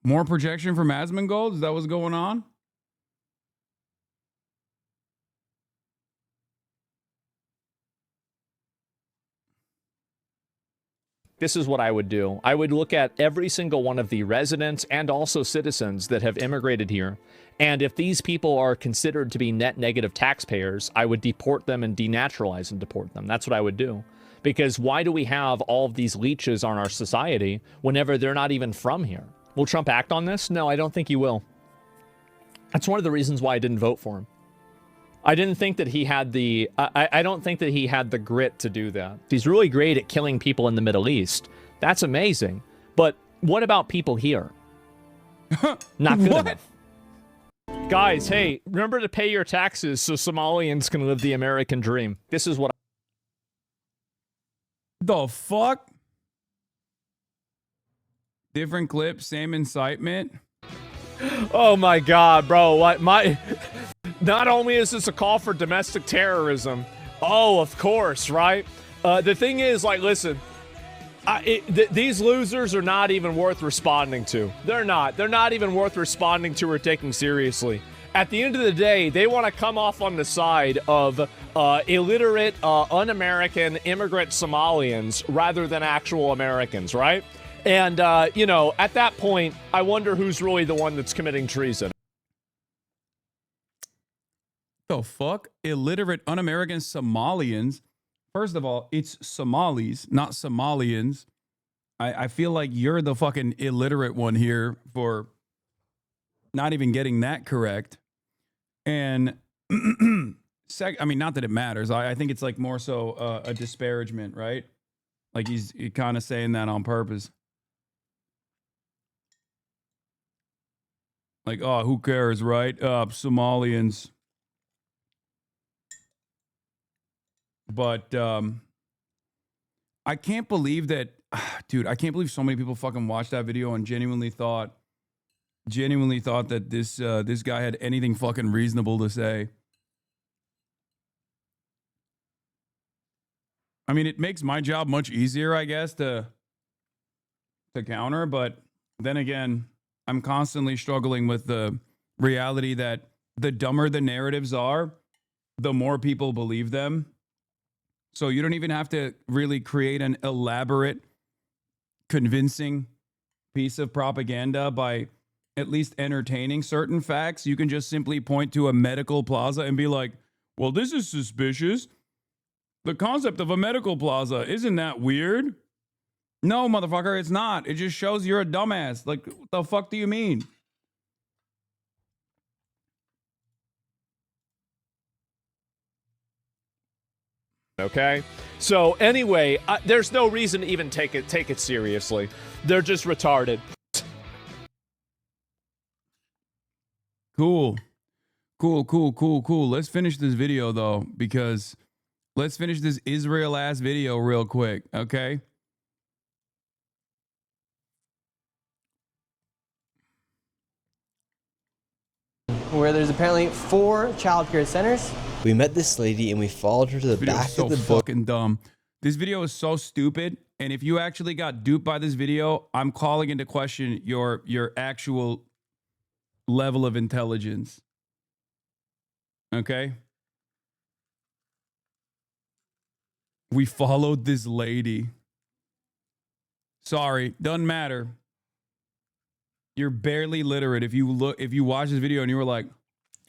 More projection from Asmongold? Is that what's going on? This is what I would do. I would look at every single one of the residents and also citizens that have immigrated here. And if these people are considered to be net negative taxpayers, I would deport them and denaturalize and deport them. That's what I would do. Because why do we have all of these leeches on our society whenever they're not even from here? Will Trump act on this? No, I don't think he will. That's one of the reasons why I didn't vote for him. I didn't think that he had the... I don't think that he had the grit to do that. He's really great at killing people in the Middle East. That's amazing. But what about people here? Not good enough. Guys, hey, remember to pay your taxes so Somalians can live the American dream. This is what... The fuck? Different clip, same incitement. Oh my god, bro. What my... Not only is this a call for domestic terrorism, oh, of course, right? The thing is, like, listen, these losers are not even worth responding to. They're not. They're not even worth responding to or taking seriously. At the end of the day, they want to come off on the side of illiterate, un-American immigrant Somalians rather than actual Americans, right? And, you know, at that point, I wonder who's really the one that's committing treason. The fuck? Illiterate, un-American Somalians? First of all, it's Somalis, not Somalians. I feel like you're the fucking illiterate one here for not even getting that correct. And, I mean, not that it matters. I think it's like more so a disparagement, right? Like he's kind of saying that on purpose. Like, oh, who cares, right? Somalians. But I can't believe that, dude, I can't believe so many people fucking watched that video and genuinely thought that this guy had anything fucking reasonable to say. I mean, it makes my job much easier, I guess, to counter, but then again, I'm constantly struggling with the reality that the dumber the narratives are, the more people believe them. So you don't even have to really create an elaborate, convincing, piece of propaganda by at least entertaining certain facts. You can just simply point to a medical plaza and be like, well, this is suspicious. The concept of a medical plaza, isn't that weird? No, motherfucker, it's not. It just shows you're a dumbass. Like, what the fuck do you mean? Okay, so anyway, there's no reason to even take it seriously. They're just retarded. Cool. Let's finish this video though, because let's finish this Israel ass video real quick, okay? Where there's apparently 4 childcare centers. We met this lady and we followed her to the back so of the fucking dumb. This video is so stupid, and if you actually got duped by this video, I'm calling into question your actual level of intelligence. Okay? We followed this lady. Sorry, doesn't matter. You're barely literate if you watch this video and you were like,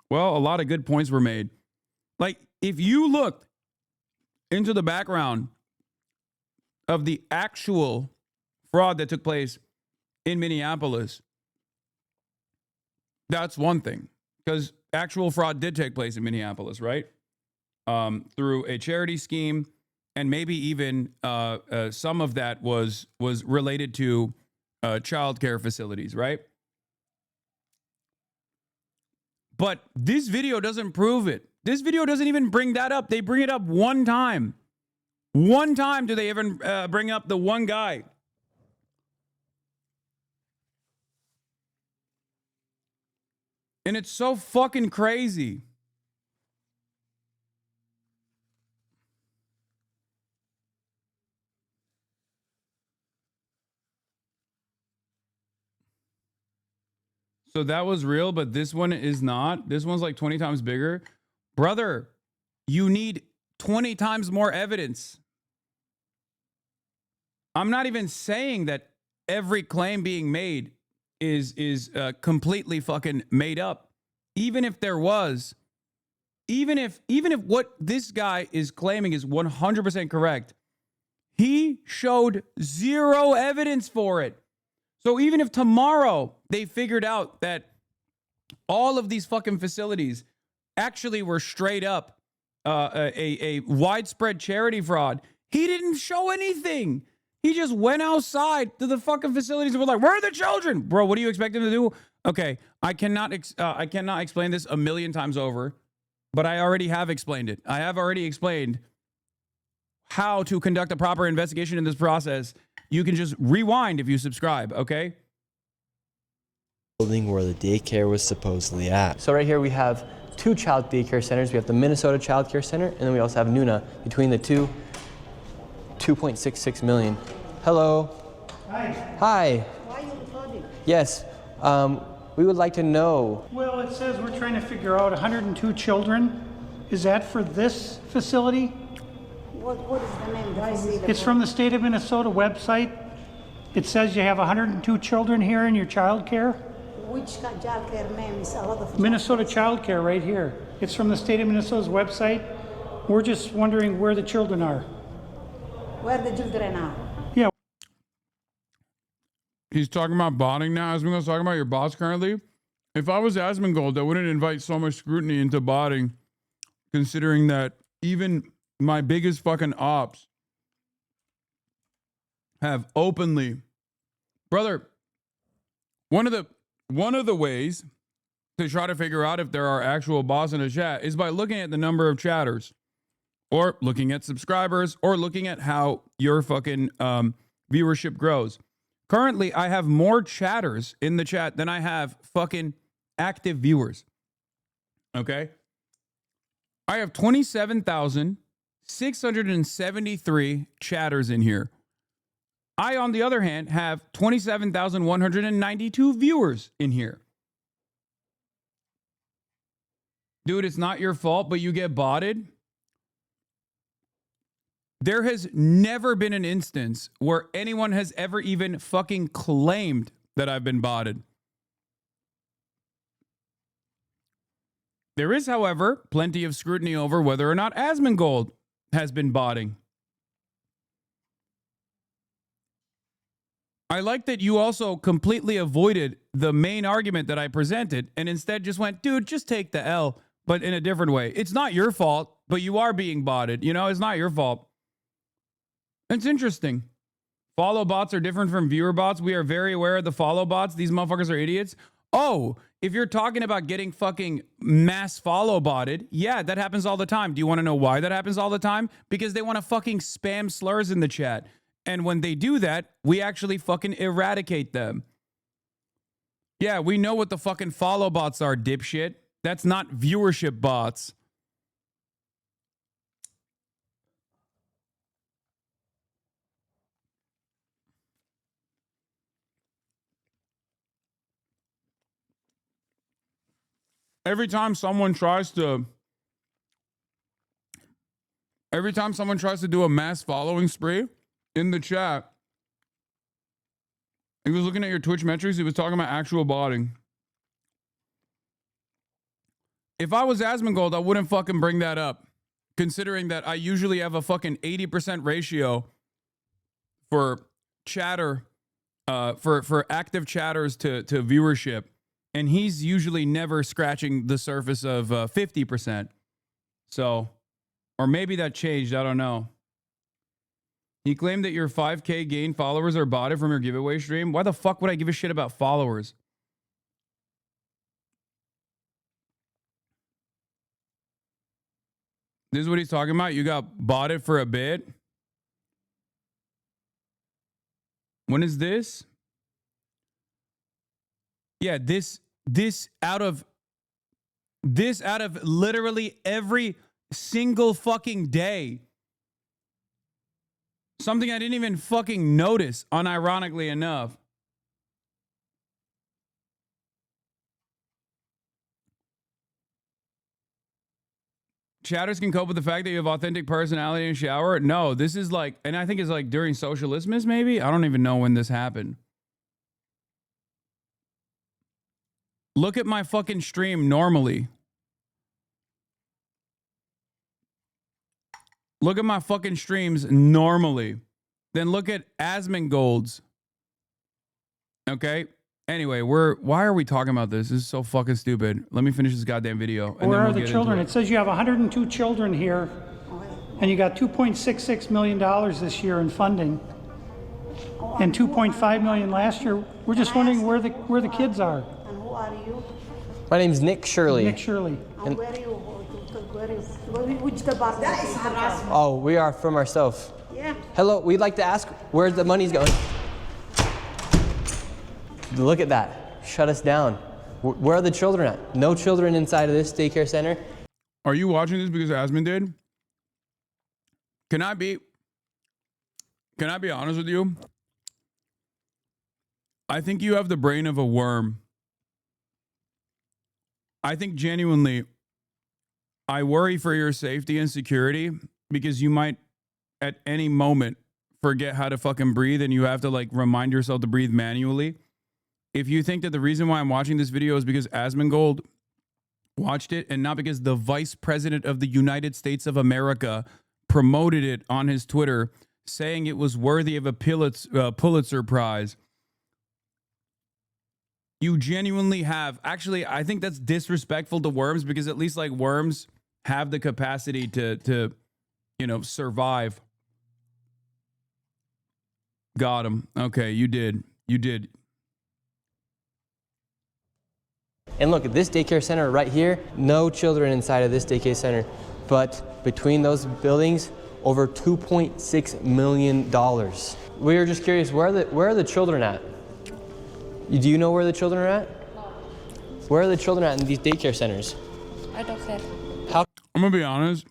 well, a lot of good points were made. Like, if you looked into the background of the actual fraud that took place in Minneapolis, that's one thing, because actual fraud did take place in Minneapolis, right? Through a charity scheme, and maybe even some of that was related to child care facilities, right? But this video doesn't prove it. This video doesn't even bring that up. They bring it up one time. One time do they even bring up the one guy. And it's so fucking crazy. So that was real, but this one is not. This one's like 20 times bigger. Brother, you need 20 times more evidence. I'm not even saying that every claim being made is completely fucking made up. Even if there was, even if what this guy is claiming is 100% correct, he showed zero evidence for it. So even if tomorrow they figured out that all of these fucking facilities actually were straight up a widespread charity fraud, he didn't show anything. He just went outside to the fucking facilities and was like, where are the children? Bro, what do you expect him to do? Okay, I cannot explain this a million times over, but I already have explained it. I have already explained how to conduct a proper investigation in this process. You can just rewind if you subscribe, okay? Building where the daycare was supposedly at. So right here we have 2 child daycare centers. We have the Minnesota Child Care Center, and then we also have Nuna. Between the two, $2.66 million. Hello. Hi. Hi. Why are you recording? Yes. We would like to know. Well, it says we're trying to figure out 102 children. Is that for this facility? What is the name? I see the It's from the state of Minnesota website. It says you have 102 children here in your child care. Which child care name is a lot of Minnesota Child Care right here. It's from the state of Minnesota's website. We're just wondering where the children are. Where the children are? Yeah. He's talking about botting now. Asmongold's talking about your bots currently. If I was Asmongold, I wouldn't invite so much scrutiny into botting, considering that even my biggest fucking ops have openly, brother, one of the ways to try to figure out if there are actual bots in a chat is by looking at the number of chatters, or looking at subscribers, or looking at how your fucking viewership grows. Currently, I have more chatters in the chat than I have fucking active viewers. Okay? I have 27,673 chatters in here. I, on the other hand, have 27,192 viewers in here. Dude, it's not your fault, but you get botted. There has never been an instance where anyone has ever even fucking claimed that I've been botted. There is, however, plenty of scrutiny over whether or not Asmongold has been botting. I like that you also completely avoided the main argument that I presented and instead just went, dude, just take the L, but in a different way. It's not your fault, but you are being botted. You know, it's not your fault. It's interesting. Follow bots are different from viewer bots. We are very aware of the follow bots. These motherfuckers are idiots. Oh, if you're talking about getting fucking mass follow botted, yeah, that happens all the time. Do you want to know why that happens all the time? Because they want to fucking spam slurs in the chat. And when they do that, we actually fucking eradicate them. Yeah, we know what the fucking follow bots are, dipshit. That's not viewership bots. Every time someone tries to do a mass following spree in the chat, he was looking at your Twitch metrics, he was talking about actual botting. If I was Asmongold, I wouldn't fucking bring that up, considering that I usually have a fucking 80% ratio for chatter, for active chatters to viewership. And he's usually never scratching the surface of 50%. So, or maybe that changed. I don't know. He claimed that your 5K gain followers are botted from your giveaway stream. Why the fuck would I give a shit about followers? This is what he's talking about. You got botted for a bit. When is this? Yeah, this out of literally every single fucking day. Something I didn't even fucking notice, unironically enough. Chatters can cope with the fact that you have authentic personality in the shower. No, this is like, and I think it's like during Socialismus, maybe? I don't even know when this happened. Look at my fucking stream normally. Look at my fucking streams normally. Then look at Asmongold's. Okay? Anyway, why are we talking about this? This is so fucking stupid. Let me finish this goddamn video. And Where then are we'll the children? It says you have 102 children here, and you got $2.66 million this year in funding, and $2.5 million last year. We're just wondering where the kids are. And who are you? My name's Nick Shirley. Nick Shirley. And where are you? Which department? That is harassment. Oh, we are from ourselves. Yeah. Hello, we'd like to ask where the money's going. Look at that. Shut us down. Where are the children at? No children inside of this daycare center. Are you watching this because Asmon did? Can I be honest with you? I think you have the brain of a worm. I think genuinely, I worry for your safety and security because you might at any moment forget how to fucking breathe and you have to like remind yourself to breathe manually. If you think that the reason why I'm watching this video is because Asmongold watched it and not because the Vice President of the United States of America promoted it on his Twitter saying it was worthy of a Pulitzer Prize, you genuinely have, actually, I think that's disrespectful to worms because at least like worms have the capacity to you know, survive. Got him. Okay, you did. You did. And look at this daycare center right here. No children inside of this daycare center, but between those buildings, over $2.6 million. We were just curious, where are the children at? Do you know where the children are at? Where are the children at in these daycare centers? I don't care. I'm gonna be honest.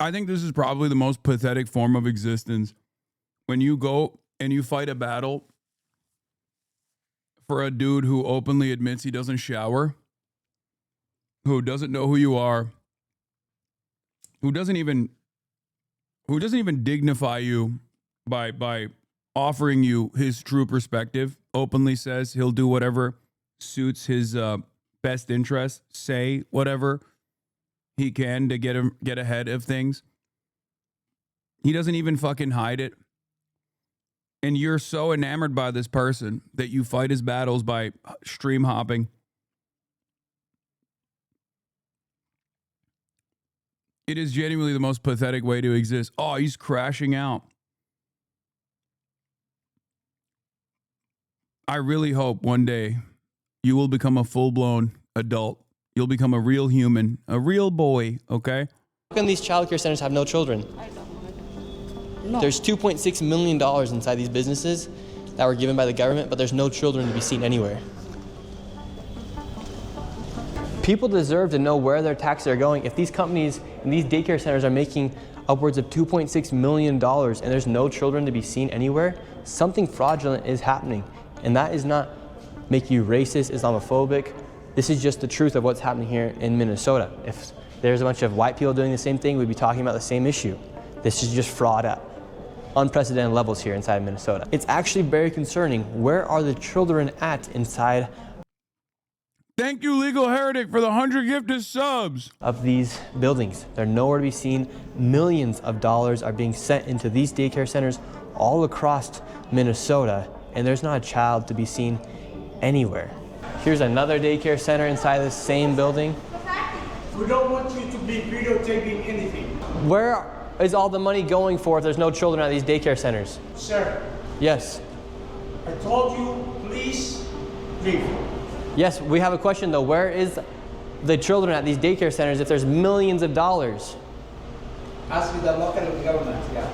I think this is probably the most pathetic form of existence. When you go and you fight a battle for a dude who openly admits he doesn't shower, who doesn't know who you are, who doesn't even dignify you by offering you his true perspective, openly says he'll do whatever suits his best interest, say whatever he can to get ahead of things. He doesn't even fucking hide it. And you're so enamored by this person that you fight his battles by stream hopping. It is genuinely the most pathetic way to exist. Oh, he's crashing out. I really hope one day you will become a full-blown adult. You'll become a real human, a real boy, okay? How come these child care centers have no children? No. There's $2.6 million inside these businesses that were given by the government, but there's no children to be seen anywhere. People deserve to know where their taxes are going. If these companies and these daycare centers are making upwards of $2.6 million and there's no children to be seen anywhere, something fraudulent is happening. And that is not make you racist, Islamophobic. This is just the truth of what's happening here in Minnesota. If there's a bunch of white people doing the same thing, we'd be talking about the same issue. This is just fraud at unprecedented levels here inside Minnesota. It's actually very concerning. Where are the children at inside? Thank you, Legal Heretic, for the 100 gifted subs. Of these buildings. They're nowhere to be seen. Millions of dollars are being sent into these daycare centers all across Minnesota, and there's not a child to be seen anywhere. Here's another daycare center inside this same building. We don't want you to be videotaping anything. Where is all the money going for if there's no children at these daycare centers? Sir. Yes. I told you, please leave. Yes, we have a question though. Where is the children at these daycare centers if there's millions of dollars? Ask the local government, yeah.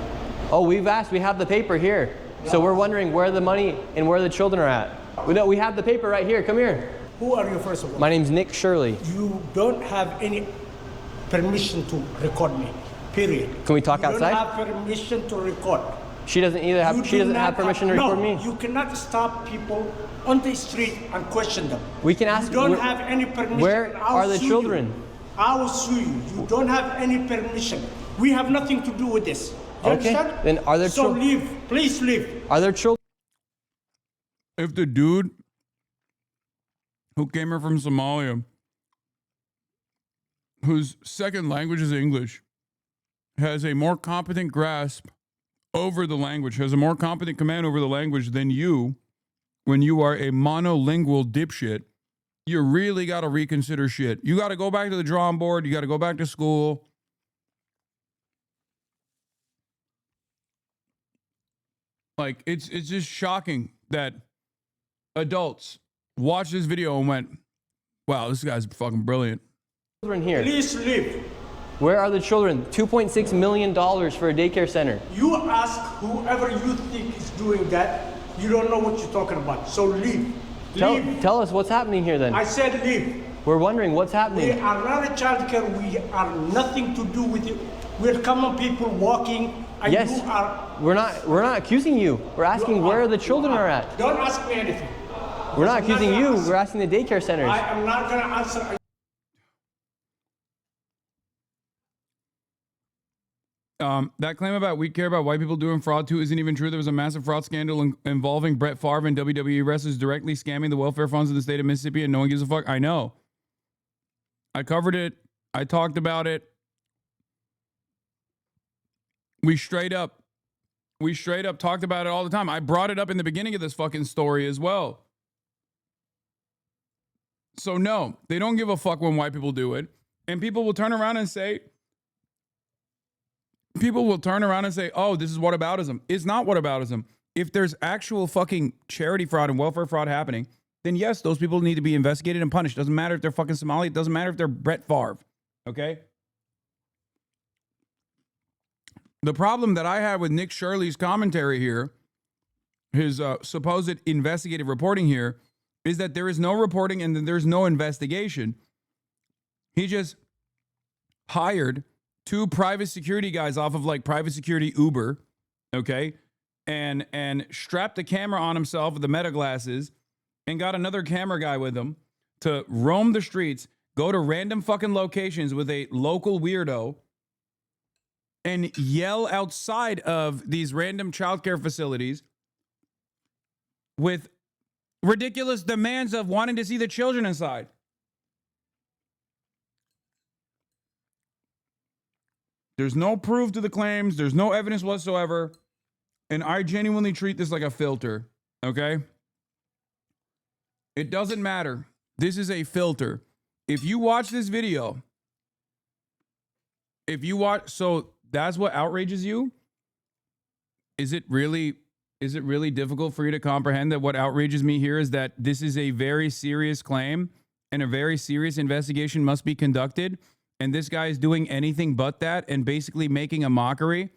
Oh, we've asked. We have the paper here. No. So we're wondering where the money and where the children are at. We have the paper right here. Come here. Who are you, first of all? My name's Nick Shirley. You don't have any permission to record me, period. Can we talk outside? You don't have permission to record. She doesn't either have. She doesn't have permission to record me. No, you cannot stop people on the street and question them. We can ask. You don't have any permission. Where are the children? I will sue you. You don't have any permission. We have nothing to do with this. You understand? Then are there children? So leave. Please leave. Are there children? If the dude who came here from Somalia, whose second language is English, has a more competent grasp over the language, has a more competent command over the language than you, when you are a monolingual dipshit, you really got to reconsider shit. You got to go back to the drawing board. You got to go back to school. Like, it's just shocking that adults watched this video and went, wow, this guy's fucking brilliant. Children here. Please leave. Where are the children? $2.6 million for a daycare center. You ask whoever you think is doing that. You don't know what you're talking about. So leave. Tell us what's happening here then. I said leave. We're wondering what's happening. We are not a child care. We are nothing to do with you. We're common people walking. And yes. You are. We're not accusing you. We're asking where the children are at. Don't ask me anything. We're not accusing you. We're asking the daycare centers. I am not going to answer. That claim about we care about white people doing fraud too isn't even true. There was a massive fraud scandal involving Brett Favre and WWE wrestlers directly scamming the welfare funds of the state of Mississippi, and no one gives a fuck. I know. I covered it. I talked about it. We straight up talked about it all the time. I brought it up in the beginning of this fucking story as well. So no, they don't give a fuck when white people do it. And people will turn around and say, oh, this is whataboutism. It's not whataboutism. If there's actual fucking charity fraud and welfare fraud happening, then yes, those people need to be investigated and punished. Doesn't matter if they're fucking Somali. It doesn't matter if they're Brett Favre. Okay? The problem that I had with Nick Shirley's commentary here, his supposed investigative reporting here, is that there is no reporting and that there's no investigation. He just hired 2 private security guys off of like private security Uber, okay, and strapped a camera on himself with the meta glasses and got another camera guy with him to roam the streets, go to random fucking locations with a local weirdo and yell outside of these random childcare facilities with ridiculous demands of wanting to see the children inside. There's no proof to the claims. There's no evidence whatsoever. And I genuinely treat this like a filter, okay? It doesn't matter. This is a filter. If you watch this video, so that's what outrages you? Is it really difficult for you to comprehend that what outrages me here is that this is a very serious claim and a very serious investigation must be conducted? And this guy is doing anything but that and basically making a mockery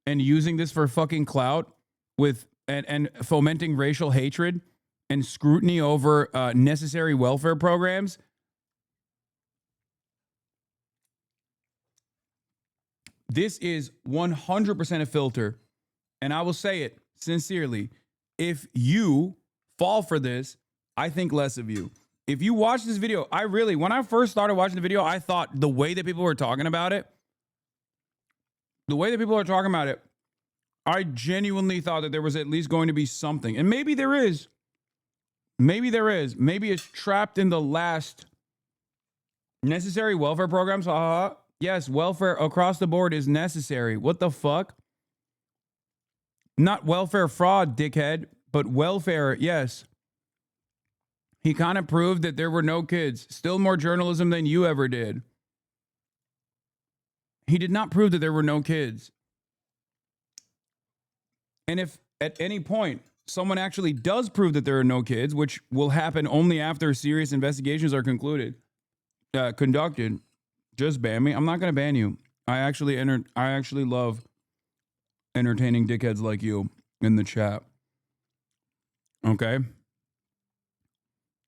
and using this for fucking clout with and fomenting racial hatred and scrutiny over necessary welfare programs. This is 100% a filter. And I will say it sincerely. If you fall for this, I think less of you. If you watch this video, when I first started watching the video, I thought the way that people were talking about it, I genuinely thought that there was at least going to be something. And maybe there is. Maybe it's trapped in the last necessary welfare programs. Yes, welfare across the board is necessary. What the fuck? Not welfare fraud, dickhead, but welfare, yes. He kind of proved that there were no kids. Still more journalism than you ever did. He did not prove that there were no kids. And if at any point someone actually does prove that there are no kids, which will happen only after serious investigations are conducted, just ban me. I'm not going to ban you. I actually love entertaining dickheads like you in the chat. Okay?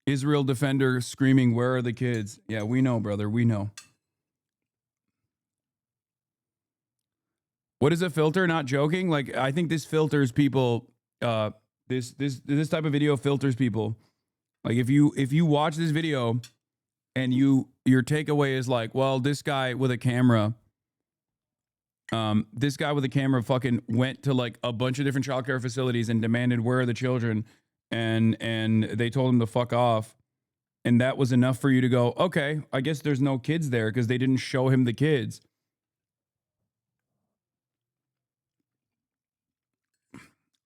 Israel defender screaming, "Where are the kids?" Yeah, we know, brother. We know. What is a filter? Not joking. Like, I think this filters people. This type of video filters people. Like, if you watch this video and your takeaway is like, well, this guy with a camera fucking went to like a bunch of different childcare facilities and demanded, "Where are the children?" And they told him to fuck off. And that was enough for you to go, okay, I guess there's no kids there because they didn't show him the kids.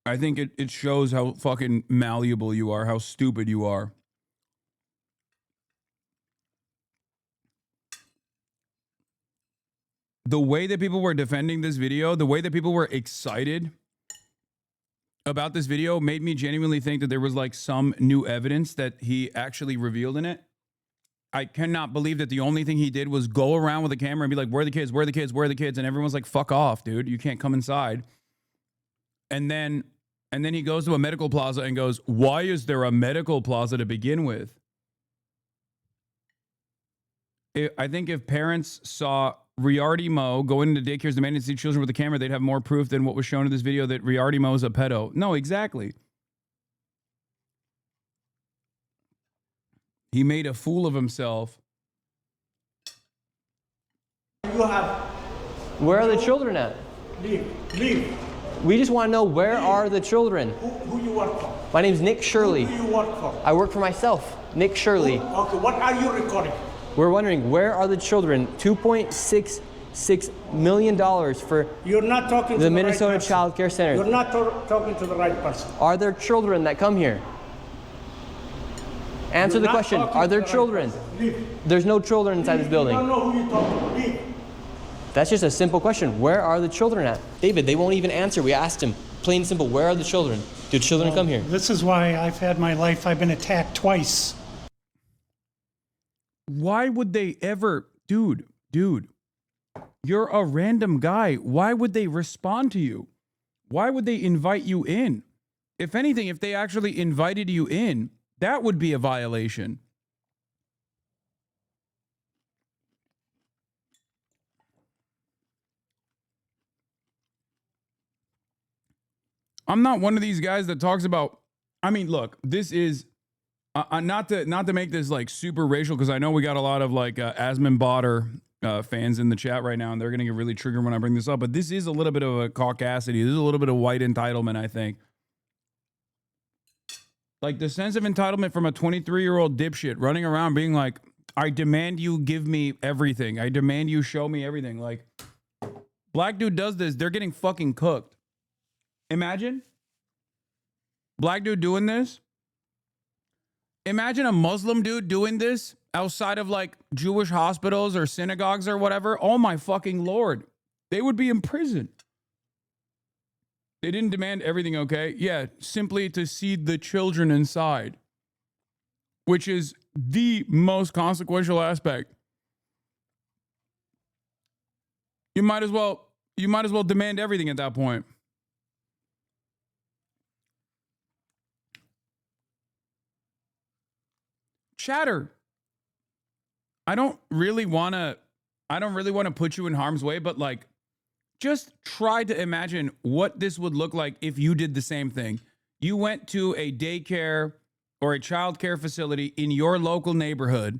I think it shows how fucking malleable you are, how stupid you are. The way that people were defending this video, the way that people were excited about this video made me genuinely think that there was like some new evidence that he actually revealed in it. I cannot believe that the only thing he did was go around with a camera and be like, "Where are the kids? Where are the kids? Where are the kids?" And everyone's like, "Fuck off, dude. You can't come inside." And then he goes to a medical plaza and goes, "Why is there a medical plaza to begin with?" I think if parents saw Riarty Mo going into daycares demanding to see children with a camera, they'd have more proof than what was shown in this video that Riarty Mo is a pedo. No, exactly. He made a fool of himself. Where are the children at? Leave. We just want to know, where are the children? Who you work for? My name's Nick Shirley. Who do you work for? I work for myself, Nick Shirley. Okay, what are you recording? We're wondering, where are the children? $2.66 million for You're not talking to the the Minnesota right Child Care Center. You're not talking to the right person. Are there children that come here? Answer the question. Are there children? There's no children inside this building. I don't know who you're talking to. Leave. That's just a simple question. Where are the children at? David, they won't even answer. We asked him, plain and simple, where are the children? Do children come here? This is why I've had my life. I've been attacked twice. Why would they ever, dude, you're a random guy. Why would they respond to you? Why would they invite you in? If anything, if they actually invited you in, that would be a violation. I'm not one of these guys that talks about, I mean, look, this is not to make this like super racial, because I know we got a lot of like Asman Botter fans in the chat right now, and they're going to get really triggered when I bring this up. But this is a little bit of a caucasity. This is a little bit of white entitlement, I think. Like the sense of entitlement from a 23-year-old dipshit running around being like, I demand you give me everything. I demand you show me everything. Like, black dude does this, they're getting fucking cooked. Imagine. Black dude doing this. Imagine a Muslim dude doing this outside of like Jewish hospitals or synagogues or whatever. Oh my fucking Lord. They would be in prison. They didn't demand everything, okay? Yeah, simply to see the children inside, which is the most consequential aspect. You might as well demand everything at that point. Chatter. I don't really want to put you in harm's way, but like, just try to imagine what this would look like if you did the same thing. You went to a daycare or a child care facility in your local neighborhood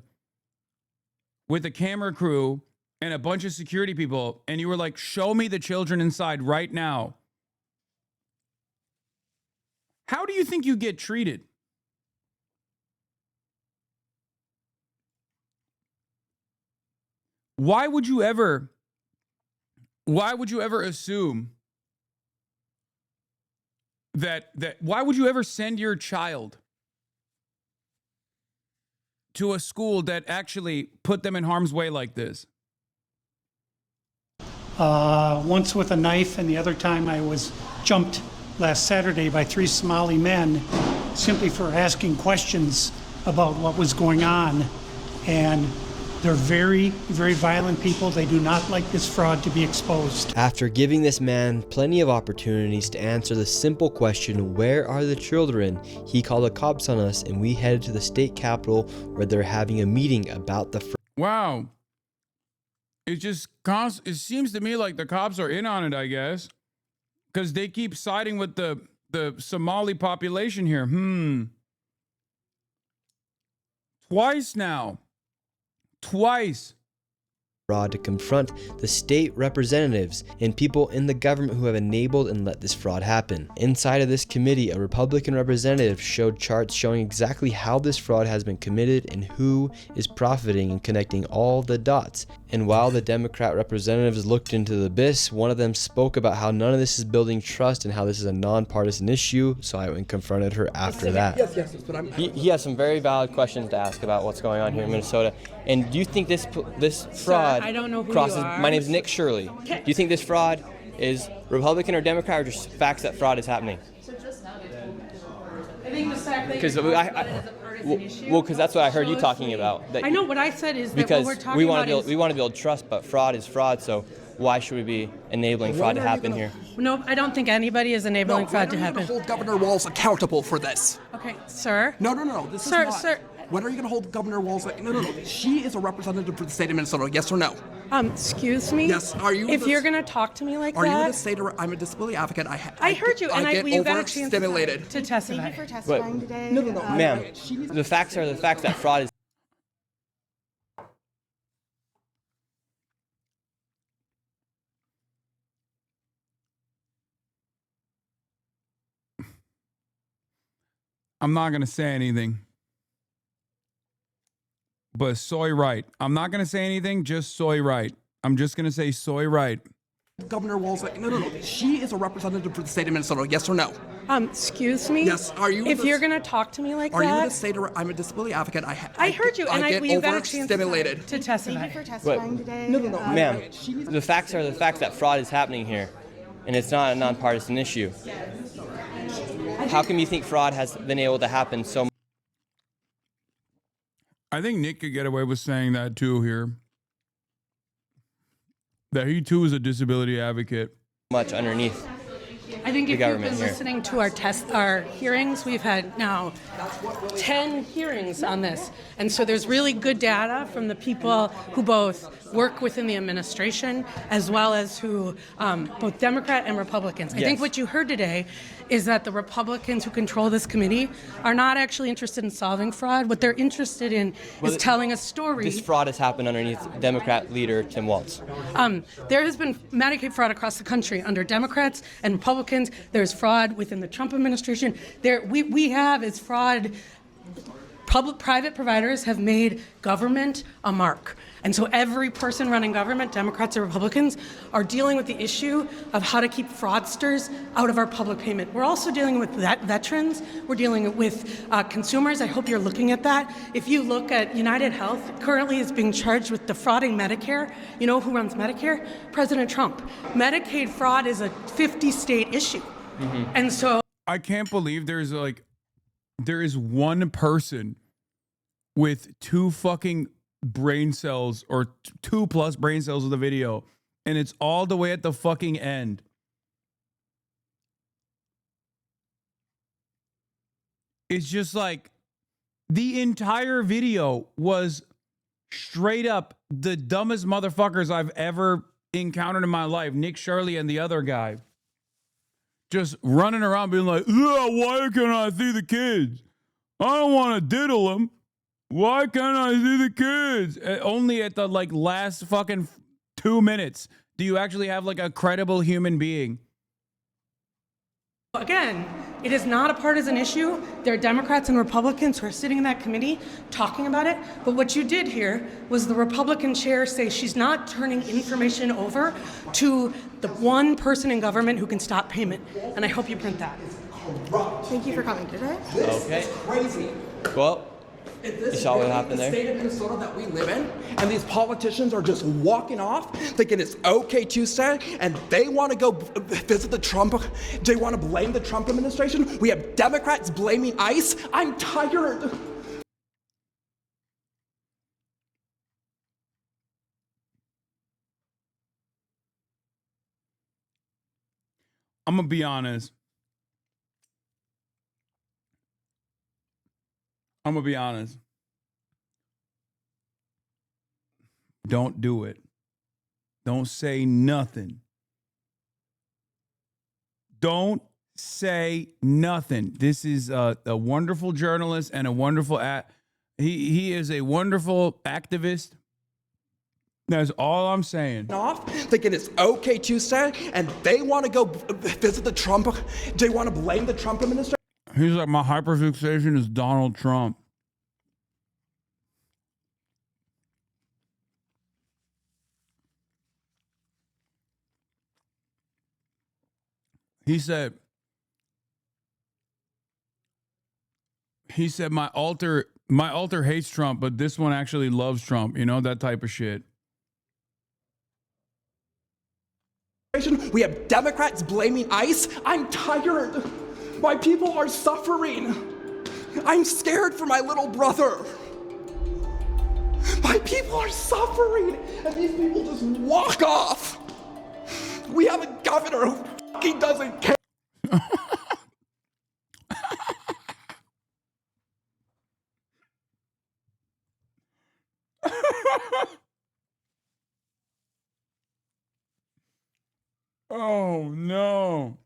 with a camera crew and a bunch of security people, and you were like, show me the children inside right now. How do you think you get treated? Why would you ever assume that why would you ever send your child to a school that actually put them in harm's way like this? Once with a knife, and the other time I was jumped last Saturday by 3 Somali men simply for asking questions about what was going on. And they're very, very violent people. They do not like this fraud to be exposed. After giving this man plenty of opportunities to answer the simple question, where are the children? He called the cops on us, and we headed to the state capitol where they're having a meeting about the fraud. Wow. It seems to me like the cops are in on it, I guess, because they keep siding with the Somali population here. Twice now. Twice. Fraud to confront the state representatives and people in the government who have enabled and let this fraud happen. Inside of this committee, a Republican representative showed charts showing exactly how this fraud has been committed and who is profiting and connecting all the dots. And while the Democrat representatives looked into the abyss, one of them spoke about how none of this is building trust and how this is a nonpartisan issue, so I went and confronted her after that. Yes, but he has some very valid questions to ask about what's going on here in Minnesota. And do you think this fraud I don't know who crosses? you are. My name is Nick Shirley. Do you think this fraud is Republican or Democrat, or just facts that fraud is happening? I think the fact that Because because that's what I heard you talking about. That I know what I said is that because what we're talking about we want to build trust, but fraud is fraud. So why should we be enabling fraud to happen here? No, I don't think anybody is enabling fraud to happen. Hold Governor Walz accountable for this. Okay, sir. No. This Sir, is not. sir. When are you going to hold Governor Walz? No. She is a representative for the state of Minnesota. Yes or no? Excuse me? Yes. Are you? If you're going to talk to me like are that. Are you the state? I'm a disability advocate. I heard you, and you got a chance overstimulated. to testify. Thank you for testifying today. No. Ma'am, the facts are the facts that fraud is. I'm not going to say anything. But soy right. I'm not going to say anything, just soy right. I'm just going to say soy right. Governor Walz, no. She is a representative for the state of Minnesota. Yes or no? Excuse me? Yes. Are you? If you're going to talk to me like are that. Are you the state? I'm a disability advocate. I heard you, and you got a chance overstimulated. to testify. Thank you for testifying today. No. Ma'am, the facts are the facts that fraud is happening here, and it's not a nonpartisan issue. How come you think fraud has been able to happen so much? I think Nick could get away with saying that too here. That he too is a disability advocate. Much underneath. I think the if you've been listening to our hearings, we've had now 10 hearings on this. And so there's really good data from the people who both work within the administration as well as who, both Democrat and Republicans. I think what you heard today is that the Republicans who control this committee are not actually interested in solving fraud. What they're interested in is telling a story. This fraud has happened underneath Democrat leader Tim Walz. There has been Medicaid fraud across the country under Democrats and Republicans Republicans. There's fraud within the Trump administration. We have is fraud. Private providers have made government a mark. And so every person running government, Democrats or Republicans, are dealing with the issue of how to keep fraudsters out of our public payment. We're also dealing with veterans. We're dealing with consumers. I hope you're looking at that. If you look at United Health, currently is being charged with defrauding Medicare. You know who runs Medicare? President Trump. Medicaid fraud is a 50-state issue. And so I can't believe there is one person with 2 fucking brain cells or 2+ brain cells of the video, and it's all the way at the fucking end. It's just like the entire video was straight up the dumbest motherfuckers I've ever encountered in my life. Nick Shirley and the other guy just running around being like, yeah, why can't I see the kids? I don't want to diddle them. Why can't I see the kids? Only at the last fucking 2 minutes do you actually have a credible human being. again, it is not a partisan issue. There are Democrats and Republicans who are sitting in that committee talking about it. But what you did here was the Republican chair say she's not turning information over to the one person in government who can stop payment. And I hope you print that. Thank you for coming today. Okay. Crazy. Well, you saw what happened the there? state of Minnesota that we live in, and these politicians are just walking off thinking it's okay Tuesday, and they want to go visit the Trump, they want to blame the Trump administration. We have Democrats blaming ICE. I'm tired. I'm gonna be honest. Don't do it. Don't say nothing. Don't say nothing. This is a wonderful journalist and a wonderful he is a wonderful activist. That's all I'm saying. Off thinking it's okay Tuesday, and they want to go visit the Trump, they want to blame the Trump administration. He's like, my hyperfixation is Donald Trump. He said my altar hates Trump, but this one actually loves Trump. You know, that type of shit. We have Democrats blaming ICE. I'm tired. My people are suffering. I'm scared for my little brother. My people are suffering, and these people just walk off. We have a governor who fucking doesn't care. Oh no.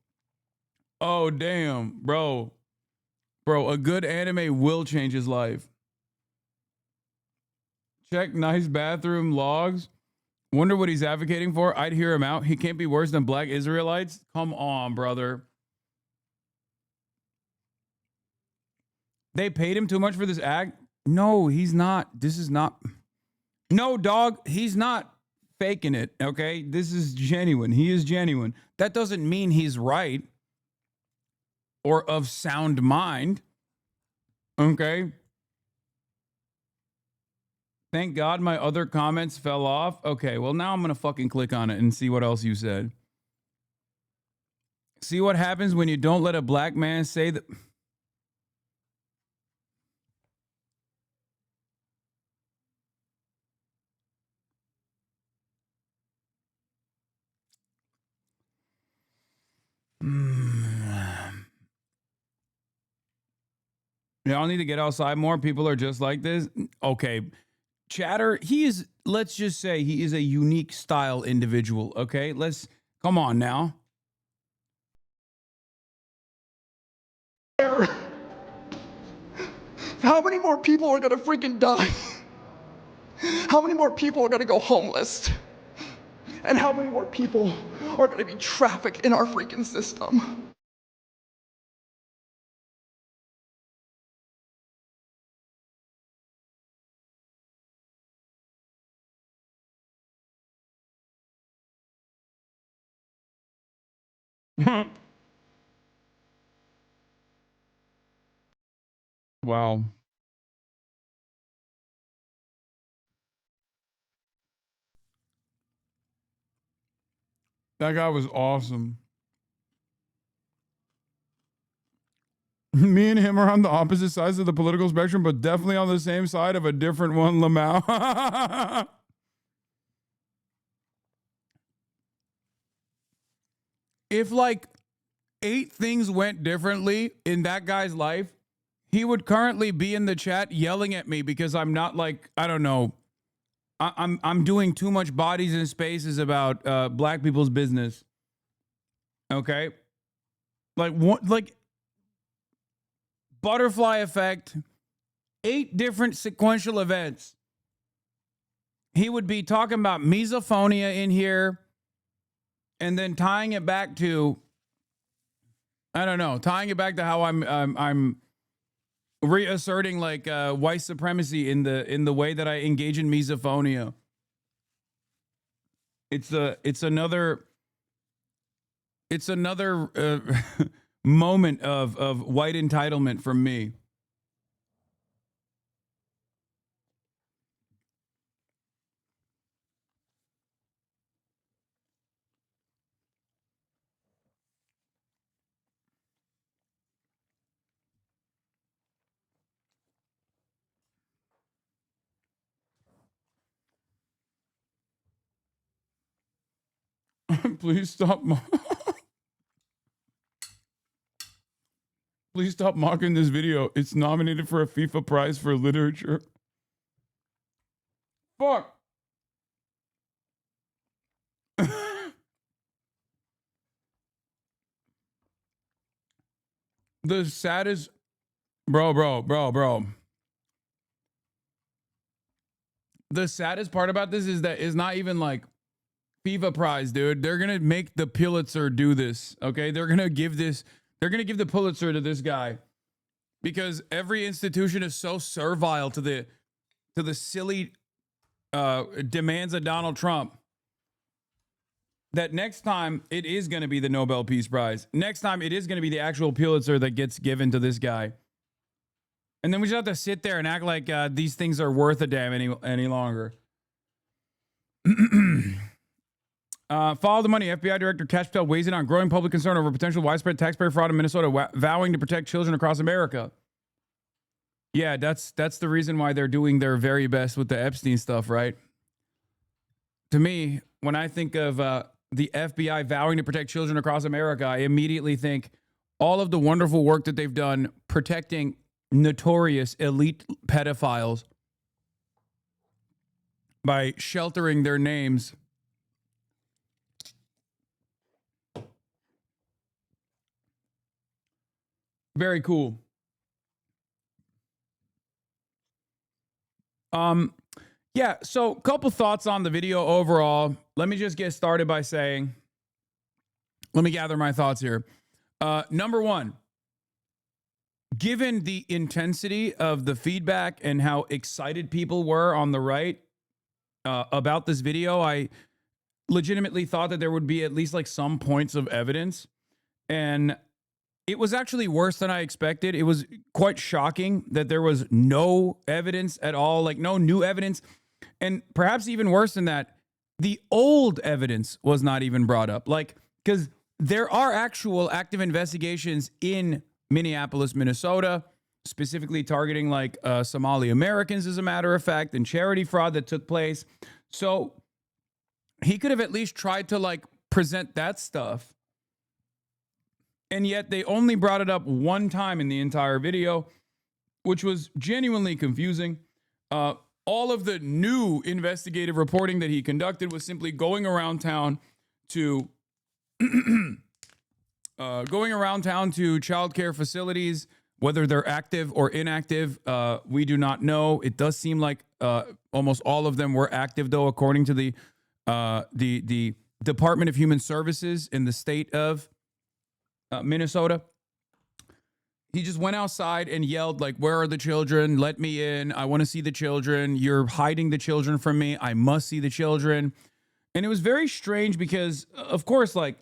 Oh damn, bro. Bro, a good anime will change his life. Check nice bathroom logs. Wonder what he's advocating for. I'd hear him out. He can't be worse than black Israelites. Come on, brother. They paid him too much for this act? No, he's not. This is not. No, dog, he's not faking it, okay? This is genuine. He is genuine. That doesn't mean he's right or of sound mind, okay? Thank God my other comments fell off. Okay, well, now I'm going to fucking click on it and see what else you said. See what happens when you don't let a black man say that. Y'all need to get outside more. People are just like this. Okay. Chatter, he is, let's just say he is a unique style individual. Okay. Come on now. How many more people are gonna freaking die? How many more people are gonna go homeless? And how many more people are going to be trafficked in our freaking system? Wow. That guy was awesome. Me and him are on the opposite sides of the political spectrum, but definitely on the same side of a different one, Lamau. If like 8 things went differently in that guy's life, he would currently be in the chat yelling at me because I'm not like, I don't know, I'm doing too much bodies and spaces about black people's business. Okay? Like what, like butterfly effect, 8 different sequential events. He would be talking about misophonia in here and then tying it back to, I don't know, tying it back to how I'm reasserting like white supremacy in the way that I engage in misophonia. It's another moment of white entitlement from me. Please stop. Please stop mocking this video. It's nominated for a FIFA prize for literature. Fuck. The saddest, bro. The saddest part about this is that it's not even like FIFA prize, dude. They're gonna make the Pulitzer do this. Okay, they're gonna give the Pulitzer to this guy because every institution is so servile to the silly demands of Donald Trump that next time it is going to be the Nobel Peace Prize. Next time it is going to be the actual Pulitzer that gets given to this guy. And then we just have to sit there and act like these things are worth a damn any longer. Follow the money. FBI Director Kash Patel weighs in on growing public concern over potential widespread taxpayer fraud in Minnesota, vowing to protect children across America. Yeah, that's the reason why they're doing their very best with the Epstein stuff, right? To me, when I think of the FBI vowing to protect children across America, I immediately think all of the wonderful work that they've done protecting notorious elite pedophiles by sheltering their names. Very cool. Yeah, so a couple thoughts on the video overall. Let me just get started by saying, let me gather my thoughts here. Number one, given the intensity of the feedback and how excited people were on the right about this video, I legitimately thought that there would be at least like some points of evidence. And it was actually worse than I expected. It was quite shocking that there was no evidence at all, like no new evidence. And perhaps even worse than that, the old evidence was not even brought up. Like, because there are actual active investigations in Minneapolis, Minnesota, specifically targeting like Somali Americans, as a matter of fact, and charity fraud that took place. So he could have at least tried to like present that stuff. And yet they only brought it up one time in the entire video, which was genuinely confusing. All of the new investigative reporting that he conducted was simply going around town to childcare facilities, whether they're active or inactive. We do not know. It does seem like almost all of them were active, though, according to the the Department of Human Services in the state of Minnesota. He just went outside and yelled, like, where are the children? Let me in. I want to see the children. You're hiding the children from me. I must see the children. And it was very strange because, of course, like,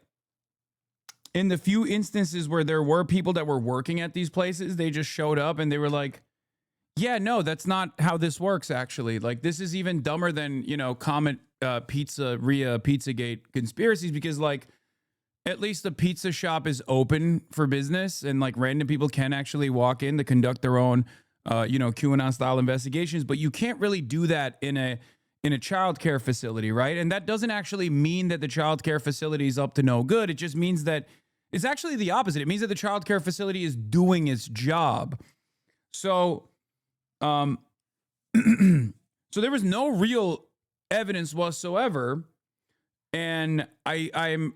in the few instances where there were people that were working at these places, they just showed up and they were like, yeah, no, that's not how this works, actually. Like, this is even dumber than, you know, Comet Pizzeria, Pizzagate conspiracies, because, like, at least the pizza shop is open for business and, like, random people can actually walk in to conduct their own, you know, QAnon-style investigations. But you can't really do that in a child care facility, right? And that doesn't actually mean that the child care facility is up to no good. It just means that it's actually the opposite. It means that the child care facility is doing its job. So, so there was no real evidence whatsoever. And I'm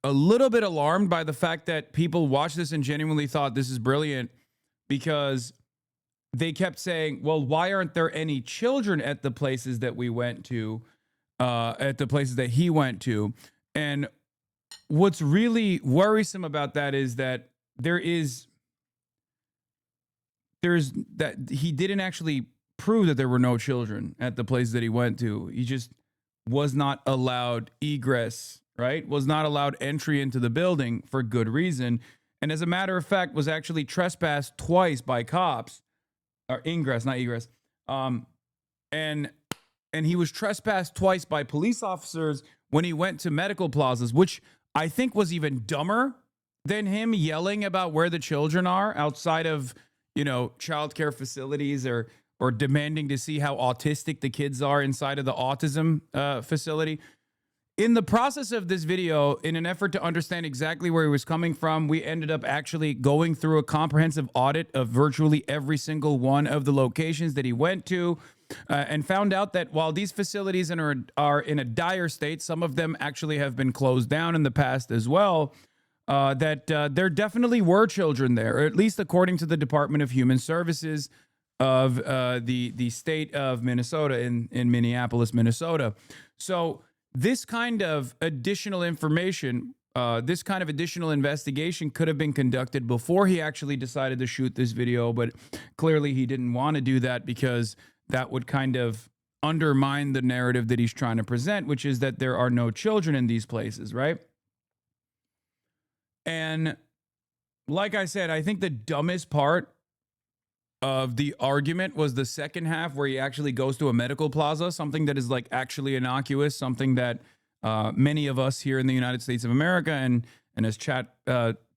a little bit alarmed by the fact that people watched this and genuinely thought this is brilliant, because they kept saying, well, why aren't there any children at the places that we went to, at the places that he went to? And what's really worrisome about that is that there's that he didn't actually prove that there were no children at the places that he went to. He just was not allowed egress, right? Was not allowed entry into the building for good reason. And as a matter of fact, was actually trespassed twice by cops, or ingress, not egress. And he was trespassed twice by police officers when he went to medical plazas, which I think was even dumber than him yelling about where the children are outside of, you know, childcare facilities, or demanding to see how autistic the kids are inside of the autism facility. In the process of this video, in an effort to understand exactly where he was coming from, we ended up actually going through a comprehensive audit of virtually every single one of the locations that he went to, and found out that while these facilities are in a dire state, some of them actually have been closed down in the past as well, that there definitely were children there, or at least according to the Department of Human Services of the state of Minnesota, in Minneapolis, Minnesota. So this kind of additional information, this kind of additional investigation could have been conducted before he actually decided to shoot this video, but clearly he didn't want to do that because that would kind of undermine the narrative that he's trying to present, which is that there are no children in these places, right? And like I said, I think the dumbest part of the argument was the second half, where he actually goes to a medical plaza, something that is like actually innocuous, something that many of us here in the United States of America, and as chat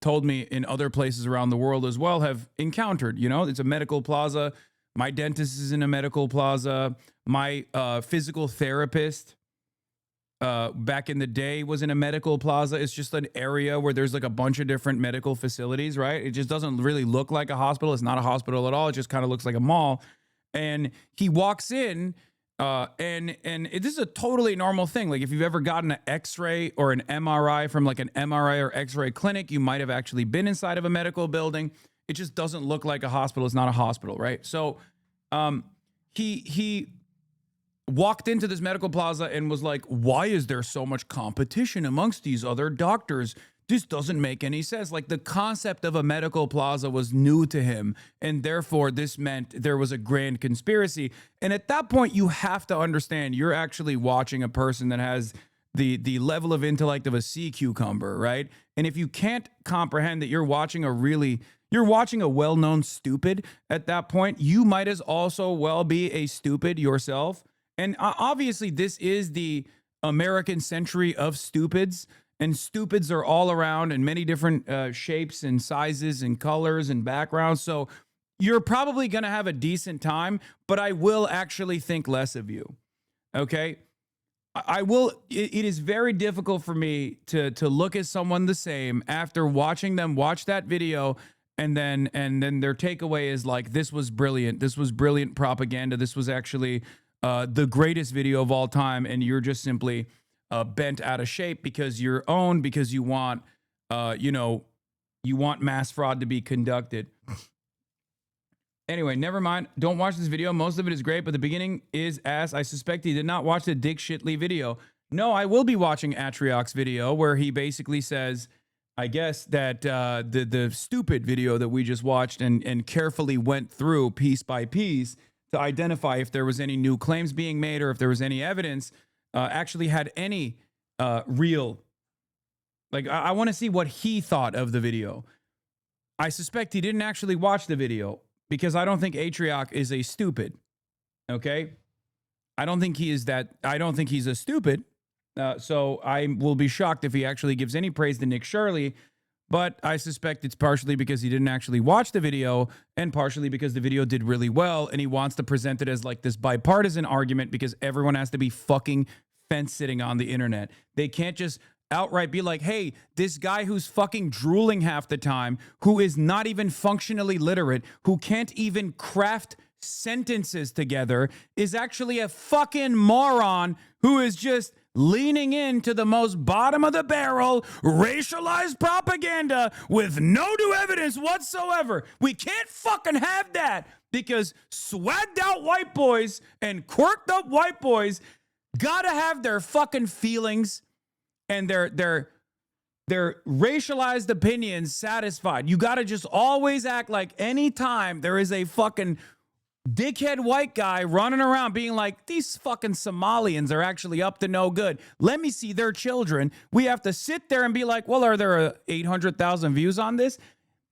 told me, in other places around the world as well, have encountered. You know, it's a medical plaza. My dentist is in a medical plaza. My physical therapist back in the day was in a medical plaza. It's just an area where there's like a bunch of different medical facilities, right? It just doesn't really look like a hospital. It's not a hospital at all. It just kind of looks like a mall. And he walks in, and this is a totally normal thing. Like, if you've ever gotten an X-ray or an MRI from like an MRI or X-ray clinic, you might have actually been inside of a medical building. It just doesn't look like a hospital. It's not a hospital, right? So he walked into this medical plaza and was like, why is there so much competition amongst these other doctors? This doesn't make any sense. Like, the concept of a medical plaza was new to him, and therefore this meant there was a grand conspiracy. And at that point, you have to understand you're actually watching a person that has the level of intellect of a sea cucumber, right? And if you can't comprehend that you're watching a well-known stupid at that point, you might as also well be a stupid yourself. And obviously, this is the American century of stupids, and stupids are all around in many different shapes and sizes and colors and backgrounds. So you're probably going to have a decent time, but I will actually think less of you. Okay? I will. It is very difficult for me to look at someone the same after watching them watch that video, and then their takeaway is like, this was brilliant. This was brilliant propaganda. This was actually the greatest video of all time, and you're just simply bent out of shape because you want, you want mass fraud to be conducted. Anyway, never mind. Don't watch this video. Most of it is great, but the beginning is ass. I suspect he did not watch the Dick Shitley video. No, I will be watching Atriok's video where he basically says, I guess that the stupid video that we just watched and carefully went through piece by piece to identify if there was any new claims being made or if there was any evidence actually had any real. Like, I want to see what he thought of the video. I suspect he didn't actually watch the video because I don't think Atriok is a stupid. Okay? I don't think he is that. I don't think he's a stupid. So I will be shocked if he actually gives any praise to Nick Shirley. But I suspect it's partially because he didn't actually watch the video and partially because the video did really well and he wants to present it as like this bipartisan argument because everyone has to be fucking fence sitting on the internet. They can't just outright be like, hey, this guy who's fucking drooling half the time, who is not even functionally literate, who can't even craft sentences together, is actually a fucking moron who is just leaning into the most bottom of the barrel racialized propaganda with no new evidence whatsoever. We can't fucking have that because swagged out white boys and quirked up white boys gotta have their fucking feelings and their racialized opinions satisfied. You gotta just always act like anytime there is a fucking dickhead white guy running around being like, these fucking Somalians are actually up to no good. Let me see their children. We have to sit there and be like, well, are there 800,000 views on this?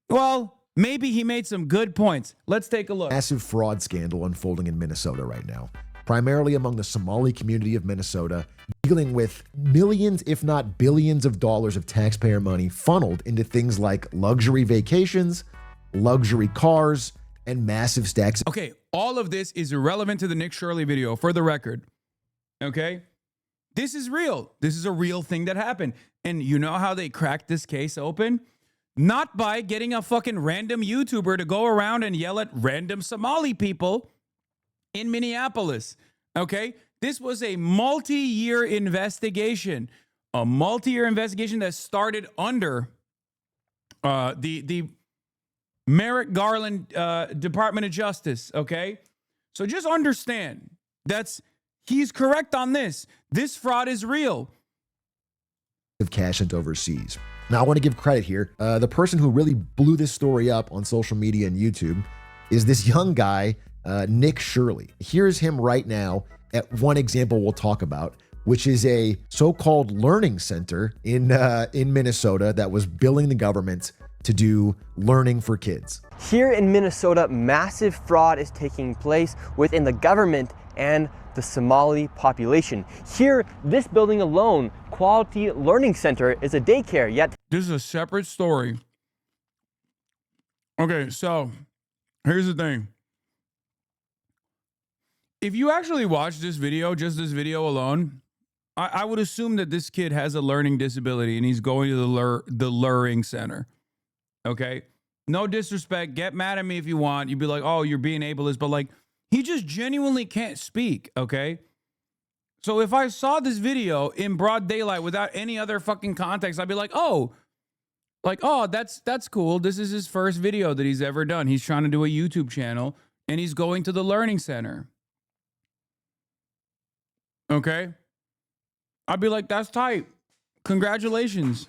Well, maybe he made some good points. Let's take a look. Massive fraud scandal unfolding in Minnesota right now, primarily among the Somali community of Minnesota, dealing with millions, if not billions of dollars of taxpayer money funneled into things like luxury vacations, luxury cars, and massive stacks. Okay, all of this is irrelevant to the Nick Shirley video, for the record. Okay? This is real. This is a real thing that happened. And you know how they cracked this case open? Not by getting a fucking random YouTuber to go around and yell at random Somali people in Minneapolis. Okay? This was a multi-year investigation. A multi-year investigation that started under the Merrick Garland Department of Justice, okay? So just understand he's correct on this. This fraud is real. Of cash sent overseas. Now, I want to give credit here. The person who really blew this story up on social media and YouTube is this young guy, Nick Shirley. Here's him right now at one example we'll talk about, which is a so-called learning center in Minnesota that was billing the government to do learning for kids. Here in Minnesota, massive fraud is taking place within the government and the Somali population. Here, this building alone, Quality Learning Center, is a daycare, yet this is a separate story. Okay, so here's the thing. If you actually watch this video, just this video alone, I would assume that this kid has a learning disability and he's going to the luring center. Okay? No disrespect. Get mad at me if you want. You'd be like, oh, you're being ableist. But like, he just genuinely can't speak. Okay? So if I saw this video in broad daylight without any other fucking context, I'd be like, oh, that's cool. This is his first video that he's ever done. He's trying to do a YouTube channel and he's going to the learning center. Okay? I'd be like, that's tight. Congratulations.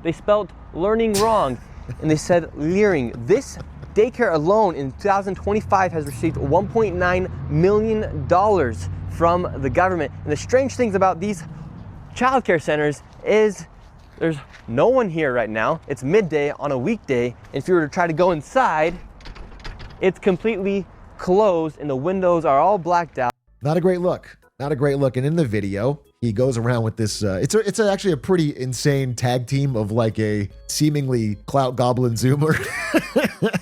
they spelled learning wrong and they said leering. This daycare alone in 2025 has received $1.9 million from the government. And the strange things about these childcare centers is there's no one here right now. It's midday on a weekday. And if you were to try to go inside, it's completely closed and the windows are all blacked out. Not a great look. Not a great look. And in the video, he goes around with this. It's actually a pretty insane tag team of like a seemingly clout goblin Zoomer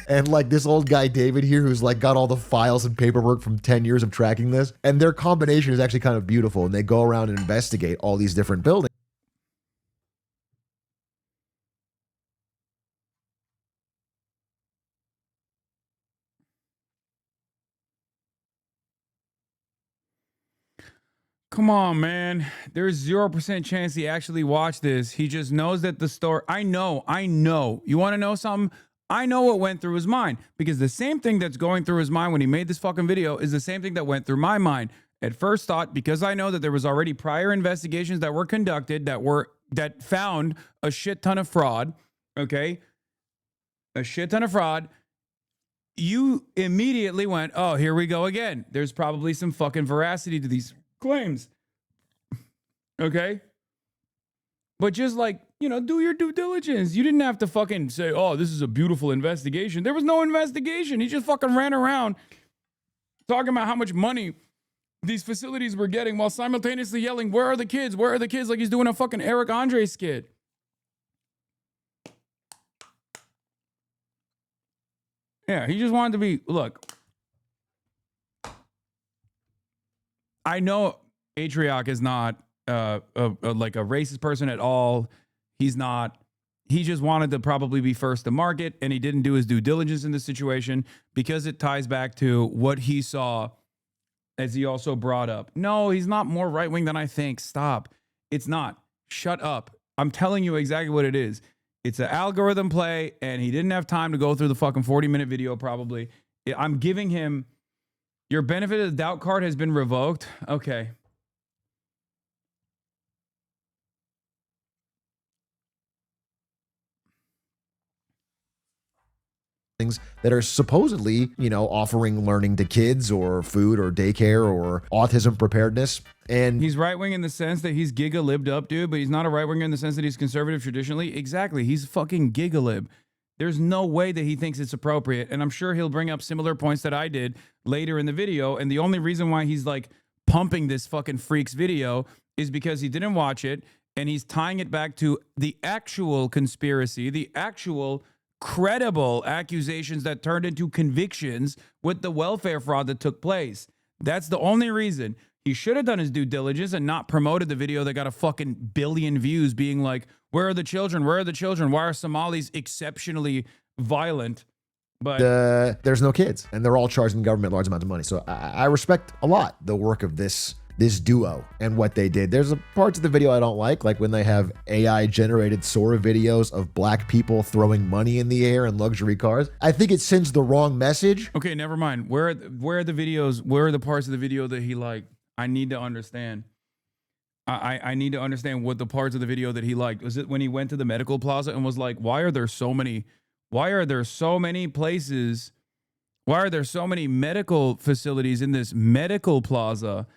and like this old guy David here who's like got all the files and paperwork from 10 years of tracking this. And their combination is actually kind of beautiful. And they go around and investigate all these different buildings. Come on, man. There's 0% chance he actually watched this. He just knows that the story. I know. You want to know something? I know what went through his mind, because the same thing that's going through his mind when he made this fucking video is the same thing that went through my mind. At first thought, because I know that there was already prior investigations that were conducted that found a shit ton of fraud, okay? A shit ton of fraud. You immediately went, oh, here we go again. There's probably some fucking veracity to these claims. Okay? But just like, you know, do your due diligence. You didn't have to fucking say, oh, this is a beautiful investigation. There was no investigation. He just fucking ran around talking about how much money these facilities were getting while simultaneously yelling, where are the kids? Where are the kids? Like he's doing a fucking Eric Andre skit. Yeah, he just wanted to be, look. I know Atriok is not like a racist person at all. He's not. He just wanted to probably be first to market, and he didn't do his due diligence in this situation because it ties back to what he saw, as he also brought up. No, he's not more right-wing than I think. Stop. It's not. Shut up. I'm telling you exactly what it is. It's an algorithm play, and he didn't have time to go through the fucking 40-minute video probably. I'm giving him, your benefit of the doubt card has been revoked. Okay. Things that are supposedly, you know, offering learning to kids or food or daycare or autism preparedness. And he's right-wing in the sense that he's giga-libbed up, dude, but he's not a right-winger in the sense that he's conservative traditionally. Exactly. He's fucking giga-lib. There's no way that he thinks it's appropriate. And I'm sure he'll bring up similar points that I did later in the video. And the only reason why he's like pumping this fucking freak's video is because he didn't watch it. And he's tying it back to the actual conspiracy, the actual credible accusations that turned into convictions with the welfare fraud that took place. That's the only reason. He should have done his due diligence and not promoted the video that got a fucking billion views being like, where are the children? Where are the children? Why are Somalis exceptionally violent? But there's no kids, and they're all charging the government large amounts of money. So I respect a lot the work of this duo and what they did. There's a parts of the video I don't like when they have AI generated Sora videos of black people throwing money in the air in luxury cars. I think it sends the wrong message. Okay, never mind. Where are the videos? Where are the parts of the video that he liked? I need to understand. I need to understand what the parts of the video that he liked. Was it when he went to the medical plaza and was like, why are there so many places? Why are there so many medical facilities in this medical plaza?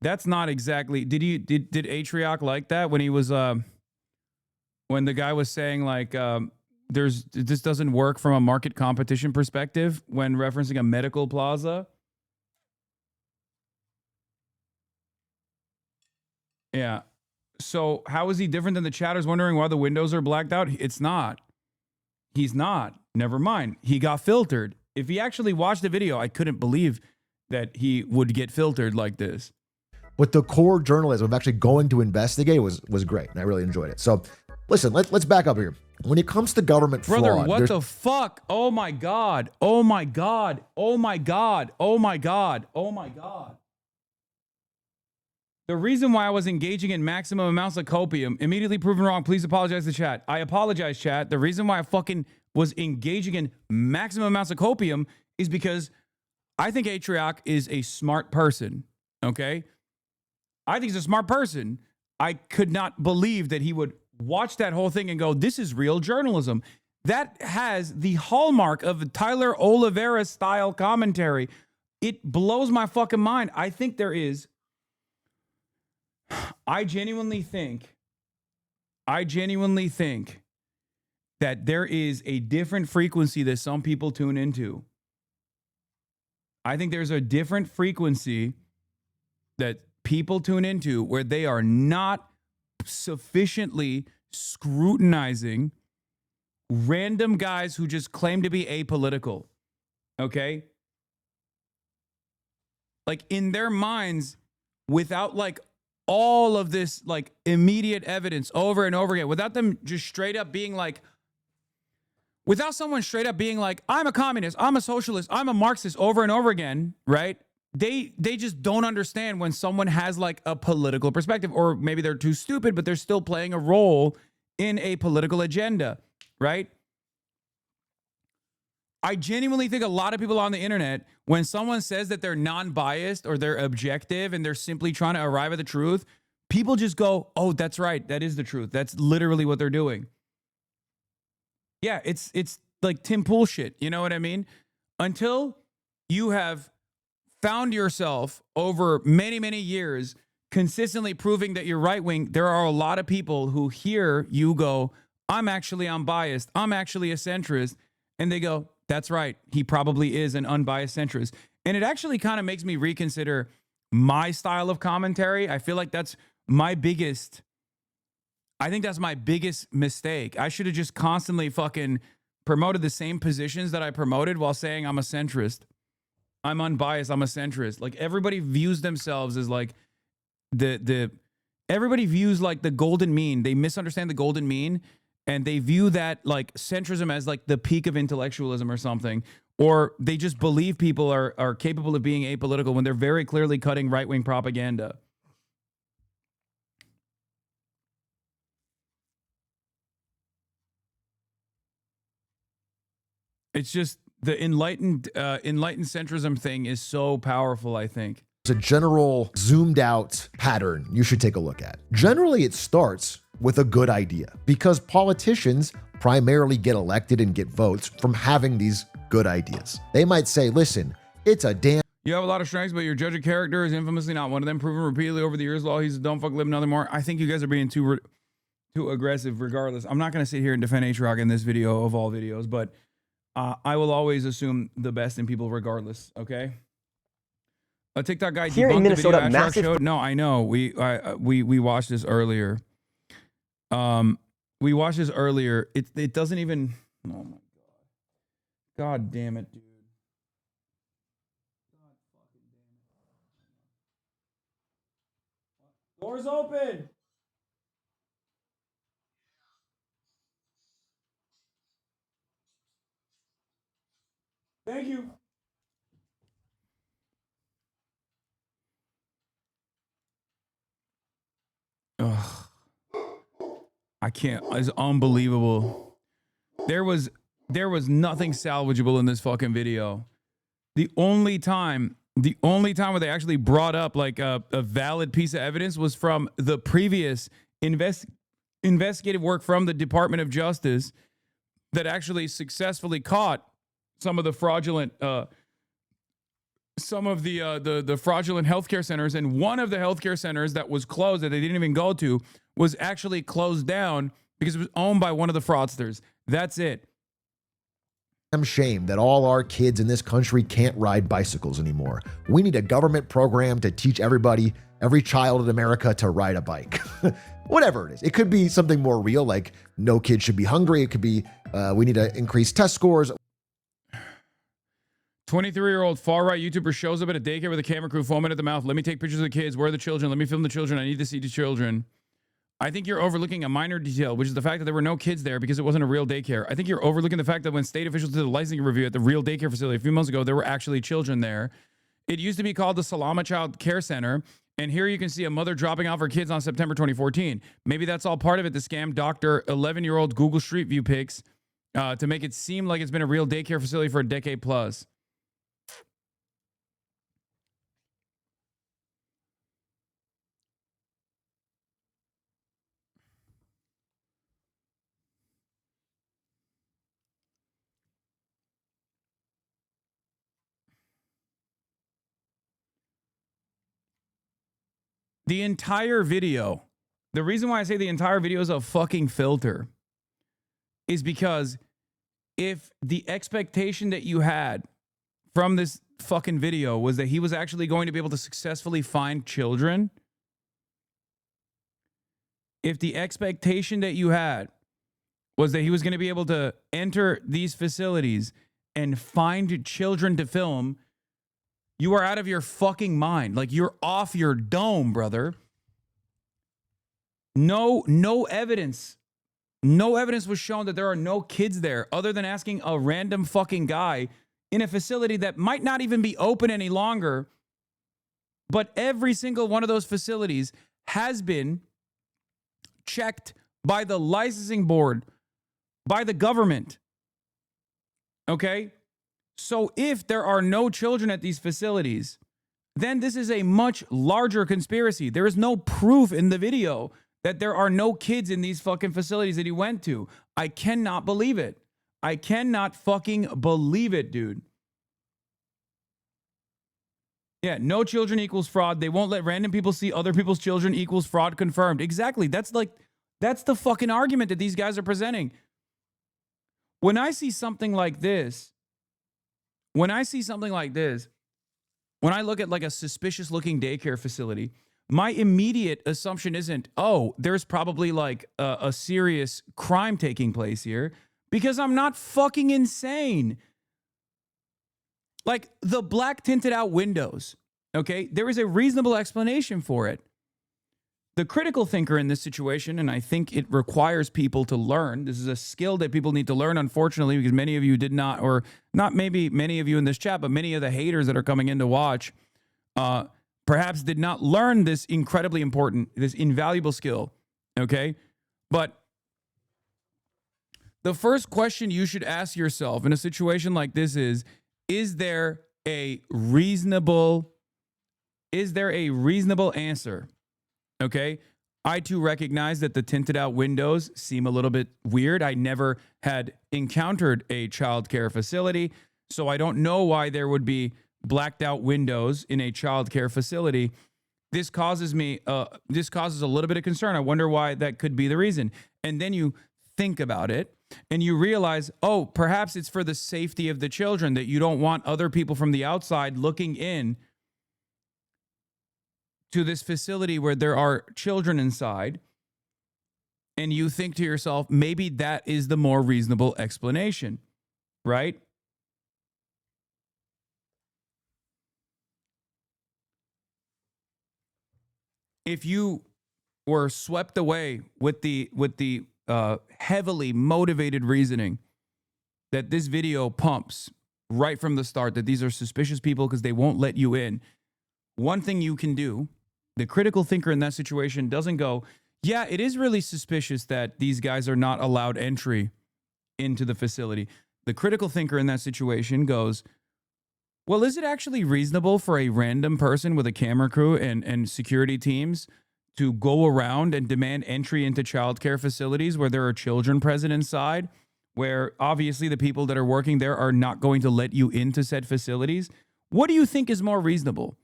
That's not exactly. Did Atriok like that when he was when the guy was saying like this doesn't work from a market competition perspective when referencing a medical plaza? Yeah. So how is he different than the chatters wondering why the windows are blacked out? It's not. He's not. Never mind. He got filtered. If he actually watched the video, I couldn't believe that he would get filtered like this. But the core journalism of actually going to investigate was great, and I really enjoyed it. So, listen, let's back up here. When it comes to government fraud, brother, what the fuck? Oh my god! Oh my god! Oh my god! Oh my god! Oh my god! The reason why I was engaging in maximum amounts of copium, immediately proven wrong. Please apologize to chat. I apologize, chat. The reason why I fucking was engaging in maximum amounts of copium is because I think Atriok is a smart person. Okay. I think he's a smart person. I could not believe that he would watch that whole thing and go, this is real journalism. That has the hallmark of Tyler Oliveira style commentary. It blows my fucking mind. I think there is. I genuinely think that there is a different frequency that some people tune into. I think there's a different frequency that people tune into where they are not sufficiently scrutinizing random guys who just claim to be apolitical. Okay? Like in their minds, without like all of this like immediate evidence over and over again, without them just straight up being like, without someone straight up being like, I'm a communist, I'm a socialist, I'm a Marxist over and over again, right? They just don't understand when someone has like a political perspective, or maybe they're too stupid, but they're still playing a role in a political agenda, right? I genuinely think a lot of people on the internet, when someone says that they're non-biased or they're objective and they're simply trying to arrive at the truth, people just go, oh, that's right. That is the truth. That's literally what they're doing. Yeah, it's like Tim Pool shit. You know what I mean? Until you have found yourself over many, many years consistently proving that you're right-wing, there are a lot of people who hear you go, I'm actually unbiased. I'm actually a centrist. And they go, that's right. He probably is an unbiased centrist. And it actually kind of makes me reconsider my style of commentary. I feel like that's my biggest, I think that's my biggest mistake. I should have just constantly fucking promoted the same positions that I promoted while saying I'm a centrist. I'm unbiased. I'm a centrist. Like everybody views themselves as like everybody views like the golden mean. They misunderstand the golden mean. And they view that like centrism as like the peak of intellectualism or something. Or they just believe people are capable of being apolitical when they're very clearly cutting right-wing propaganda. It's just the enlightened centrism thing is so powerful, I think. It's a general zoomed out pattern you should take a look at. Generally, it starts with a good idea because politicians primarily get elected and get votes from having these good ideas. They might say, listen, it's a damn... You have a lot of strengths, but your judge of character is infamously not one of them, proven repeatedly over the years. Law, he's a dumb fuck, live nothing more. I think you guys are being too aggressive regardless. I'm not going to sit here and defend H-Rock in this video of all videos, but I will always assume the best in people regardless, okay? A TikTok guy Here in debunked Minnesota, the video massive... showed. No, I know. We watched this earlier. We watched this earlier. It doesn't even... Oh, my God. God damn it, dude. Doors open. Thank you. Ugh. I can't. It's unbelievable. There was nothing salvageable in this fucking video. The only time where they actually brought up like a valid piece of evidence was from the previous investigative work from the Department of Justice that actually successfully caught some of the fraudulent the fraudulent healthcare centers. And one of the healthcare centers that was closed that they didn't even go to was actually closed down because it was owned by one of the fraudsters. That's it. I'm shame that all our kids in this country can't ride bicycles anymore. We need a government program to teach everybody, every child in America to ride a bike. Whatever it is. It could be something more real, like no kid should be hungry. It could be we need to increase test scores. 23-year-old far-right YouTuber shows up at a daycare with a camera crew foaming at the mouth. Let me take pictures of the kids. Where are the children? Let me film the children. I need to see the children. I think you're overlooking a minor detail, which is the fact that there were no kids there because it wasn't a real daycare. I think you're overlooking the fact that when state officials did the licensing review at the real daycare facility a few months ago, there were actually children there. It used to be called the Salama Child Care Center. And here you can see a mother dropping off her kids on September 2014. Maybe that's all part of it, the scam Dr. 11-year-old Google Street View pics to make it seem like it's been a real daycare facility for a decade plus. The entire video, the reason why I say the entire video is a fucking filter is because if the expectation that you had from this fucking video was that he was actually going to be able to successfully find children, if the expectation that you had was that he was going to be able to enter these facilities and find children to film, you are out of your fucking mind. Like, you're off your dome, brother. No evidence. No evidence was shown that there are no kids there other than asking a random fucking guy in a facility that might not even be open any longer. But every single one of those facilities has been checked by the licensing board, by the government. Okay? So if there are no children at these facilities, then this is a much larger conspiracy. There is no proof in the video that there are no kids in these fucking facilities that he went to. I cannot believe it. I cannot fucking believe it, dude. Yeah, no children equals fraud. They won't let random people see other people's children equals fraud confirmed. Exactly. That's the fucking argument that these guys are presenting. When I see something like this, when I look at like a suspicious looking daycare facility, my immediate assumption isn't, oh, there's probably like a serious crime taking place here, because I'm not fucking insane. Like the black tinted out windows, okay? There is a reasonable explanation for it. The critical thinker in this situation, and I think it requires people to learn, this is a skill that people need to learn, unfortunately, because many of you did not, or not maybe many of you in this chat, but many of the haters that are coming in to watch, perhaps did not learn this incredibly important, this invaluable skill, okay? But the first question you should ask yourself in a situation like this is there a reasonable answer? Okay. I too recognize that the tinted out windows seem a little bit weird. I never had encountered a child care facility, so I don't know why there would be blacked out windows in a child care facility. This causes a little bit of concern. I wonder why that could be the reason. And then you think about it and you realize, oh, perhaps it's for the safety of the children, that you don't want other people from the outside looking in to this facility where there are children inside. And you think to yourself, maybe that is the more reasonable explanation, right? If you were swept away with the heavily motivated reasoning that this video pumps right from the start, that these are suspicious people because they won't let you in, one thing you can do, the critical thinker in that situation doesn't go, yeah, it is really suspicious that these guys are not allowed entry into the facility. The critical thinker in that situation goes, well, is it actually reasonable for a random person with a camera crew and security teams to go around and demand entry into childcare facilities where there are children present inside, where obviously the people that are working there are not going to let you into said facilities? What do you think is more reasonable?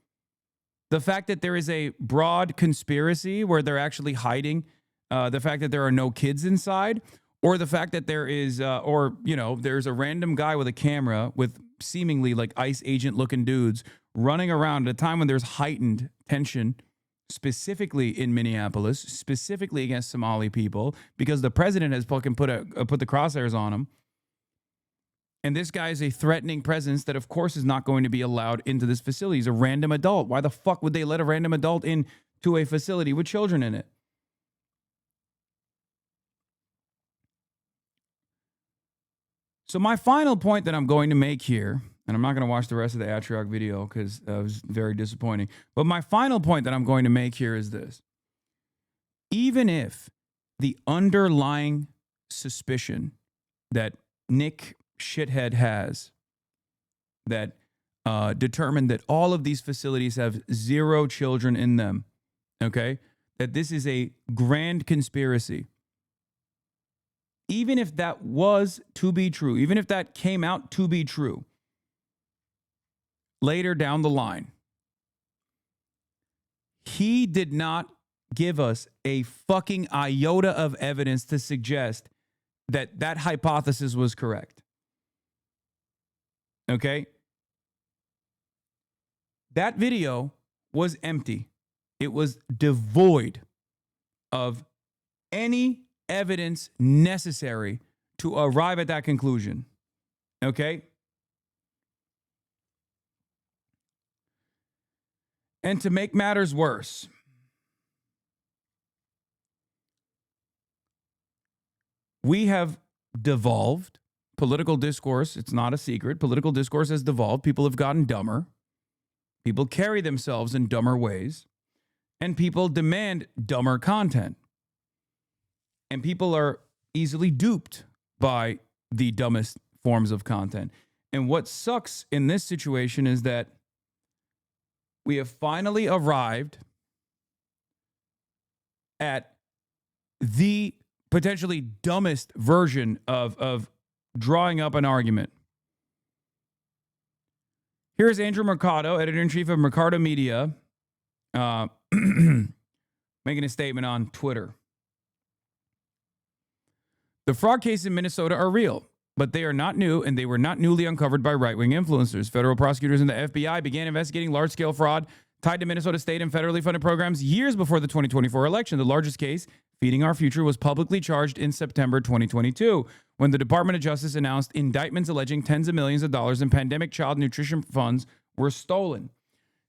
The fact that there is a broad conspiracy where they're actually hiding the fact that there are no kids inside, or the fact that there is, there's a random guy with a camera with seemingly like ICE agent looking dudes running around at a time when there's heightened tension, specifically in Minneapolis, specifically against Somali people, because the president has fucking put the crosshairs on him. And this guy is a threatening presence that, of course, is not going to be allowed into this facility. He's a random adult. Why the fuck would they let a random adult into a facility with children in it? So my final point that I'm going to make here, and I'm not going to watch the rest of the Atriarch video because it was very disappointing, but my final point that I'm going to make here is this. Even if the underlying suspicion that Nick Shithead has, that determined that all of these facilities have 0 children in them, okay, that this is a grand conspiracy, even if that was to be true, even if that came out to be true later down the line, he did not give us a fucking iota of evidence to suggest that that hypothesis was correct. Okay? That video was empty. It was devoid of any evidence necessary to arrive at that conclusion. Okay? And to make matters worse, we have devolved political discourse. It's not a secret. Political discourse has devolved. People have gotten dumber. People carry themselves in dumber ways. And people demand dumber content. And people are easily duped by the dumbest forms of content. And what sucks in this situation is that we have finally arrived at the potentially dumbest version of drawing up an argument. Here's Andrew Mercado, editor-in-chief of Mercado Media, making a statement on Twitter. The fraud cases in Minnesota are real, but they are not new, and they were not newly uncovered by right-wing influencers. Federal prosecutors and the FBI began investigating large-scale fraud tied to Minnesota state and federally funded programs years before the 2024 election. The largest case, Feeding Our Future, was publicly charged in September 2022 when the Department of Justice announced indictments alleging tens of millions of dollars in pandemic child nutrition funds were stolen.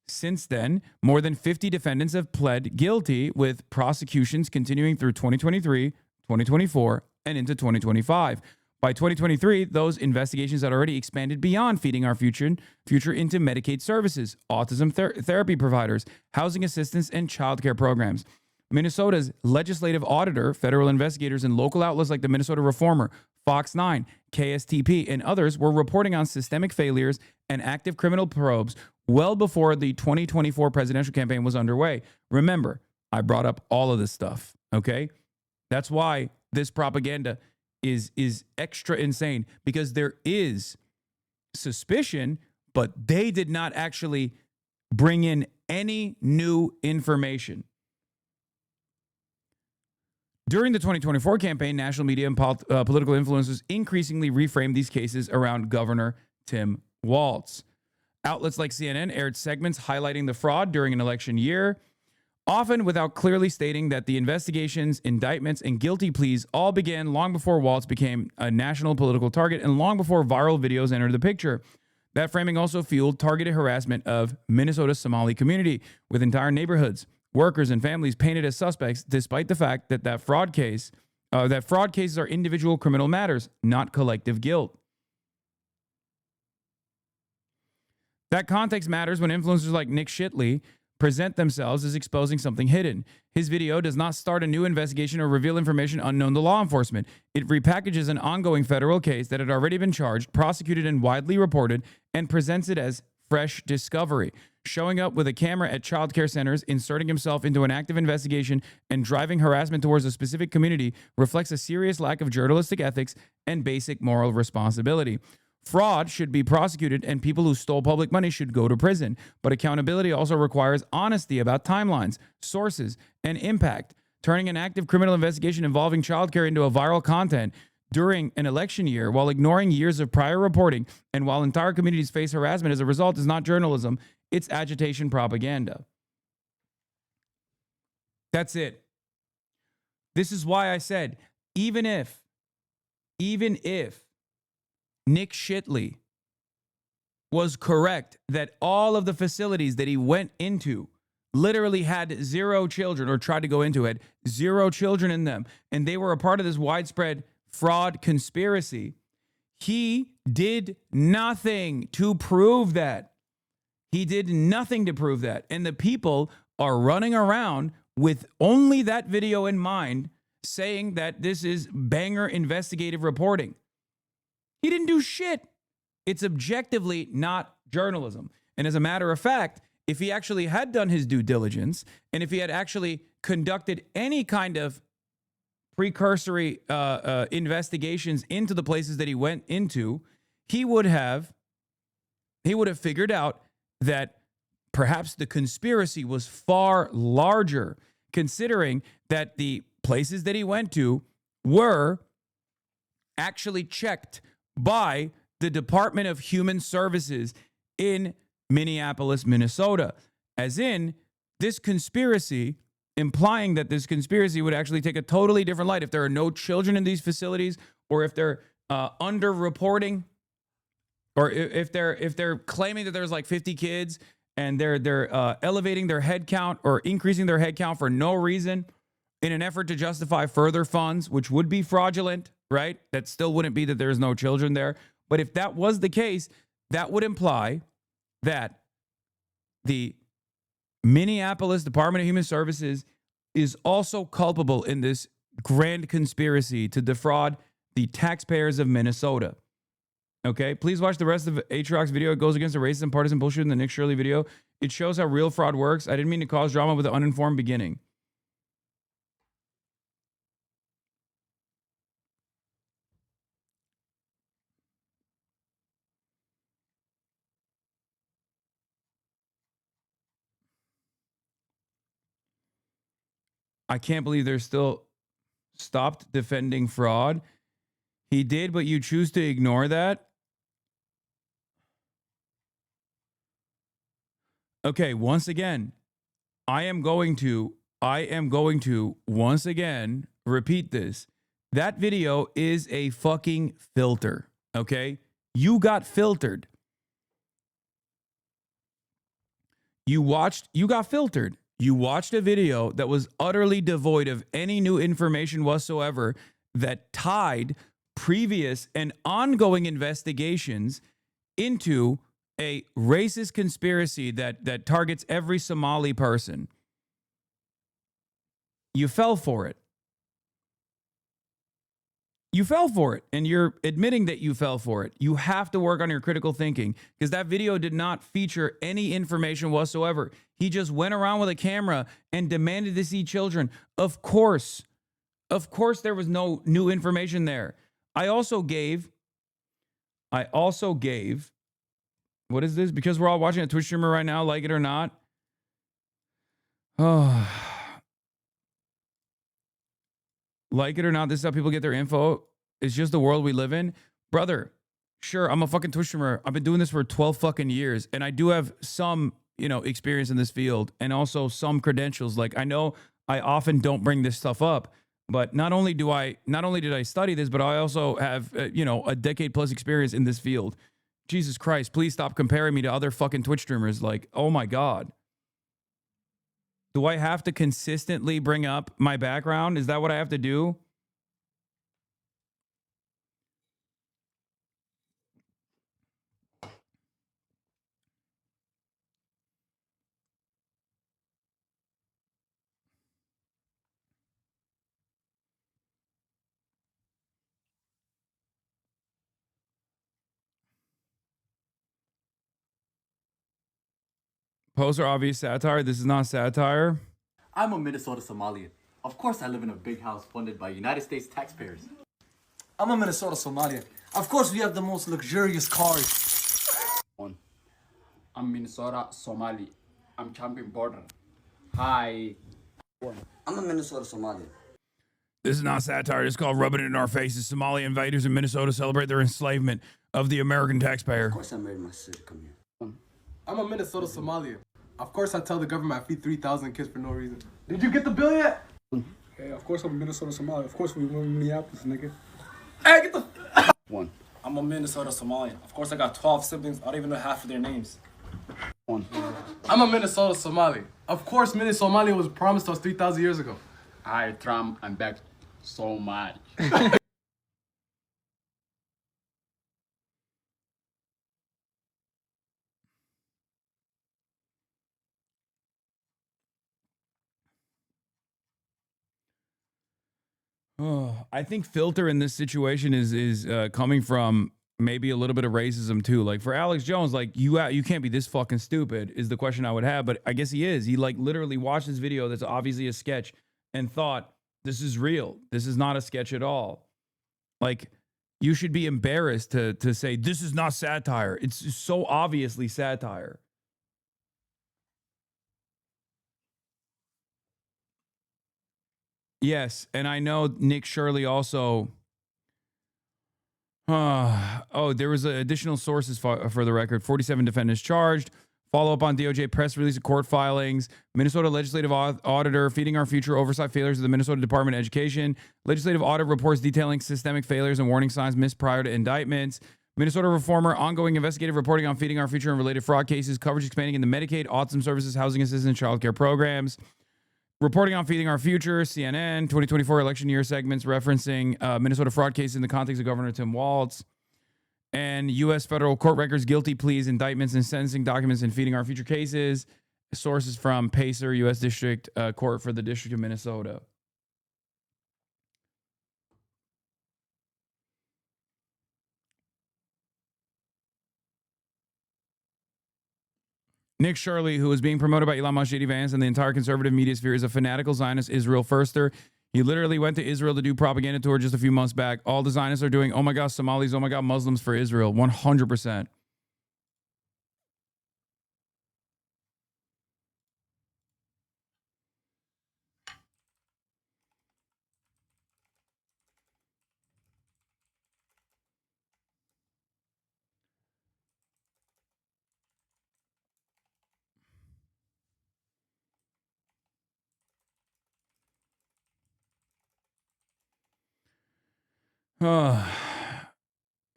Since then, more than 50 defendants have pled guilty, with prosecutions continuing through 2023, 2024, and into 2025. By 2023, those investigations had already expanded beyond Feeding Our Future into Medicaid services, autism therapy providers, housing assistance, and childcare programs. Minnesota's legislative auditor, federal investigators, and local outlets like the Minnesota Reformer, Fox 9, KSTP, and others were reporting on systemic failures and active criminal probes well before the 2024 presidential campaign was underway. Remember, I brought up all of this stuff, okay? That's why this propaganda is extra insane, because there is suspicion, but they did not actually bring in any new information. During the 2024 campaign, national media and political influencers increasingly reframed these cases around Governor Tim Walz. Outlets like CNN aired segments highlighting the fraud during an election year, often without clearly stating that the investigations, indictments, and guilty pleas all began long before Walz became a national political target and long before viral videos entered the picture. That framing also fueled targeted harassment of Minnesota's Somali community, with entire neighborhoods, workers, and families painted as suspects, despite the fact that fraud cases are individual criminal matters, not collective guilt. That context matters when influencers like Nick Shitley present themselves as exposing something hidden. His video does not start a new investigation or reveal information unknown to law enforcement. It repackages an ongoing federal case that had already been charged, prosecuted, and widely reported, and presents it as fresh discovery. Showing up with a camera at child care centers, inserting himself into an active investigation, and driving harassment towards a specific community reflects a serious lack of journalistic ethics and basic moral responsibility. Fraud should be prosecuted, and people who stole public money should go to prison. But accountability also requires honesty about timelines, sources, and impact. Turning an active criminal investigation involving childcare into a viral content during an election year while ignoring years of prior reporting and while entire communities face harassment as a result is not journalism, it's agitation propaganda. That's it. This is why I said, even if Nick Shitley was correct that all of the facilities that he went into literally had 0 children, or tried to go into, had 0 children in them, and they were a part of this widespread fraud conspiracy, he did nothing to prove that. He did nothing to prove that. And the people are running around with only that video in mind, saying that this is banger investigative reporting. He didn't do shit. It's objectively not journalism. And as a matter of fact, if he actually had done his due diligence, and if he had actually conducted any kind of precursory investigations into the places that he went into, he would have figured out that perhaps the conspiracy was far larger, considering that the places that he went to were actually checked by the Department of Human Services in Minneapolis, Minnesota. As in, this conspiracy, implying that this conspiracy would actually take a totally different light if there are no children in these facilities, or if they're underreporting, or if they're claiming that there's like 50 kids and they're elevating their head count or increasing their head count for no reason in an effort to justify further funds, which would be fraudulent, right? That still wouldn't be that there's no children there. But if that was the case, that would imply that the Minneapolis Department of Human Services is also culpable in this grand conspiracy to defraud the taxpayers of Minnesota. Okay, please watch the rest of Aatrox's video. It goes against the racist and partisan bullshit in the Nick Shirley video. It shows how real fraud works. I didn't mean to cause drama with an uninformed beginning. I can't believe they're still stopped defending fraud. He did, but you choose to ignore that. Okay, once again, I am going to once again repeat this. That video is a fucking filter, okay? You got filtered. You got filtered. You watched a video that was utterly devoid of any new information whatsoever that tied previous and ongoing investigations into a racist conspiracy that targets every Somali person. You fell for it. You fell for it, and you're admitting that you fell for it. You have to work on your critical thinking, because that video did not feature any information whatsoever. He just went around with a camera and demanded to see children. Of course there was no new information there. I also gave, what is this? Because we're all watching a Twitch streamer right now, like it or not. Oh, like it or not, this is how people get their info. It's just the world we live in. Brother, sure, I'm a fucking Twitch streamer. I've been doing this for 12 fucking years, and I do have some, experience in this field and also some credentials. Like, I know I often don't bring this stuff up, but not only did I study this, but I also have, a decade plus experience in this field. Jesus Christ, please stop comparing me to other fucking Twitch streamers. Like, oh my God. Do I have to consistently bring up my background? Is that what I have to do? Posts are obvious satire. This is not satire. I'm a Minnesota Somalian. Of course I live in a big house funded by United States taxpayers. I'm a Minnesota Somalian. Of course we have the most luxurious cars. I'm Minnesota Somali. I'm champion border. Hi. I'm a Minnesota Somalian. This is not satire. It's called rubbing it in our faces. Somali invaders in Minnesota celebrate their enslavement of the American taxpayer. Of course I made my city come here. I'm a Minnesota Somalian. Of course I tell the government I feed 3,000 kids for no reason. Did you get the bill yet? Hey, of course I'm a Minnesota Somali. Of course we live in Minneapolis, nigga. Hey, get the... I'm a Minnesota Somalian. Of course I got 12 siblings. I don't even know half of their names. I'm a Minnesota Somali. Of course Minnesota Somalia was promised to us 3,000 years ago. Hi, Trump. I'm back so much. Oh, I think filter in this situation is coming from maybe a little bit of racism too. Like for Alex Jones, like you can't be this fucking stupid is the question I would have. But I guess he is. He like literally watched this video that's obviously a sketch and thought this is real. This is not a sketch at all. Like you should be embarrassed to say this is not satire. It's so obviously satire. Yes, and I know Nick Shirley also. There was additional sources for the record. 47 defendants charged. Follow up on DOJ press release of court filings. Minnesota legislative auditor feeding our future oversight failures of the Minnesota Department of Education. Legislative audit reports detailing systemic failures and warning signs missed prior to indictments. Minnesota reformer ongoing investigative reporting on feeding our future and related fraud cases. Coverage expanding in the Medicaid, autism services, housing assistance, child care programs. Reporting on feeding our future, CNN, 2024 election year segments referencing Minnesota fraud cases in the context of Governor Tim Walz, and U.S. federal court records, guilty pleas, indictments, and sentencing documents in feeding our future cases. Sources from Pacer, U.S. District Court for the District of Minnesota. Nick Shirley, who is being promoted by Elon Musk, J.D. Vance, and the entire conservative media sphere, is a fanatical Zionist Israel firster. He literally went to Israel to do propaganda tour just a few months back. All the Zionists are doing, oh my God, Somalis, oh my God, Muslims for Israel. 100%.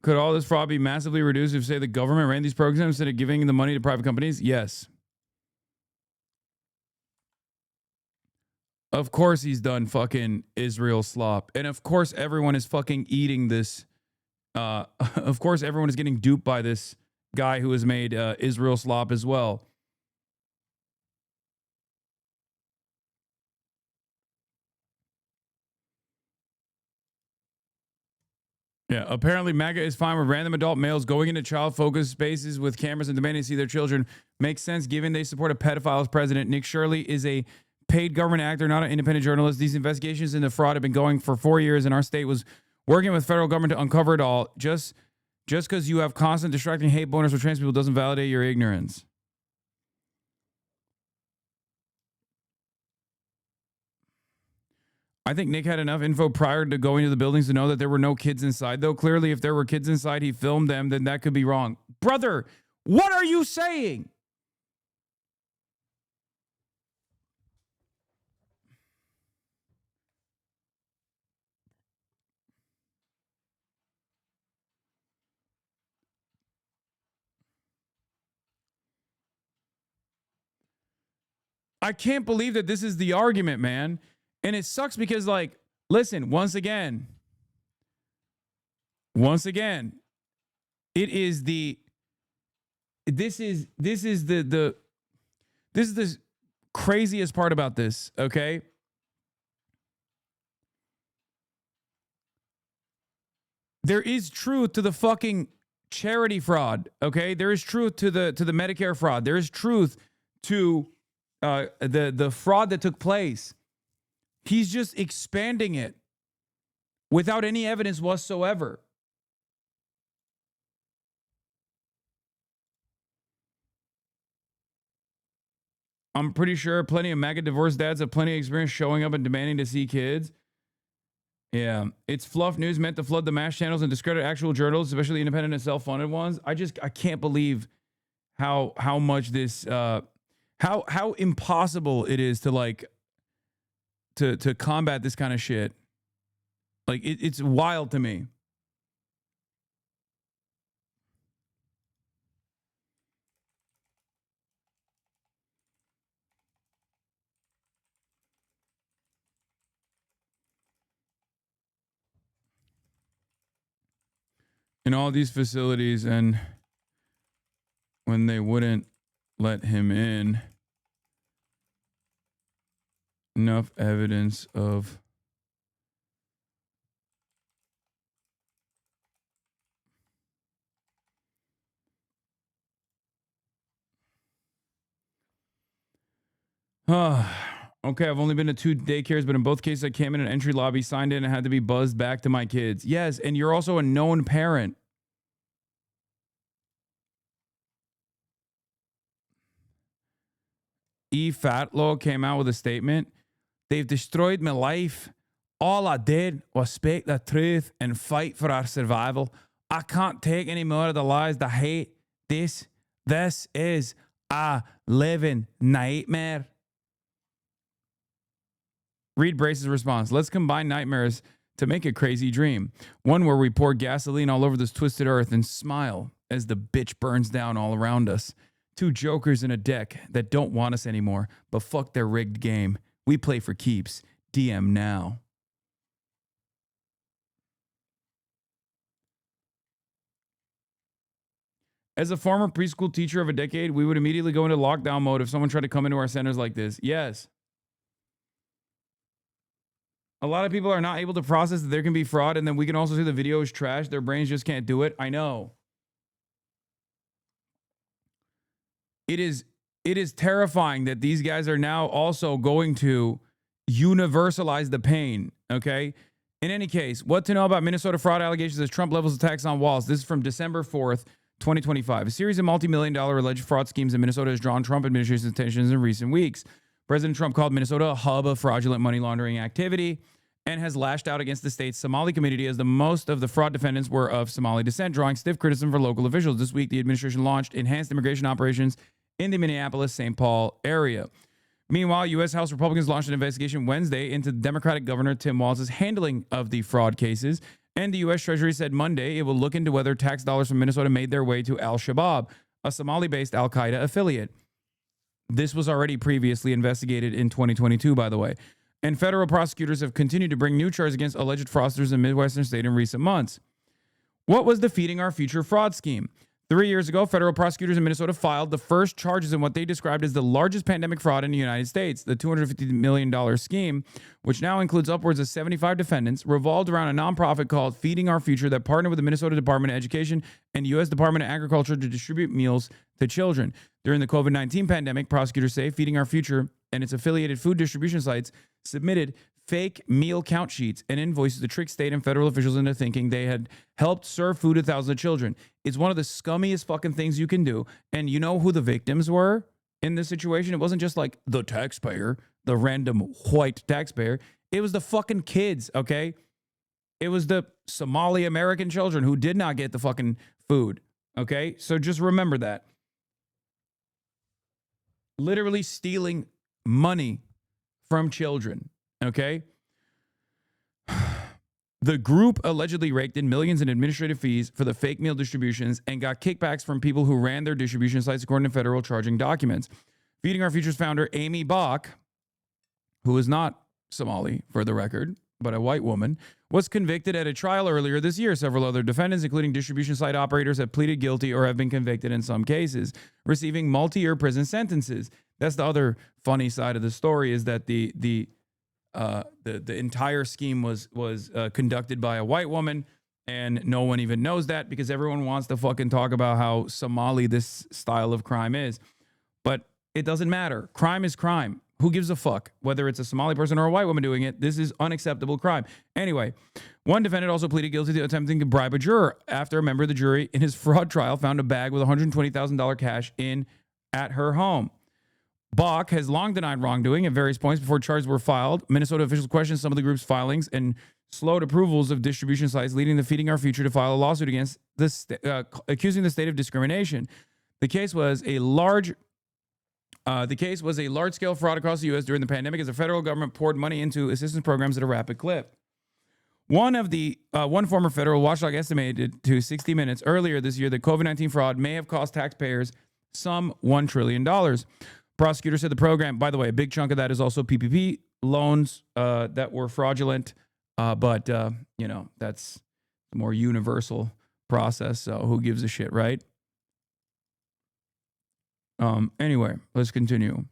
Could all this fraud be massively reduced if, say, the government ran these programs instead of giving the money to private companies? Yes. Of course he's done fucking Israel slop. And of course everyone is fucking eating this. Of course everyone is getting duped by this guy who has made Israel slop as well. Yeah, apparently MAGA is fine with random adult males going into child-focused spaces with cameras and demanding to see their children. Makes sense given they support a pedophile as president. Nick Shirley is a paid government actor, not an independent journalist. These investigations into fraud have been going for 4 years, and our state was working with federal government to uncover it all. Just because you have constant distracting hate boners for trans people doesn't validate your ignorance. I think Nick had enough info prior to going to the buildings to know that there were no kids inside, though. Clearly, if there were kids inside, he filmed them, then that could be wrong. Brother, what are you saying? I can't believe that this is the argument, man. And it sucks because, like, listen, once again, it is the craziest part about this, okay? There is truth to the fucking charity fraud, okay? There is truth to the Medicare fraud. There is truth to the fraud that took place. He's just expanding it without any evidence whatsoever. I'm pretty sure plenty of MAGA divorced dads have plenty of experience showing up and demanding to see kids. Yeah, it's fluff news meant to flood the MASH channels and discredit actual journals, especially independent and self-funded ones. I can't believe how much this how impossible it is to like to combat this kind of shit. Like it's wild to me. In all these facilities, and when they wouldn't let him in, enough evidence of okay, I've only been to 2 daycares, but in both cases I came in an entry lobby, signed in, and had to be buzzed back to my kids. Yes, and you're also a known parent. Fatlaw came out with a statement. They've destroyed my life. All I did was speak the truth and fight for our survival. I can't take any more of the lies, the hate. This is a living nightmare. Reed Brace's response. Let's combine nightmares to make a crazy dream. One where we pour gasoline all over this twisted earth and smile as the bitch burns down all around us. 2 jokers in a deck that don't want us anymore, but fuck their rigged game. We play for keeps. DM now. As a former preschool teacher of a decade, we would immediately go into lockdown mode if someone tried to come into our centers like this. Yes. A lot of people are not able to process that there can be fraud, and then we can also see the video is trash. Their brains just can't do it. I know. It is It is terrifying that these guys are now also going to universalize the pain, okay? In any case, what to know about Minnesota fraud allegations as Trump levels attacks on walls. This is from December 4th, 2025. A series of multi-million-dollar alleged fraud schemes in Minnesota has drawn Trump administration's attention in recent weeks. President Trump called Minnesota a hub of fraudulent money laundering activity and has lashed out against the state's Somali community as the most of the fraud defendants were of Somali descent, drawing stiff criticism from local officials. This week, the administration launched enhanced immigration operations in the Minneapolis-St. Paul area. Meanwhile, U.S. House Republicans launched an investigation Wednesday into Democratic Governor Tim Walz's handling of the fraud cases, and the U.S. Treasury said Monday it will look into whether tax dollars from Minnesota made their way to al-Shabaab, a Somali-based al-Qaeda affiliate. This was already previously investigated in 2022, by the way. And federal prosecutors have continued to bring new charges against alleged fraudsters in Midwestern state in recent months. What was the Feeding Our Future fraud scheme? 3 years ago, federal prosecutors in Minnesota filed the first charges in what they described as the largest pandemic fraud in the United States. The $250 million scheme, which now includes upwards of 75 defendants, revolved around a nonprofit called Feeding Our Future that partnered with the Minnesota Department of Education and U.S. Department of Agriculture to distribute meals to children. During the COVID-19 pandemic, prosecutors say Feeding Our Future and its affiliated food distribution sites submitted fake meal count sheets and invoices to trick state and federal officials into thinking they had helped serve food to thousands of children. It's one of the scummiest fucking things you can do. And you know who the victims were in this situation? It wasn't just like the taxpayer, the random white taxpayer. It was the fucking kids, okay? It was the Somali American children who did not get the fucking food, okay? So just remember that. Literally stealing money from children. Okay. The group allegedly raked in millions in administrative fees for the fake meal distributions and got kickbacks from people who ran their distribution sites according to federal charging documents. Feeding Our Future's founder, Amy Bach, who is not Somali for the record, but a white woman, was convicted at a trial earlier this year. Several other defendants, including distribution site operators, have pleaded guilty or have been convicted in some cases, receiving multi-year prison sentences. That's the other funny side of the story, is that the entire scheme was conducted by a white woman, and no one even knows that because everyone wants to fucking talk about how Somali this style of crime is. But it doesn't matter. Crime is crime. Who gives a fuck whether it's a Somali person or a white woman doing it? This is unacceptable crime. Anyway, one defendant also pleaded guilty to attempting to bribe a juror after a member of the jury in his fraud trial found a bag with $120,000 cash at her home. Bach has long denied wrongdoing at various points before charges were filed. Minnesota officials questioned some of the group's filings and slowed approvals of distribution sites, leading to Feeding Our Future to file a lawsuit against accusing the state of discrimination. The case was a large-scale fraud across the U.S. during the pandemic as the federal government poured money into assistance programs at a rapid clip. One former federal watchdog estimated to 60 Minutes earlier this year that COVID-19 fraud may have cost taxpayers some $1 trillion. Prosecutors said the program, by the way, a big chunk of that is also PPP loans that were fraudulent, but that's a more universal process, so who gives a shit, right? Anyway, let's continue.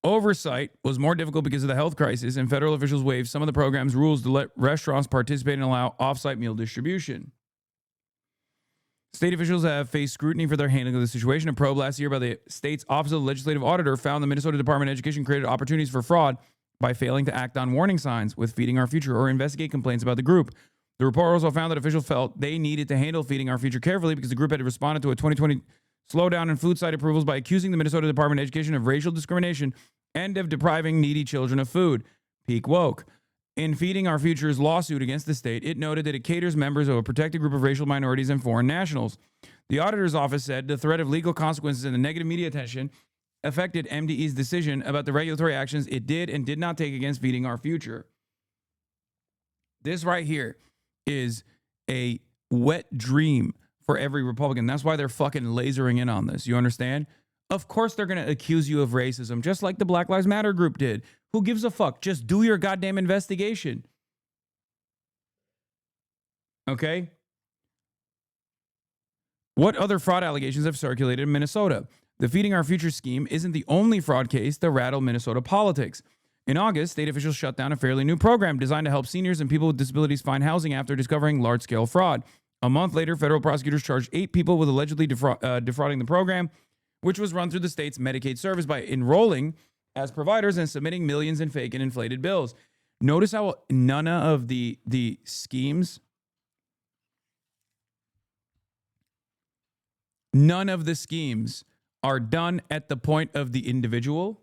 Oversight was more difficult because of the health crisis, and federal officials waived some of the program's rules to let restaurants participate and allow off-site meal distribution. State officials have faced scrutiny for their handling of the situation. A probe last year by the state's Office of the Legislative Auditor found the Minnesota Department of Education created opportunities for fraud by failing to act on warning signs with Feeding Our Future or investigate complaints about the group. The report also found that officials felt they needed to handle Feeding Our Future carefully because the group had responded to a 2020 slowdown in food site approvals by accusing the Minnesota Department of Education of racial discrimination and of depriving needy children of food. Peak woke. In Feeding Our Future's lawsuit against the state, it noted that it caters members of a protected group of racial minorities and foreign nationals. The auditor's office said the threat of legal consequences and the negative media attention affected MDE's decision about the regulatory actions it did and did not take against Feeding Our Future. This right here is a wet dream for every Republican. That's why they're fucking lasering in on this. You understand? Of course they're going to accuse you of racism, just like the Black Lives Matter group did. Who gives a fuck? Just do your goddamn investigation. Okay? What other fraud allegations have circulated in Minnesota? The Feeding Our Future scheme isn't the only fraud case that rattled Minnesota politics. In August, state officials shut down a fairly new program designed to help seniors and people with disabilities find housing after discovering large-scale fraud. A month later, federal prosecutors charged 8 people with allegedly defrauding the program, which was run through the state's Medicaid service by enrolling as providers and submitting millions in fake and inflated bills. Notice how none of the schemes, none of the schemes are done at the point of the individual,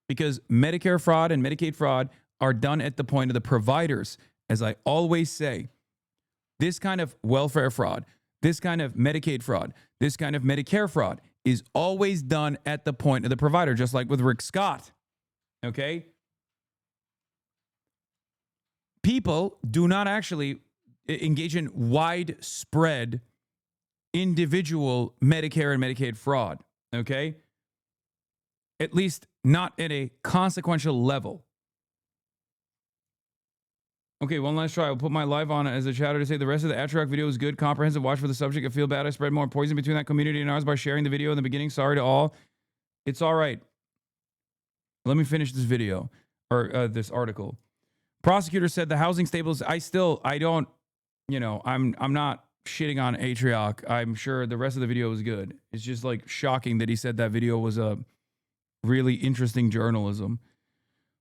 because Medicare fraud and Medicaid fraud are done at the point of the providers. As I always say, this kind of welfare fraud, this kind of Medicaid fraud, this kind of Medicare fraud is always done at the point of the provider, just like with Rick Scott. Okay? People do not actually engage in widespread individual Medicare and Medicaid fraud. Okay? At least not at a consequential level. Okay, one last try. I'll put my live on as a chatter to say the rest of the Atrak video is good, comprehensive. Watch for the subject. I feel bad. I spread more poison between that community and ours by sharing the video in the beginning. Sorry to all. It's all right. Let me finish this video or this article. Prosecutor said the housing stables. I'm not shitting on Atriok. I'm sure the rest of the video was good. It's just like shocking that he said that video was a really interesting journalism.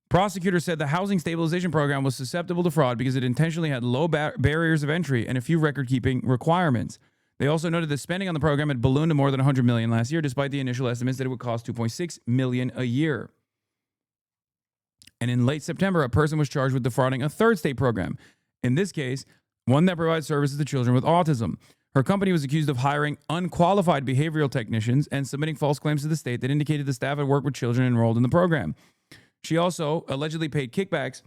Prosecutor said the housing stabilization program was susceptible to fraud because it intentionally had low barriers of entry and a few record-keeping requirements. They also noted that spending on the program had ballooned to more than $100 million last year, despite the initial estimates that it would cost $2.6 million a year. And in late September, a person was charged with defrauding a third state program. In this case, one that provides services to children with autism. Her company was accused of hiring unqualified behavioral technicians and submitting false claims to the state that indicated the staff had worked with children enrolled in the program. She also allegedly paid kickbacks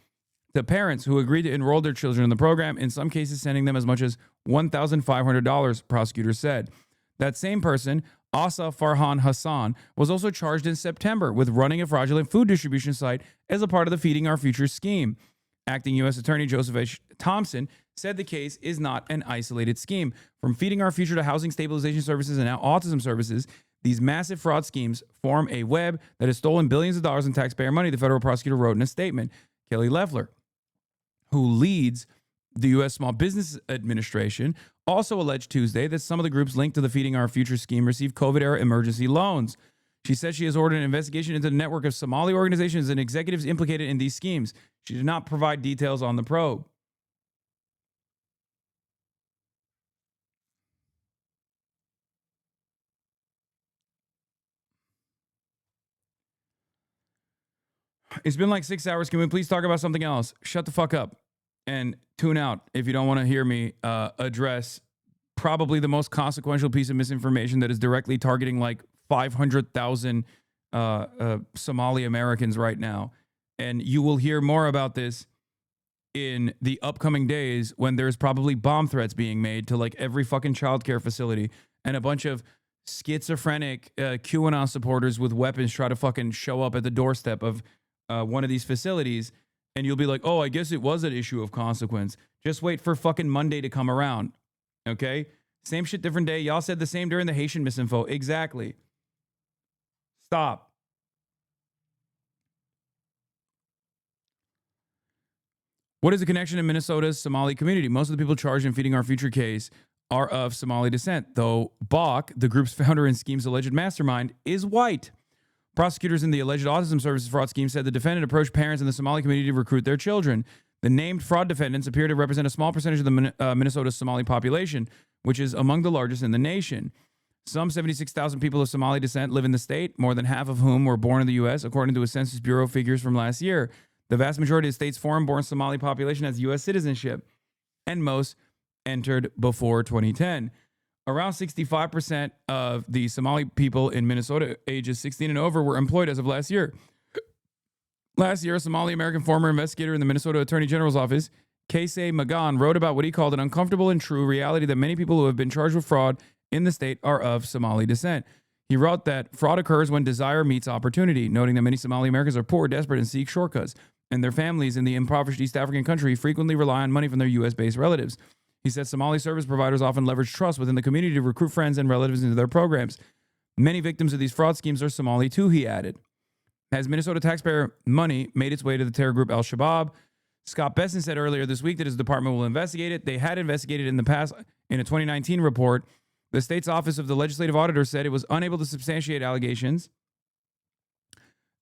to parents who agreed to enroll their children in the program, in some cases sending them as much as $1,500, prosecutors said. That same person, Asa Farhan Hasan, was also charged in September with running a fraudulent food distribution site as a part of the Feeding Our Future scheme. Acting U.S. Attorney Joseph H. Thompson said the case is not an isolated scheme. From Feeding Our Future to housing stabilization services and now autism services, these massive fraud schemes form a web that has stolen billions of dollars in taxpayer money, the federal prosecutor wrote in a statement. Kelly Loeffler, who leads the U.S. Small Business Administration, also alleged Tuesday that some of the groups linked to the Feeding Our Future scheme received COVID-era emergency loans. She said she has ordered an investigation into the network of Somali organizations and executives implicated in these schemes. She did not provide details on the probe. It's been like 6 hours. Can we please talk about something else? Shut the fuck up and tune out if you don't want to hear me address probably the most consequential piece of misinformation that is directly targeting like 500,000 Somali Americans right now. And you will hear more about this in the upcoming days when there's probably bomb threats being made to like every fucking childcare facility, and a bunch of schizophrenic QAnon supporters with weapons try to fucking show up at the doorstep of one of these facilities, and you'll be like, oh, I guess it was an issue of consequence. Just wait for fucking Monday to come around. Okay? Same shit, different day. Y'all said the same during the Haitian misinfo. Exactly. Stop. What is the connection in Minnesota's Somali community? Most of the people charged in Feeding Our Future case are of Somali descent, though Bach, the group's founder and scheme's alleged mastermind, is white. Prosecutors in the alleged autism services fraud scheme said the defendant approached parents in the Somali community to recruit their children. The named fraud defendants appear to represent a small percentage of the Minnesota Somali population, which is among the largest in the nation. Some 76,000 people of Somali descent live in the state, more than half of whom were born in the U.S., according to a Census Bureau figures from last year. The vast majority of the state's foreign-born Somali population has U.S. citizenship, and most entered before 2010. Around 65% of the Somali people in Minnesota ages 16 and over were employed as of last year. Last year, a Somali-American former investigator in the Minnesota Attorney General's office, Kasey Magan, wrote about what he called an uncomfortable and true reality that many people who have been charged with fraud in the state are of Somali descent. He wrote that fraud occurs when desire meets opportunity, noting that many Somali Americans are poor, desperate, and seek shortcuts, and their families in the impoverished East African country frequently rely on money from their U.S.-based relatives. He said Somali service providers often leverage trust within the community to recruit friends and relatives into their programs. Many victims of these fraud schemes are Somali too, he added. has Minnesota taxpayer money made its way to the terror group Al-Shabaab? Scott Besson said earlier this week that his department will investigate it. They had investigated in the past in a 2019 report. The state's office of the legislative auditor said it was unable to substantiate allegations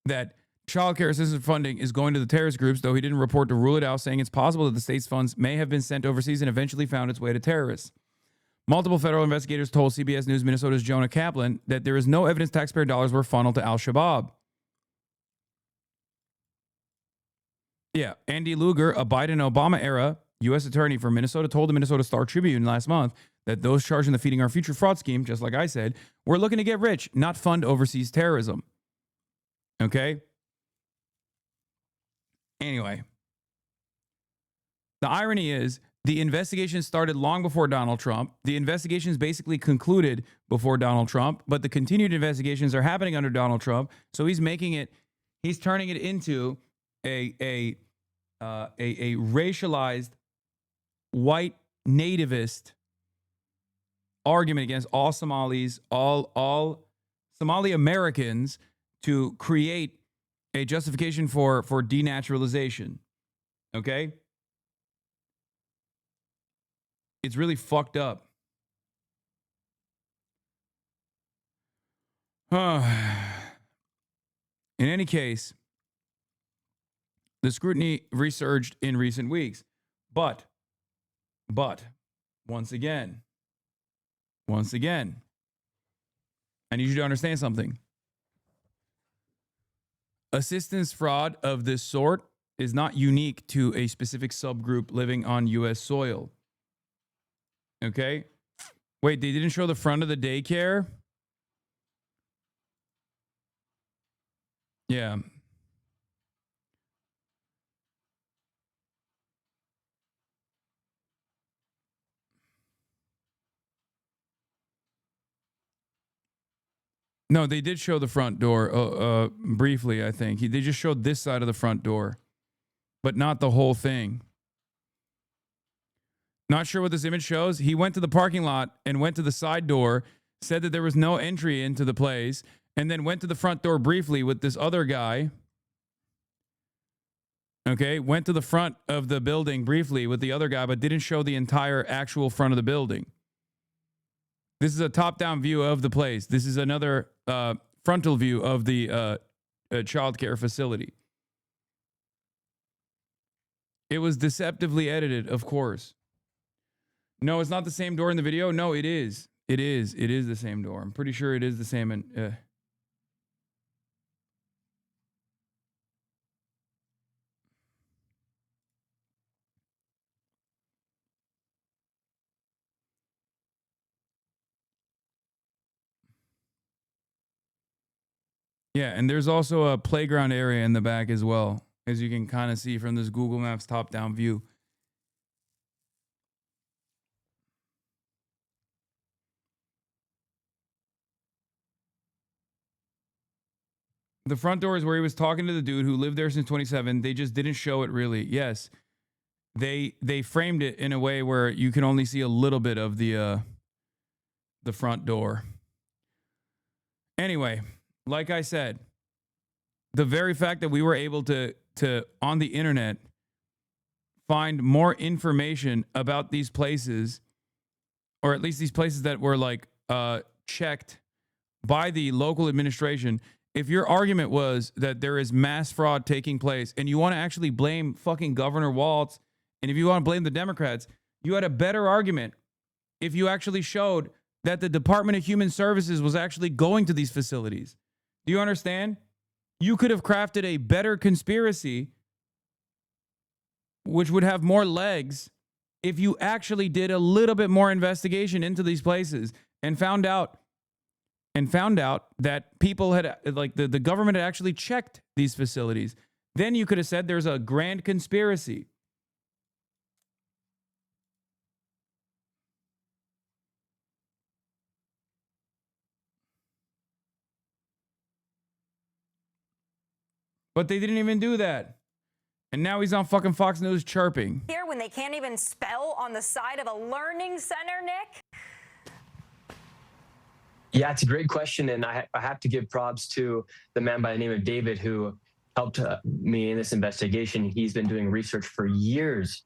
that child care assistance funding is going to the terrorist groups, though he didn't report to rule it out, saying it's possible that the state's funds may have been sent overseas and eventually found its way to terrorists. Multiple federal investigators told CBS News Minnesota's Jonah Kaplan that there is no evidence taxpayer dollars were funneled to Al-Shabaab. Yeah, Andy Luger, a Biden-Obama era U.S. attorney for Minnesota, told the Minnesota Star Tribune last month that those charged in the Feeding Our Future fraud scheme, just like I said, were looking to get rich, not fund overseas terrorism. Okay? Anyway, the irony is the investigation started long before Donald Trump. The investigations basically concluded before Donald Trump, but the continued investigations are happening under Donald Trump. So he's turning it into a racialized white nativist argument against all Somalis, all Somali Americans, to create a justification for denaturalization. Okay? It's really fucked up. In any case, the scrutiny resurged in recent weeks. But, once again, I need you to understand something. Assistance fraud of this sort is not unique to a specific subgroup living on U.S. soil. Okay? Wait, they didn't show the front of the daycare? Yeah. No, they did show the front door briefly, I think. They just showed this side of the front door, but not the whole thing. Not sure what this image shows. He went to the parking lot and went to the side door, said that there was no entry into the place, and then went to the front door briefly with this other guy. Okay, went to the front of the building briefly with the other guy, but didn't show the entire actual front of the building. This is a top-down view of the place. This is another frontal view of the child care facility. It was deceptively edited, of course. No, it's not the same door in the video. No, it is. It is. It is the same door. I'm pretty sure it is the same. Yeah, and there's also a playground area in the back as well, as you can kind of see from this Google Maps top-down view. The front door is where he was talking to the dude who lived there since 27. They just didn't show it really. Yes, they framed it in a way where you can only see a little bit of the front door. Anyway, like I said, the very fact that we were able to on the internet find more information about these places, or at least these places that were like checked by the local administration. If your argument was that there is mass fraud taking place and you want to actually blame fucking Governor Walz, and if you want to blame the Democrats, you had a better argument if you actually showed that the Department of Human Services was actually going to these facilities. Do you understand? You could have crafted a better conspiracy which would have more legs if you actually did a little bit more investigation into these places and found out that people had, like, the government had actually checked these facilities. Then you could have said there's a grand conspiracy. But they didn't even do that. And now he's on fucking Fox News chirping. Here when they can't even spell on the side of a learning center, Nick? Yeah, it's a great question. And I have to give props to the man by the name of David who helped me in this investigation. He's been doing research for years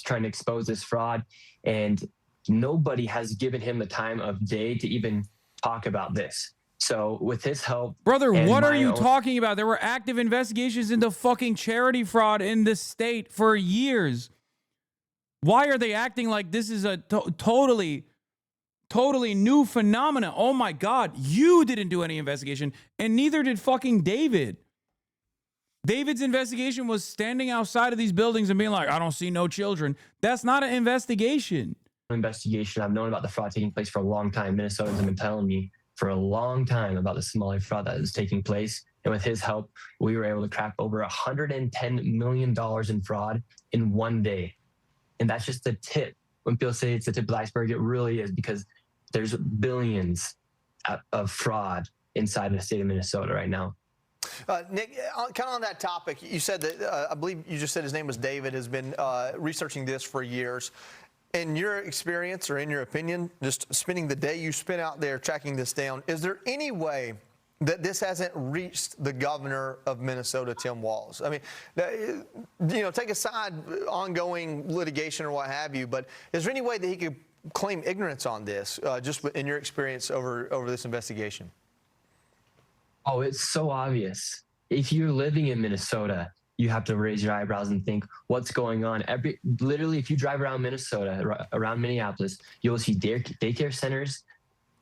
trying to expose this fraud. And nobody has given him the time of day to even talk about this. So with his help... Brother, what are you talking about? There were active investigations into fucking charity fraud in this state for years. Why are they acting like this is a totally new phenomena? Oh my God, you didn't do any investigation, and neither did fucking David. David's investigation was standing outside of these buildings and being like, I don't see no children. That's not an investigation. I've known about the fraud taking place for a long time. Minnesotans have been telling me for a long time about the Somali fraud that is taking place. And with his help, we were able to crack over $110 million in fraud in one day. And that's just the tip. When people say it's the tip of the iceberg, it really is, because there's billions of fraud inside the state of Minnesota right now. Nick, kind of on that topic, you said that, I believe you just said his name was David, has been researching this for years. In your experience, or in your opinion, just spending the day you spent out there tracking this down, is there any way that this hasn't reached the governor of Minnesota, Tim Walz? I mean, you know, take aside ongoing litigation or what have you, but is there any way that he could claim ignorance on this, just in your experience over this investigation? Oh, it's so obvious. If you're living in Minnesota, you have to raise your eyebrows and think, what's going on? Literally, if you drive around Minnesota, around Minneapolis, you'll see daycare centers,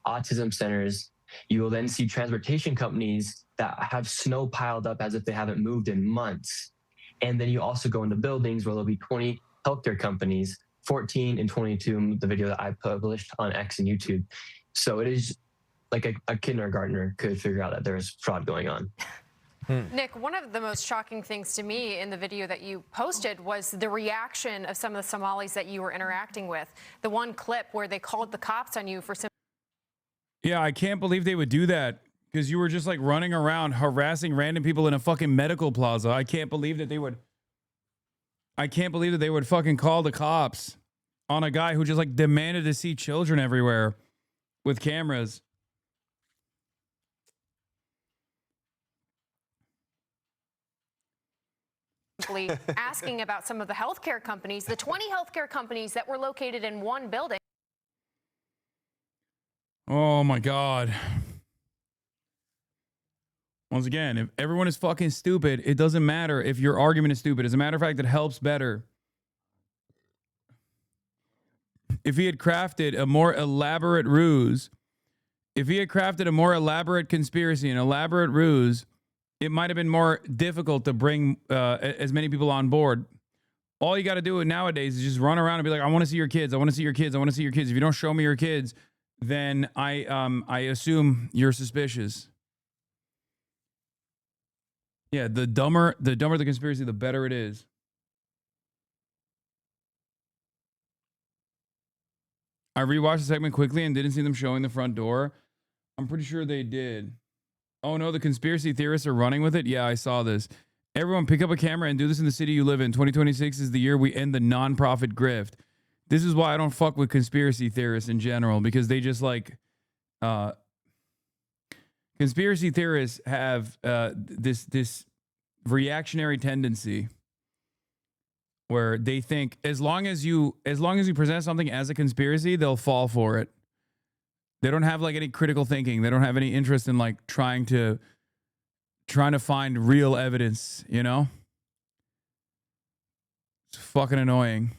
autism centers. You will then see transportation companies that have snow piled up as if they haven't moved in months. And then you also go into buildings where there'll be 20 healthcare companies, 14 and 22, the video that I published on X and YouTube. So it is like a kindergartner could figure out that there's fraud going on. Nick, one of the most shocking things to me in the video that you posted was the reaction of some of the Somalis that you were interacting with. The one clip where they called the cops on you for some... Yeah, I can't believe they would do that, because you were just like running around harassing random people in a fucking medical plaza. I can't believe that they would fucking call the cops on a guy who just like demanded to see children everywhere with cameras. Asking about some of the healthcare companies, the 20 healthcare companies that were located in one building. Oh my God. Once again, if everyone is fucking stupid, it doesn't matter if your argument is stupid. As a matter of fact, it helps better. If he had crafted a more elaborate ruse, if he had crafted a more elaborate conspiracy, an elaborate ruse, it might have been more difficult to bring as many people on board. All you got to do nowadays is just run around and be like, I want to see your kids. I want to see your kids. I want to see your kids. If you don't show me your kids, then I assume you're suspicious. Yeah, the dumber the conspiracy, the better it is. I rewatched the segment quickly and didn't see them showing the front door. I'm pretty sure they did. Oh no, the conspiracy theorists are running with it? Yeah, I saw this. Everyone pick up a camera and do this in the city you live in. 2026 is the year we end the nonprofit grift. This is why I don't fuck with conspiracy theorists in general, because they just like... conspiracy theorists have this reactionary tendency where they think as long as you present something as a conspiracy, they'll fall for it. They don't have like any critical thinking. They don't have any interest in like trying to find real evidence, you know? It's fucking annoying.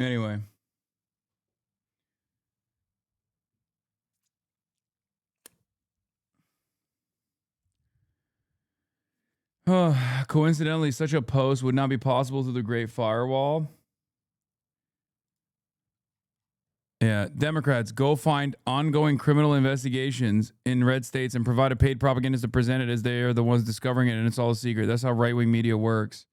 Anyway. Coincidentally, such a post would not be possible through the Great Firewall. Yeah, Democrats, go find ongoing criminal investigations in red states and provide a paid propagandist to present it as they are the ones discovering it and it's all a secret. That's how right-wing media works.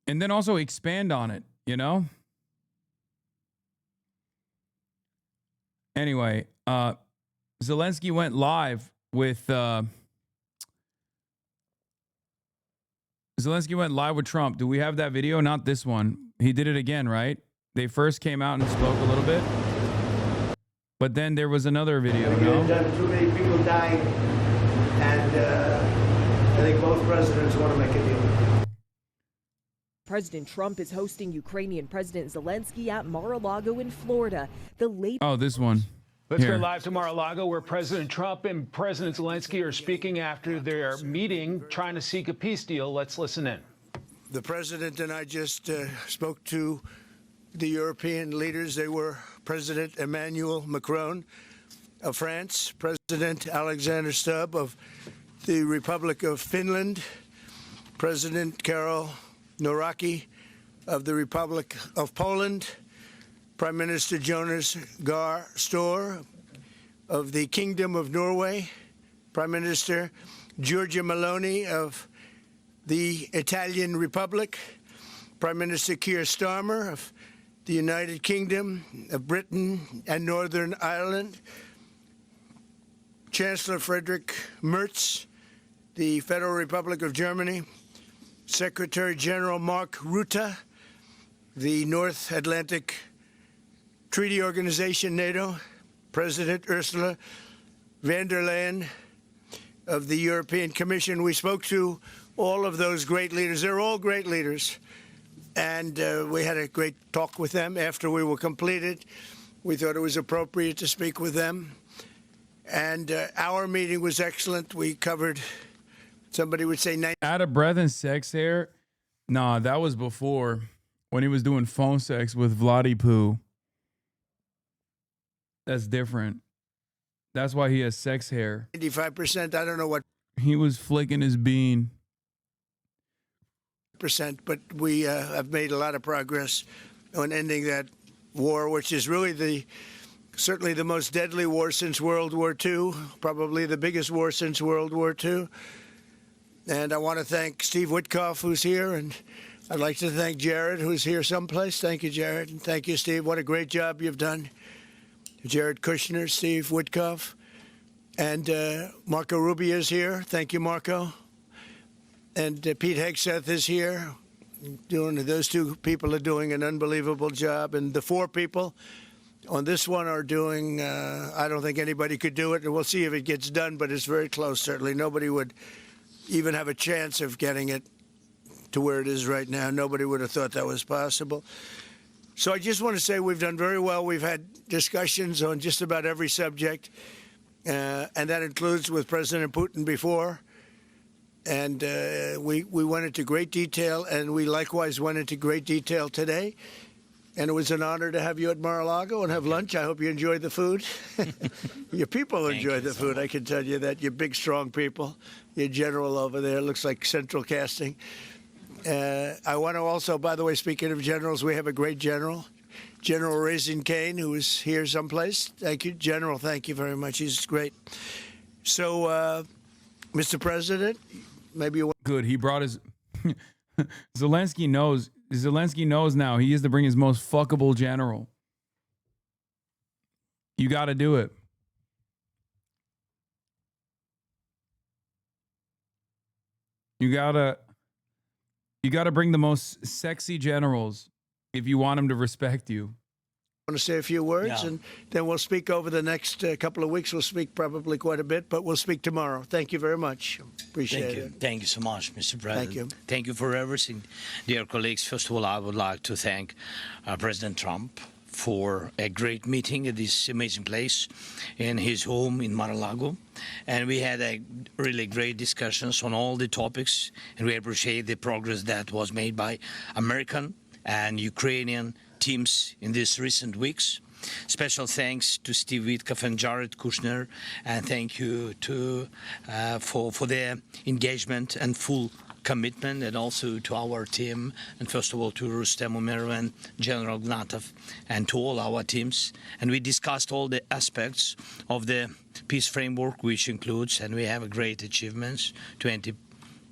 And then also expand on it, you know? Anyway, Zelensky went live with Trump. Do we have that video? Not this one. He did it again, right? They first came out and spoke a little bit. But then there was another video, no? Too many people dying, and I think both presidents want to make a deal. President Trump is hosting Ukrainian President Zelensky at Mar-a-Lago in Florida. The Oh, this one. Let's Here. go live to Mar-a-Lago, where President Trump and President Zelensky are speaking after their meeting, trying to seek a peace deal. Let's listen in. The president and I just spoke to the European leaders. They were President Emmanuel Macron of France, President Alexander Stubb of the Republic of Finland, President Karol Nawrocki of the Republic of Poland, Prime Minister Jonas Gahr Store of the Kingdom of Norway, Prime Minister Giorgia Meloni of the Italian Republic, Prime Minister Keir Starmer of the United Kingdom of Britain and Northern Ireland, Chancellor Friedrich Merz, the Federal Republic of Germany, Secretary General Mark Rutte, the North Atlantic Treaty Organization, NATO, President Ursula von der Leyen of the European Commission. We spoke to all of those great leaders. They're all great leaders. And we had a great talk with them after we were completed. We thought it was appropriate to speak with them. And our meeting was excellent. We covered, somebody would say, Out of breath and sex hair? Nah, that was before when he was doing phone sex with Vladdy Poo. That's different. That's why he has sex hair. 95%. I don't know what He was flicking his bean. percent, but we have made a lot of progress on ending that war, which is really certainly the most deadly war since World War II, probably the biggest war since World War II. And I want to thank Steve Witkoff, who's here, and I'd like to thank Jared, who's here someplace. Thank you, Jared, and thank you, Steve. What a great job you've done. Jared Kushner, Steve Witkoff, and Marco Rubio is here. Thank you, Marco. And Pete Hegseth is here. Those two people are doing an unbelievable job. And the four people on this one are doing, I don't think anybody could do it. And we'll see if it gets done, but it's very close, certainly. Nobody would even have a chance of getting it to where it is right now. Nobody would have thought that was possible. So I just want to say we've done very well. We've had discussions on just about every subject, and that includes with President Putin before. And we went into great detail, and we likewise went into great detail today. And it was an honor to have you at Mar-a-Lago and have lunch. I hope you enjoyed the food. Your people enjoyed the food, I can tell you that. You're big, strong people. Your general over there looks like Central Casting. I want to also, by the way, speaking of generals, we have a great general, General Raisin Kane, who is here someplace. Thank you, General. Thank you very much. He's great. So, Mr. President, maybe you want... Good. He brought his... Zelensky knows now he has to bring his most fuckable general. You got to do it. You gotta bring the most sexy generals if you want them to respect you. I want to say a few words, Yeah. and then we'll speak over the next couple of weeks. We'll speak probably quite a bit, but we'll speak tomorrow. Thank you very much. Appreciate it. Thank you so much, Mr. President. Thank you. Thank you for everything. Dear colleagues, first of all, I would like to thank President Trump for a great meeting at this amazing place in his home in Mar-a-Lago. And we had a really great discussions on all the topics, and we appreciate the progress that was made by American and Ukrainian teams in these recent weeks. Special thanks to Steve Witkoff and Jared Kushner, and thank you to for their engagement and full commitment, and also to our team, and first of all to Rustem Umerov and General Gnatov, and to all our teams. And we discussed all the aspects of the peace framework, which includes, and we have a great achievements, 20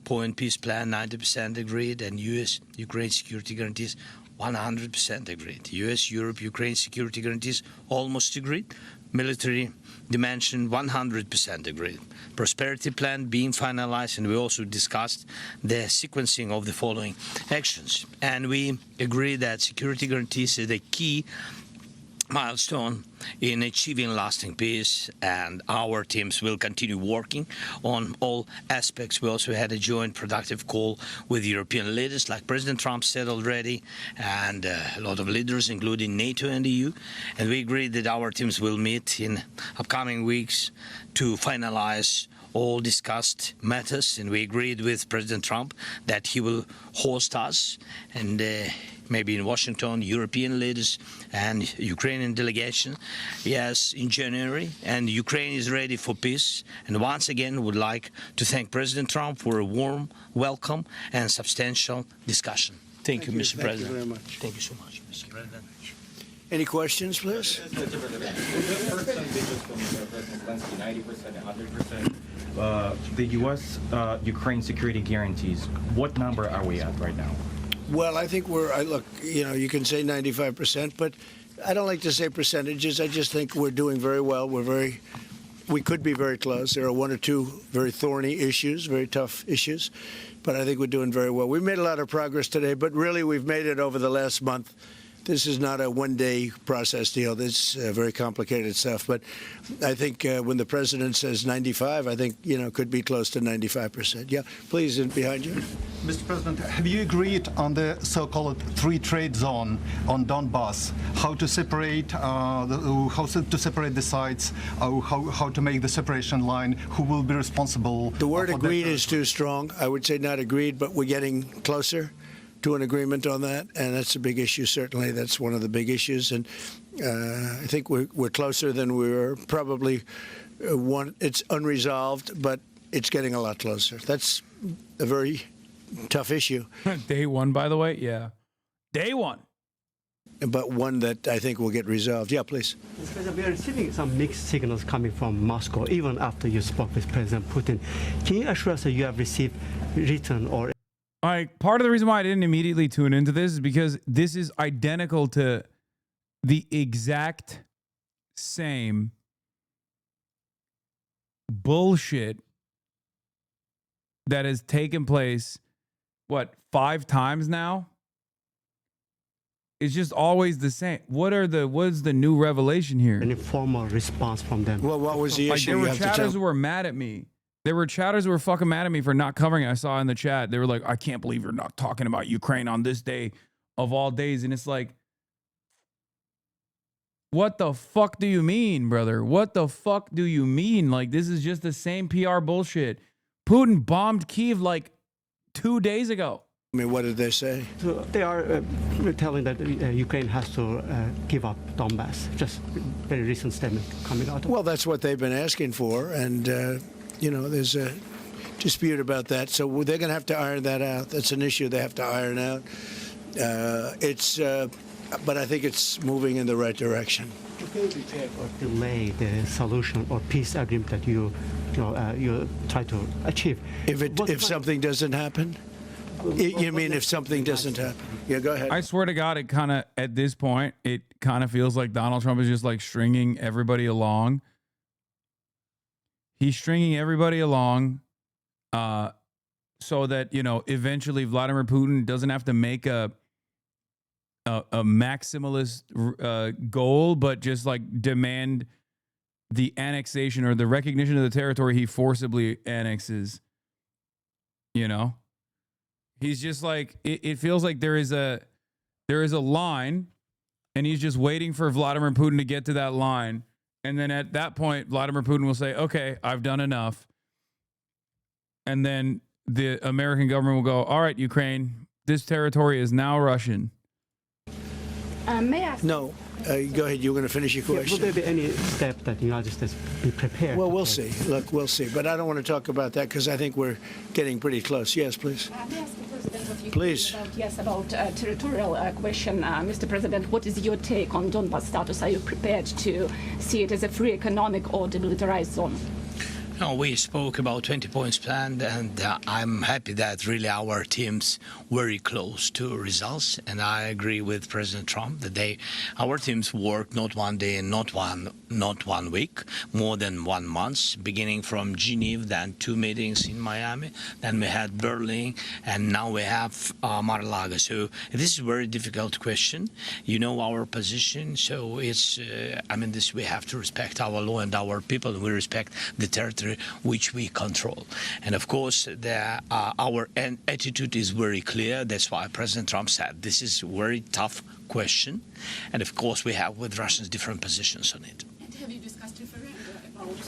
point peace plan, 90% agreed, and U.S.-Ukraine security guarantees, 100% agreed. U.S.-Europe-Ukraine security guarantees, almost agreed. Military dimension, 100% agreed. Prosperity plan being finalized, and we also discussed the sequencing of the following actions. And we agree that security guarantees is the key milestone in achieving lasting peace, and our teams will continue working on all aspects. We also had a joint productive call with European leaders, like President Trump said already, and a lot of leaders, including NATO and the EU. And we agreed that our teams will meet in upcoming weeks to finalize all discussed matters, and we agreed with President Trump that he will host us, and maybe in Washington, European leaders and Ukrainian delegation, yes, in January. And Ukraine is ready for peace. And once again, would like to thank President Trump for a warm welcome and substantial discussion. Thank you, Mr. President. Thank you very much. Thank you so much, Mr. President. Any questions, please? The first time they just from President Zelensky, 90%, 100%. The U.S. Ukraine security guarantees, what number are we at right now? Well, I think look, you can say 95%, but I don't like to say percentages. I just think we're doing very well. We could be very close. There are one or two very thorny issues, very tough issues, but I think we're doing very well. We've made a lot of progress today, but really we've made it over the last month. This is not a one-day process deal. This is very complicated stuff. But I think when the president says 95, I think, could be close to 95%. Yeah, please, behind you. Mr. President, have you agreed on the so-called free trade zone on Donbass? How to separate the sites? How to make the separation line? Who will be responsible? The word agreed is too strong. I would say not agreed, but we're getting closer to an agreement on that, and that's a big issue. Certainly, that's one of the big issues, and I think we're closer than we were. Probably it's unresolved, but it's getting a lot closer. That's a very tough issue. Day one, by the way, yeah, day one. But one that I think will get resolved. Yeah, please. Mr. President, we are receiving some mixed signals coming from Moscow, even after you spoke with President Putin. Can you assure us that you have received written or part of the reason why I didn't immediately tune into this is because this is identical to the exact same bullshit that has taken place, 5 times now? It's just always the same. What's the new revelation here? An informal response from them. Well, what was the issue? There were chatters who were mad at me. There were chatters who were fucking mad at me for not covering it. I saw in the chat. They were like, I can't believe you're not talking about Ukraine on this day of all days. And it's like, what the fuck do you mean, brother? What the fuck do you mean? Like, this is just the same PR bullshit. Putin bombed Kyiv 2 days ago. I mean, what did they say? So they are telling that Ukraine has to give up Donbass. Just very recent statement coming out. Well, that's what they've been asking for, and there's a dispute about that. So they're going to have to iron that out. That's an issue they have to iron out. But I think it's moving in the right direction. Or delay the solution or peace agreement that you try to achieve. If something doesn't happen. You mean if something doesn't happen? Yeah, go ahead. I swear to God, it kind of, at this point, it kind of feels like Donald Trump is just stringing everybody along. He's stringing everybody along so that, eventually Vladimir Putin doesn't have to make a maximalist goal, but just demand the annexation or the recognition of the territory he forcibly annexes. He's just it feels like there is a line, and he's just waiting for Vladimir Putin to get to that line. And then at that point, Vladimir Putin will say, okay, I've done enough. And then the American government will go, all right, Ukraine, this territory is now Russian. May I ask? No. Go ahead. You're going to finish your question. Will there be any step that the United States be prepared? Well, we'll see. Look, we'll see. But I don't want to talk about that because I think we're getting pretty close. Yes, please. May I ask the President of Ukraine Please. about territorial question. Mr. President, what is your take on Donbass status? Are you prepared to see it as a free economic or demilitarized zone? No, we spoke about 20 points plan, and I'm happy that really our team's very close to results. And I agree with President Trump that our teams work not one day and not one week, more than 1 month, beginning from Geneva, then 2 meetings in Miami, then we had Berlin, and now we have Mar-a-Lago. So this is a very difficult question. You know our position, so it's, we have to respect our law and our people, and we respect the territory which we control. And of course, our attitude is very clear. That's why President Trump said this is a very tough question. And of course, we have with Russians different positions on it. And have you discussed referendum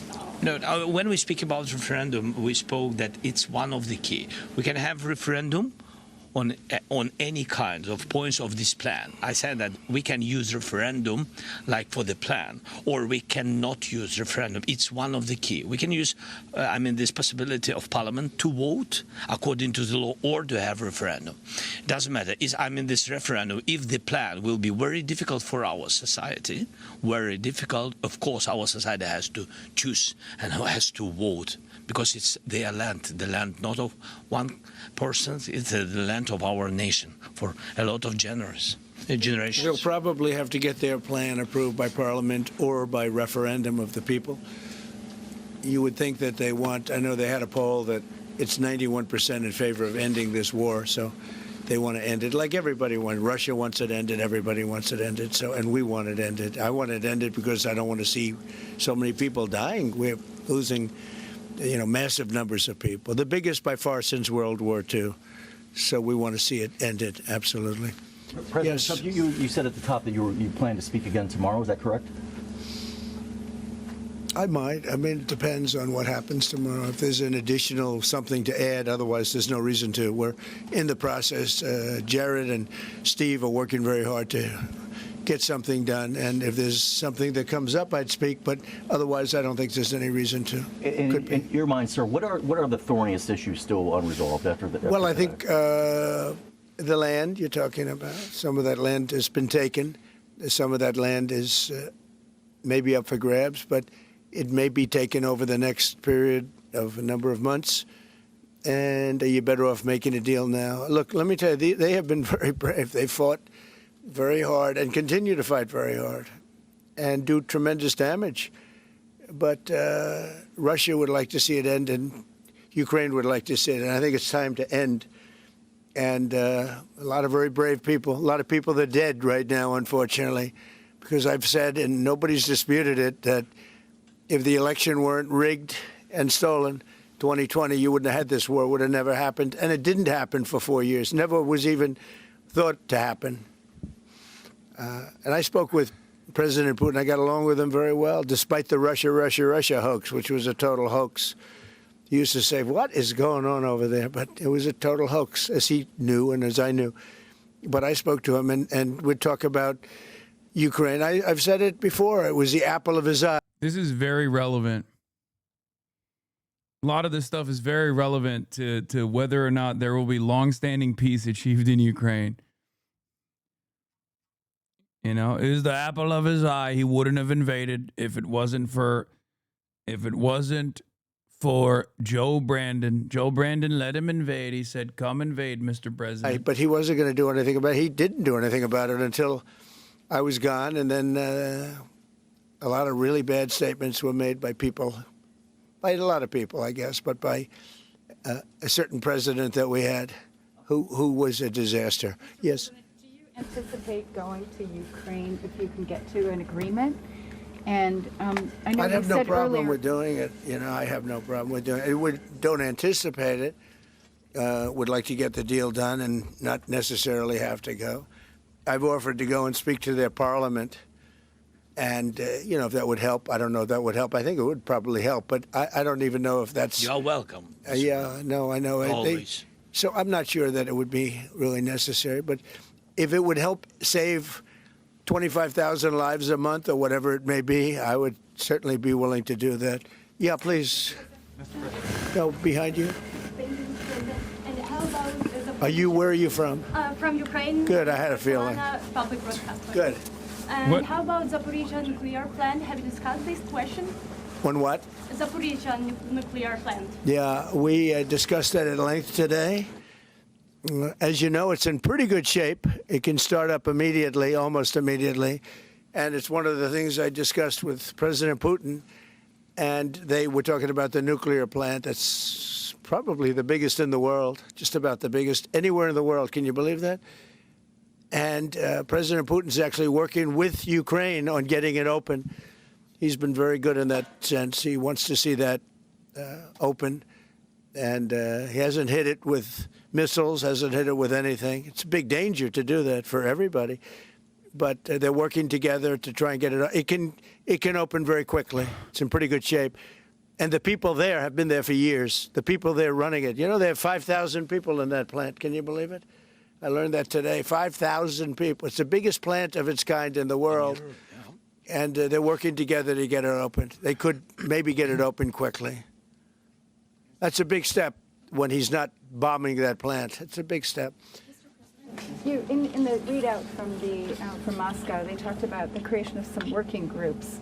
about? No, when we speak about referendum, we spoke that it's one of the key. We can have referendum on any kind of points of this plan. I said that we can use referendum like for the plan, or we cannot use referendum. It's one of the key. We can use, this possibility of Parliament to vote according to the law or to have referendum. It doesn't matter. This referendum, if the plan will be very difficult for our society, very difficult, of course our society has to choose and has to vote, because it's their land, the land not of one person, it's the land of our nation for a lot of generations. They'll probably have to get their plan approved by Parliament or by referendum of the people. You would think that they want, I know they had a poll that it's 91% in favor of ending this war, so they want to end it like everybody wants. Russia wants it ended, everybody wants it ended, and we want it ended. I want it ended because I don't want to see so many people dying. We're losing massive numbers of people, the biggest by far since World War II. So we want to see it ended, absolutely. President Trump, you said at the top that you plan to speak again tomorrow. Is that correct? I might. It depends on what happens tomorrow. If there's an additional something to add, otherwise there's no reason to. We're in the process. Jared and Steve are working very hard to get something done, and if there's something that comes up, I'd speak, but otherwise I don't think there's any reason to. In your mind, sir, what are the thorniest issues still unresolved after the? Well, I think the land you're talking about, some of that land has been taken. Some of that land is maybe up for grabs, but it may be taken over the next period of a number of months. And are you better off making a deal now? Look, let me tell you, they have been very brave. They fought very hard and continue to fight very hard and do tremendous damage. But Russia would like to see it end, and Ukraine would like to see it. And I think it's time to end. And a lot of very brave people, a lot of people that are dead right now, unfortunately, because I've said, and nobody's disputed it, that if the election weren't rigged and stolen, 2020, you wouldn't have had this war, would have never happened. And it didn't happen for 4 years, never was even thought to happen. And I spoke with President Putin. I got along with him very well, despite the Russia hoax, which was a total hoax. He used to say, what is going on over there? But it was a total hoax, as he knew and as I knew. But I spoke to him, and we'd talk about Ukraine. I've said it before. It was the apple of his eye. This is very relevant. A lot of this stuff is very relevant to whether or not there will be long-standing peace achieved in Ukraine. It is the apple of his eye. He wouldn't have invaded if it wasn't for Joe Brandon. Joe Brandon let him invade. He said, come invade, Mr. President. But he wasn't going to do anything about it. He didn't do anything about it until I was gone. And then a lot of really bad statements were made by people, by a lot of people, I guess, but by a certain president that we had who was a disaster. Yes. Anticipate going to Ukraine if you can get to an agreement? And I know I'd have no problem earlier, with doing it. I have no problem with doing it. Don't anticipate it. Would like to get the deal done and not necessarily have to go. I've offered to go and speak to their parliament. And, if that would help. I don't know if that would help. I think it would probably help. But I don't even know if that's... You're welcome. Yeah, no, I know. Always. So I'm not sure that it would be really necessary. But if it would help save 25,000 lives a month or whatever it may be, I would certainly be willing to do that. Yeah, please. No, behind you. And how about Where are you from? From Ukraine. Good, I had a feeling. Public broadcast. Good. And how about Zaporizhzhia nuclear plant? Have you discussed this question? On what? Zaporizhzhia nuclear plant. Yeah, we discussed that at length today. As you know, it's in pretty good shape. It can start up immediately, almost immediately. And it's one of the things I discussed with President Putin. And they were talking about the nuclear plant. It's probably the biggest in the world, just about the biggest anywhere in the world. Can you believe that? And President Putin's actually working with Ukraine on getting it open. He's been very good in that sense. He wants to see that open. And he hasn't hit it with missiles, hasn't hit it with anything. It's a big danger to do that for everybody. But they're working together to try and get it. It can open very quickly. It's in pretty good shape. And the people there have been there for years. The people there running it. You know, they have 5,000 people in that plant. Can you believe it? I learned that today. 5,000 people. It's the biggest plant of its kind in the world. And they're working together to get it opened. They could maybe get it open quickly. That's a big step when he's not bombing that plant. It's a big step. In the readout from Moscow, they talked about the creation of some working groups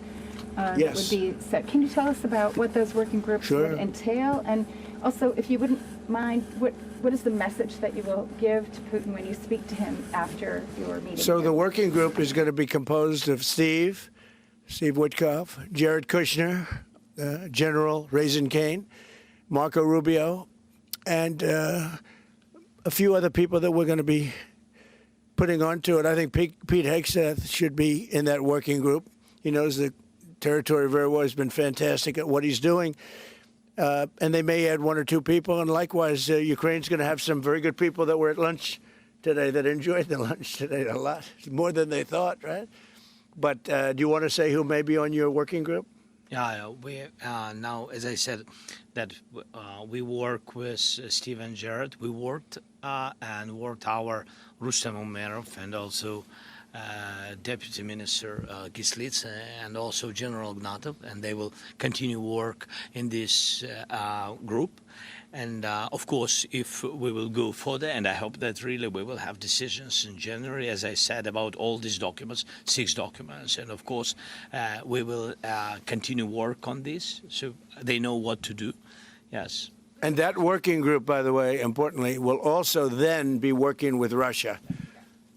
that would be set. Can you tell us about what those working groups would entail? And also, if you wouldn't mind, what is the message that you will give to Putin when you speak to him after your meeting? So the working group is going to be composed of Steve Witkoff, Jared Kushner, General Raisin Kane, Marco Rubio, and a few other people that we're going to be putting onto it. I think Pete Hegseth should be in that working group. He knows the territory very well. He's been fantastic at what he's doing. And they may add one or two people. And likewise, Ukraine's going to have some very good people that were at lunch today that enjoyed the lunch today a lot, more than they thought, right? But do you want to say who may be on your working group? Yeah, we now, as I said, that we work with Steve and Jared. We worked and worked our Rustem Umerov and also Deputy Minister Kislitsa and also General Ignatov, and they will continue work in this group. And of course, if we will go further, and I hope that really we will have decisions in January, as I said, about all these documents, 6 documents. And of course, we will continue work on this, so they know what to do. Yes. And that working group, by the way, importantly, will also then be working with Russia.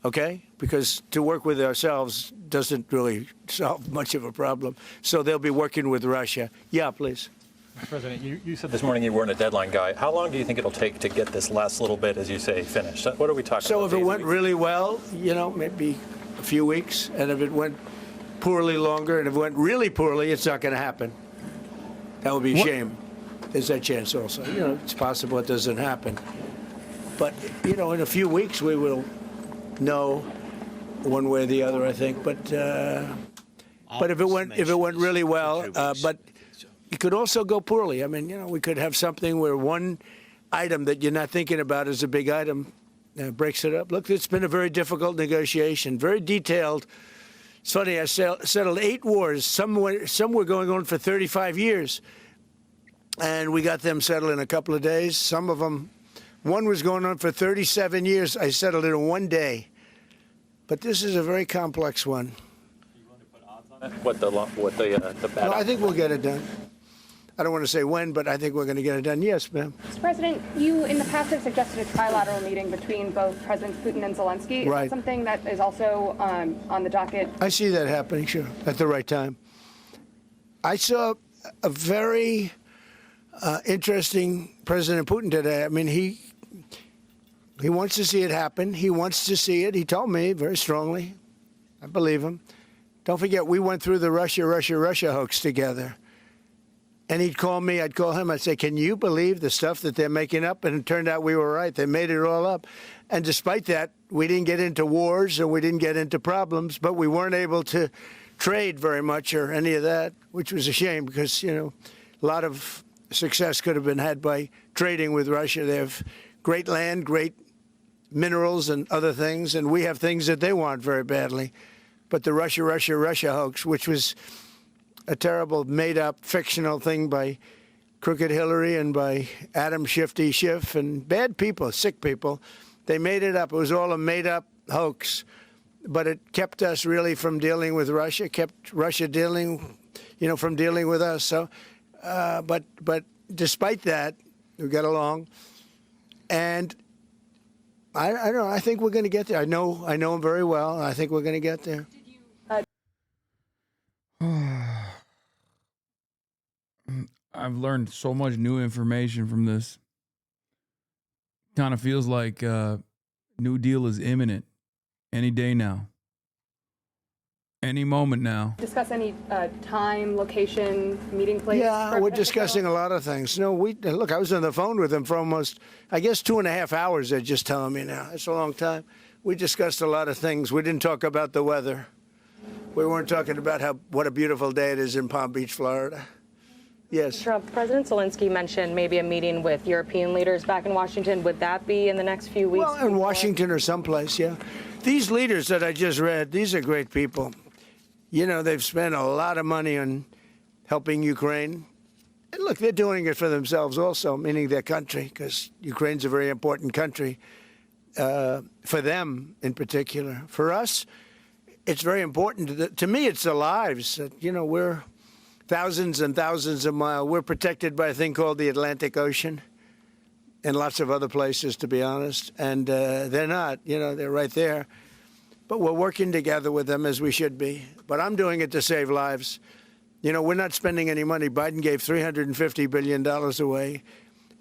Okay? Because to work with ourselves doesn't really solve much of a problem. So they'll be working with Russia. Yeah, please. President, you said this morning you weren't a deadline guy. How long do you think it'll take to get this last little bit, as you say, finished? What are we talking about? So if it went really well, you know, maybe a few weeks. And if it went poorly, longer. And if it went really poorly, it's not going to happen. That would be a shame. There's that chance also. You know, it's possible it doesn't happen. But, you know, in a few weeks we will know one way or the other, I think. But if it went really well, but it could also go poorly. I mean, you know, we could have something where one item that you're not thinking about is a big item breaks it up. Look, it's been a very difficult negotiation, very detailed. It's funny, I settled 8 wars. Some were going on for 35 years. And we got them settled in a couple of days. Some of them, one was going on for 37 years. I settled it in 1 day. But this is a very complex one. What the bad? No, I think we'll get it done. I don't want to say when, but I think we're going to get it done. Yes, ma'am. Mr. President, you in the past have suggested a trilateral meeting between both Presidents Putin and Zelensky. Right. Is that something that is also on the docket? I see that happening, sure, at the right time. I saw a very interesting President Putin today. I mean, he wants to see it happen. He wants to see it. He told me very strongly. I believe him. Don't forget, we went through the Russia hoax together. And he'd call me, I'd call him, I'd say, can you believe the stuff that they're making up? And it turned out we were right. They made it all up. And despite that, we didn't get into wars and we didn't get into problems, but we weren't able to trade very much or any of that, which was a shame because, you know, a lot of success could have been had by trading with Russia. They have great land, great minerals and other things, and we have things that they want very badly. But the Russia hoax, which was a terrible, made-up, fictional thing by Crooked Hillary and by Adam Shifty Schiff and bad people, sick people, they made it up. It was all a made-up hoax. But it kept us really from dealing with Russia, kept Russia dealing, from dealing with us. So, but despite that, we got along, and I don't know. I think we're going to get there. I know him very well. I think we're going to get there. I've learned so much new information from this. Kind of feels like New Deal is imminent any day now. Any moment now. Discuss any time, location, meeting place? Yeah, we're discussing a lot of things. Look, I was on the phone with him for almost, I guess, 2.5 hours. They're just telling me now. It's a long time. We discussed a lot of things. We didn't talk about the weather. We weren't talking about what a beautiful day it is in Palm Beach, Florida. Yes. Trump, President Zelensky mentioned maybe a meeting with European leaders back in Washington. Would that be in the next few weeks? Well, in Washington or someplace, yeah. These leaders that I just read, these are great people. They've spent a lot of money on helping Ukraine. And look, they're doing it for themselves also, meaning their country, because Ukraine's a very important country for them in particular. For us, it's very important. To me, it's the lives. We're thousands and thousands of miles. We're protected by a thing called the Atlantic Ocean and lots of other places, to be honest. And they're not, they're right there. But we're working together with them as we should be. But I'm doing it to save lives. We're not spending any money. Biden gave $350 billion away.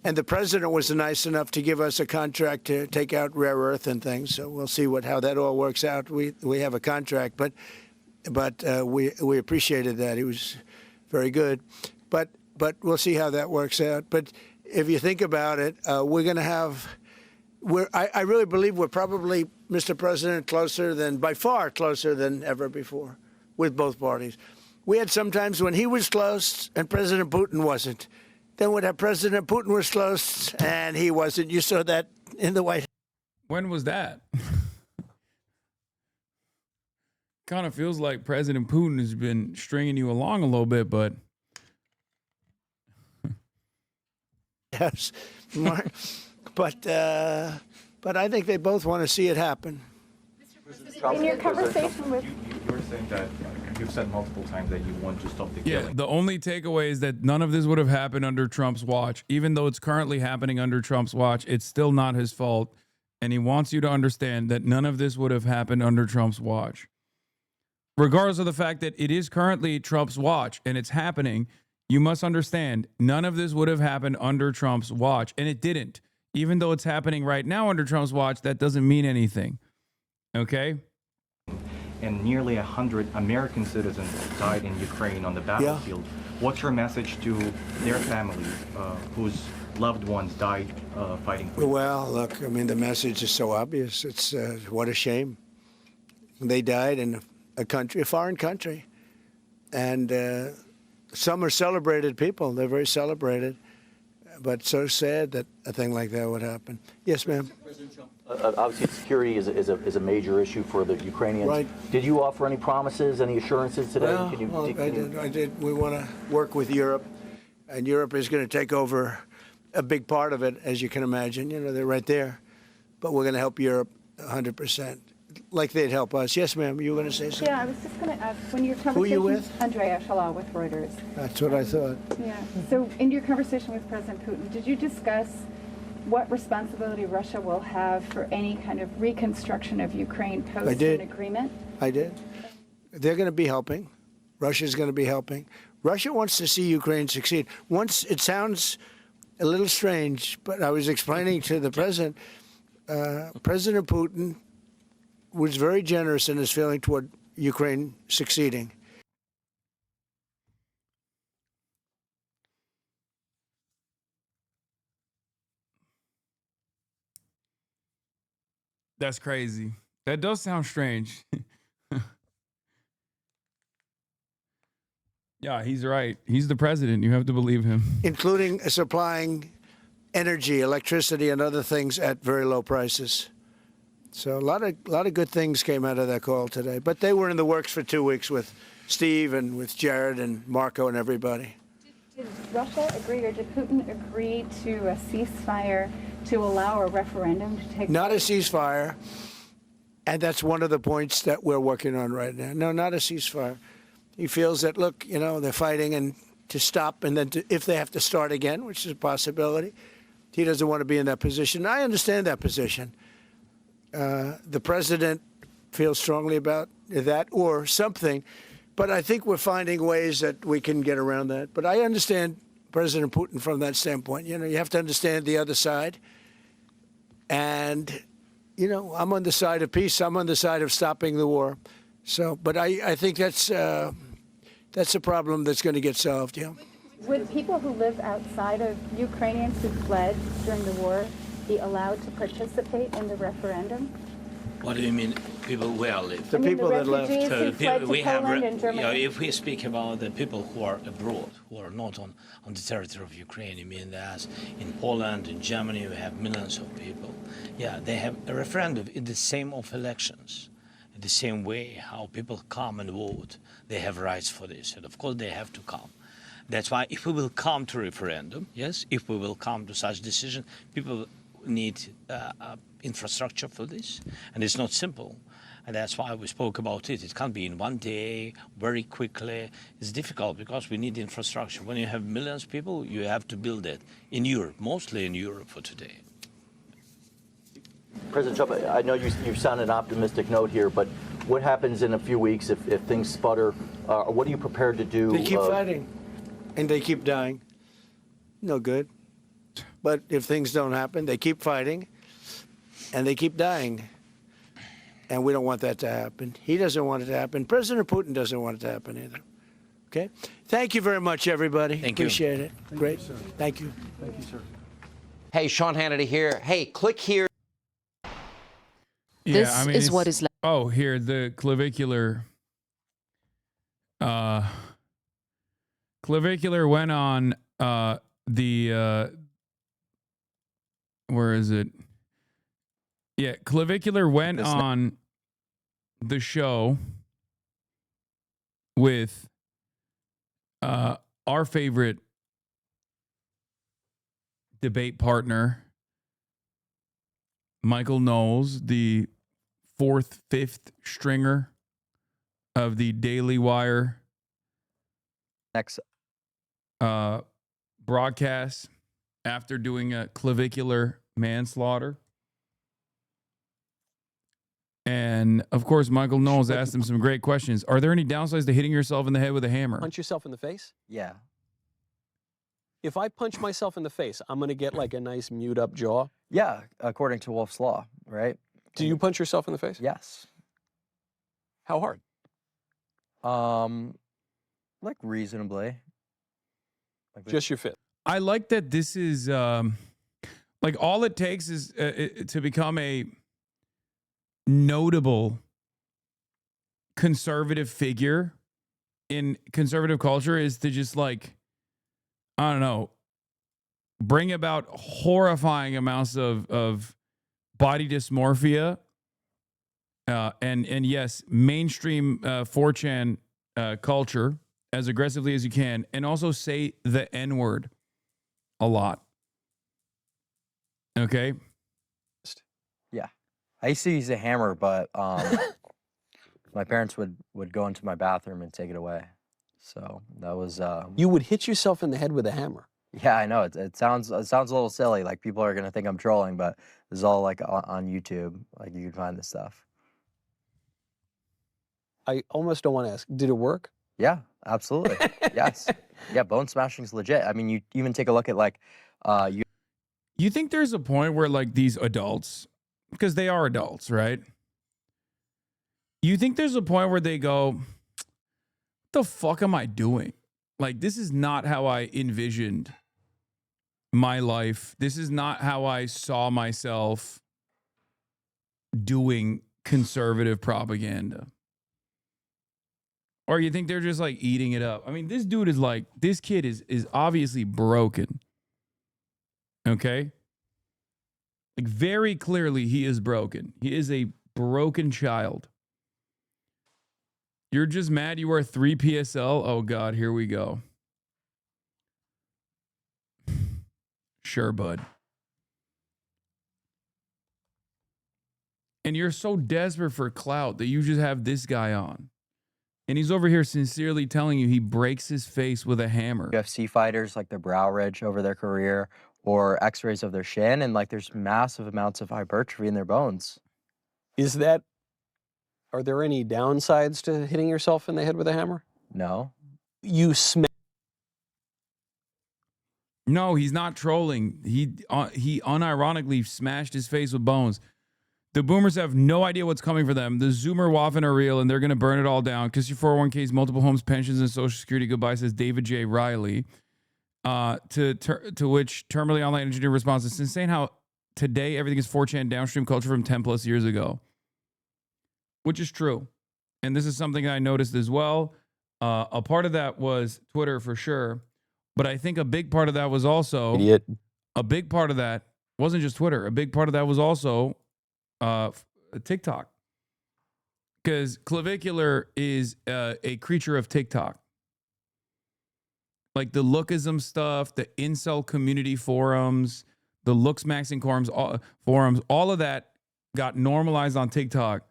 And the president was nice enough to give us a contract to take out rare earth and things. So we'll see how that all works out. We have a contract, but we appreciated that. He was very good. But we'll see how that works out. But if you think about it, we're going to have. I really believe we're probably, Mr. President, by far closer than ever before with both parties. We had some times when he was close and President Putin wasn't. Then when President Putin was close and he wasn't. You saw that in the White House. When was that? Kind of feels like President Putin has been stringing you along a little bit, but. Yes. But I think they both want to see it happen. In your conversation with... You're saying that you've said multiple times that you want to stop the killing. Yeah, the only takeaway is that none of this would have happened under Trump's watch. Even though it's currently happening under Trump's watch, it's still not his fault. And he wants you to understand that none of this would have happened under Trump's watch. Regardless of the fact that it is currently Trump's watch and it's happening, you must understand none of this would have happened under Trump's watch. And it didn't. Even though it's happening right now under Trump's watch, that doesn't mean anything. Okay? And nearly 100 American citizens died in Ukraine on the battlefield. Yeah. What's your message to their families whose loved ones died fighting for you? Well, look, the message is so obvious. It's what a shame. They died in a foreign country. And some are celebrated people. They're very celebrated. But so sad that a thing like that would happen. Yes, ma'am. Obviously, security is a major issue for the Ukrainians. Right. Did you offer any promises, any assurances today? Well, I did. We want to work with Europe, and Europe is going to take over a big part of it, as you can imagine. They're right there. But we're going to help Europe 100%, like they'd help us. Yes, ma'am. You were going to say something? Yeah, I was just going to ask, when your conversation... Who are you with? Andrea Shala with Reuters. That's what I thought. Yeah. So in your conversation with President Putin, did you discuss what responsibility Russia will have for any kind of reconstruction of Ukraine post an agreement? I did. They're going to be helping. Russia's going to be helping. Russia wants to see Ukraine succeed. It sounds a little strange, but I was explaining to the president, President Putin was very generous in his feeling toward Ukraine succeeding. That's crazy. That does sound strange. Yeah, he's right. He's the president. You have to believe him. Including supplying energy, electricity, and other things at very low prices. So a lot of good things came out of that call today. But they were in the works for 2 weeks with Steve and with Jared and Marco and everybody. Did Russia agree, or did Putin agree to a ceasefire to allow a referendum to take place? Not a ceasefire. And that's one of the points that we're working on right now. No, not a ceasefire. He feels that, look, you know, they're fighting and to stop, and then if they have to start again, which is a possibility, he doesn't want to be in that position. I understand that position. The president feels strongly about that or something, but I think we're finding ways that we can get around that. But I understand President Putin from that standpoint. You know, you have to understand the other side. And, you know, I'm on the side of peace. I'm on the side of stopping the war. So, but I think that's a problem that's going to get solved, yeah. Would people who live outside of Ukrainians who fled during the war be allowed to participate in the referendum? What do you mean, people where live? The people that left. Who fled to Poland and Germany. You know, if we speak about the people who are abroad, who are not on the territory of Ukraine, I mean, as in Poland, in Germany, we have millions of people. Yeah, they have a referendum in the same of elections, in the same way how people come and vote. They have rights for this, and of course they have to come. That's why if we will come to referendum, yes, if we will come to such decision, people need infrastructure for this, and it's not simple. And that's why we spoke about it. It can't be in one day, very quickly. It's difficult because we need infrastructure. When you have millions of people, you have to build it in Europe, mostly in Europe for today. President Trump, I know you sound an optimistic note here, but what happens in a few weeks if things sputter? What are you prepared to do? They keep fighting, and they keep dying. No good. But if things don't happen, they keep fighting, and they keep dying. And we don't want that to happen. He doesn't want it to happen. President Putin doesn't want it to happen either. Okay? Thank you very much, everybody. Appreciate it. Great. Thank you. Thank you, sir. Hey, Sean Hannity here. Hey, click here. Yeah, This I mean, is what is left. Oh, here, the clavicular went on where is it? Yeah, clavicular went on the show with our favorite debate partner, Michael Knowles, the fifth stringer of the Daily Wire broadcast after doing a clavicular manslaughter. And of course, Michael Knowles asked him some great questions. Are there any downsides to hitting yourself in the head with a hammer? Punch yourself in the face? Yeah. If I punch myself in the face, I'm going to get like a nice mewed up jaw? Yeah, according to Wolff's Law, right? Do you punch yourself in the face? Yes. How hard? Like reasonably. Like just your fist. I like that this is like all it takes is to become a notable conservative figure in conservative culture is to just like, I don't know, bring about horrifying amounts of body dysmorphia and yes, mainstream 4chan culture as aggressively as you can, and also say the N-word a lot. Okay? Yeah. I used to use a hammer, but my parents would go into my bathroom and take it away. So that was... You would hit yourself in the head with a hammer? Yeah, I know. It sounds a little silly. Like, people are going to think I'm trolling, but this is all, like, on YouTube. Like, you can find this stuff. I almost don't want to ask. Did it work? Yeah, absolutely. Yes. Yeah, bone smashing's legit. I mean, you even take a look at, like... You think there's a point where, like, these adults, because they are adults, right? You think there's a point where they go, what the fuck am I doing? Like, this is not how I envisioned my life. This is not how I saw myself doing conservative propaganda. Or you think they're just like eating it up? I mean, this dude is like, this kid is obviously broken. Okay? Like, very clearly he is broken. He is a broken child. You're just mad you are 3 PSL? Oh God, here we go. Sure, bud. And you're so desperate for clout that you just have this guy on. And he's over here sincerely telling you he breaks his face with a hammer. UFC fighters, like their brow ridge over their career, or x-rays of their shin, and like there's massive amounts of hypertrophy in their bones. Are there any downsides to hitting yourself in the head with a hammer? No. You smash. No, he's not trolling. He unironically smashed his face with bones. The boomers have no idea what's coming for them. The Zoomer waffin are real, and they're going to burn it all down. Kiss your 401ks, multiple homes, pensions, and Social Security. Goodbye, says David J. Riley. To which Terminally Online Engineer responds, it's insane how today everything is 4chan downstream culture from 10 plus years ago. Which is true. And this is something I noticed as well. A part of that was Twitter for sure. But I think a big part of that was also... A big part of that wasn't just Twitter. A big part of that was also TikTok. Because Clavicular is a creature of TikTok. Like the lookism stuff, the incel community forums, the looks maxing forums, all of that got normalized on TikTok.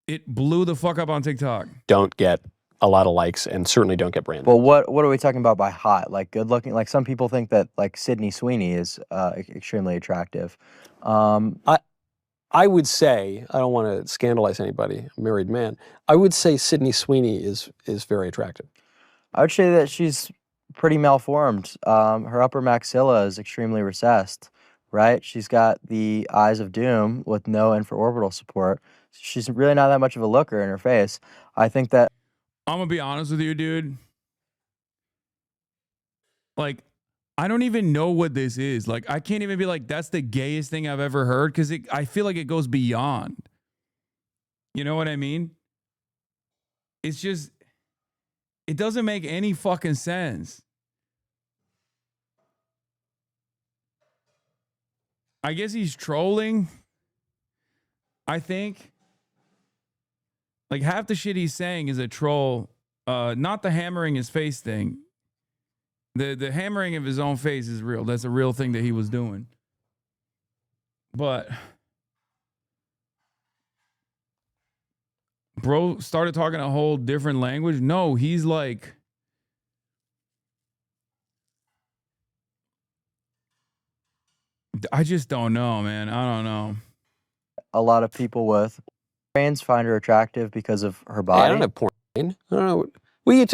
It blew the fuck up on TikTok. Don't get a lot of likes and certainly don't get branded. Well, what are we talking about by hot? Like good looking? Like some people think that like Sydney Sweeney is extremely attractive. I would say, I don't want to scandalize anybody, a married man. I would say Sydney Sweeney is very attractive. I would say that she's pretty malformed. Her upper maxilla is extremely recessed, right? She's got the eyes of doom with no infraorbital support. She's really not that much of a looker in her face. I think that... I'm going to be honest with you, dude. Like, I don't even know what this is. Like, I can't even be like, that's the gayest thing I've ever heard, because I feel like it goes beyond. You know what I mean? It's just, it doesn't make any fucking sense. I guess he's trolling. I think. Like, half the shit he's saying is a troll. Not the hammering his face thing. The hammering of his own face is real. That's a real thing that he was doing. But bro started talking a whole different language. No, he's like, I just don't know, man. I don't know. A lot of people with brains find her attractive because of her body. I don't have porn. I don't know. Well, you're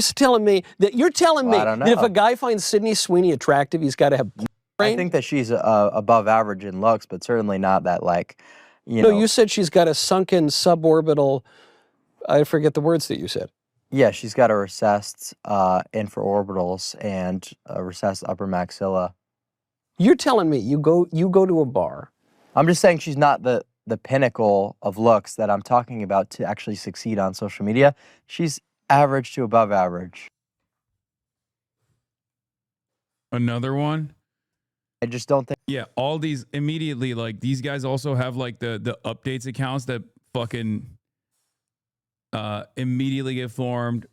telling me that that if a guy finds Sydney Sweeney attractive, he's got to have brain? I think that she's above average in looks, but certainly not that, like, you know. No, you said she's got a sunken suborbital. I forget the words that you said. Yeah, she's got a recessed infraorbitals and a recessed upper maxilla. You're telling me you go to a bar. I'm just saying she's not the pinnacle of looks that I'm talking about to actually succeed on social media. She's average to above average. Another one? I just don't think. Yeah, all these immediately, like, these guys also have like the updates accounts that fucking immediately get formed,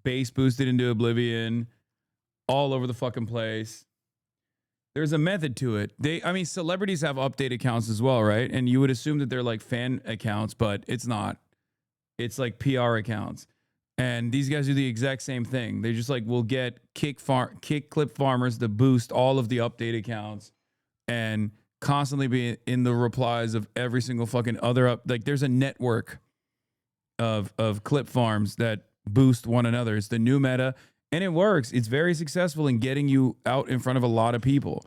base boosted into oblivion, all over the fucking place. There's a method to it. I mean, celebrities have update accounts as well, right? And you would assume that they're like fan accounts, but it's not. It's like PR accounts. And these guys do the exact same thing. They just like will get kick clip farmers to boost all of the update accounts and constantly be in the replies of every single fucking other like there's a network of clip farms that boost one another. It's the new meta and it works. It's very successful in getting you out in front of a lot of people.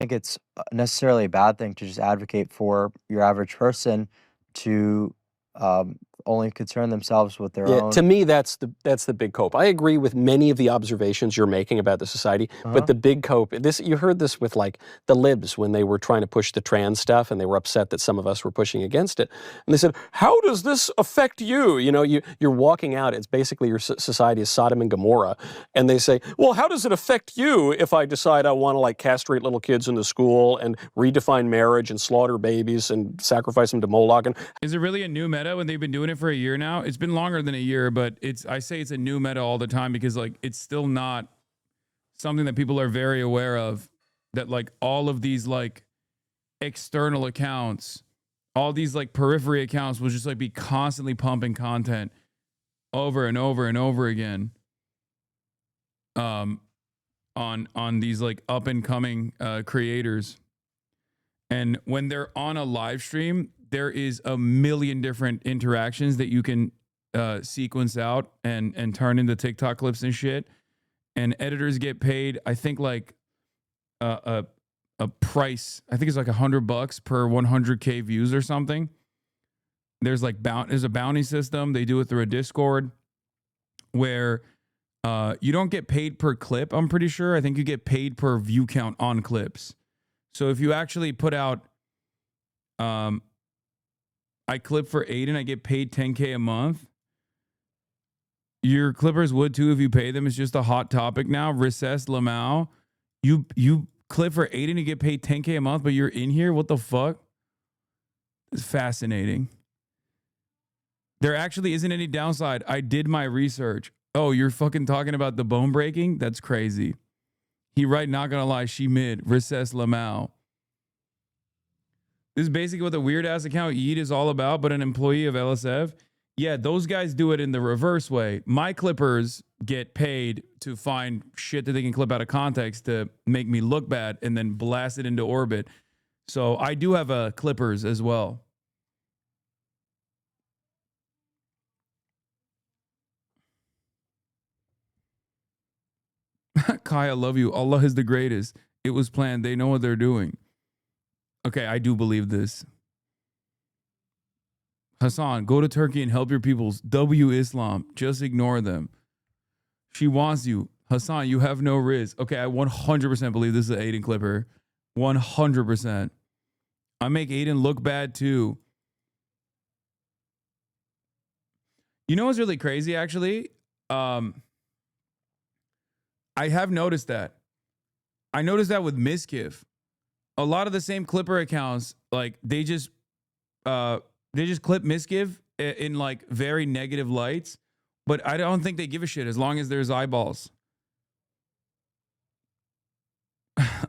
I think it's necessarily a bad thing to just advocate for your average person to only concern themselves with their own. To me, that's the big cope. I agree with many of the observations you're making about the society, but the big cope, you heard this with like the libs when they were trying to push the trans stuff and they were upset that some of us were pushing against it. And they said, how does this affect you? You know, you're walking out, it's basically your society is Sodom and Gomorrah. And they say, well, how does it affect you if I decide I want to like castrate little kids in the school and redefine marriage and slaughter babies and sacrifice them to Moloch? And is it really a new meta when they've been doing it for a year now? It's been longer than a year, but I say it's a new meta all the time because like it's still not something that people are very aware of, that like all of these like external accounts all these like periphery accounts will just like be constantly pumping content over and over and over again on these like up and coming creators. And when they're on a live stream, there is a million different interactions that you can sequence out and turn into TikTok clips and shit. And editors get paid, I think like a price. I think it's like $100 per 100K views or something. There's like there's a bounty system. They do it through a Discord where you don't get paid per clip. I'm pretty sure. I think you get paid per view count on clips. So if you actually put out, I clip for Aiden, I get paid $10K a month. Your clippers would too if you pay them. It's just a hot topic now. Recess Lamau, you clip for Aiden, you get paid $10K a month, but you're in here. What the fuck? It's fascinating. There actually isn't any downside. I did my research. Oh, you're fucking talking about the bone breaking? That's crazy. He right, not gonna lie, she mid. Recess Lamau. This is basically what the weird ass account Yeet is all about, but an employee of LSF. Yeah, those guys do it in the reverse way. My clippers get paid to find shit that they can clip out of context to make me look bad and then blast it into orbit. So I do have a clippers as well. Kai, I love you. Allah is the greatest. It was planned. They know what they're doing. Okay, I do believe this. Hasan, go to Turkey and help your peoples. W Islam. Just ignore them. She wants you. Hasan, you have no risk. Okay, I 100% believe this is an Aiden clipper. 100%. I make Aiden look bad too. You know what's really crazy, actually? I have noticed that. I noticed that with Miskiff. A lot of the same clipper accounts, like they just clip Miskiff in like very negative lights, but I don't think they give a shit as long as there's eyeballs.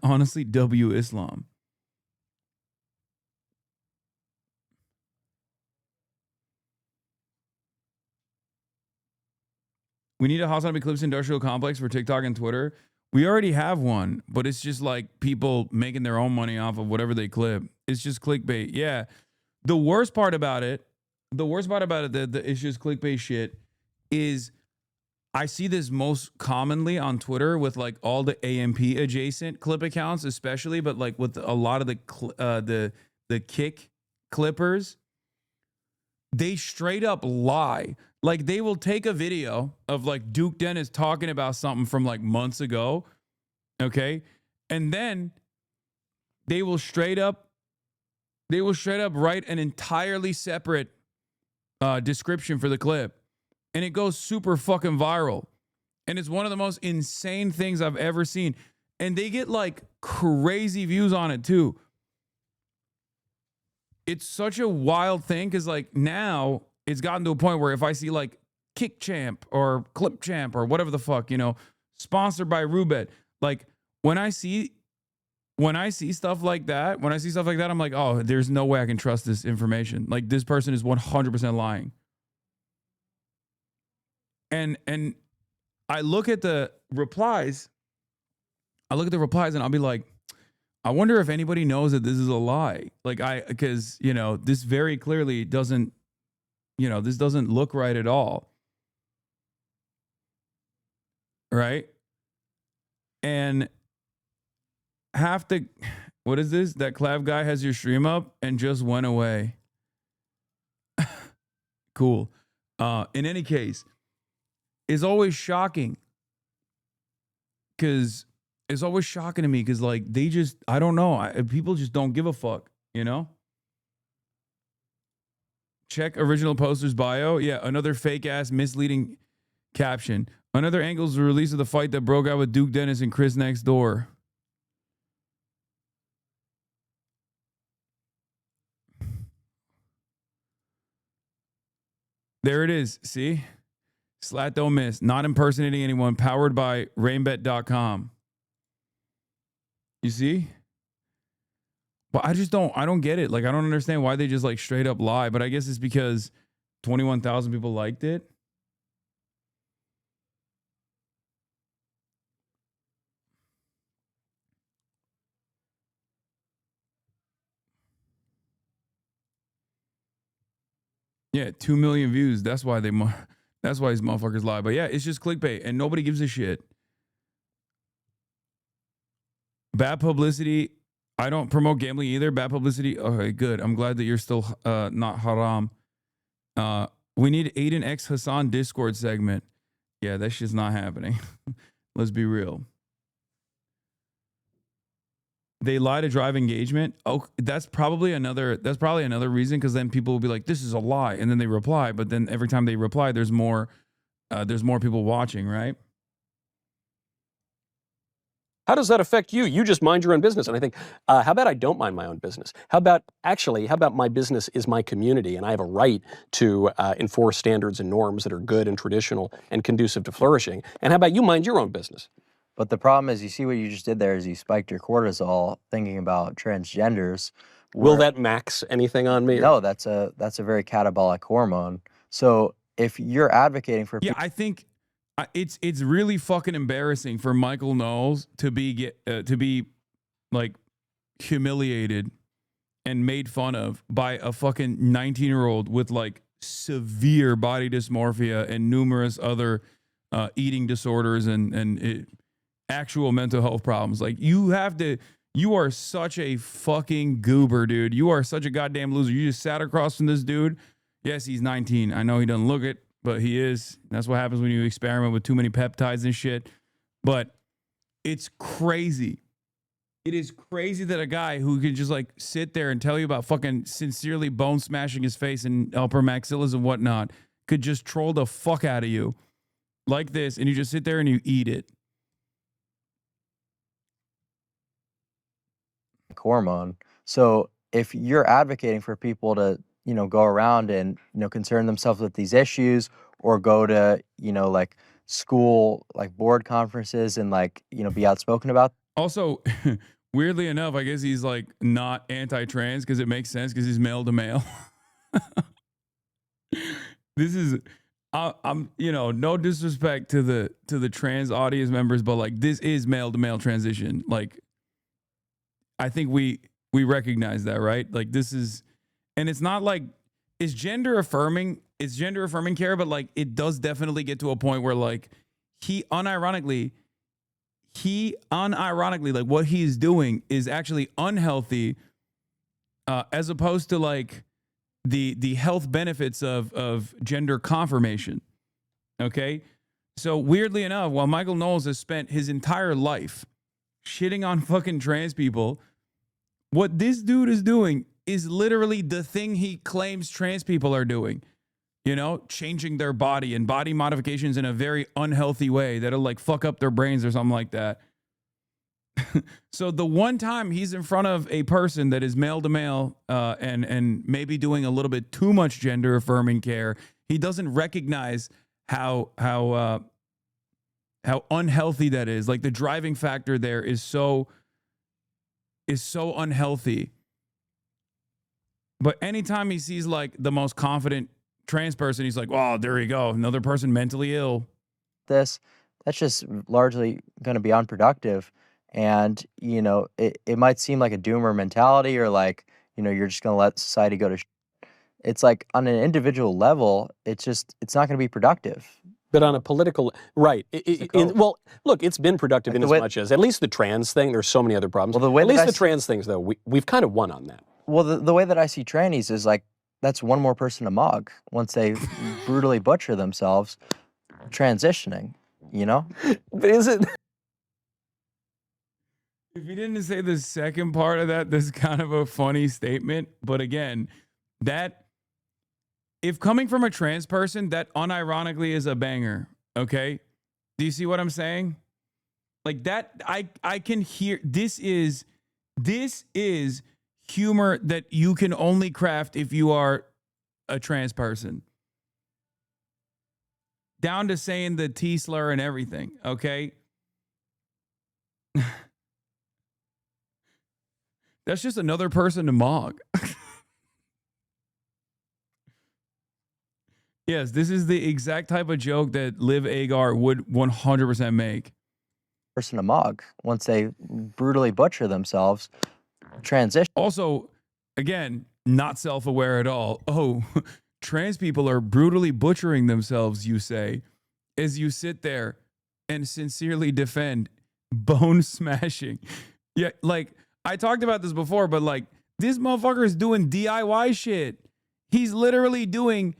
Honestly, W Islam. We need a HasanAbi Clips industrial complex for TikTok and Twitter. We already have one, but it's just like people making their own money off of whatever they clip. It's just clickbait. Yeah. The worst part about it, the issue is clickbait shit, is I see this most commonly on Twitter with like all the AMP adjacent clip accounts, especially, but like with a lot of the kick clippers, they straight up lie. Like they will take a video of like Duke Dennis talking about something from like months ago, okay? And then they will straight up write an entirely separate description for the clip. And it goes super fucking viral. And it's one of the most insane things I've ever seen. And they get like crazy views on it too. It's such a wild thing because like now it's gotten to a point where if I see like Kick Champ or Clip Champ or whatever the fuck, you know, sponsored by Rubet, like when I see stuff like that, I'm like, oh, there's no way I can trust this information. Like this person is 100% lying. And I look at the replies. And I'll be like, I wonder if anybody knows that this is a lie. Like because, you know, this very clearly doesn't, you know, this doesn't look right at all. Right? And what is this? That Clav guy has your stream up and just went away. Cool. In any case, it's always shocking. It's always shocking to me because like they just, I don't know. People just don't give a fuck, you know? Check original poster's bio. Yeah, another fake ass misleading caption. Another angle's the release of the fight that broke out with Duke Dennis and Chris next door. There it is. See? Slat don't miss. Not impersonating anyone. Powered by rainbet.com. You see? But I don't get it. Like, I don't understand why they just like straight up lie. But I guess it's because 21,000 people liked it. Yeah, 2 million views. That's why these motherfuckers lie. But yeah, it's just clickbait and nobody gives a shit. Bad publicity. I don't promote gambling either. Bad publicity. Okay, good. I'm glad that you're still not haram. We need Aiden X Hasan Discord segment. Yeah, that shit's not happening. Let's be real. They lie to drive engagement. Oh, that's probably another reason, because then people will be like, this is a lie, and then they reply. But then every time they reply, there's more people watching, right? How does that affect you? You just mind your own business. And I think, how about I don't mind my own business? How about my business is my community, and I have a right to enforce standards and norms that are good and traditional and conducive to flourishing? And how about you mind your own business? But the problem is, you see what you just did there is you spiked your cortisol thinking about transgenders. Will that max anything on me? No, that's a very catabolic hormone. So if you're advocating for I think it's really fucking embarrassing for Michael Knowles to be like humiliated and made fun of by a fucking 19-year-old with like severe body dysmorphia and numerous other eating disorders and actual mental health problems. Like, you are such a fucking goober, dude. You are such a goddamn loser. You just sat across from this dude. Yes, he's 19. I know he doesn't look it, but he is. That's what happens when you experiment with too many peptides and shit. But it's crazy. It is crazy that a guy who can just like sit there and tell you about fucking sincerely bone smashing his face and upper maxillas and whatnot could just troll the fuck out of you like this, and you just sit there and you eat it. hormone. So if you're advocating for people to, go around and, concern themselves with these issues, or go to, like school, like board conferences and like, be outspoken about. Also, weirdly enough, I guess he's like not anti-trans because it makes sense because he's male to male. This is, I'm, no disrespect to the trans audience members, but like, this is male to male transition. Like, I think we recognize that, right? Like, this is, and it's not like it's gender affirming, care, but like, it does definitely get to a point where like he unironically, like what he's doing is actually unhealthy, as opposed to like the health benefits of gender confirmation. Okay. So weirdly enough, while Michael Knowles has spent his entire life shitting on fucking trans people, what this dude is doing is literally the thing he claims trans people are doing. Changing their body and body modifications in a very unhealthy way that'll like fuck up their brains or something like that. So the one time he's in front of a person that is male to male, and maybe doing a little bit too much gender affirming care, he doesn't recognize how unhealthy that is. Like, the driving factor there is so unhealthy. But anytime he sees like the most confident trans person, he's like, oh, there you go, another person mentally ill. That's just largely going to be unproductive. And, it might seem like a doomer mentality, or like, you're just going to let society go to It's like on an individual level, it's not going to be productive. But on a political, right. Well, look, it's been productive in as much as, at least the trans thing, there's so many other problems. Well, at least the trans things, though, we've kind of won on that. Well, the way that I see trannies is like, that's one more person to mug once they brutally butcher themselves transitioning, But is it? If you didn't say the second part of that, that's kind of a funny statement. But again, if coming from a trans person, that unironically is a banger. Okay. Do you see what I'm saying? Like that, I can hear, this is humor that you can only craft if you are a trans person. Down to saying the T slur and everything. Okay. That's just another person to mog. Yes, this is the exact type of joke that Liv Agar would 100% make. Person to mog once they brutally butcher themselves. Transition. Also, again, not self-aware at all. Oh, trans people are brutally butchering themselves, you say, as you sit there and sincerely defend bone smashing. Yeah, like, I talked about this before, but like, this motherfucker is doing DIY shit. He's literally doing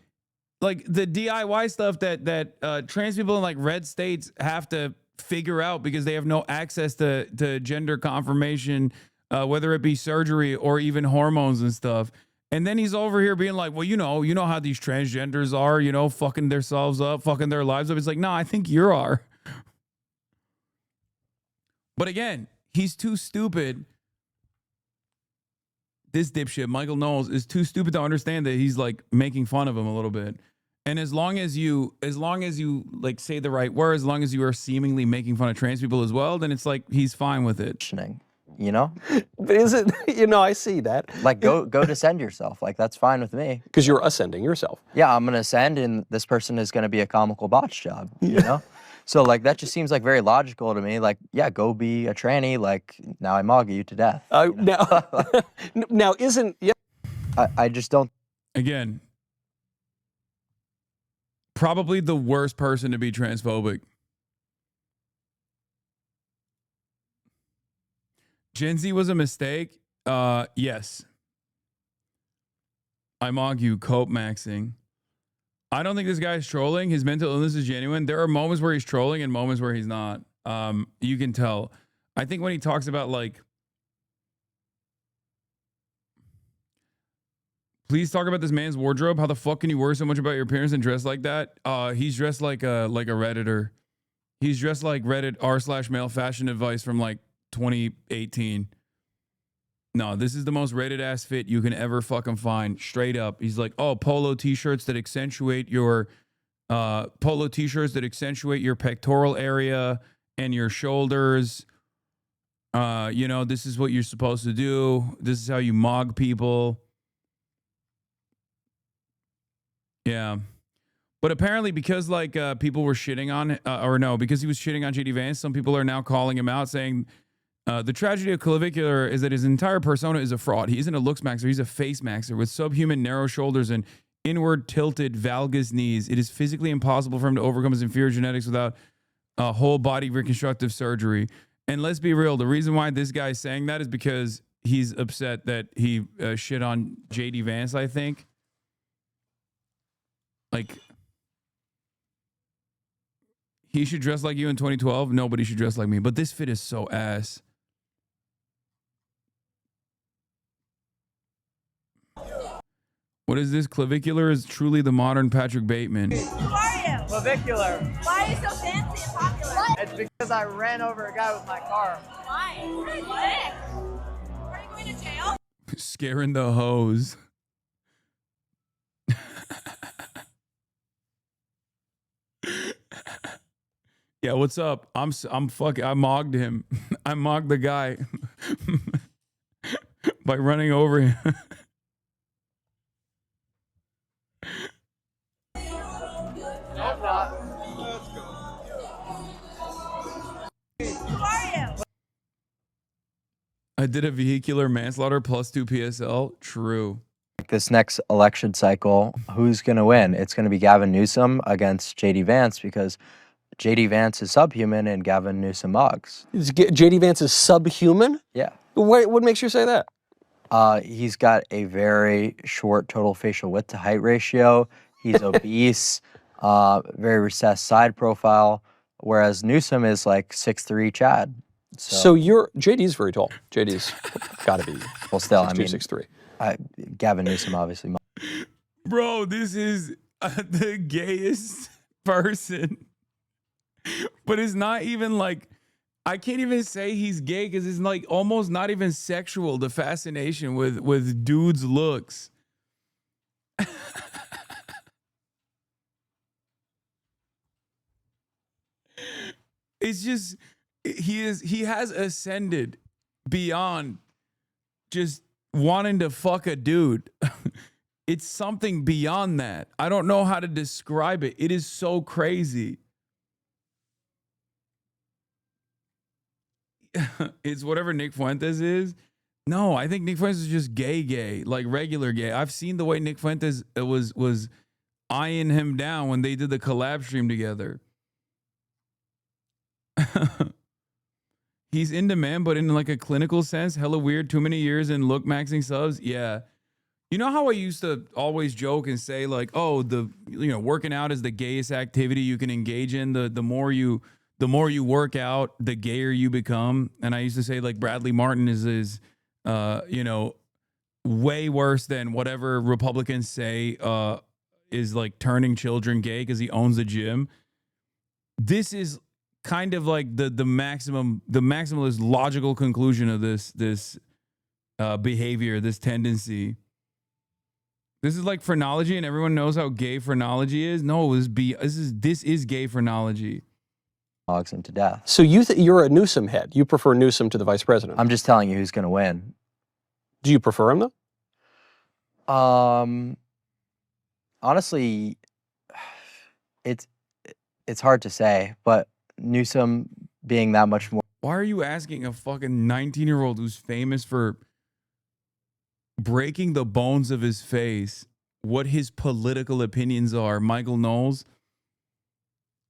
like the DIY stuff that trans people in like red states have to figure out because they have no access to gender confirmation, whether it be surgery or even hormones and stuff. And then he's over here being like, well, you know how these transgenders are, fucking themselves up, fucking their lives up. It's like, no, I think you are. But again, he's too stupid. This dipshit, Michael Knowles, is too stupid to understand that he's like making fun of him a little bit. And as long as you like say the right words, as long as you are seemingly making fun of trans people as well, then it's like he's fine with it. But is it, I see that. Like go descend yourself. Like that's fine with me. Because you're ascending yourself. Yeah, I'm gonna ascend and this person is gonna be a comical botch job, you know? So like that just seems like very logical to me. Like, yeah, go be a tranny, like now I mog you to death. Now isn't I just don't. Again, probably the worst person to be transphobic. Gen Z was a mistake. Yes. I'm argue cope maxing. I don't think this guy's trolling. His mental illness is genuine. There are moments where he's trolling and moments where he's not. You can tell. I think when he talks about like, please talk about this man's wardrobe. How the fuck can you worry so much about your appearance and dress like that? He's dressed like a Redditor. He's dressed like Reddit r/male fashion advice from like 2018. No, this is the most rated ass fit you can ever fucking find. Straight up. He's like, oh, polo t-shirts that accentuate your pectoral area and your shoulders. This is what you're supposed to do. This is how you mog people. Yeah. But apparently because like people were shitting on, because he was shitting on JD Vance, some people are now calling him out saying the tragedy of Clavicular is that his entire persona is a fraud. He isn't a looks maxer, he's a face maxer with subhuman narrow shoulders and inward tilted valgus knees. It is physically impossible for him to overcome his inferior genetics without whole body reconstructive surgery. And let's be real, the reason why this guy's saying that is because he's upset that he shit on JD Vance, I think. Like, he should dress like you in 2012. Nobody should dress like me. But this fit is so ass. What is this? Clavicular is truly the modern Patrick Bateman. Who are you? Clavicular. Why are you so fancy and popular? It's because I ran over a guy with my car. Why? What? Are you going to jail? Scaring the hoes. Yeah, what's up? I mogged him. I mogged the guy by running over him. Who are you? I did a vehicular manslaughter plus 2 PSL. True. This next election cycle, who's going to win? It's going to be Gavin Newsom against JD Vance because JD Vance is subhuman and Gavin Newsom mugs. JD Vance is subhuman? Yeah. What makes you say that? He's got a very short total facial width to height ratio. He's obese, very recessed side profile, whereas Newsom is like 6'3" Chad. So JD's very tall. JD's got to be. Well, still, 6'2", 6'3". Gavin Newsom, obviously. Bro, this is the gayest person. But it's not even like, I can't even say he's gay because it's like almost not even sexual, the fascination with dudes' looks. It's just, he has ascended beyond just wanting to fuck a dude. It's something beyond that. I don't know how to describe it. It is so crazy. It's whatever Nick Fuentes is. No, I think Nick Fuentes is just gay, like regular gay. I've seen the way Nick Fuentes was eyeing him down when they did the collab stream together. He's in demand, but in like a clinical sense, hella weird. Too many years in look maxing subs. Yeah. You know how I used to always joke and say like, oh, working out is the gayest activity you can engage in. The more you work out, the gayer you become. And I used to say like Bradley Martin is way worse than whatever Republicans say is like turning children gay because he owns a gym. This is kind of like the maximalist logical conclusion of this behavior, this tendency. This is like phrenology, and everyone knows how gay phrenology is. No, this is gay phrenology. Hogs him to death. So you're a Newsom head. You prefer Newsom to the vice president. I'm just telling you who's going to win. Do you prefer him though? Honestly, it's hard to say, but Newsom being that much more. Why are you asking a fucking 19-year-old who's famous for breaking the bones of his face what his political opinions are, Michael Knowles?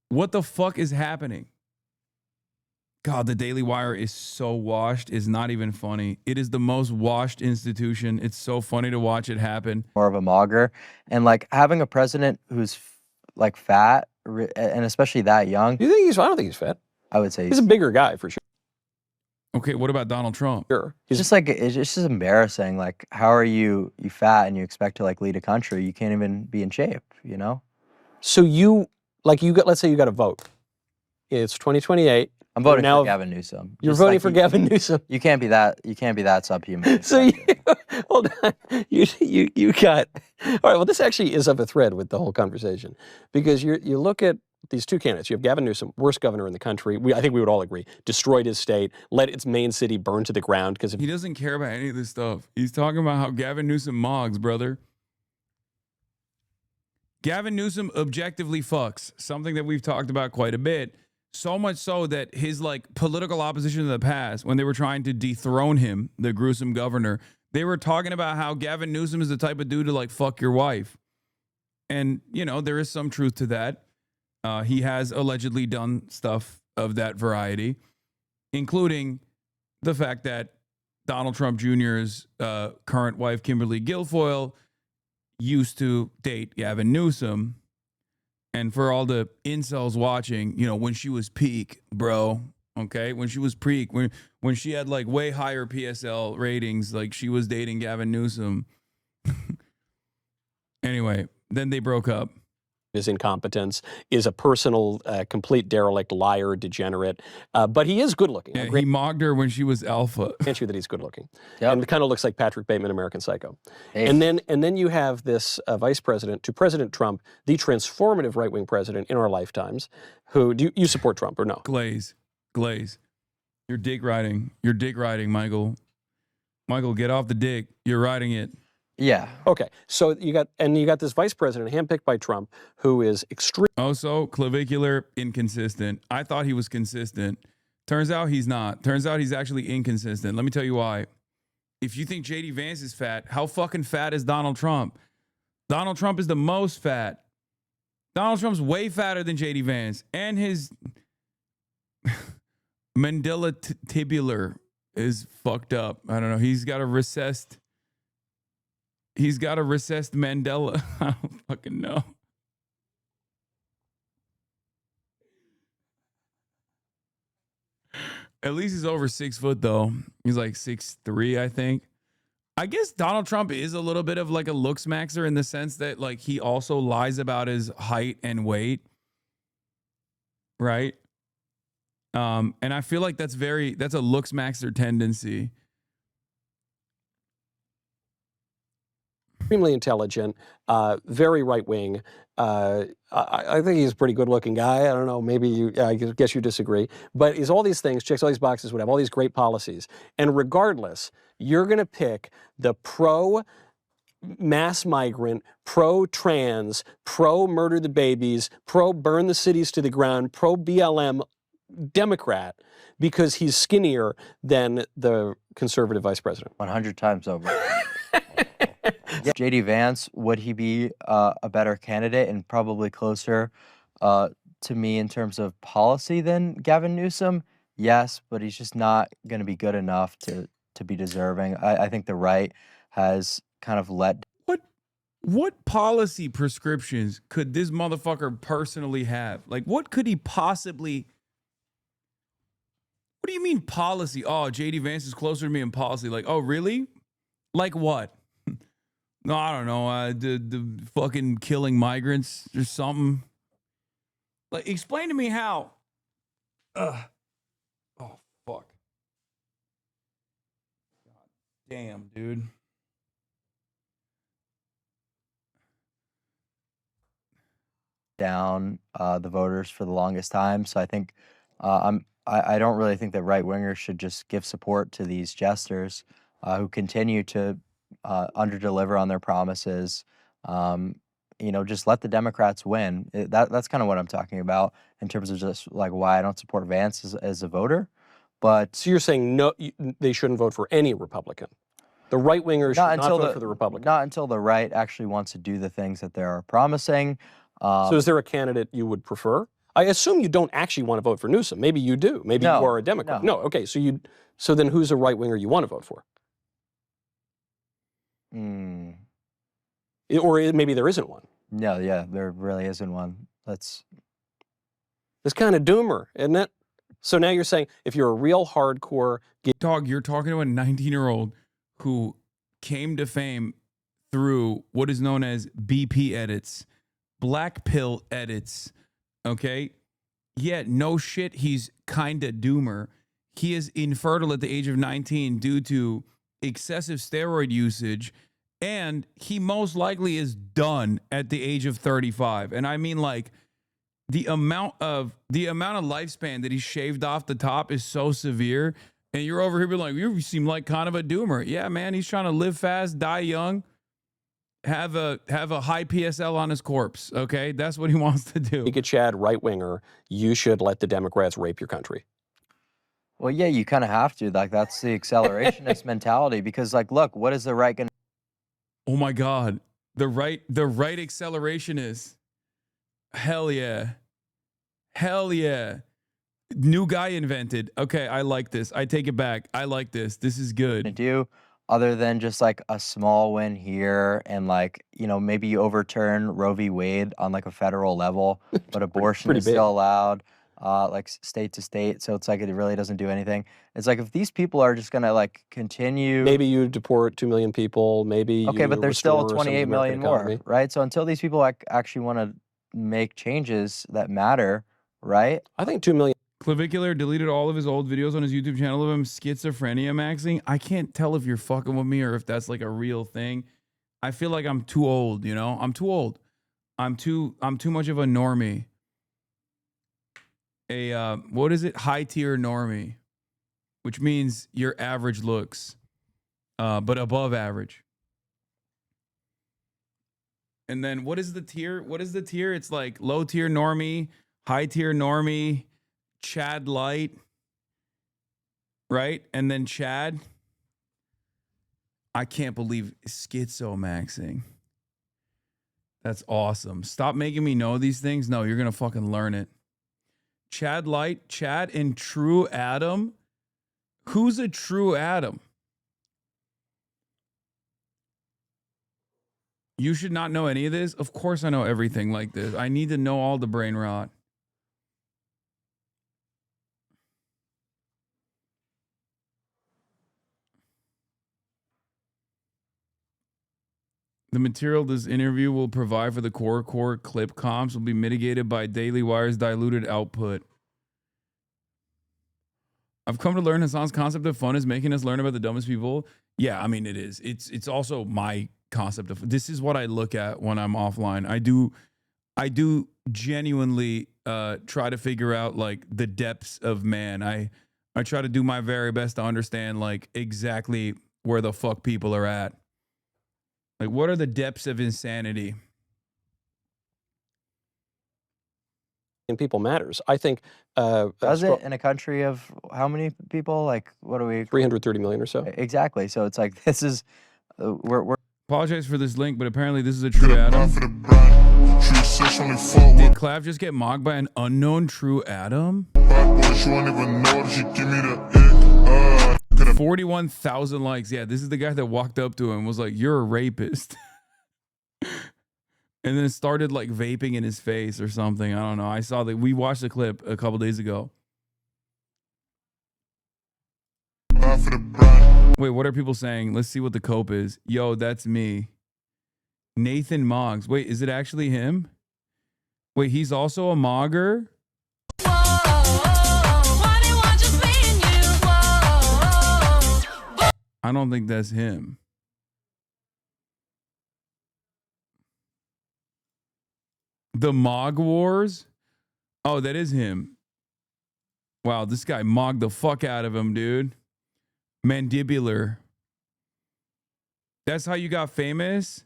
What the fuck is happening? God, the Daily Wire is so washed. It's not even funny. It is the most washed institution. It's so funny to watch it happen. More of a mogger. And like having a president who's like fat and especially that young. You think I don't think he's fat. I would say he's a bigger guy for sure. Okay, what about Donald Trump? Sure. It's just like, it's just embarrassing. Like, how are you fat and you expect to like lead a country? You can't even be in shape, you know? So let's say you got a vote. It's 2028. I'm voting for Gavin Newsom. You're voting for Gavin Newsom. You can't be that subhuman. So hold on. You got, all right, well, this actually is of a thread with the whole conversation because you look at these two candidates. You have Gavin Newsom, worst governor in the country. I think we would all agree. Destroyed his state, let its main city burn to the ground because he doesn't care about any of this stuff. He's talking about how Gavin Newsom mogs, brother. Gavin Newsom objectively fucks, something that we've talked about quite a bit. So much so that his like political opposition in the past, when they were trying to dethrone him, the gruesome governor, they were talking about how Gavin Newsom is the type of dude to like fuck your wife. And, there is some truth to that. He has allegedly done stuff of that variety, including the fact that Donald Trump Jr.'s current wife, Kimberly Guilfoyle, used to date Gavin Newsom. And for all the incels watching, when she was peak, bro, okay? When she was peak, when she had like way higher PSL ratings, like she was dating Gavin Newsom. Anyway, then they broke up. His incompetence is a personal, complete derelict, liar, degenerate, but he is good looking. Yeah, he mocked her when she was alpha. Can't you that he's good looking? Yep. And it kind of looks like Patrick Bateman, American Psycho. Hey. And then you have this vice president to President Trump, the transformative right-wing president in our lifetimes. Who do you support Trump or no? Glaze. You're dick riding, Michael. Michael, get off the dick. You're riding it. Yeah. Okay. So you got this vice president handpicked by Trump who is extreme. Also, clavicular, inconsistent. I thought he was consistent. Turns out he's not. Turns out he's actually inconsistent. Let me tell you why. If you think J.D. Vance is fat, how fucking fat is Donald Trump? Donald Trump is the most fat. Donald Trump's way fatter than J.D. Vance. And his Mandela tibular is fucked up. I don't know. He's got a recessed Mandela. I don't fucking know. At least he's over 6 foot though. He's like 6'3", I think. I guess Donald Trump is a little bit of like a looks maxer in the sense that like he also lies about his height and weight. Right? And I feel like that's a looks maxer tendency. extremely intelligent, very right-wing. I think he's a pretty good-looking guy. I don't know, maybe you, I guess you disagree. But he's all these things, checks all these boxes, would have all these great policies. And regardless, you're going to pick the pro-mass migrant, pro-trans, pro-murder the babies, pro-burn the cities to the ground, pro-BLM Democrat because he's skinnier than the conservative vice president. 100 times over. J.D. Vance, would he be a better candidate and probably closer to me in terms of policy than Gavin Newsom? Yes, but he's just not going to be good enough to be deserving. I think the right has kind of let. What policy prescriptions could this motherfucker personally have? Like, what could he possibly? What do you mean policy? Oh, J.D. Vance is closer to me in policy. Like, oh, really? Like what? No, I don't know. The fucking killing migrants or something. Like, explain to me how. Oh, fuck. God damn, dude. Down the voters for the longest time. So I think I don't really think that right-wingers should just give support to these jesters who continue to underdeliver on their promises. You know, just let the Democrats win. That's kind of what I'm talking about in terms of just like why I don't support Vance as a voter. But so you're saying no, they shouldn't vote for any Republican. The right-wingers should not vote for the Republican. Not until the right actually wants to do the things that they're promising. So is there a candidate you would prefer? I assume you don't actually want to vote for Newsom. Maybe you do. Maybe you are a Democrat. No. Okay. So then who's a right-winger you want to vote for? Or maybe there isn't one. No, yeah, there really isn't one. It's kind of doomer, isn't it? So now you're saying if you're a real hardcore dog, you're talking to a 19-year-old who came to fame through what is known as BP edits, black pill edits. Okay, yeah, no shit. He's kind of doomer. He is infertile at the age of 19 due to excessive steroid usage. And he most likely is done at the age of 35. And I mean, like, the amount of lifespan that he shaved off the top is so severe. And you're over here being like, you seem like kind of a doomer. Yeah, man, he's trying to live fast, die young, have a high PSL on his corpse. Okay, that's what he wants to do. Make a Chad right-winger, you should let the Democrats rape your country. Well, yeah, you kind of have to. Like, that's the accelerationist mentality. Because, like, look, what is the right going to? Oh my God, the right accelerationist. Hell yeah. Hell yeah. New guy invented. Okay, I like this. I take it back. I like this. This is good. To do other than just like a small win here and like, you know, maybe you overturn Roe v. Wade on like a federal level, but abortion is still allowed, like state to state. So it's like it really doesn't do anything. It's like if these people are just gonna like continue. Maybe you deport 2 million people. Maybe okay, but there's still 28 million more, right? So until these people actually want to make changes that matter, right? I think 2 million. Clavicular deleted all of his old videos on his YouTube channel of him schizophrenia maxing. I can't tell if you're fucking with me or if that's like a real thing. I feel like I'm too old, you know? I'm too old. I'm too much of a normie. What is it? High tier normie, which means your average looks, but above average. And then what is the tier? What is the tier? It's like low tier normie, high tier normie, Chad light, right? And then Chad. I can't believe schizomaxing. That's awesome. Stop making me know these things. No, you're going to fucking learn it. Chad light, Chad and True Adam. Who's a True Adam? You should not know any of this. Of course I know everything like this. I need to know all the brain rot. The material this interview will provide for the core clip comps will be mitigated by Daily Wire's diluted output. I've come to learn Hasan's concept of fun is making us learn about the dumbest people. Yeah, I mean, it is. It's also my concept of this is what I look at when I'm offline. I do genuinely try to figure out like the depths of man. I try to do my very best to understand like exactly where the fuck people are at. Like, what are the depths of insanity? And people matters. I think. Does it in a country of how many people? Like, what are we? 330 million or so. Exactly. So it's like this is we're. Apologize for this link, but apparently this is a true Adam. Did Clav just get mocked by an unknown true Adam? 41,000 likes. Yeah, this is the guy that walked up to him and was like, "You're a rapist." And then started like vaping in his face or something. I don't know. I saw that. We watched the clip a couple days ago. Wait, what are people saying? Let's see what the cope is. Yo, that's me. Nathan Moggs. Wait, is it actually him? Wait, he's also a mogger? I don't think that's him. The Mog Wars? Oh, that is him. Wow, this guy mogged the fuck out of him, dude. Mandibular. That's how you got famous?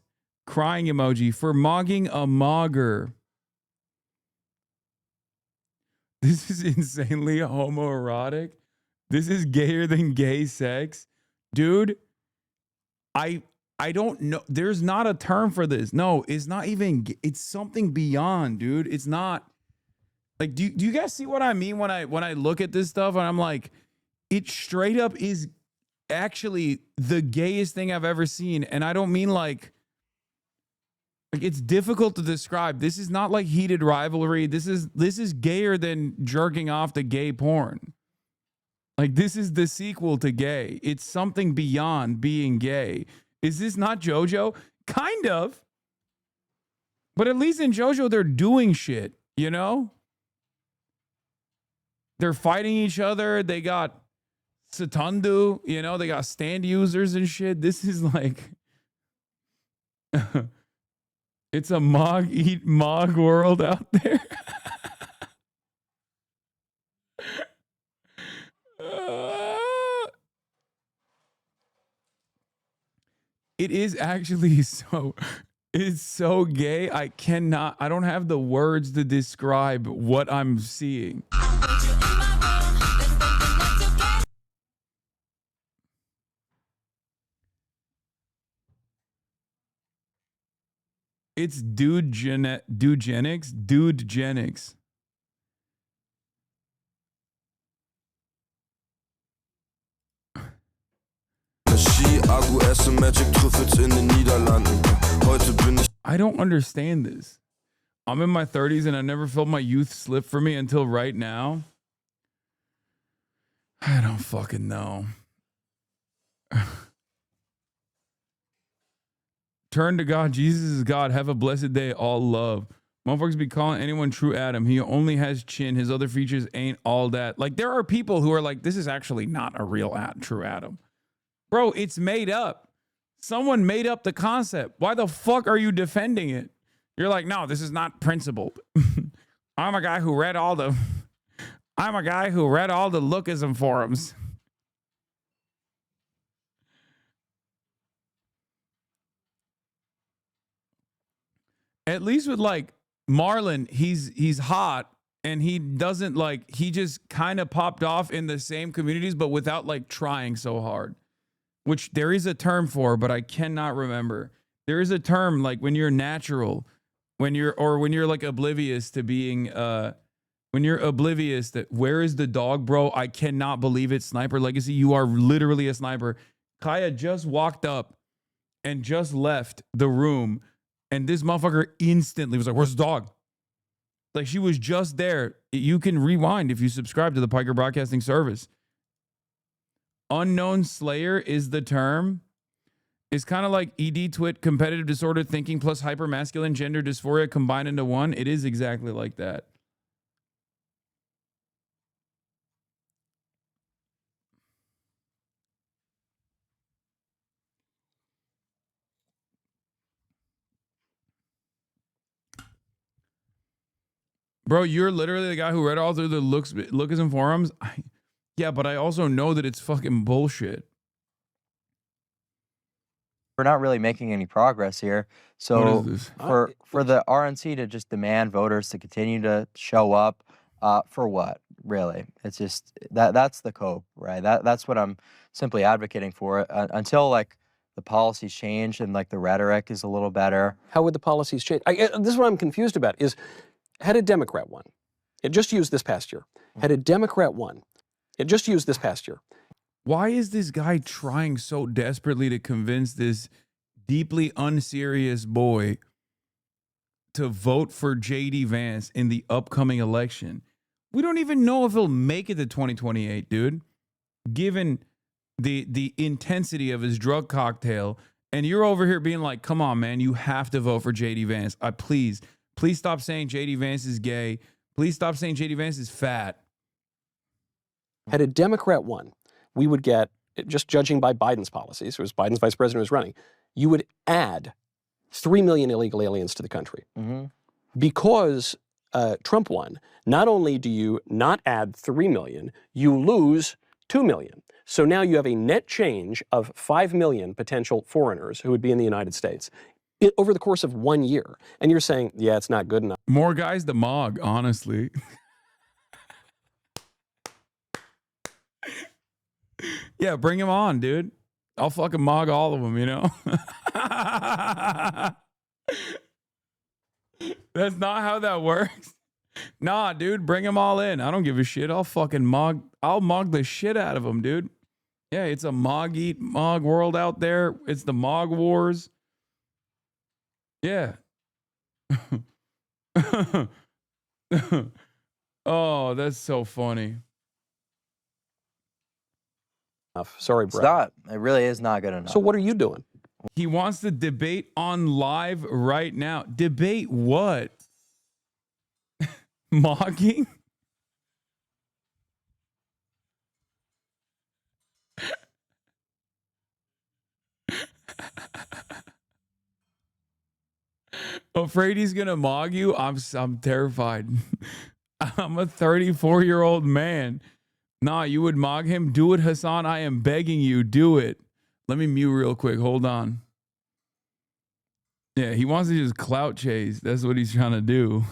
Crying emoji for mogging a mogger. This is insanely homoerotic. This is gayer than gay sex. Dude, I don't know. There's not a term for this. No, it's not even. It's something beyond, dude. It's not. Like, do you guys see what I mean when I look at this stuff and I'm like, it straight up is actually the gayest thing I've ever seen. And I don't mean like it's difficult to describe. This is not like heated rivalry. This is gayer than jerking off to gay porn. Like, this is the sequel to gay. It's something beyond being gay. Is this not JoJo? Kind of. But at least in JoJo, they're doing shit, you know? They're fighting each other. They got Satundu, you know? They got stand users and shit. This is like... it's a Mog Eat Mog world out there. It is actually so, it's so gay. I don't have the words to describe what I'm seeing. It's Dudegenics. I don't understand this. I'm in my 30s and I never felt my youth slip for me until right now. I don't fucking know. Turn to God. Jesus is God. Have a blessed day. All love. Motherfuckers be calling anyone true Adam. He only has chin. His other features ain't all that. Like, there are people who are like, this is actually not a real true Adam. Bro, it's made up. Someone made up the concept. Why the fuck are you defending it? You're like, no, this is not principled. I'm a guy who read all the lookism forums. At least with like Marlon, he's hot and he doesn't like, he just kind of popped off in the same communities, but without like trying so hard. Which there is a term for, but I cannot remember. There is a term like when you're natural, when you're like oblivious to being, when you're oblivious that where is the dog, bro? I cannot believe it. Sniper Legacy, you are literally a sniper. Kaya just walked up and just left the room, and this motherfucker instantly was like, "Where's the dog?" Like, she was just there. You can rewind if you subscribe to the Piker Broadcasting service. Unknown Slayer is the term. It's kind of like ED twit, competitive disorder thinking plus hypermasculine gender dysphoria combined into one. It is exactly like that. Bro, you're literally the guy who read all through the Lookism forums. Yeah, but I also know that it's fucking bullshit. We're not really making any progress here. So What is this? for the RNC to just demand voters to continue to show up, for what? Really, it's just that's the cope, right? That's what I'm simply advocating for. Until like the policies change and like the rhetoric is a little better. How would the policies change? This is what I'm confused about. Is had a Democrat won, it just used this past year. Had a Democrat won, it just used this past year. Why is this guy trying so desperately to convince this deeply unserious boy to vote for J.D. Vance in the upcoming election? We don't even know if he'll make it to 2028, dude, given the intensity of his drug cocktail. And you're over here being like, come on, man, you have to vote for J.D. Vance. Please stop saying J.D. Vance is gay. Please stop saying J.D. Vance is fat. Had a Democrat won, we would get, just judging by Biden's policies, it was Biden's vice president who was running, you would add 3 million illegal aliens to the country. Because Trump won, not only do you not add 3 million, you lose 2 million. So now you have a net change of 5 million potential foreigners who would be in the United States over the course of 1 year. And you're saying, yeah, it's not good enough. More guys to mog, honestly. Yeah, bring him on, dude. I'll fucking mog all of them, you know? That's not how that works. Nah, dude, bring them all in. I don't give a shit. I'll mog the shit out of them, dude. Yeah, it's a mog eat mog world out there. It's the mog wars. Yeah. Oh, that's so funny. Sorry, It's bro. not. It really is not good enough. So what are you doing? He wants to debate on live right now. Debate what? Mocking? Afraid he's gonna mog you? I'm terrified. I'm a 34-year-old man. Nah, you would mog him? Do it, Hasan. I am begging you. Do it. Let me mute real quick. Hold on. Yeah, he wants to just clout chase. That's what he's trying to do.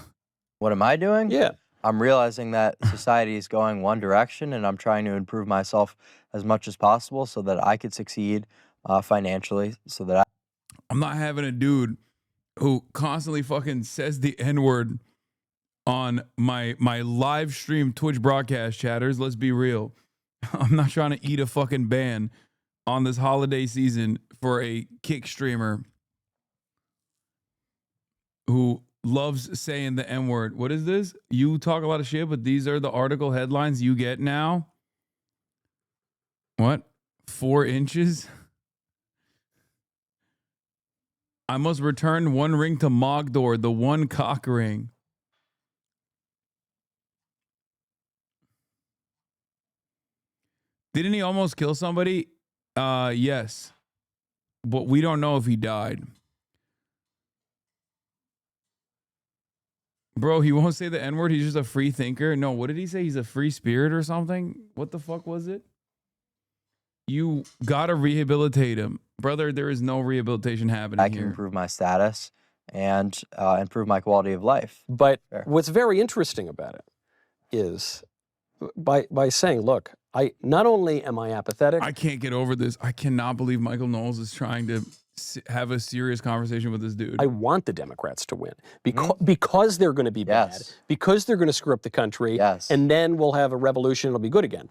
What am I doing? Yeah. I'm realizing that society is going one direction, and I'm trying to improve myself as much as possible so that I could succeed financially, so that I'm not having a dude who constantly fucking says the N-word on my live stream Twitch broadcast, chatters. Let's be real. I'm not trying to eat a fucking ban on this holiday season for a kick streamer who loves saying the N-word. What is this? You talk a lot of shit, but these are the article headlines you get now? What? 4 inches? I must return 1 ring to Mogdor, the 1 cock ring. Didn't he almost kill somebody? Yes. But we don't know if he died. Bro, he won't say the N-word. He's just a free thinker. No, what did he say? He's a free spirit or something? What the fuck was it? You gotta rehabilitate him. Brother, there is no rehabilitation happening I can here. improve my status and improve my quality of life. But what's very interesting about it is by saying, look, not only am I apathetic. I can't get over this. I cannot believe Michael Knowles is trying to have a serious conversation with this dude. I want the Democrats to win because they're going to be bad, because they're going to screw up the country, and then we'll have a revolution. It'll be good again.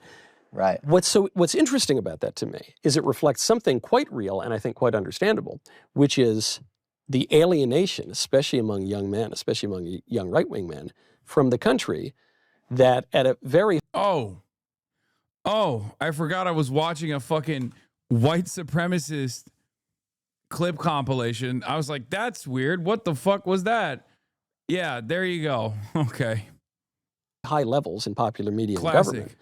Right. What's interesting about that to me is it reflects something quite real and I think quite understandable, which is the alienation, especially among young men, especially among young right-wing men, from the country that at a very... Oh, I forgot I was watching a fucking white supremacist clip compilation. I was like, that's weird. What the fuck was that? Yeah, there you go. Okay. High levels in popular media and Classic. government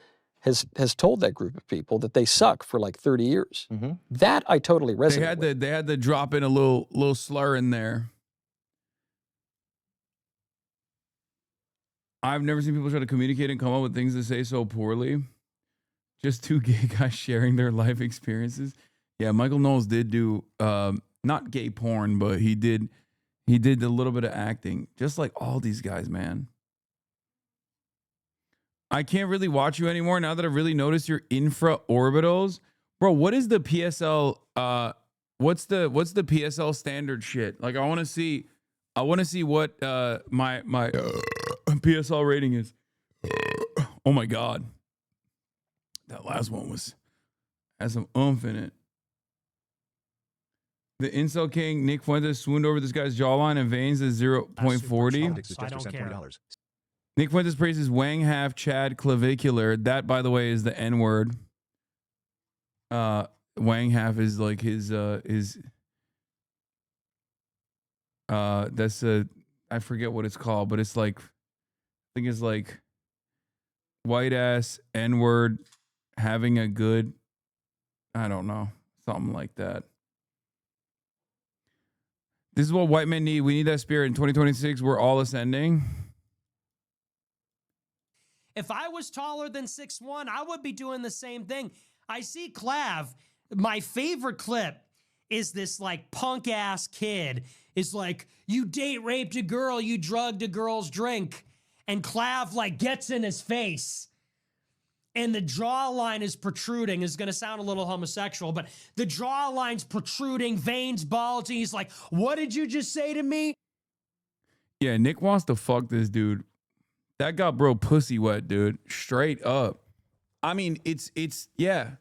has told that group of people that they suck for like 30 years. That I totally resonate with. They had to drop in a little slur in there. I've never seen people try to communicate and come up with things to say so poorly. Just two gay guys sharing their life experiences. Yeah, Michael Knowles did do not gay porn, but he did a little bit of acting, just like all these guys, man. I can't really watch you anymore now that I've really noticed your infraorbitals. Bro, what is the PSL what's the PSL standard shit? Like I want to see what my PSL rating is. Oh my god. That last one has some oomph in it. The incel king Nick Fuentes swooned over this guy's jawline and veins at 0.40. I don't care. Nick Fuentes praises Wang half Chad clavicular. That, by the way, is the N word. Wang half is like his that's I forget what it's called, but it's like I think it's like white ass N word having a good, I don't know, something like that. This is what white men need. We need that spirit in 2026. We're all ascending. If I was taller than 6'1", I would be doing the same thing. I see Clav. My favorite clip is this like punk ass kid is like, you date raped a girl, you drugged a girl's drink. And Clav like gets in his face. And the jawline is protruding. It's going to sound a little homosexual, but the jawline's protruding, veins bulging. He's like, what did you just say to me? Yeah, Nick wants to fuck this dude. That got bro pussy wet, dude. Straight up. I mean, it's yeah.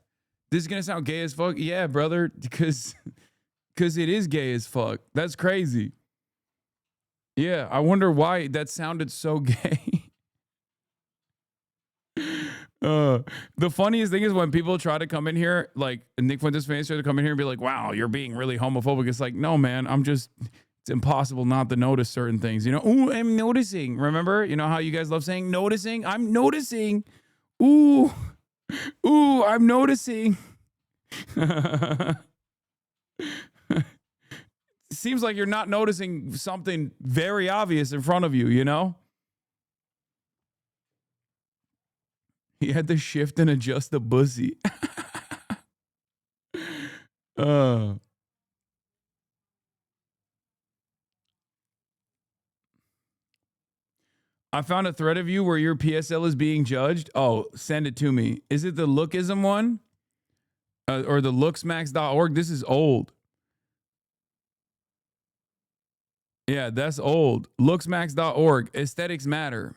This is gonna sound gay as fuck. Yeah, brother, because it is gay as fuck. That's crazy. Yeah, I wonder why that sounded so gay. The funniest thing is when people try to come in here, like Nick Fuentes fans try to come in here and be like, wow, you're being really homophobic. It's like, no, man, it's impossible not to notice certain things. You know, ooh, I'm noticing. Remember, you know how you guys love saying noticing? I'm noticing. Ooh, I'm noticing. Seems like you're not noticing something very obvious in front of you, you know? He had to shift and adjust the pussy. I found a thread of you where your PSL is being judged. Oh, send it to me. Is it the lookism one? Or the looksmax.org? This is old. Yeah, that's old. Looksmax.org. Aesthetics matter.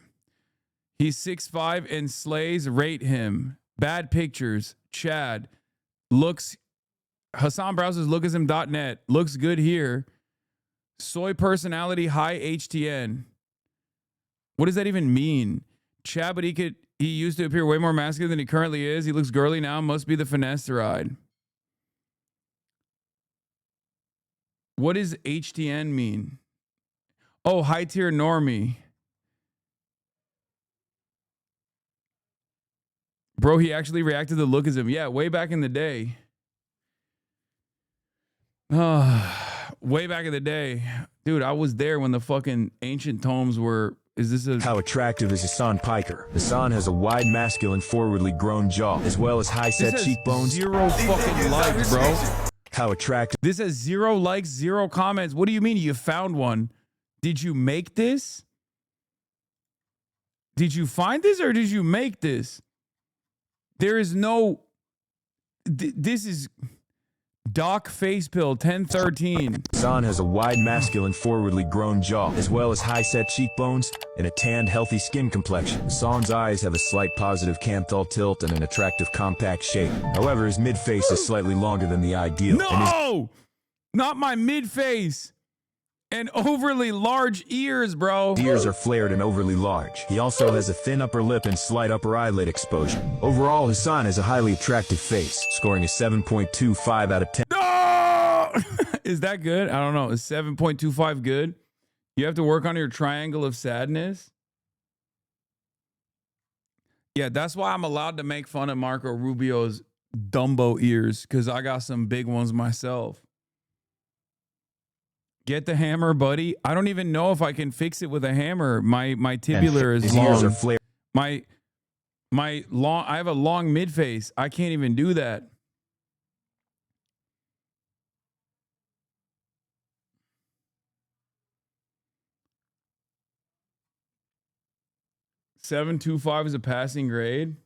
He's 6'5" and slays. Rate him. Bad pictures. Chad. Looks. Hasan browses lookism.net. Looks good here. Soy personality. High HTN. What does that even mean? Chad, but he used to appear way more masculine than he currently is. He looks girly now. Must be the finasteride. What does HTN mean? Oh, high tier normie. Bro, he actually reacted to lookism. Yeah, way back in the day. Way back in the day. Dude, I was there when the fucking ancient tomes were... How attractive is Hasan Piker? Hasan has a wide, masculine, forwardly grown jaw, as well as high-set cheekbones. 0 fucking likes, bro. How attractive... This has 0 likes, 0 comments. What do you mean you found one? Did you make this? Did you find this or did you make this? There is no... This is... Doc Facepill 1013. Hasan has a wide, masculine, forwardly grown jaw, as well as high-set cheekbones and a tanned, healthy skin complexion. Hasan's eyes have a slight positive canthal tilt and an attractive, compact shape. However, his mid-face is slightly longer than the ideal. No! Not my mid-face. And overly large ears, bro. His ears are flared and overly large. He also has a thin upper lip and slight upper eyelid exposure. Overall, Hasan has a highly attractive face, scoring a 7.25 out of 10. No! Is that good? I don't know. Is 7.25 good? You have to work on your triangle of sadness? Yeah, that's why I'm allowed to make fun of Marco Rubio's Dumbo ears, because I got some big ones myself. Get the hammer, buddy. I don't even know if I can fix it with a hammer. My tibular is His long. ears are flared. My long. I have a long mid face. I can't even do that. .725 is a passing grade.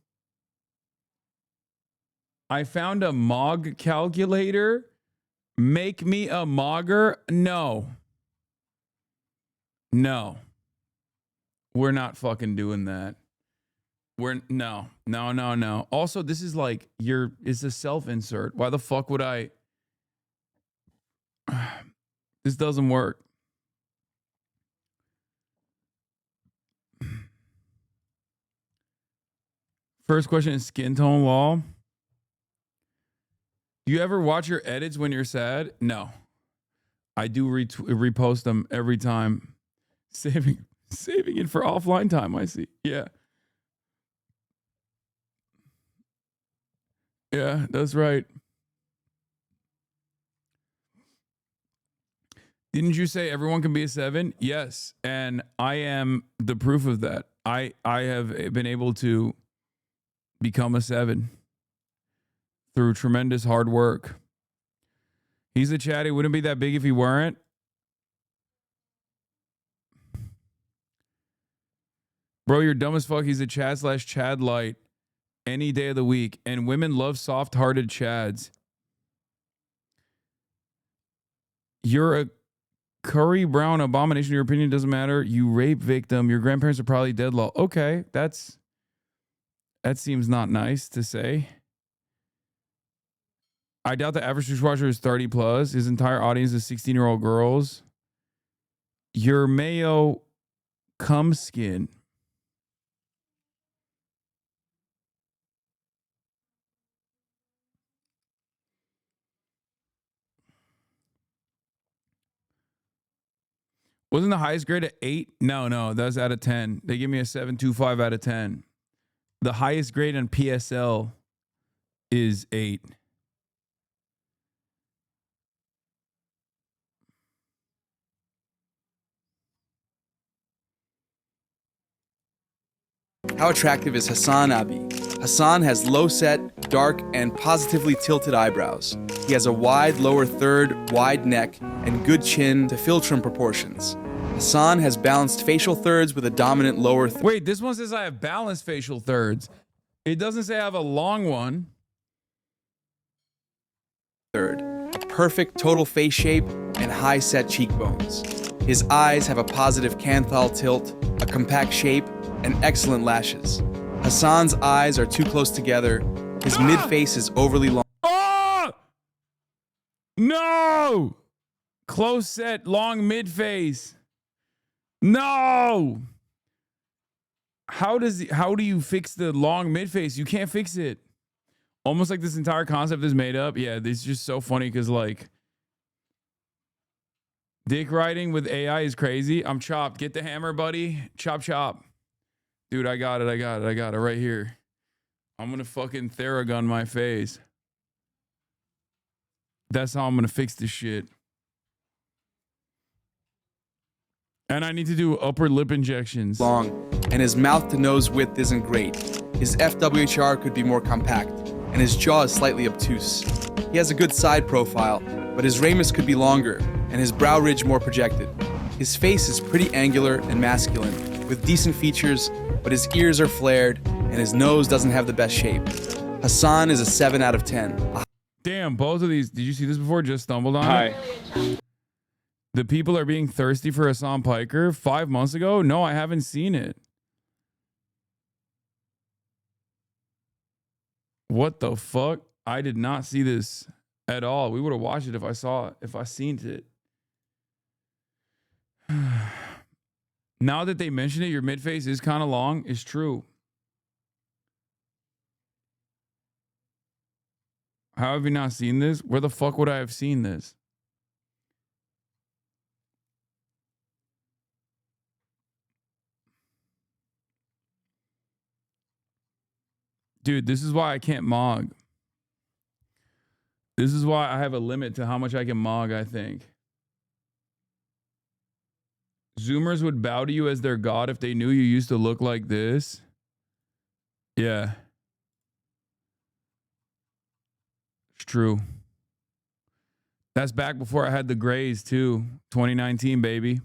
I found a MOG calculator. Make me a mogger? No. No. We're not fucking doing that. No. Also, this is like it's a self-insert. Why the fuck would I? This doesn't work. First question is skin tone law. Do you ever watch your edits when you're sad? No. I do repost them every time. Saving it for offline time, I see. Yeah. Yeah, that's right. Didn't you say everyone can be a 7? Yes. And I am the proof of that. I have been able to become a 7 through tremendous hard work. He's a chatty. Wouldn't be that big if he weren't. Bro, you're dumb as fuck. He's a Chad/Chad light any day of the week. And women love soft-hearted Chads. You're a curry brown abomination. Your opinion doesn't matter. You rape victim. Your grandparents are probably dead law. Okay, that seems not nice to say. I doubt the average dishwasher is 30 plus. His entire audience is 16-year-old girls. Your mayo cum skin. Wasn't the highest grade at 8? No, that was out of 10. They give me a 7.25 out of 10. The highest grade on PSL is 8. How attractive is HasanAbi? Hasan has low-set, dark, and positively tilted eyebrows. He has a wide lower third, wide neck, and good chin to philtrum proportions. Hasan has balanced facial thirds with a dominant lower third. Wait, this one says I have balanced facial thirds. It doesn't say I have a long one. A perfect total face shape and high-set cheekbones. His eyes have a positive canthal tilt, a compact shape, and excellent lashes. Hasan's eyes are too close together. His mid-face is overly long. Oh! No! Close set, long mid-face. No! How do you fix the long mid-face? You can't fix it. Almost like this entire concept is made up. Yeah, this is just so funny because like dick riding with AI is crazy. I'm chopped. Get the hammer, buddy. Chop, chop. Dude, I got it right here. I'm gonna fucking Theragun my face. That's how I'm gonna fix this shit. And I need to do upper lip injections. Long, and his mouth to nose width isn't great. His FWHR could be more compact, and his jaw is slightly obtuse. He has a good side profile, but his ramus could be longer, and his brow ridge more projected. His face is pretty angular and masculine, with decent features, but his ears are flared, and his nose doesn't have the best shape. Hasan is a 7 out of 10. Damn, both of these. Did you see this before? Just stumbled on it. The people are being thirsty for Hasan Piker 5 months ago? No, I haven't seen it. What the fuck? I did not see this at all. We would have watched it if I saw it, if I seen it. Now that they mention it, your mid-face is kind of long. It's true. How have you not seen this? Where the fuck would I have seen this? Dude, this is why I can't mog. This is why I have a limit to how much I can mog, I think. Zoomers would bow to you as their god if they knew you used to look like this. Yeah. It's true. That's back before I had the grays too. 2019, baby.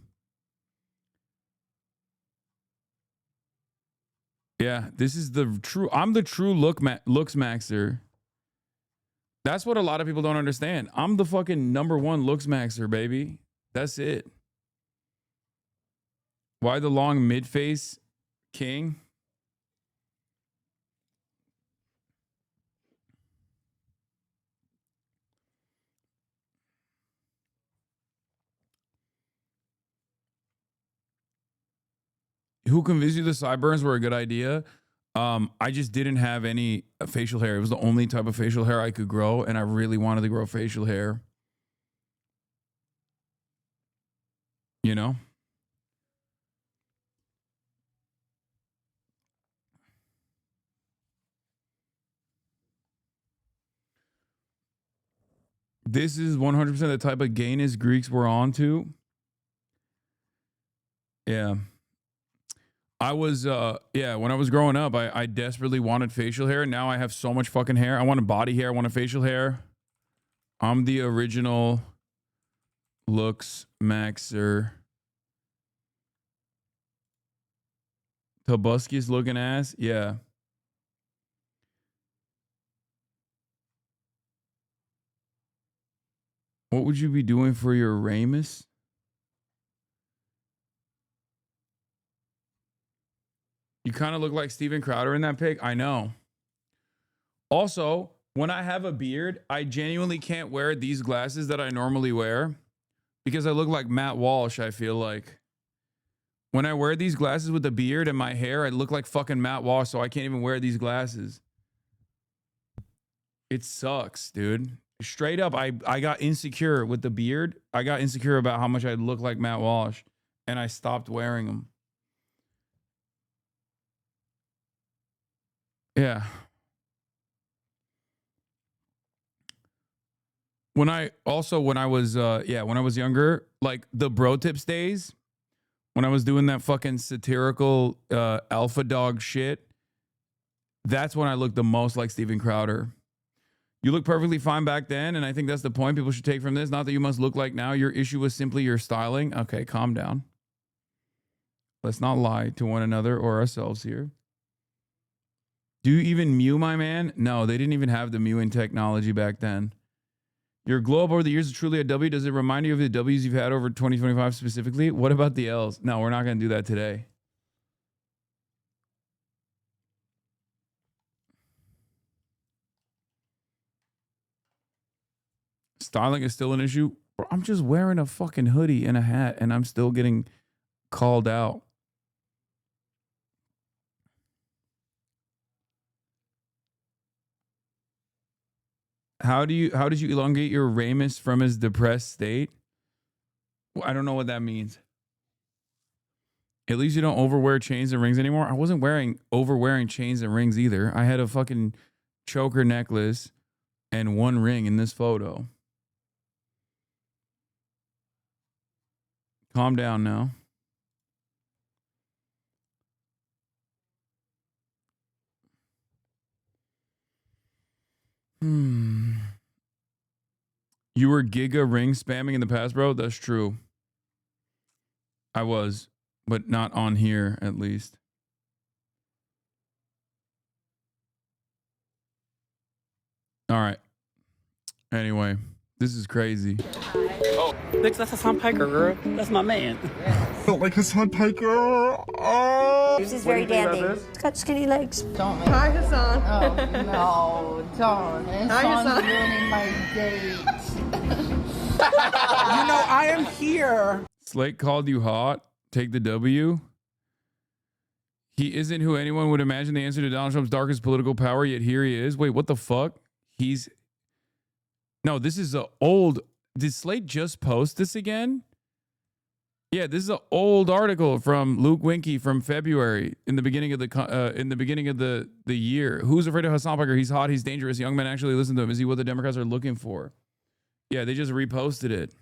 Yeah, this is the true. I'm the true looks maxer. That's what a lot of people don't understand. I'm the fucking #1 looks maxer, baby. That's it. Why the long mid face, king? Who convinced you the sideburns were a good idea? I just didn't have any facial hair. It was the only type of facial hair I could grow, and I really wanted to grow facial hair. You know? This is 100% the type of gayness Greeks were onto. Yeah. I was, yeah, when I was growing up, I desperately wanted facial hair. Now I have so much fucking hair. I wanted body hair. I wanted facial hair. I'm the original looks maxer. Tobuscus looking ass. Yeah. What would you be doing for your Ramus? You kind of look like Steven Crowder in that pic. I know. Also, when I have a beard, I genuinely can't wear these glasses that I normally wear because I look like Matt Walsh, I feel like. When I wear these glasses with the beard and my hair, I look like fucking Matt Walsh, so I can't even wear these glasses. It sucks, dude. Straight up, I got insecure with the beard. I got insecure about how much I look like Matt Walsh, and I stopped wearing them. Yeah. When I was younger, like the bro tips days, when I was doing that fucking satirical alpha dog shit, that's when I looked the most like Steven Crowder. You look perfectly fine back then, and I think that's the point people should take from this. Not that you must look like now. Your issue was simply your styling. Okay, calm down. Let's not lie to one another or ourselves here. Do you even mew, my man? No, they didn't even have the mewing technology back then. Your glow up over the years is truly a W. Does it remind you of the W's you've had over 2025 specifically? What about the L's? No, we're not going to do that today. Styling is still an issue. I'm just wearing a fucking hoodie and a hat, and I'm still getting called out. How did you elongate your Ramus from his depressed state? I don't know what that means. At least you don't overwear chains and rings anymore. I wasn't overwearing chains and rings either. I had a fucking choker necklace and one ring in this photo. Calm down now. You were giga ring spamming in the past, bro? That's true. I was, but not on here, at least. All right. Anyway, this is crazy. Oh, Vix, that's Hasan Piker, girl. That's my man. I don't like Hasan Piker. Oh. She's very dandy. It's got skinny legs. Don't make Hi, Hasan. Oh, no, don't. Hasan's ruining my date. You know, I am here. Slate called you hot. Take the W. He isn't who anyone would imagine the answer to Donald Trump's darkest political power, yet here he is. Wait, what the fuck? No, this is a old. Did Slate just post this again? Yeah, this is an old article from Luke Winkie from February in the beginning of the year. Who's afraid of Hasan Piker? He's hot. He's dangerous. Young men actually listen to him. Is he what the Democrats are looking for? Yeah, they just reposted it.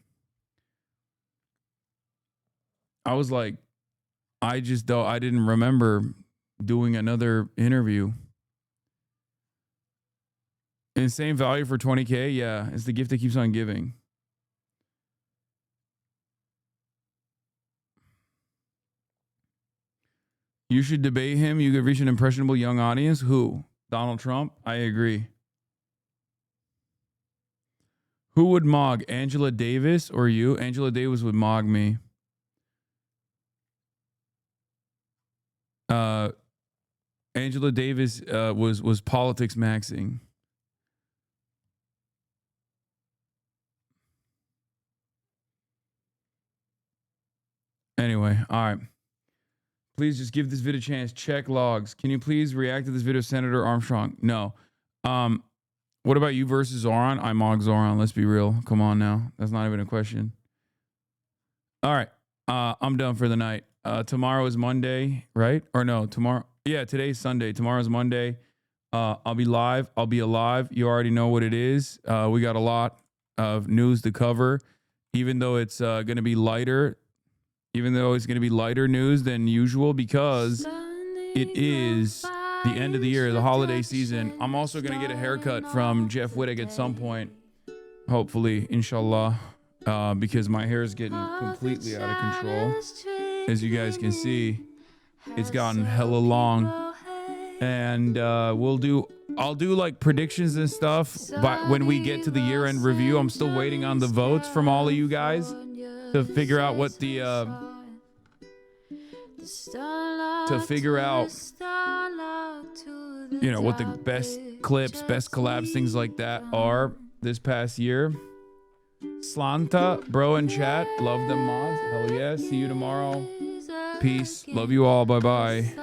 I was like, I didn't remember doing another interview. Insane value for 20K. Yeah, it's the gift that keeps on giving. You should debate him. You could reach an impressionable young audience. Who? Donald Trump? I agree. Who would mog? Angela Davis or you? Angela Davis would mog me. Angela Davis was politics maxing. Anyway, all right. Please just give this video a chance. Check logs. Can you please react to this video, Senator Armstrong? No. What about you versus Zoran? I mog Zoran. Let's be real. Come on now. That's not even a question. All right. I'm done for the night. Tomorrow is Monday, right? Or no, tomorrow. Yeah, today's Sunday. Tomorrow's Monday. I'll be live. I'll be alive. You already know what it is. We got a lot of news to cover, even though it's going to be lighter. Even though it's going to be lighter news than usual because it is the end of the year, the holiday season. I'm also going to get a haircut from Jeff Wittick at some point, hopefully, inshallah, because my hair is getting completely out of control. As you guys can see, it's gotten hella long. And I'll do like predictions and stuff, but when we get to the year-end review, I'm still waiting on the votes from all of you guys to figure out what the what the best clips, best collabs, things like that are this past year. Slanta, bro, in chat, love them mods. Hell yeah. See you tomorrow. Peace. Love you all. Bye bye.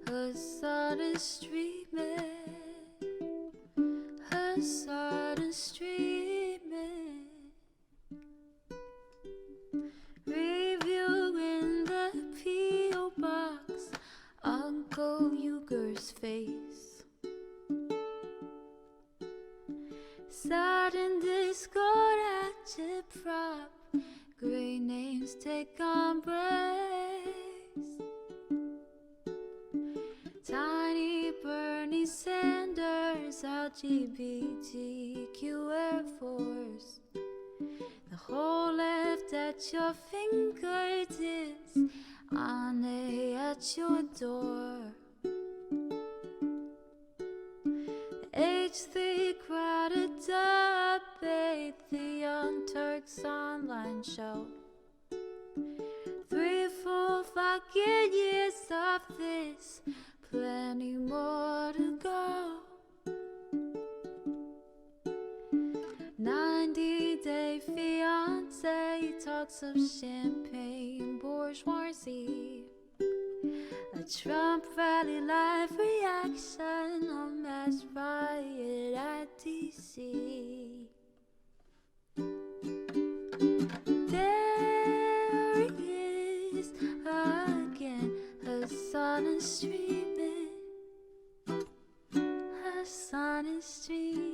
Hasan is streaming. Hasan is streaming. Review in the P.O. box. Uncle Uger's face. Sudden Discord active prop. Great names take on breaks. Tiny Bernie Sanders, LGBTQ Air Force. The whole left at your fingertips, Ane at your door. The H3 crowded debate, the Young Turks online show. 3 full fucking years of this. Plenty more to go. 90-day fiance talks of champagne bourgeoisie. A Trump rally live reaction on mass riot at DC. There he is again, Hasan is streaming. Hasan is streaming.